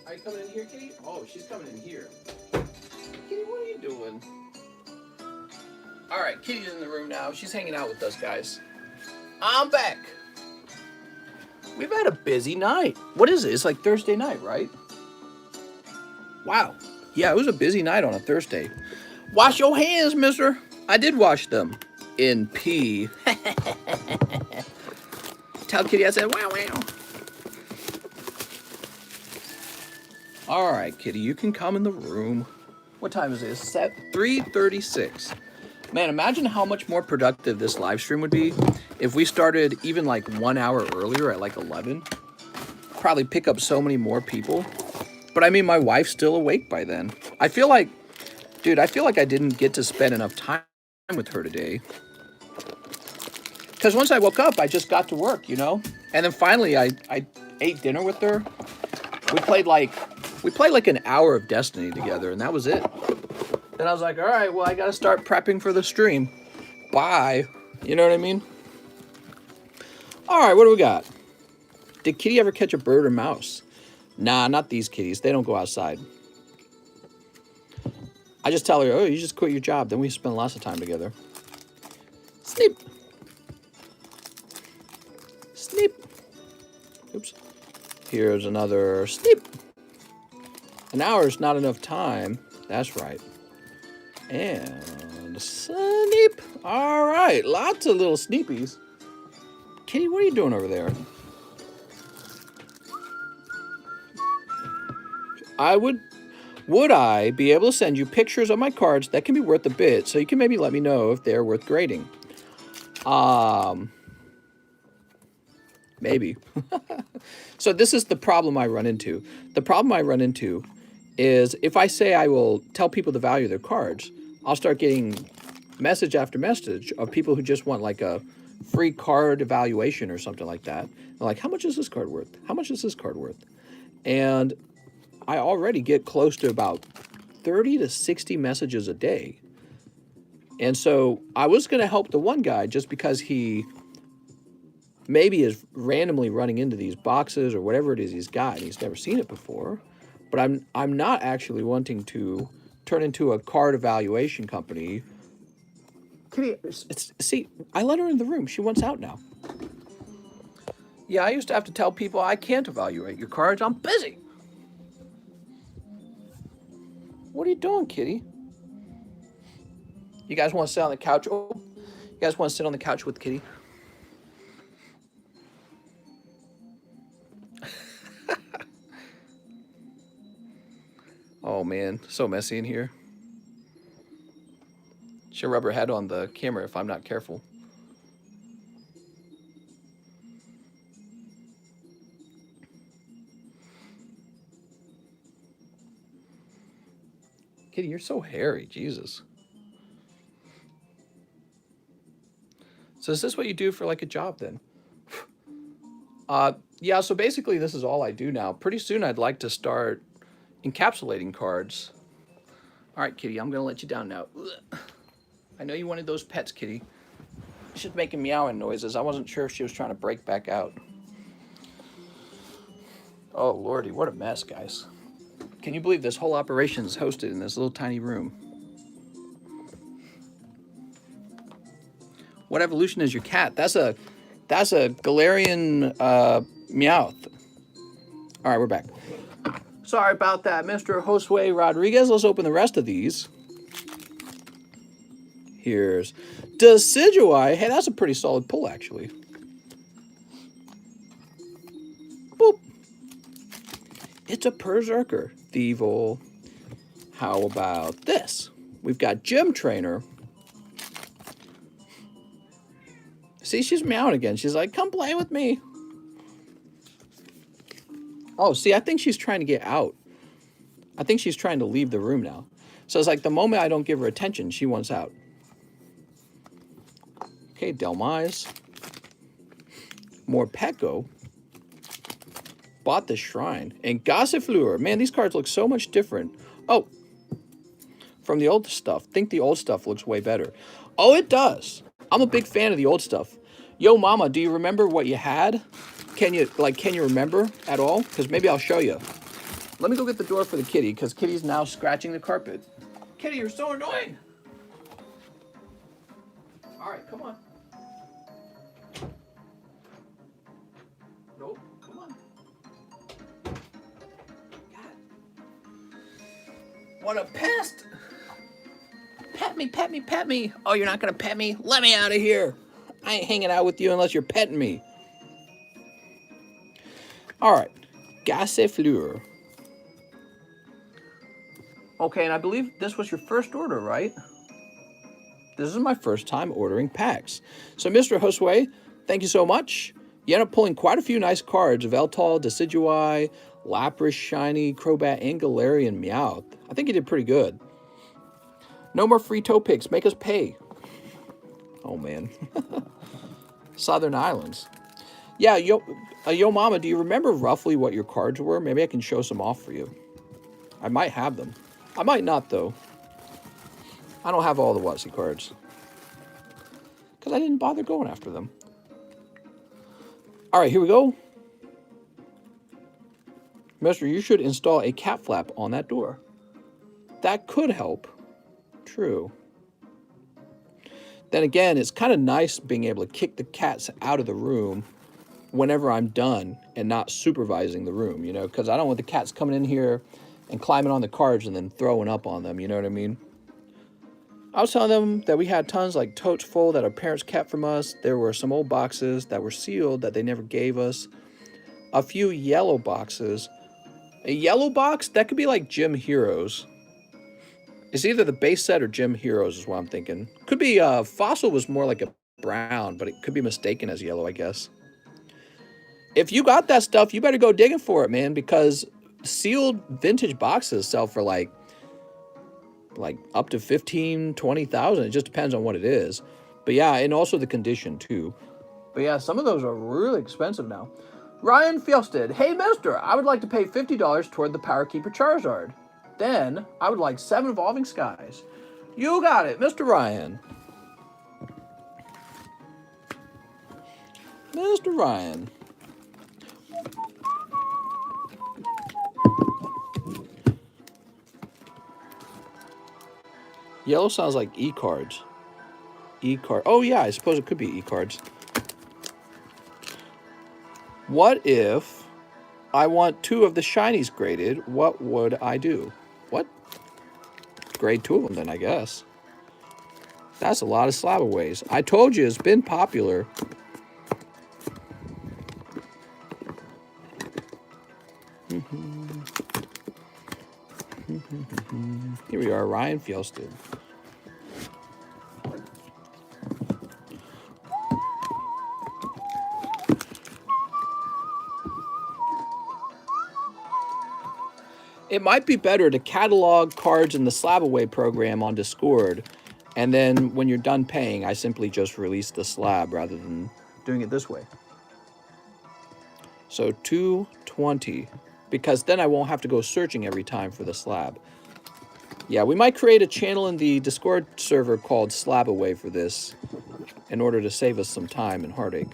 Are you coming in here, Kitty? Oh, she's coming in here. Kitty, what are you doing? All right, Kitty's in the room now. She's hanging out with us, guys. I'm back. We've had a busy night. What is it? It's like Thursday night, right? Wow. Yeah, it was a busy night on a Thursday. Wash your hands, mister. I did wash them in pee. Tell Kitty I said, wow, wow. All right, Kitty, you can come in the room. What time is it? It's 3:36. Man, imagine how much more productive this live stream would be if we started even like 1 hour earlier at like 11. Probably pick up so many more people. But I mean, my wife's still awake by then. I feel like, dude, I didn't get to spend enough time with her today. Because once I woke up, I just got to work, you know? And then finally, I ate dinner with her. We played like an hour of Destiny together, and that was it. Then I was like, all right, well, I got to start prepping for the stream. Bye. You know what I mean? All right, what do we got? Did Kitty ever catch a bird or mouse? Nah, not these kitties. They don't go outside. I just tell her, oh, you just quit your job. Then we spend lots of time together. Snip. Snip. Oops. Here's another snip. An hour is not enough time. That's right. And snip. All right. Lots of little sneepies. Kitty, what are you doing over there? Would I be able to send you pictures of my cards that can be worth a bit, so you can maybe let me know if they're worth grading? Maybe. So this is the problem I run into. The problem I run into is if I say I will tell people the value of their cards, I'll start getting message after message of people who just want like a free card evaluation or something like that. They're like, how much is this card worth? How much is this card worth? And I already get close to about 30 to 60 messages a day. And so I was going to help the one guy just because he maybe is randomly running into these boxes or whatever it is he's got and he's never seen it before. But I'm not actually wanting to turn into a card evaluation company. Kitty, see, I let her in the room. She wants out now. Yeah, I used to have to tell people I can't evaluate your cards. I'm busy. What are you doing, Kitty? You guys want to sit on the couch? Oh, you guys want to sit on the couch with Kitty? Oh man, so messy in here. She'll rub her head on the camera if I'm not careful. Kitty, you're so hairy, Jesus. So is this what you do for like a job then? Yeah, so basically this is all I do now. Pretty soon I'd like to start encapsulating cards. All right, Kitty, I'm gonna let you down now. Ugh. I know you wanted those pets, Kitty. She's making meowing noises. I wasn't sure if she was trying to break back out. Oh, Lordy, what a mess, guys. Can you believe this whole operation is hosted in this little tiny room? What evolution is your cat? That's a Galarian Meowth. All right, we're back. Sorry about that, Mr. Josue Rodriguez. Let's open the rest of these. Here's Decidueye. Hey, that's a pretty solid pull, actually. Boop. It's a Berserker. Thievul. How about this? We've got Gym Trainer. See, she's meowing again. She's like, come play with me. Oh, see, I think she's trying to get out. I think she's trying to leave the room now. So it's like the moment I don't give her attention, she wants out. Okay, Delmise. More Peko. Bought the Shrine. And Gossifleur. Man, these cards look so much different. Oh, from the old stuff. Think the old stuff looks way better. Oh, it does. I'm a big fan of the old stuff. Yo, Mama, do you remember what you had? Can you remember at all? Because maybe I'll show you. Let me go get the door for the kitty, because Kitty's now scratching the carpet. Kitty, you're so annoying. All right, come on. Nope, come on. God. What a pest. Pet me, pet me, pet me. Oh, you're not going to pet me? Let me out of here. I ain't hanging out with you unless you're petting me. All right. Gossifleur. Okay, and I believe this was your first order, right? This is my first time ordering packs. So, Mr. Josue, thank you so much. You end up pulling quite a few nice cards. Veltal, Decidueye, Lapras, Shiny, Crobat, and Galarian Meowth. I think you did pretty good. No more free toe picks. Make us pay. Oh, man. Southern Islands. Yeah, yo mama, do you remember roughly what your cards were? Maybe I can show some off for you. I might have them. I might not, though. I don't have all the WotC cards. Because I didn't bother going after them. All right, here we go. Mister, you should install a cat flap on that door. That could help. True. Then again, it's kind of nice being able to kick the cats out of the room whenever I'm done and not supervising the room, you know, because I don't want the cats coming in here and climbing on the cards and then throwing up on them, you know what I mean? I was telling them that we had tons like totes full that our parents kept from us. There were some old boxes that were sealed that they never gave us. A few yellow boxes. A yellow box? That could be like Gym Heroes. It's either the base set or Gym Heroes is what I'm thinking. Could be, Fossil was more like a brown, but it could be mistaken as yellow, I guess. If you got that stuff, you better go digging for it, man, because sealed vintage boxes sell for like up to 15, 20,000. It just depends on what it is. But yeah, and also the condition too. But yeah, some of those are really expensive now. Ryan Fjelsted, hey mister, I would like to pay $50 toward the Power Keeper Charizard. Then I would like 7 Evolving Skies. You got it, Mr. Ryan. Mr. Ryan. Yellow sounds like e-cards. E-card. Oh yeah, I suppose it could be e-cards. What if I want 2 of the shinies graded? What would I do? What? Grade 2 of them then, I guess. That's a lot of slabaways. I told you it's been popular. Here we are, Ryan Fjelsted. It might be better to catalog cards in the Slabaway program on Discord, and then when you're done paying, I simply just release the slab rather than doing it this way. So 220, because then I won't have to go searching every time for the slab. Yeah, we might create a channel in the Discord server called Slabaway for this in order to save us some time and heartache.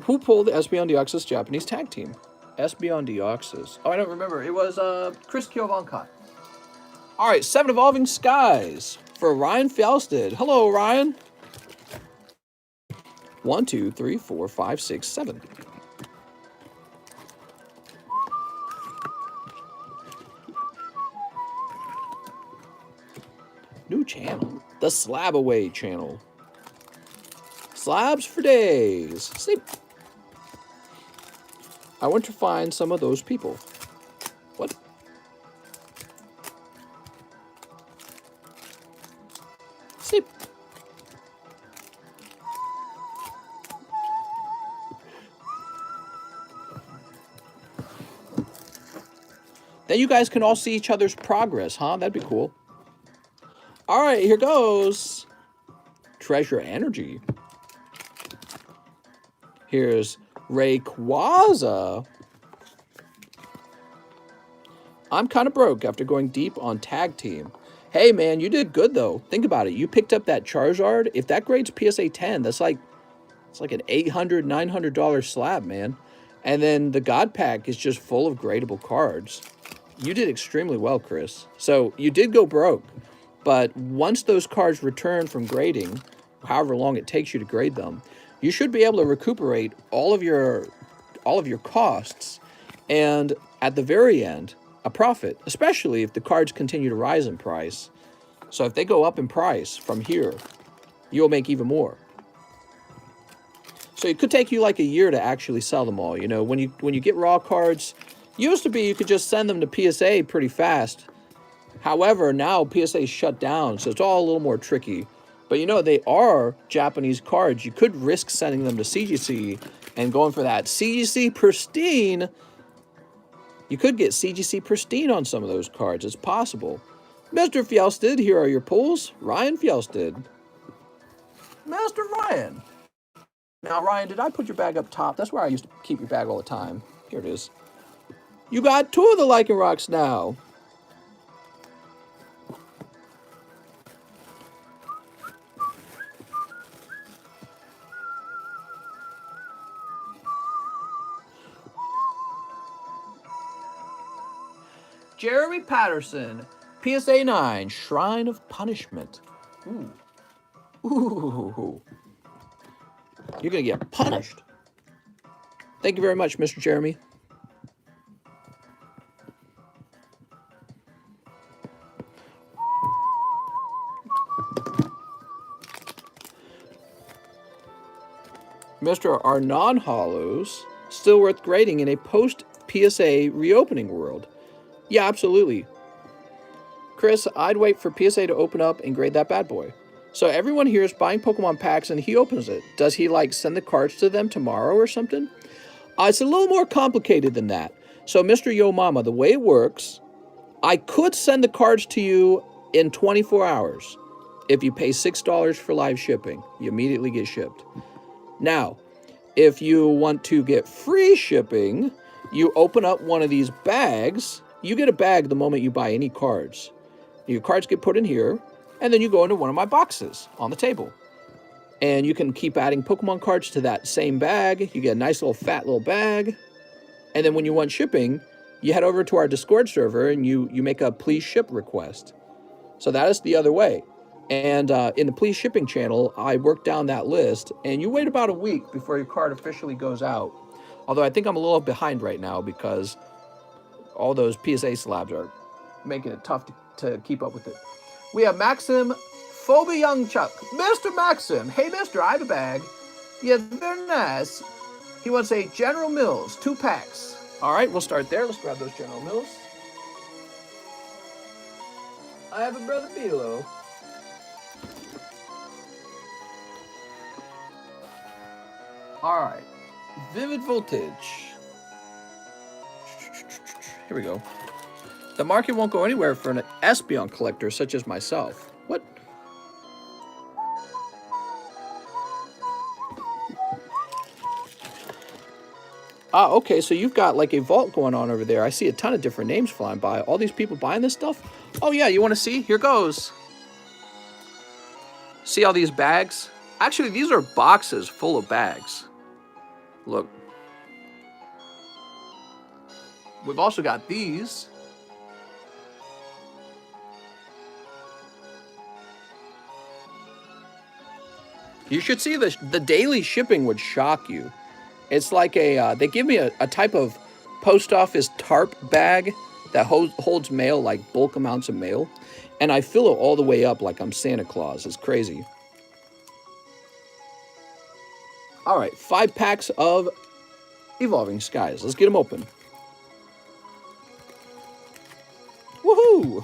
Who pulled the Espeon Deoxys Japanese tag team? Espeon Deoxys. Oh, I don't remember. It was Chris Kyovankot. All right, 7 Evolving Skies for Ryan Fjelsted. Hello, Ryan. 1, 2, 3, 4, 5, 6, 7. New channel. The Slabaway channel. Slabs for days. Sleep. I want to find some of those people. What? Sleep. Then you guys can all see each other's progress, huh? That'd be cool. All right, here goes. Treasure Energy. Here's Rayquaza. I'm kind of broke after going deep on Tag Team. Hey, man, you did good, though. Think about it. You picked up that Charizard. If that grades PSA 10, that's like, it's like an $800, $900 slab, man. And then the God Pack is just full of gradable cards. You did extremely well, Chris. So you did go broke. But once those cards return from grading, however long it takes you to grade them, you should be able to recuperate all of your costs, and at the very end, a profit, especially if the cards continue to rise in price. So if they go up in price from here, you'll make even more. So it could take you like a year to actually sell them all. You know, when you get raw cards, used to be you could just send them to PSA pretty fast. However, now PSA is shut down, so it's all a little more tricky. But you know, they are Japanese cards. You could risk sending them to CGC and going for that CGC Pristine. You could get CGC Pristine on some of those cards. It's possible. Mr. Fjelsted, here are your pulls. Ryan Fjelsted. Mr. Ryan. Now, Ryan, did I put your bag up top? That's where I used to keep your bag all the time. Here it is. You got 2 of the Lichen Rocks now. Jeremy Patterson, PSA 9, Shrine of Punishment. Ooh. Ooh. You're going to get punished. Thank you very much, Mr. Jeremy. Mr. Are non-hollows still worth grading in a post-PSA reopening world? Yeah, absolutely. Chris, I'd wait for PSA to open up and grade that bad boy. So everyone here is buying Pokemon packs and he opens it. Does he like send the cards to them tomorrow or something? It's a little more complicated than that. So Mr. Yo Mama, the way it works, I could send the cards to you in 24 hours. If you pay $6 for live shipping, you immediately get shipped. Now, if you want to get free shipping, you open up one of these bags. You get a bag the moment you buy any cards. Your cards get put in here, and then you go into one of my boxes on the table. And you can keep adding Pokemon cards to that same bag. You get a nice little fat little bag. And then when you want shipping, you head over to our Discord server and you make a please ship request. So that is the other way. And in the please shipping channel, I work down that list, and you wait about a week before your card officially goes out. Although I think I'm a little behind right now because all those PSA slabs are making it tough to keep up with it. We have Maxim Phobia Young Chuck. Mr. Maxim. Hey, mister, I have a bag. Yeah, very nice. He wants a General Mills, 2 packs. All right, we'll start there. Let's grab those General Mills. I have a Brother Bilo. All right, Vivid Voltage. Here we go. The market won't go anywhere for an Espeon collector such as myself. What? Ah, okay, so you've got like a vault going on over there. I see a ton of different names flying by. All these people buying this stuff? Oh yeah, you want to see? Here goes. See all these bags? Actually, these are boxes full of bags. Look. We've also got these. You should see this. The daily shipping would shock you. It's like they give me a type of post office tarp bag that holds mail, like bulk amounts of mail. And I fill it all the way up like I'm Santa Claus. It's crazy. All right, 5 packs of Evolving Skies. Let's get them open. Woohoo!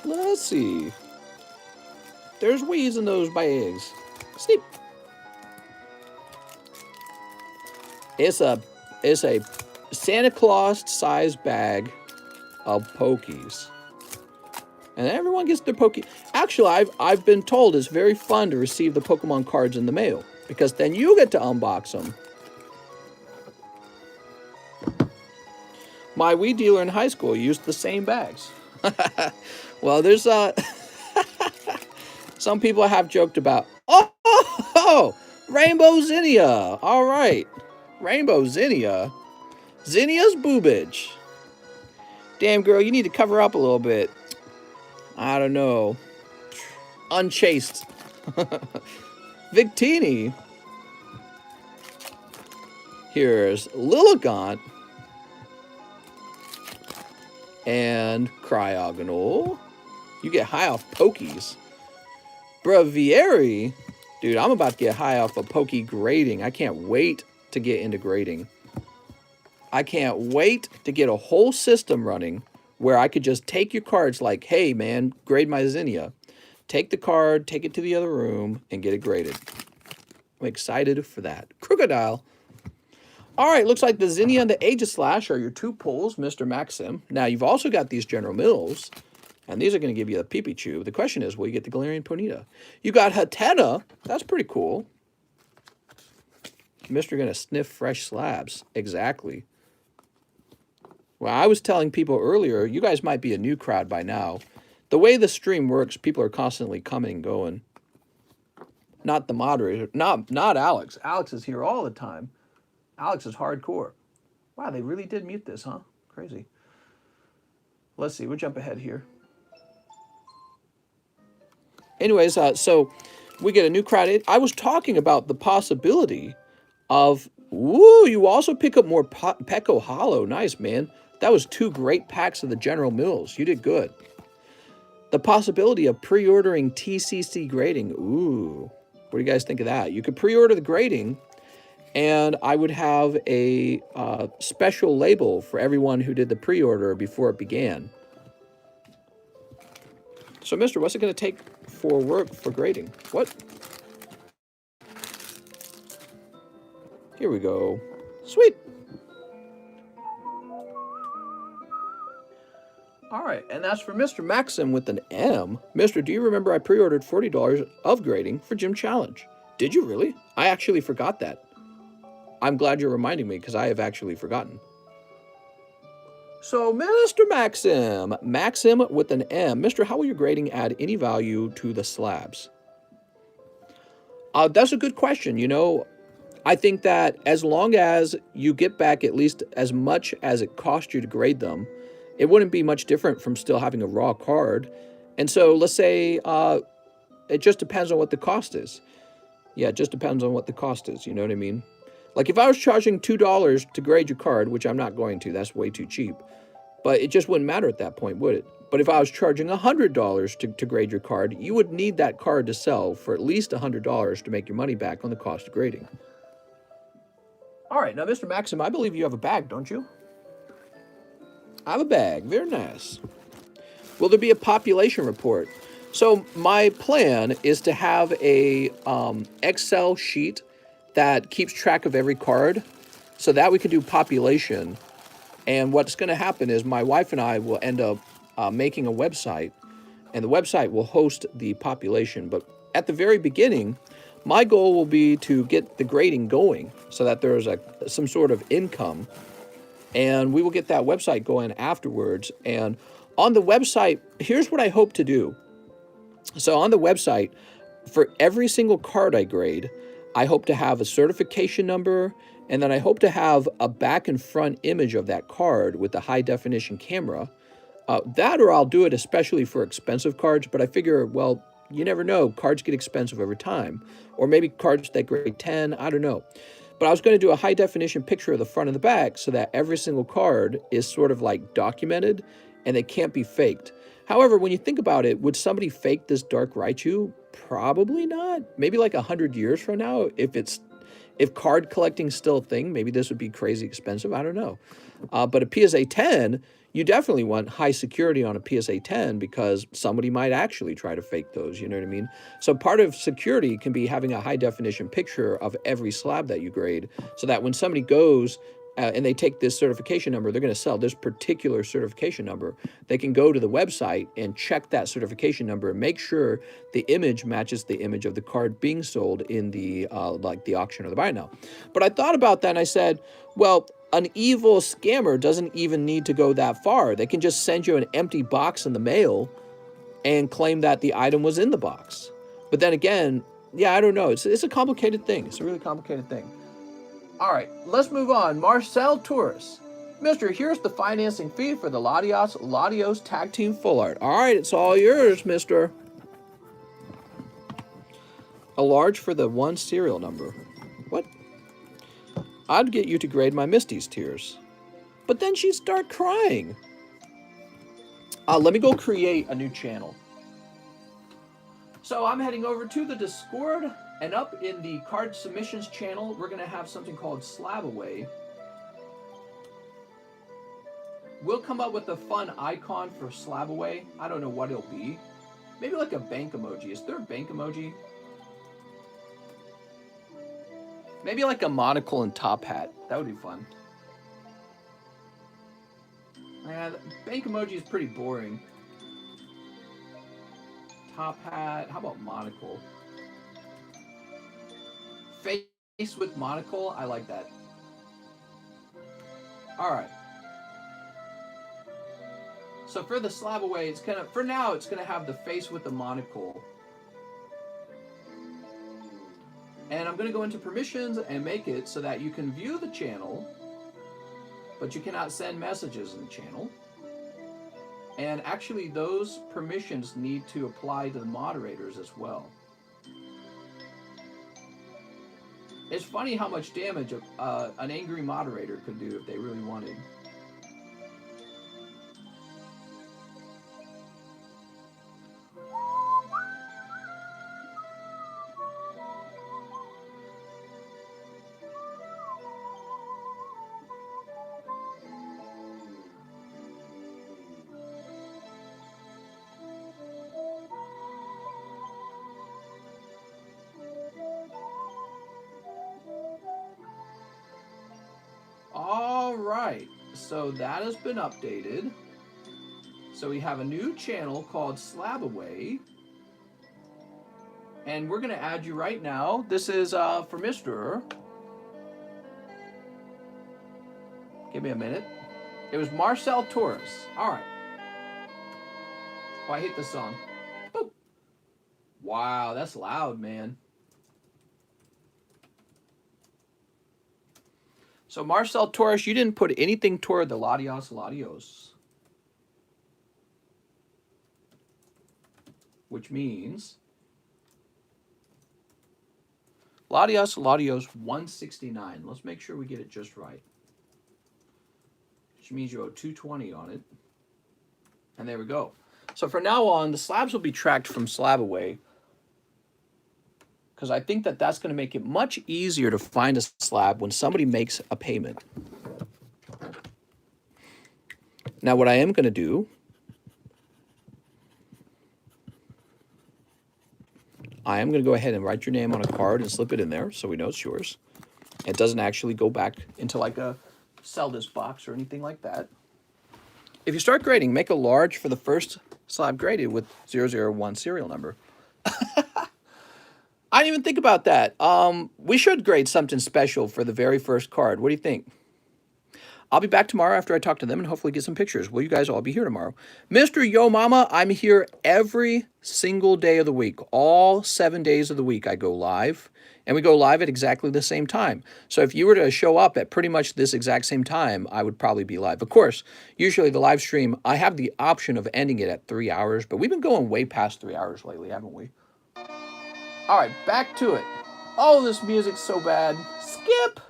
Let's see. There's weeds in those bags. Snip. It's a Santa Claus size bag of Pokies. And everyone gets their Poke. Actually, I've been told it's very fun to receive the Pokemon cards in the mail, because then you get to unbox them. My weed dealer in high school used the same bags. Well, there's some people have joked about, oh, Rainbow Zinnia. All right, Rainbow Zinnia. Zinnia's boobage. Damn, girl, you need to cover up a little bit. I don't know. Unchaste. Victini. Here's Lilligant. And Cryogonal. You get high off Pokies. Braviary. Dude, I'm about to get high off of Poke grading. I can't wait to get into grading. I can't wait to get a whole system running where I could just take your cards like, hey, man, grade my Zinnia. Take the card, take it to the other room, and get it graded. I'm excited for that. Crocodile. All right, looks like the Zinnia and the Aegislash are your 2 pulls, Mr. Maxim. Now, you've also got these General Mills. And these are going to give you the Pikachu. The question is, will you get the Galarian Ponyta? You got Hatena. That's pretty cool. Mr. going to sniff fresh slabs. Exactly. Well, I was telling people earlier, you guys might be a new crowd by now. The way the stream works, people are constantly coming and going. Not the moderator. Not Alex. Alex is here all the time. Alex is hardcore. Wow, they really did mute this, huh? Crazy. Let's see. We'll jump ahead here. Anyways, so we get a new crowd. I was talking about the possibility of, woo, you also pick up more Pecco Hollow. Nice, man. That was 2 great packs of the General Mills. You did good. The possibility of pre-ordering TCC grading. Ooh, what do you guys think of that? You could pre-order the grading, and I would have a special label for everyone who did the pre-order before it began. So, mister, what's it going to take for work for grading? What? Here we go. Sweet. All right, and that's for Mr. Maxim with an M. Mister, do you remember I pre-ordered $40 of grading for Gym Challenge? Did you really? I actually forgot that. I'm glad you're reminding me because I have actually forgotten. So, Mr. Maxim. Maxim with an M. Mister, how will your grading add any value to the slabs? That's a good question. You know, I think that as long as you get back at least as much as it cost you to grade them, it wouldn't be much different from still having a raw card. And so let's say it just depends on what the cost is. Yeah, it just depends on what the cost is. You know what I mean? Like if I was charging $2 to grade your card, which I'm not going to, that's way too cheap. But it just wouldn't matter at that point, would it? But if I was charging $100 to grade your card, you would need that card to sell for at least $100 to make your money back on the cost of grading. All right, now, Mr. Maxim, I believe you have a bag, don't you? I have a bag. Very nice. Will there be a population report? So my plan is to have a Excel sheet that keeps track of every card so that we can do population. And what's going to happen is my wife and I will end up making a website, and the website will host the population. But at the very beginning, my goal will be to get the grading going so that there's some sort of income. And we will get that website going afterwards. And on the website, here's what I hope to do. So on the website, for every single card I grade, I hope to have a certification number, and then I hope to have a back and front image of that card with a high definition camera. That or I'll do it especially for expensive cards, but I figure, well, you never know. Cards get expensive over time. Or maybe cards that grade 10, I don't know. But I was going to do a high definition picture of the front and the back so that every single card is sort of like documented and they can't be faked. However, when you think about it, would somebody fake this Dark Raichu? Probably not. Maybe like 100 years from now, if card collecting is still a thing, maybe this would be crazy expensive. I don't know. But a PSA 10, you definitely want high security on a PSA 10 because somebody might actually try to fake those, you know what I mean? So part of security can be having a high definition picture of every slab that you grade so that when somebody goes and they take this certification number, they're going to sell this particular certification number. They can go to the website and check that certification number and make sure the image matches the image of the card being sold in the like the auction or the buy now. But I thought about that and I said, well, an evil scammer doesn't even need to go that far. They can just send you an empty box in the mail and claim that the item was in the box. But then again, yeah, I don't know. It's a complicated thing. It's a really complicated thing. All right, let's move on. Marcel Torres. Mister, here's the financing fee for the Latios Tag Team Full Art. All right, it's all yours, mister. A large for the 1 serial number. What? I'd get you to grade my Misty's tears. But then she'd start crying. Let me go create a new channel. So I'm heading over to the Discord. And up in the card submissions channel, we're going to have something called Slab Away. We'll come up with a fun icon for Slab Away. I don't know what it'll be. Maybe like a bank emoji. Is there a bank emoji? Maybe like a monocle and top hat. That would be fun. Yeah, the bank emoji is pretty boring. top hat. How about monocle? Face with monocle. I like that. All right. So for the slab away, it's gonna, for now, it's gonna have the face with the monocle. And I'm gonna go into permissions and make it so that you can view the channel, but you cannot send messages in the channel. And actually those permissions need to apply to the moderators as well. It's funny how much damage an angry moderator could do if they really wanted. All right, so that has been updated. So we have a new channel called Slab Away. And we're gonna add you right now. This is for Mr. Give me a minute. It was Marcel Torres. All right. Oh, I hate this song. Boop. Wow, that's loud, man. So Marcel Torres, you didn't put anything toward the Latios, which means Latios 169. Let's make sure we get it just right. Which means you owe 220 on it. And there we go. So from now on, the slabs will be tracked from Slab Away, because I think that that's going to make it much easier to find a slab when somebody makes a payment. Now, what I am going to do, I am going to go ahead and write your name on a card and slip it in there so we know it's yours. It doesn't actually go back into like a sell this box or anything like that. If you start grading, make a large for the first slab graded with 001 serial number. I didn't even think about that. We should grade something special for the very first card. What do you think? I'll be back tomorrow after I talk to them and hopefully get some pictures. Will you guys all be here tomorrow? Mr. Yo Mama, I'm here every single day of the week. All 7 days of the week I go live. And we go live at exactly the same time. So if you were to show up at pretty much this exact same time, I would probably be live. Of course, usually the live stream, I have the option of ending it at 3 hours, but we've been going way past 3 hours lately, haven't we? All right, back to it. Oh, this music's so bad. Skip.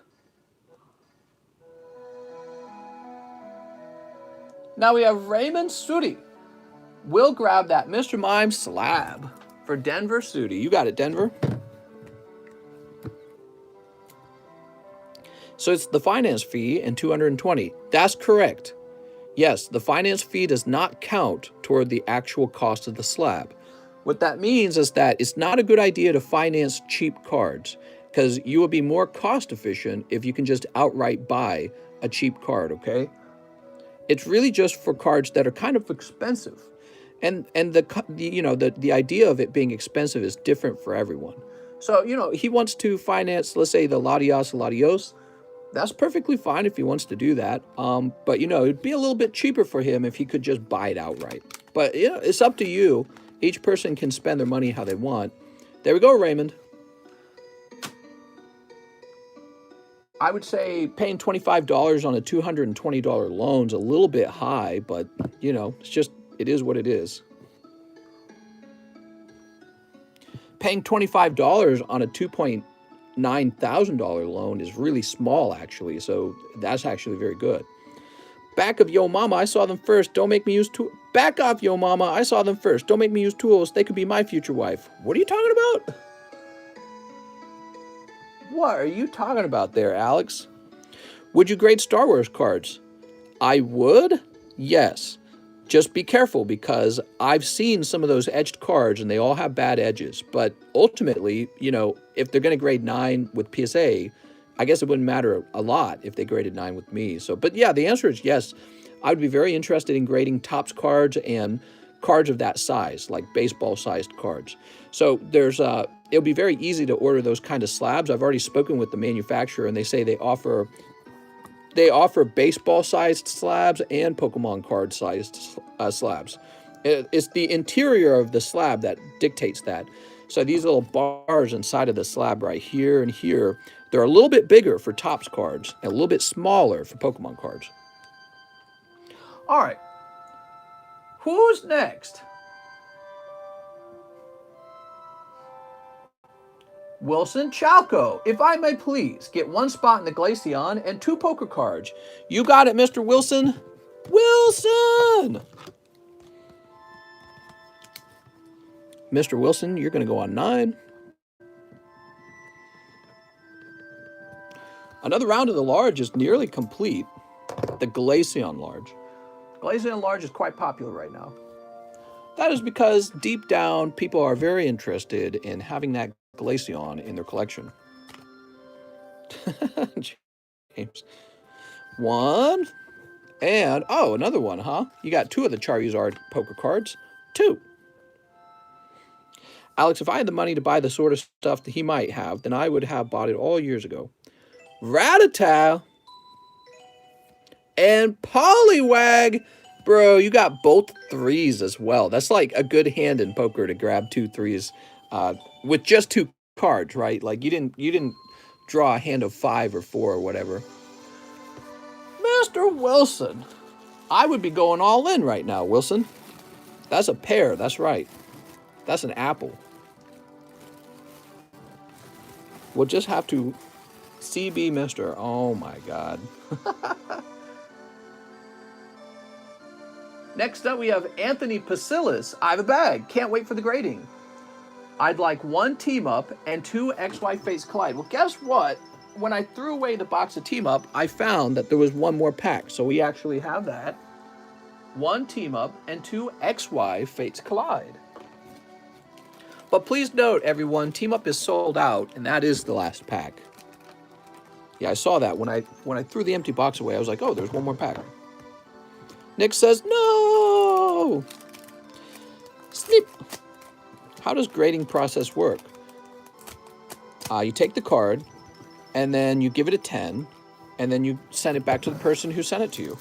Now we have Raymond Sudi. We'll grab that Mr. Mime slab for Denver Sudi. You got it, Denver. So it's the finance fee and 220. That's correct. Yes, the finance fee does not count toward the actual cost of the slab. What that means is that it's not a good idea to finance cheap cards, because you will be more cost efficient if you can just outright buy a cheap card, okay? It's really just for cards that are kind of expensive. And the idea of it being expensive is different for everyone. So, he wants to finance, let's say, the Latios. That's perfectly fine if he wants to do that. But, it'd be a little bit cheaper for him if he could just buy it outright. But, it's up to you. Each person can spend their money how they want. There we go, Raymond. I would say paying $25 on a $220 loan is a little bit high, but, it is what it is. Paying $25 on a $2,900 loan is really small, actually, so that's actually very good. Back of Yo Mama, I saw them first. Don't make me use tools. Back off, Yo Mama, I saw them first. Don't make me use tools. They could be my future wife. What are you talking about? What are you talking about there, Alex? Would you grade Star Wars cards? I would, yes. Just be careful, because I've seen some of those edged cards and they all have bad edges. But ultimately, if they're going to grade 9 with PSA, I guess it wouldn't matter a lot if they graded 9 with me. So, but yeah, the answer is yes. I would be very interested in grading Topps cards and cards of that size, like baseball-sized cards. So there's it'll be very easy to order those kind of slabs. I've already spoken with the manufacturer, and they say they offer baseball-sized slabs and Pokemon card-sized slabs. It's the interior of the slab that dictates that. So these little bars inside of the slab right here and here, they're a little bit bigger for Topps cards and a little bit smaller for Pokemon cards. All right. Who's next? Wilson Chalco. If I may please, get 1 spot in the Glaceon and 2 poker cards. You got it, Mr. Wilson. Wilson! Mr. Wilson, you're going to go on 9. Another round of the large is nearly complete. The Glaceon large. Glaceon large is quite popular right now. That is because deep down, people are very interested in having that Glaceon in their collection. James. 1. And, oh, another one, huh? You got 2 of the Chawizawd poker cards. 2. Alex, if I had the money to buy the sort of stuff that he might have, then I would have bought it all years ago. Rattata and Poliwag. Bro, you got both 3s as well. That's like a good hand in poker to grab 2 3s with just 2 cards, right? Like you didn't draw a hand of 5 or 4 or whatever. Mr. Wilson, I would be going all in right now, Wilson. That's a pear, that's right. That's an apple. We'll just have to CB Mister. Oh my God. Next up, we have Anthony Pasilis. I have a bag. Can't wait for the grading. I'd like 1 team up and 2 XY Fates Collide. Well, guess what? When I threw away the box of team up, I found that there was 1 more pack. So we actually have that. 1 team up and 2 XY Fates Collide. But please note, everyone, team up is sold out, and that is the last pack. Yeah, I saw that when I threw the empty box away. I was like, oh, there's 1 more pack. Nick says, no! Sleep. How does grading process work? You take the card, and then you give it a 10, and then you send it back to the person who sent it to you.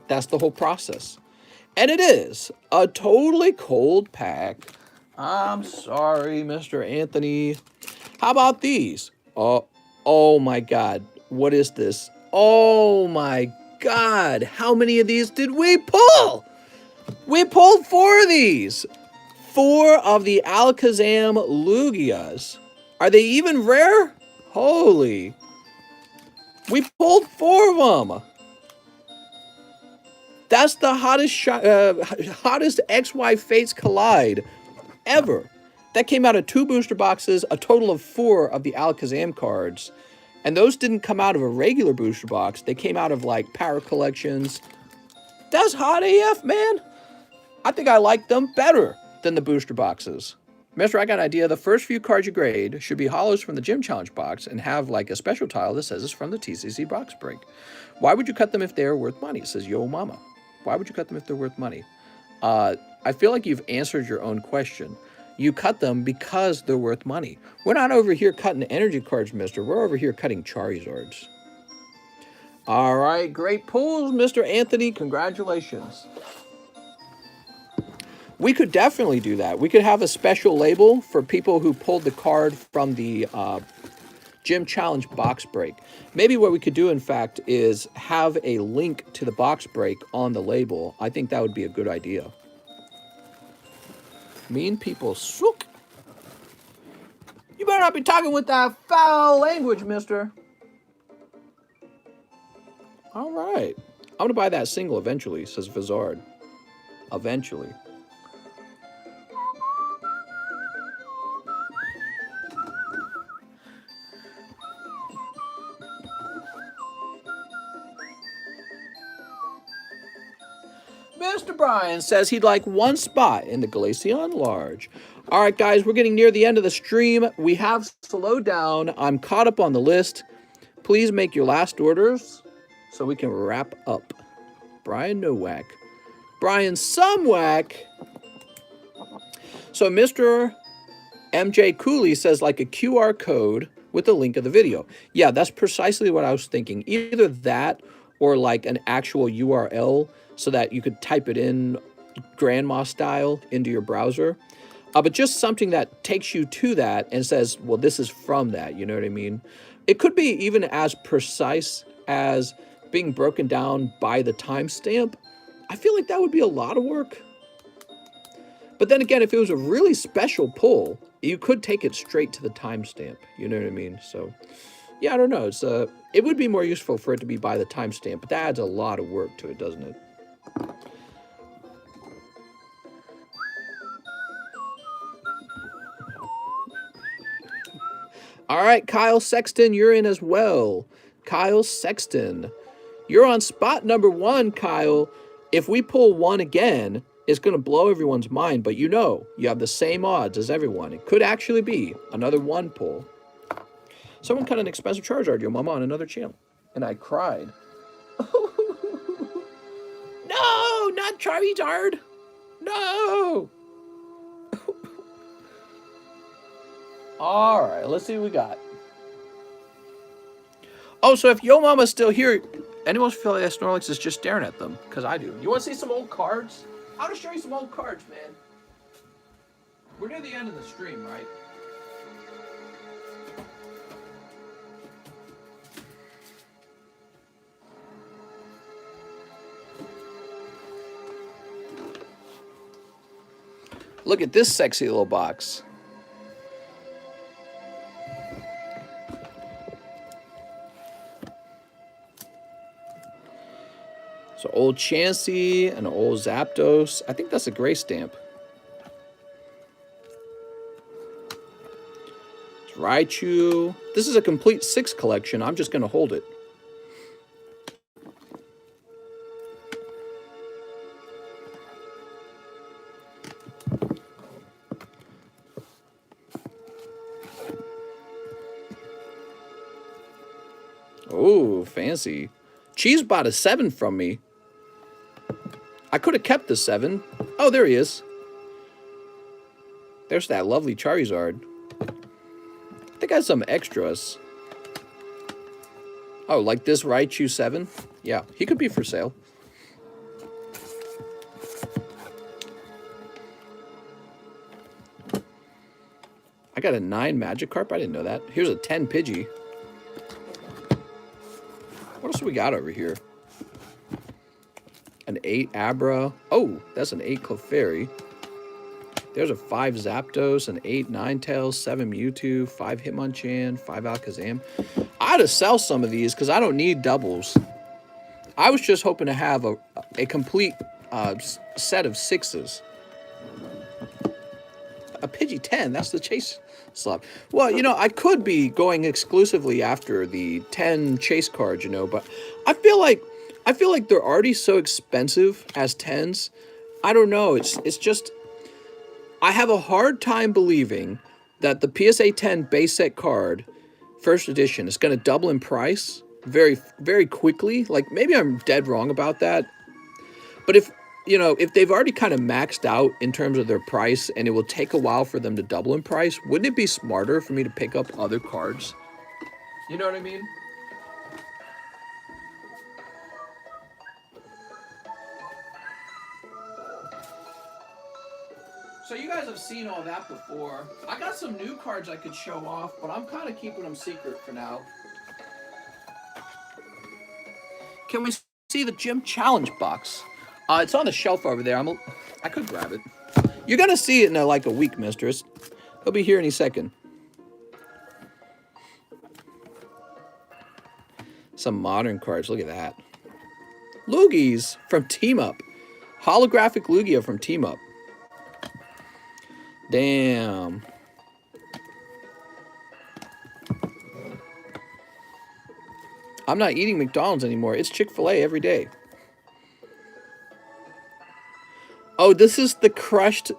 That's the whole process. And it is a totally cold pack. I'm sorry, Mr. Anthony. How about these? Oh my God. What is this? Oh my God. How many of these did we pull? We pulled 4 of these. 4 of the Alakazam Lugias. Are they even rare? Holy. We pulled 4 of them. That's the hottest XY Fates Collide ever. That came out of 2 booster boxes, a total of 4 of the Alakazam cards. And those didn't come out of a regular booster box. They came out of like power collections. That's hot AF, man. I think I like them better than the booster boxes. Mister, I got an idea. The first few cards you grade should be hollows from the Gym Challenge box and have like a special tile that says it's from the TCC box break. Why would you cut them if they're worth money? Says Yo Mama. Why would you cut them if they're worth money? I feel like you've answered your own question. You cut them because they're worth money. We're not over here cutting energy cards, mister. We're over here cutting Charizards. All right, great pulls, Mr. Anthony. Congratulations. We could definitely do that. We could have a special label for people who pulled the card from the Gym Challenge box break. Maybe what we could do, in fact, is have a link to the box break on the label. I think that would be a good idea. Mean people, sook. You better not be talking with that foul language, mister. All right. I'm going to buy that single eventually, says Vizard. Eventually. Mr. Brian says he'd like 1 spot in the Glaceon Large. All right, guys, we're getting near the end of the stream. We have slowed down. I'm caught up on the list. Please make your last orders so we can wrap up. Brian Nowak. Brian Sumwack. So Mr. MJ Cooley says like a QR code with the link of the video. Yeah, that's precisely what I was thinking. Either that or like an actual URL so that you could type it in grandma style into your browser. But just something that takes you to that and says, well, this is from that, you know what I mean? It could be even as precise as being broken down by the timestamp. I feel like that would be a lot of work. But then again, if it was a really special pull, you could take it straight to the timestamp, you know what I mean? So, yeah, I don't know. It would be more useful for it to be by the timestamp, but that adds a lot of work to it, doesn't it? All right, Kyle Sexton, you're in as well. Kyle Sexton. You're on spot number 1, Kyle. If we pull 1 again, it's going to blow everyone's mind, but you know, you have the same odds as everyone. It could actually be another 1 pull. Someone cut an expensive Charizard, your mama, on another channel. And I cried. No, not Chawizawd. No. All right, let's see what we got. Oh, so if Yo Mama's still here, anyone feel like Snorlax is just staring at them? Because I do. You want to see some old cards? I'll just show you some old cards, man. We're near the end of the stream, right? Look at this sexy little box. So old Chansey and old Zapdos. I think that's a gray stamp. It's Raichu. This is a complete 6 collection. I'm just going to hold it. Oh, fancy. Cheese bought a 7 from me. I could have kept the 7. Oh, there he is. There's that lovely Charizard. I think I have some extras. Oh, like this Raichu 7? Yeah, he could be for sale. I got a 9 Magikarp. I didn't know that. Here's a 10 Pidgey. What else do we got over here? An 8 Abra. Oh, that's an 8 Clefairy. There's a 5 Zapdos, an 8 Ninetales, 7 Mewtwo, 5 Hitmonchan, 5 Alakazam. I ought to sell some of these because I don't need doubles. I was just hoping to have a complete set of 6s. A Pidgey 10, that's the chase slot. Well, you know, I could be going exclusively after the 10 chase cards, you know, but I feel like they're already so expensive as 10s. I don't know, it's just I have a hard time believing that the PSA 10 base set card, first edition, is going to double in price very, very quickly. Like, maybe I'm dead wrong about that. But if, you know, if they've already kind of maxed out in terms of their price and it will take a while for them to double in price, wouldn't it be smarter for me to pick up other cards? You know what I mean? So you guys have seen all that before. I got some new cards I could show off, but I'm kind of keeping them secret for now. Can we see the gym challenge box? It's on the shelf over there. I could grab it. You're gonna see it in like a week, mistress. He'll be here any second. Some modern cards. Look at that. Lugies from Team Up. Holographic Lugia from Team Up. Damn. I'm not eating McDonald's anymore. It's Chick-fil-A every day. Oh, this is the crushed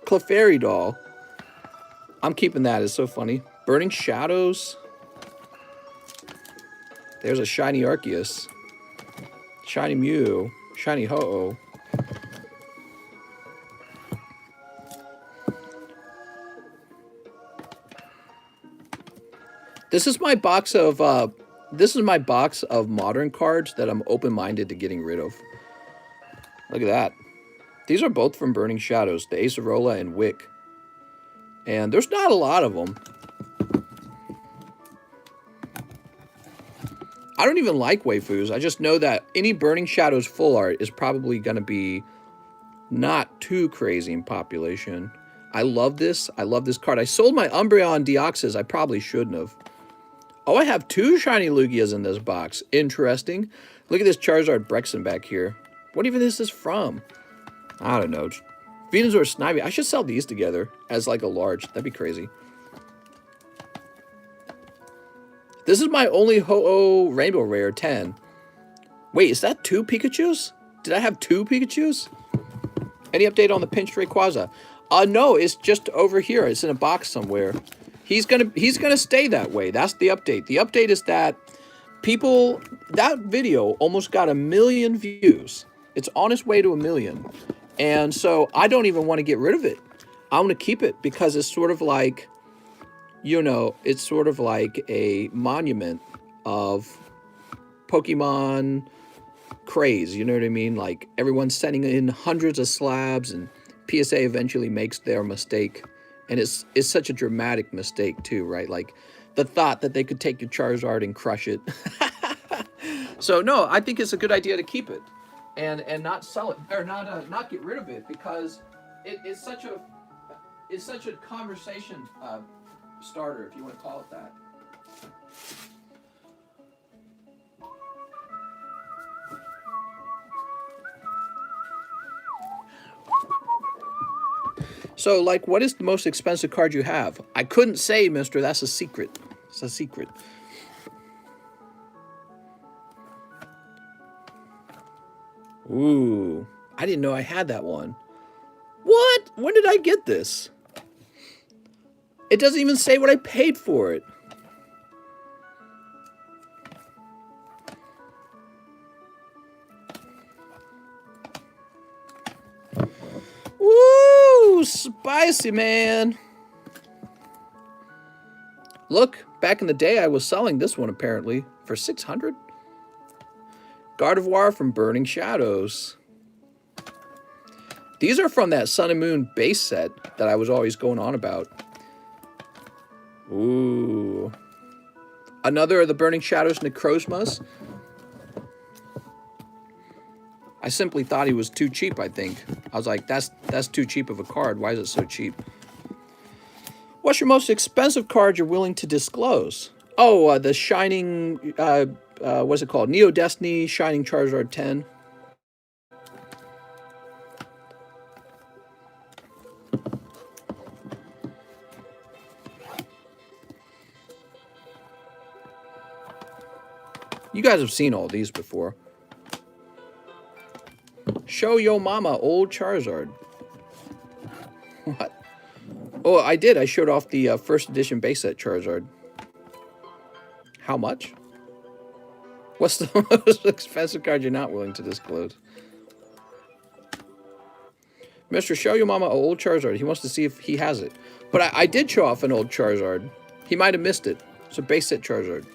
Clefairy doll. I'm keeping that. It's so funny. Burning Shadows. There's a shiny Arceus. Shiny Mew. Shiny Ho-Oh. This is my box of modern cards that I'm open-minded to getting rid of. Look at that. These are both from Burning Shadows, the Acerola and Wick. And there's not a lot of them. I don't even like waifus. I just know that any Burning Shadows full art is probably going to be not too crazy in population. I love this. I love this card. I sold my Umbreon Deoxys. I probably shouldn't have. Oh, I have 2 shiny Lugias in this box. Interesting. Look at this Charizard Brexen back here. What even is this from? I don't know. Venusaur Snivy. I should sell these together as like a large. That'd be crazy. This is my only Ho-Oh Rainbow Rare 10. Wait, is that 2 Pikachus? Did I have 2 Pikachus? Any update on the Pinch Rayquaza? No, it's just over here. It's in a box somewhere. He's gonna stay that way. That's the update. The update is that that video almost got 1 million views. It's on its way to 1 million. And so I don't even want to get rid of it. I want to keep it because it's sort of like, you know, it's sort of like a monument of Pokemon craze. You know what I mean? Like everyone's sending in hundreds of slabs and PSA eventually makes their mistake. And it's such a dramatic mistake too, right? Like the thought that they could take your Charizard and crush it. So no, I think it's a good idea to keep it and not sell it or not get rid of it because it's such a conversation starter, if you want to call it that. So, like, what is the most expensive card you have? I couldn't say, mister. That's a secret. It's a secret. Ooh. I didn't know I had that one. What? When did I get this? It doesn't even say what I paid for it. Woo! Spicy, man. Look, back in the day, I was selling this one, apparently, for 600. Gardevoir from Burning Shadows. These are from that Sun and Moon base set that I was always going on about. Ooh. Another of the Burning Shadows Necrozmas. I simply thought he was too cheap, I think. I was like, that's too cheap of a card. Why is it so cheap? What's your most expensive card you're willing to disclose? Oh, the Shining, what's it called? Neo Destiny Shining Charizard 10. You guys have seen all these before. Show yo mama old Charizard. What? Oh, I did. I showed off the first edition base set Charizard. How much? What's the most expensive card you're not willing to disclose? Mr. Show your mama an old Charizard. He wants to see if he has it. But I did show off an old Charizard. He might have missed it. It's a base set Charizard.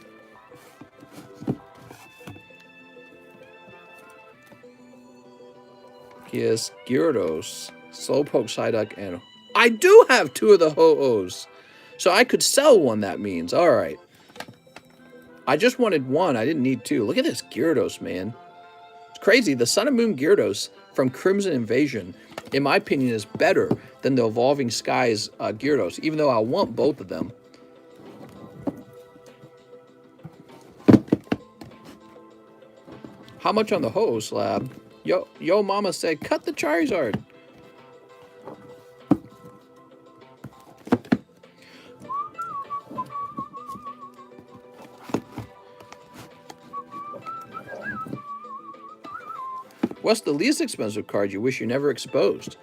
Yes, Gyarados, Slowpoke, Psyduck, and... I do have 2 of the Ho-Ohs. So I could sell one, that means. Alright. I just wanted 1. I didn't need 2. Look at this Gyarados, man. It's crazy. The Sun and Moon Gyarados from Crimson Invasion, in my opinion, is better than the Evolving Skies Gyarados, even though I want both of them. How much on the Ho-Oh slab? Yo mama said, cut the Charizard. What's the least expensive card you wish you never exposed?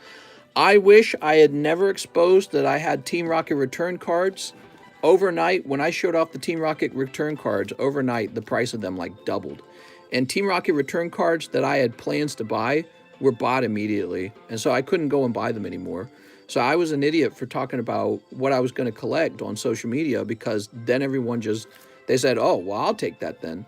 I wish I had never exposed that I had Team Rocket return cards. Overnight, when I showed off the Team Rocket return cards, overnight, the price of them like doubled. And Team Rocket return cards that I had plans to buy were bought immediately. And so I couldn't go and buy them anymore. So I was an idiot for talking about what I was going to collect on social media, because then everyone just, they said, oh, well, I'll take that then.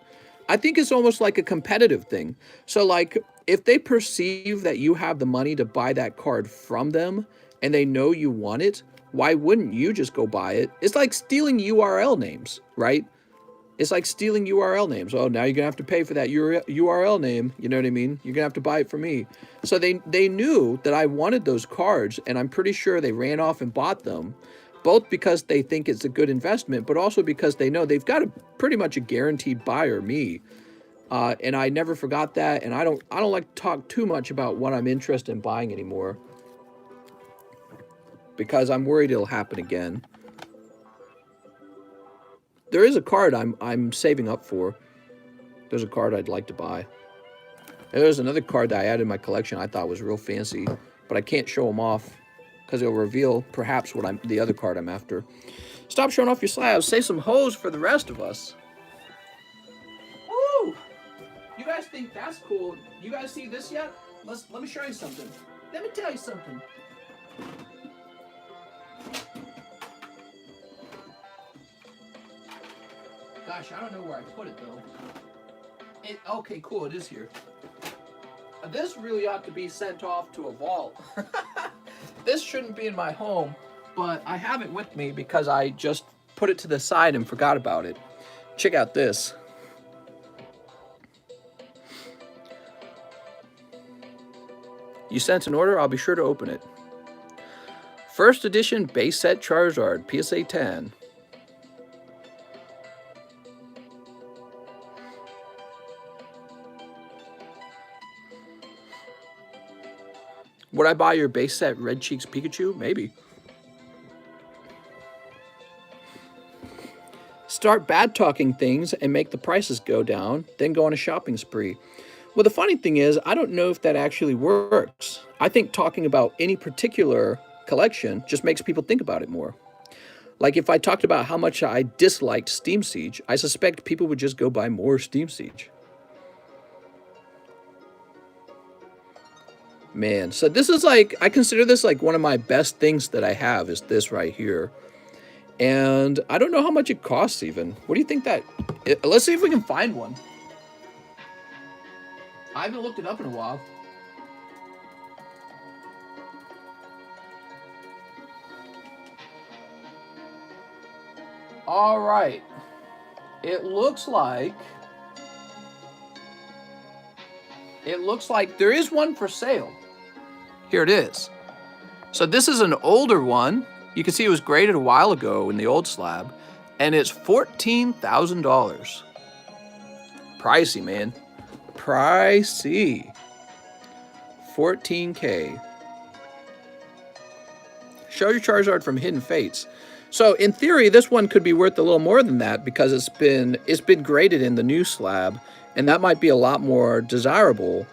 I think it's almost like a competitive thing. So like if they perceive that you have the money to buy that card from them and they know you want it, why wouldn't you just go buy it? It's like stealing URL names, right? It's like stealing URL names. Oh, now you're going to have to pay for that URL name. You know what I mean? You're going to have to buy it from me. So they knew that I wanted those cards, and I'm pretty sure they ran off and bought them, both because they think it's a good investment, but also because they know they've got pretty much a guaranteed buyer, me. And I never forgot that, and I don't like to talk too much about what I'm interested in buying anymore, because I'm worried it'll happen again. There is a card I'm saving up for. There's a card I'd like to buy. And there's another card that I added in my collection I thought was real fancy, but I can't show them off because it'll reveal perhaps what the other card I'm after. Stop showing off your slabs. Save some hoes for the rest of us. Woo! You guys think that's cool? You guys see this yet? Let me show you something. Let me tell you something. Gosh, I don't know where I put it though. Okay, cool, it is here. This really ought to be sent off to a vault. This shouldn't be in my home, but I have it with me because I just put it to the side and forgot about it. Check out this. You sent an order, I'll be sure to open it. First edition base set Charizard, PSA 10. Would I buy your base set Red Cheeks Pikachu? Maybe. Start bad talking things and make the prices go down, then go on a shopping spree. Well, the funny thing is, I don't know if that actually works. I think talking about any particular collection just makes people think about it more. Like if I talked about how much I disliked Steam Siege, I suspect people would just go buy more Steam Siege. Man, so this is like, I consider this like one of my best things that I have is this right here. And I don't know how much it costs even. What do you think that, let's see if we can find one. I haven't looked it up in a while. All right. It looks like there is one for sale. Here it is. So this is an older one. You can see it was graded a while ago in the old slab, and it's $14,000. Pricey, man. Pricey. 14K. Show your Charizard from Hidden Fates. So in theory, this one could be worth a little more than that because it's been graded in the new slab, and that might be a lot more desirable.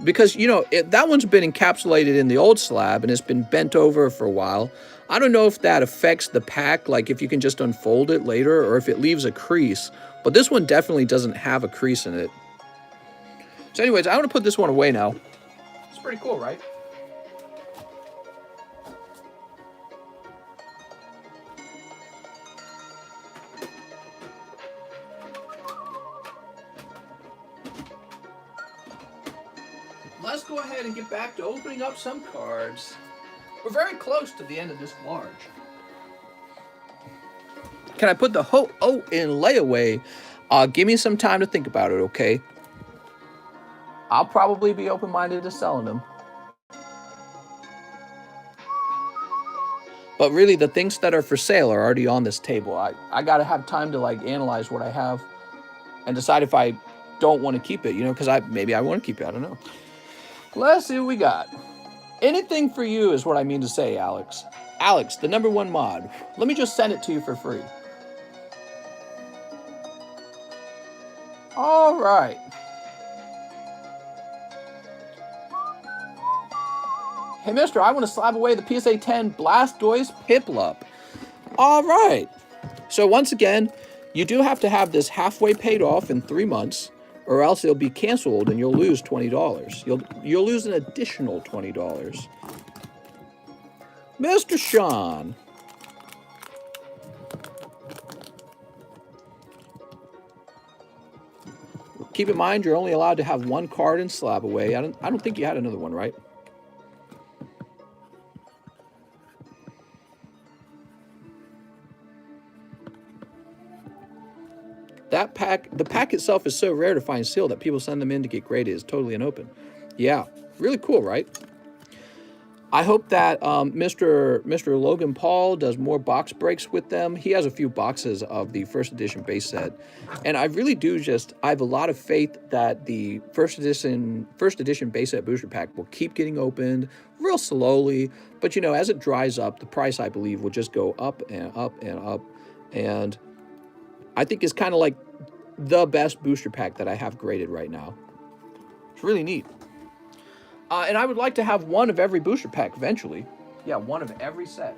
Because, you know, that one's been encapsulated in the old slab and it's been bent over for a while. I don't know if that affects the pack, like if you can just unfold it later or if it leaves a crease. But this one definitely doesn't have a crease in it. So anyways, I'm going to put this one away now. It's pretty cool, right? Let's go ahead and get back to opening up some cards. We're very close to the end of this large. Can I put the ho-oh in layaway? Give me some time to think about it, okay? I'll probably be open-minded to selling them. But really, the things that are for sale are already on this table. I gotta have time to like analyze what I have and decide if I don't want to keep it, you know, because maybe I want to keep it, I don't know. Let's see what we got. Anything for you is what I mean to say, Alex. Alex, the #1 mod. Let me just send it to you for free. All right. Hey, mister, I want to slab away the PSA 10 Blastoise Piplup. All right. So once again, you do have to have this halfway paid off in 3 months, or else it'll be canceled and you'll lose $20. You'll lose an additional $20. Mr. Sean. Keep in mind, you're only allowed to have one card in Slab away. I don't think you had another one, right? That pack, the pack itself is so rare to find sealed that people send them in to get graded. It's totally unopened. Yeah, really cool, right? I hope that Mr. Logan Paul does more box breaks with them. He has a few boxes of the first edition base set, and I really do I have a lot of faith that the first edition base set booster pack will keep getting opened real slowly. But you know, as it dries up, the price, I believe, will just go up and up and up, and I think it's kind of like the best booster pack that I have graded right now. It's really neat. And I would like to have one of every booster pack eventually. Yeah, one of every set.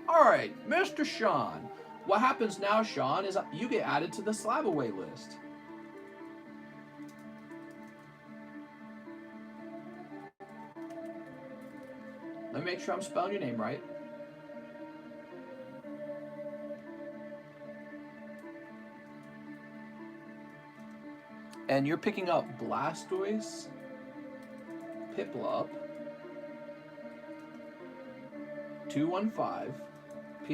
All right, Mr. Sean. What happens now, Sean, is you get added to the Slab away list. Let me make sure I'm spelling your name right. And you're picking up Blastoise, Piplup, 215,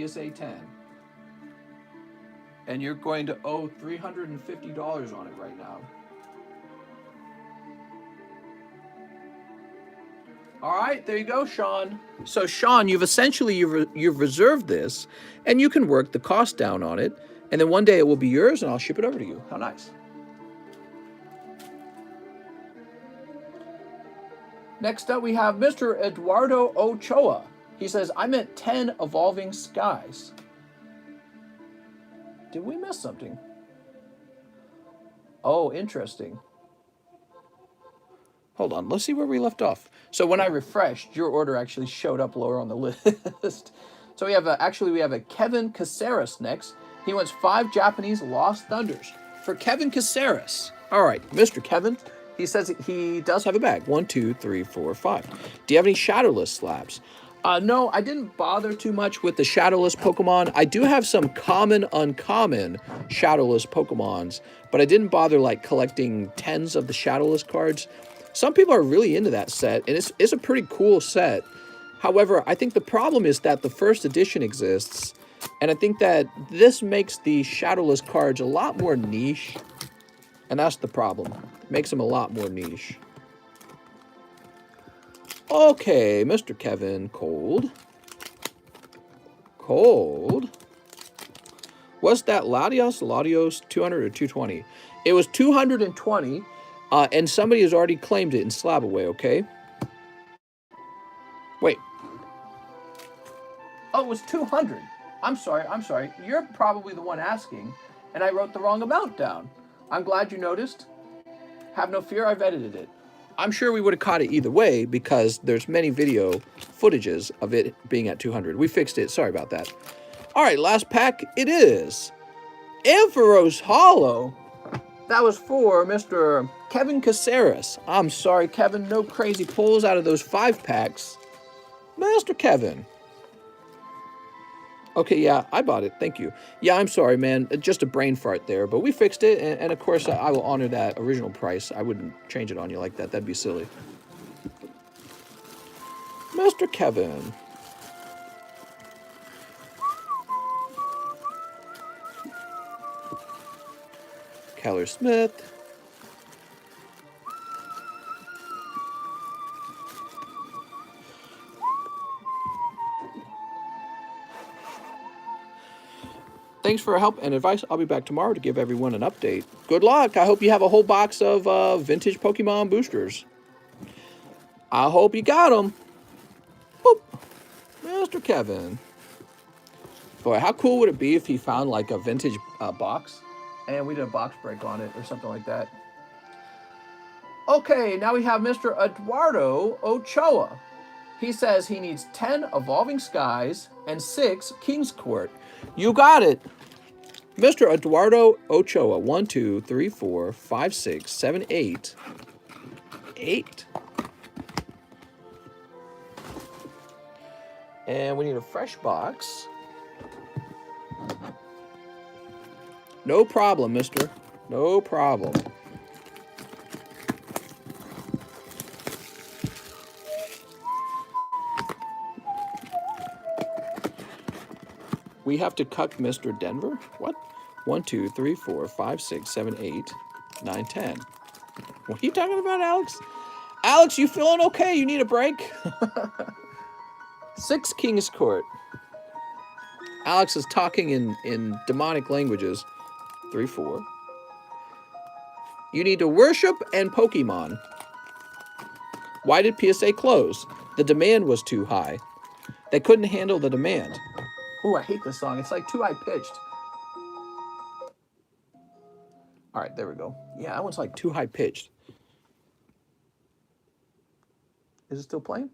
PSA 10. And you're going to owe $350 on it right now. All right, there you go, Sean. So, Sean, you've essentially you've reserved this, and you can work the cost down on it, and then one day it will be yours, and I'll ship it over to you. How nice. Next up, we have Mr. Eduardo Ochoa. He says, I meant 10 Evolving Skies. Did we miss something? Oh, interesting. Hold on, let's see where we left off. So when I refreshed, your order actually showed up lower on the list. So we have a Kevin Caceres next. He wants 5 Japanese Lost Thunders. For Kevin Caceres. All right, Mr. Kevin. He says he does have a bag. 1, 2, 3, 4, 5. Do you have any Shadowless Slabs? No, I didn't bother too much with the Shadowless Pokemon. I do have some common, uncommon Shadowless Pokemons, but I didn't bother like collecting tens of the Shadowless cards. Some people are really into that set, and it's a pretty cool set. However, I think the problem is that the first edition exists, and I think that this makes the Shadowless cards a lot more niche, and that's the problem. It makes them a lot more niche. Okay, Mr. Kevin, cold. What's that, Latios 200 or 220? It was 220, and somebody has already claimed it in Slab away, okay? Wait. Oh, it was 200. I'm sorry. You're probably the one asking, and I wrote the wrong amount down. I'm glad you noticed. Have no fear, I've edited it. I'm sure we would have caught it either way because there's many video footages of it being at 200. We fixed it. Sorry about that. All right, last pack. It is Ampharos Hollow. That was for Mr. Kevin Caceres. I'm sorry, Kevin. No crazy pulls out of those 5 packs. Mr. Kevin. Okay, yeah, I bought it. Thank you. Yeah, I'm sorry, man. Just a brain fart there, but we fixed it, and of course, I will honor that original price. I wouldn't change it on you like that. That'd be silly. Mr. Kevin. Keller Smith. Thanks for your help and advice. I'll be back tomorrow to give everyone an update. Good luck. I hope you have a whole box of vintage Pokemon boosters. I hope you got them. Boop. Mr. Kevin. Boy, how cool would it be if he found like a vintage box and we did a box break on it or something like that. Okay, now we have Mr. Eduardo Ochoa. He says he needs 10 Evolving Skies and 6 King's Court. You got it. Mr. Eduardo Ochoa. 1, 2, 3, 4, 5, 6, 7, 8. 8. And we need a fresh box. No problem, mister. No problem. We have to cuck Mr. Denver? What? 1, 2, 3, 4, 5, 6, 7, 8, 9, 10. What are you talking about, Alex? Alex, you feeling okay? You need a break? 6 King's Court. Alex is talking in demonic languages. 3, 4. You need to worship and Pokemon. Why did PSA close? The demand was too high. They couldn't handle the demand. Oh, I hate this song. It's like too high pitched. All right, there we go. Yeah, that one's like too high pitched. Is it still playing?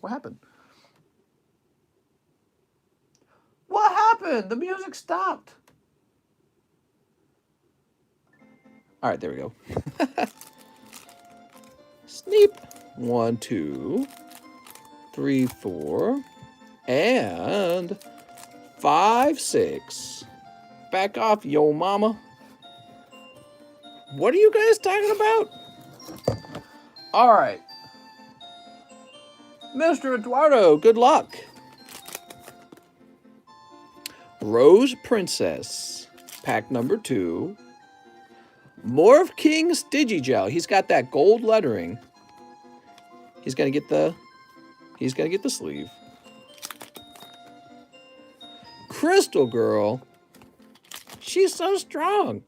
What happened? What happened? The music stopped. All right, there we go. Sneep. 1, 2, 3, 4, and 5, 6. Back off, yo mama. What are you guys talking about? All right. Mr. Eduardo, good luck. Rose Princess, pack number 2. Morph King Digigel. He's got that gold lettering. He's gonna get the sleeve. Crystal Girl. She's so strong.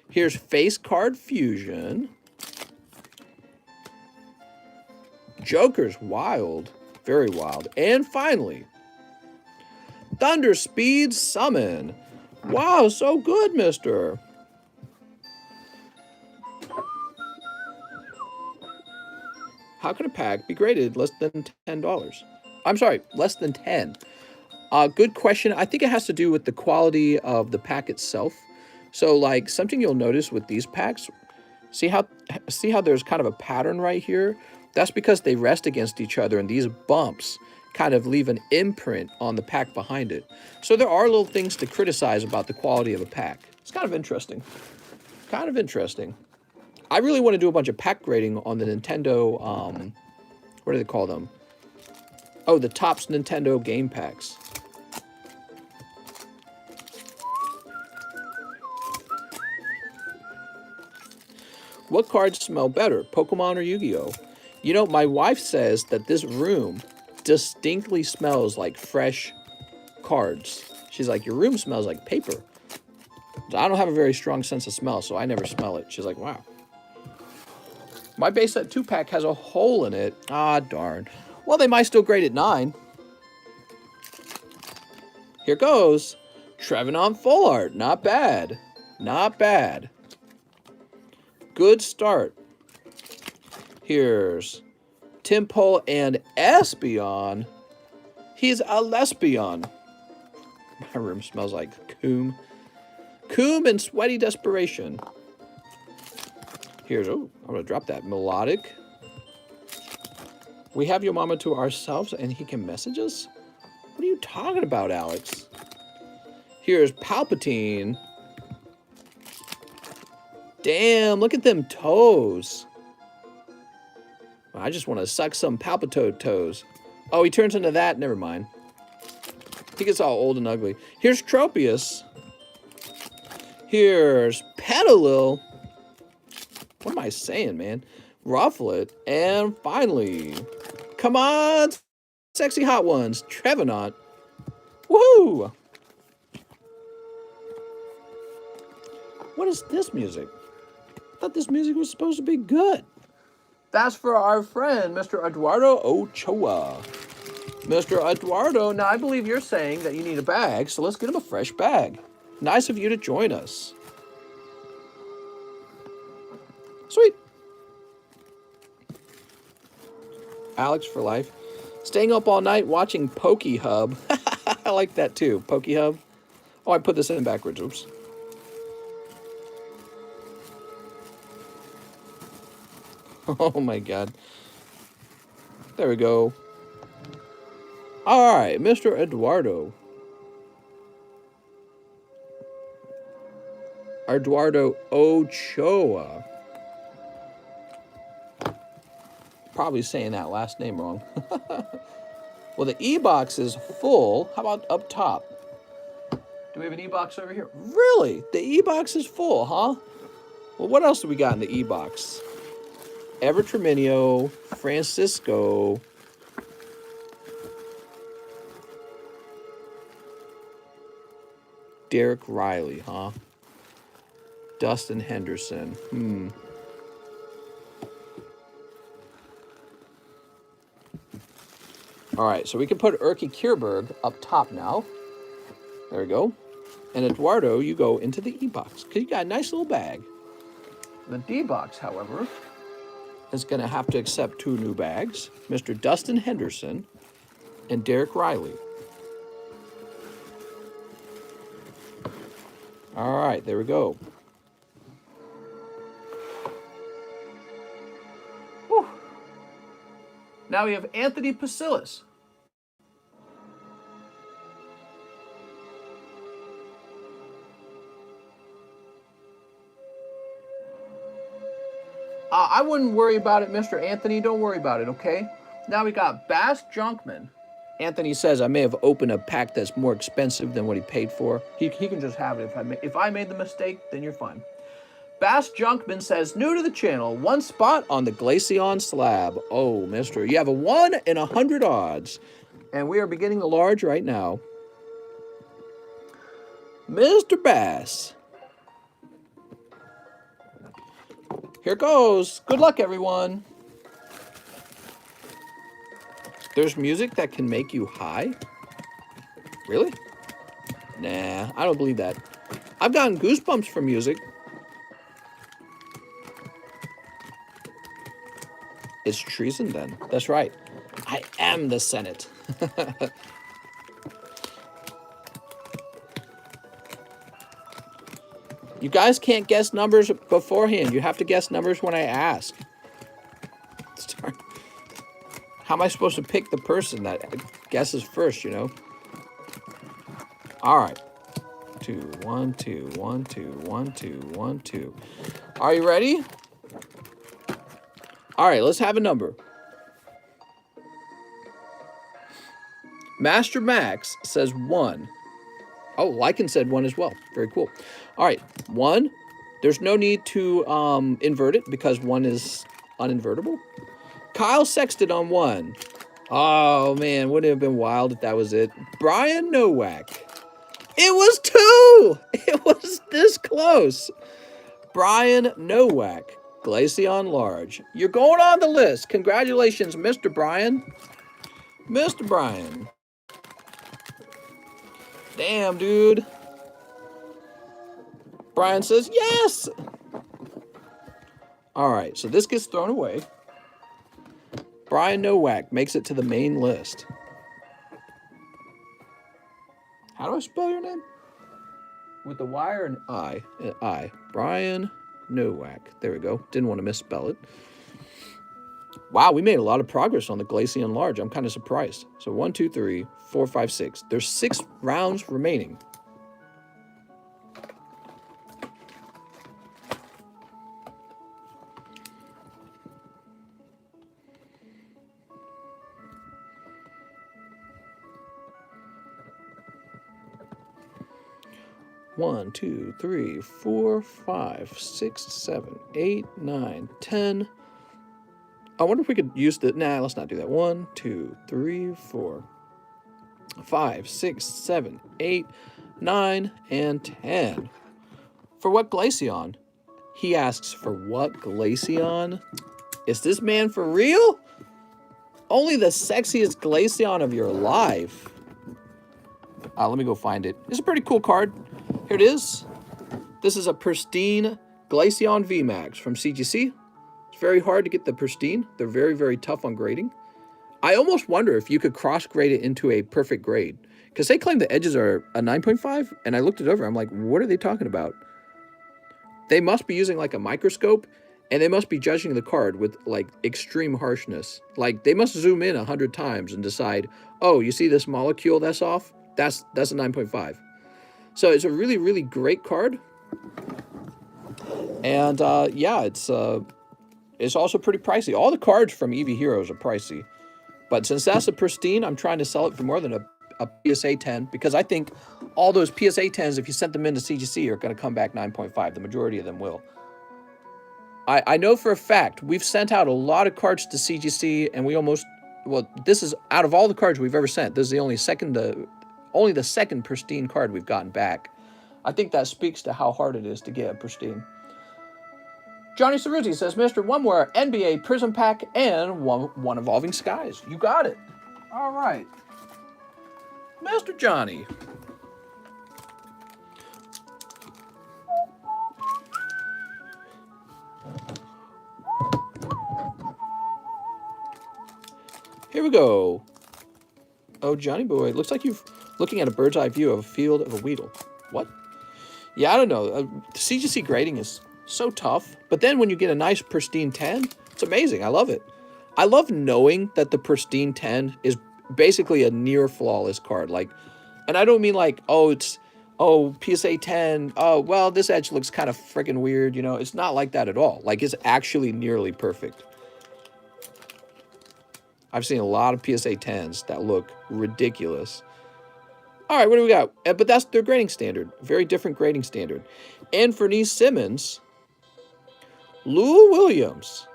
Here's Face Card Fusion. Joker's wild. Very wild. And finally, Thunder Speed Summon. Wow, so good, mister. How can a pack be graded less than $10? I'm sorry, less than 10. Good question. I think it has to do with the quality of the pack itself. So, like, something you'll notice with these packs, see how there's kind of a pattern right here? That's because they rest against each other, and these bumps kind of leave an imprint on the pack behind it. So there are little things to criticize about the quality of a pack. It's kind of interesting. Kind of interesting. I really want to do a bunch of pack grading on the Nintendo, what do they call them? Oh, the Topps Nintendo game packs. What cards smell better, Pokemon or Yu-Gi-Oh? You know, my wife says that this room distinctly smells like fresh cards. She's like, your room smells like paper. I don't have a very strong sense of smell, so I never smell it. She's like, wow. My base set 2-pack has a hole in it. Ah, darn. Well, they might still grade at 9. Here goes. Trevenant Full Art. Not bad. Not bad. Good start. Here's Timpole and Espeon. He's a lesbian. My room smells like coom. Coom and Sweaty Desperation. Here's, oh, I'm going to drop that. Melodic. We have your mama to ourselves and he can message us? What are you talking about, Alex? Here's Palpatine. Damn, look at them toes. I just want to suck some Palpitoad toes. Oh, he turns into that? Never mind. He gets all old and ugly. Here's Tropius. Here's Petalil. What am I saying, man? Rufflet. And finally, come on, sexy hot ones, Trevenant. Woohoo! What is this music? I thought this music was supposed to be good. That's for our friend, Mr. Eduardo Ochoa. Mr. Eduardo, now I believe you're saying that you need a bag, so let's get him a fresh bag. Nice of you to join us. Sweet. Alex for life. Staying up all night watching Pokehub. I like that too, Pokehub. Oh, I put this in backwards. Oops. Oh my god. There we go. All right, Mr. Eduardo. Eduardo Ochoa. Probably saying that last name wrong. Well, the E-box is full. How about up top? Do we have an E-box over here? Really? The E-box is full, huh? Well, what else do we got in the E-box? Evertreminio, Francisco, Derek Riley, huh? Dustin Henderson. All right, so we can put Erky Kierberg up top now. There we go. And Eduardo, you go into the E-box because you got a nice little bag. The D-box, however, is going to have to accept 2 new bags. Mr. Dustin Henderson and Derek Riley. All right, there we go. Whew. Now we have Anthony Pasilis. I wouldn't worry about it, Mr. Anthony. Don't worry about it, okay? Now we got Bass Junkman. Anthony says I may have opened a pack that's more expensive than what he paid for. He can just have it. If I made the mistake, then you're fine. Bass Junkman says, new to the channel, 1 spot on the Glaceon slab. Oh, mister, you have a 1 in 100 odds. And we are beginning the large right now. Mr. Bass. Here goes. Good luck, everyone. There's music that can make you high? Really? Nah, I don't believe that. I've gotten goosebumps from music. It's treason then. That's right. I am the Senate. You guys can't guess numbers beforehand. You have to guess numbers when I ask. How am I supposed to pick the person that guesses first, you know? All right. 2, 1, 2, 1, 2, 1, 2, 1, 2. Are you ready? All right, let's have a number. Master Max says 1. Oh, Lycan said 1 as well. Very cool. All right, 1. There's no need to invert it because 1 is uninvertible. Kyle Sexton on 1. Oh, man, wouldn't it have been wild if that was it? Brian Nowak. It was 2! It was this close. Brian Nowak, Glaceon Large. You're going on the list. Congratulations, Mr. Brian. Mr. Brian. Damn, dude. Brian says, yes! All right, so this gets thrown away. Brian Nowak makes it to the main list. How do I spell your name? With the Y or an I? I. Brian Nowak. There we go. Didn't want to misspell it. Wow, we made a lot of progress on the Glaceon Large. I'm kind of surprised. So 1, 2, 3, 4, 5, 6. There's 6 rounds remaining. One, 2, 3, 4, 5, 6, 7, 8, 9, 10. I wonder if we could use the... Nah, let's not do that. 1, 2, 3, 4, 5, 6, 7, 8, 9, and 10. For what Glaceon? He asks, for what Glaceon? Is this man for real? Only the sexiest Glaceon of your life. Let me go find it. It's a pretty cool card. Here it is. This is a Pristine Glaceon VMAX from CGC. It's very hard to get the Pristine. They're very, very tough on grading. I almost wonder if you could cross grade it into a perfect grade, because they claim the edges are a 9.5, and I looked it over. I'm like, what are they talking about? They must be using like a microscope, and they must be judging the card with like extreme harshness. Like they must zoom in 100 times and decide, oh, you see this molecule that's off? That's a 9.5. So it's a really, really great card. And yeah, it's also pretty pricey. All the cards from Eevee Heroes are pricey. But since that's a Pristine, I'm trying to sell it for more than a PSA 10, because I think all those PSA 10s, if you sent them into CGC, are going to come back 9.5. The majority of them will. I know for a fact we've sent out a lot of cards to CGC, and we almost, well, this is out of all the cards we've ever sent, this is the only the second Pristine card we've gotten back. I think that speaks to how hard it is to get a Pristine. Johnny Ceruzzi says, Mr. Oneware, NBA Prism Pack, and one Evolving Skies. You got it. All right. Mr. Johnny. Here we go. Oh, Johnny boy, looks like you're looking at a bird's eye view of a field of a Weedle. What? Yeah, I don't know. CGC grading is so tough. But then when you get a nice Pristine 10, it's amazing. I love it. I love knowing that the Pristine 10 is basically a near flawless card. Like, and I don't mean like, oh, it's, oh, PSA 10. Oh, well, this edge looks kind of freaking weird. You know, it's not like that at all. Like, it's actually nearly perfect. I've seen a lot of PSA 10s that look ridiculous. All right, what do we got? But that's their grading standard. Very different grading standard. Anfernee Simmons. Lou Williams.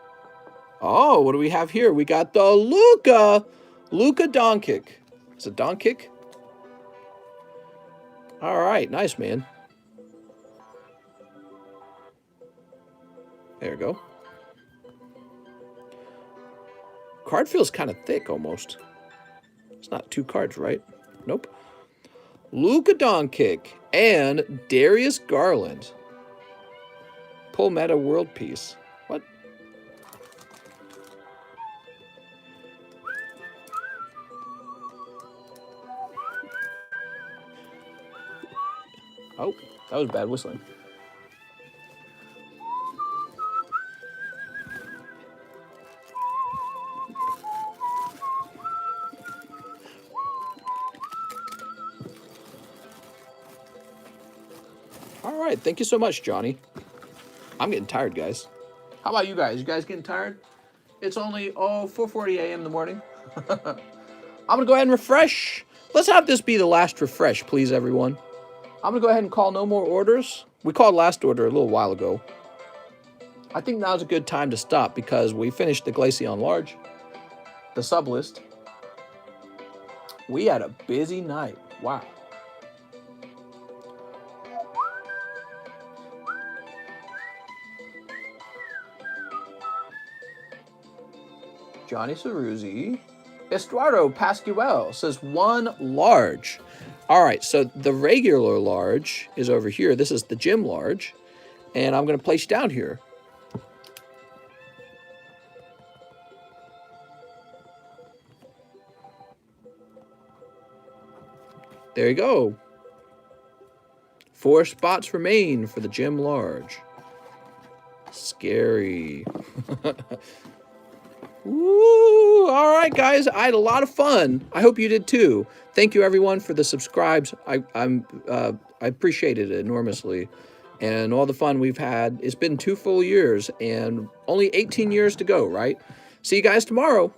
Oh, what do we have here? We got the Luka Doncic. Is it Doncic? All right, nice, man. There we go. Card feels kind of thick almost. It's not 2 cards, right? Nope. Luka Doncic and Darius Garland. Pull Meta World Peace. What? Oh, that was bad whistling. All right, thank you so much, Johnny. I'm getting tired, guys. How about you guys? You guys getting tired? It's only, 4:40 a.m. in the morning. I'm going to go ahead and refresh. Let's have this be the last refresh, please, everyone. I'm going to go ahead and call no more orders. We called last order a little while ago. I think now's a good time to stop because we finished the Glaceon Large, the sub list. We had a busy night. Wow. Johnny Ceruzzi. Estuardo Pascual says 1 large. All right, so the regular large is over here. This is the gym large. And I'm going to place you down here. There you go. 4 spots remain for the gym large. Scary. Woo! All right, guys. I had a lot of fun. I hope you did too. Thank you, everyone, for the subscribes. I appreciate it enormously, and all the fun we've had. It's been 2 full years and only 18 years to go. Right? See you guys tomorrow.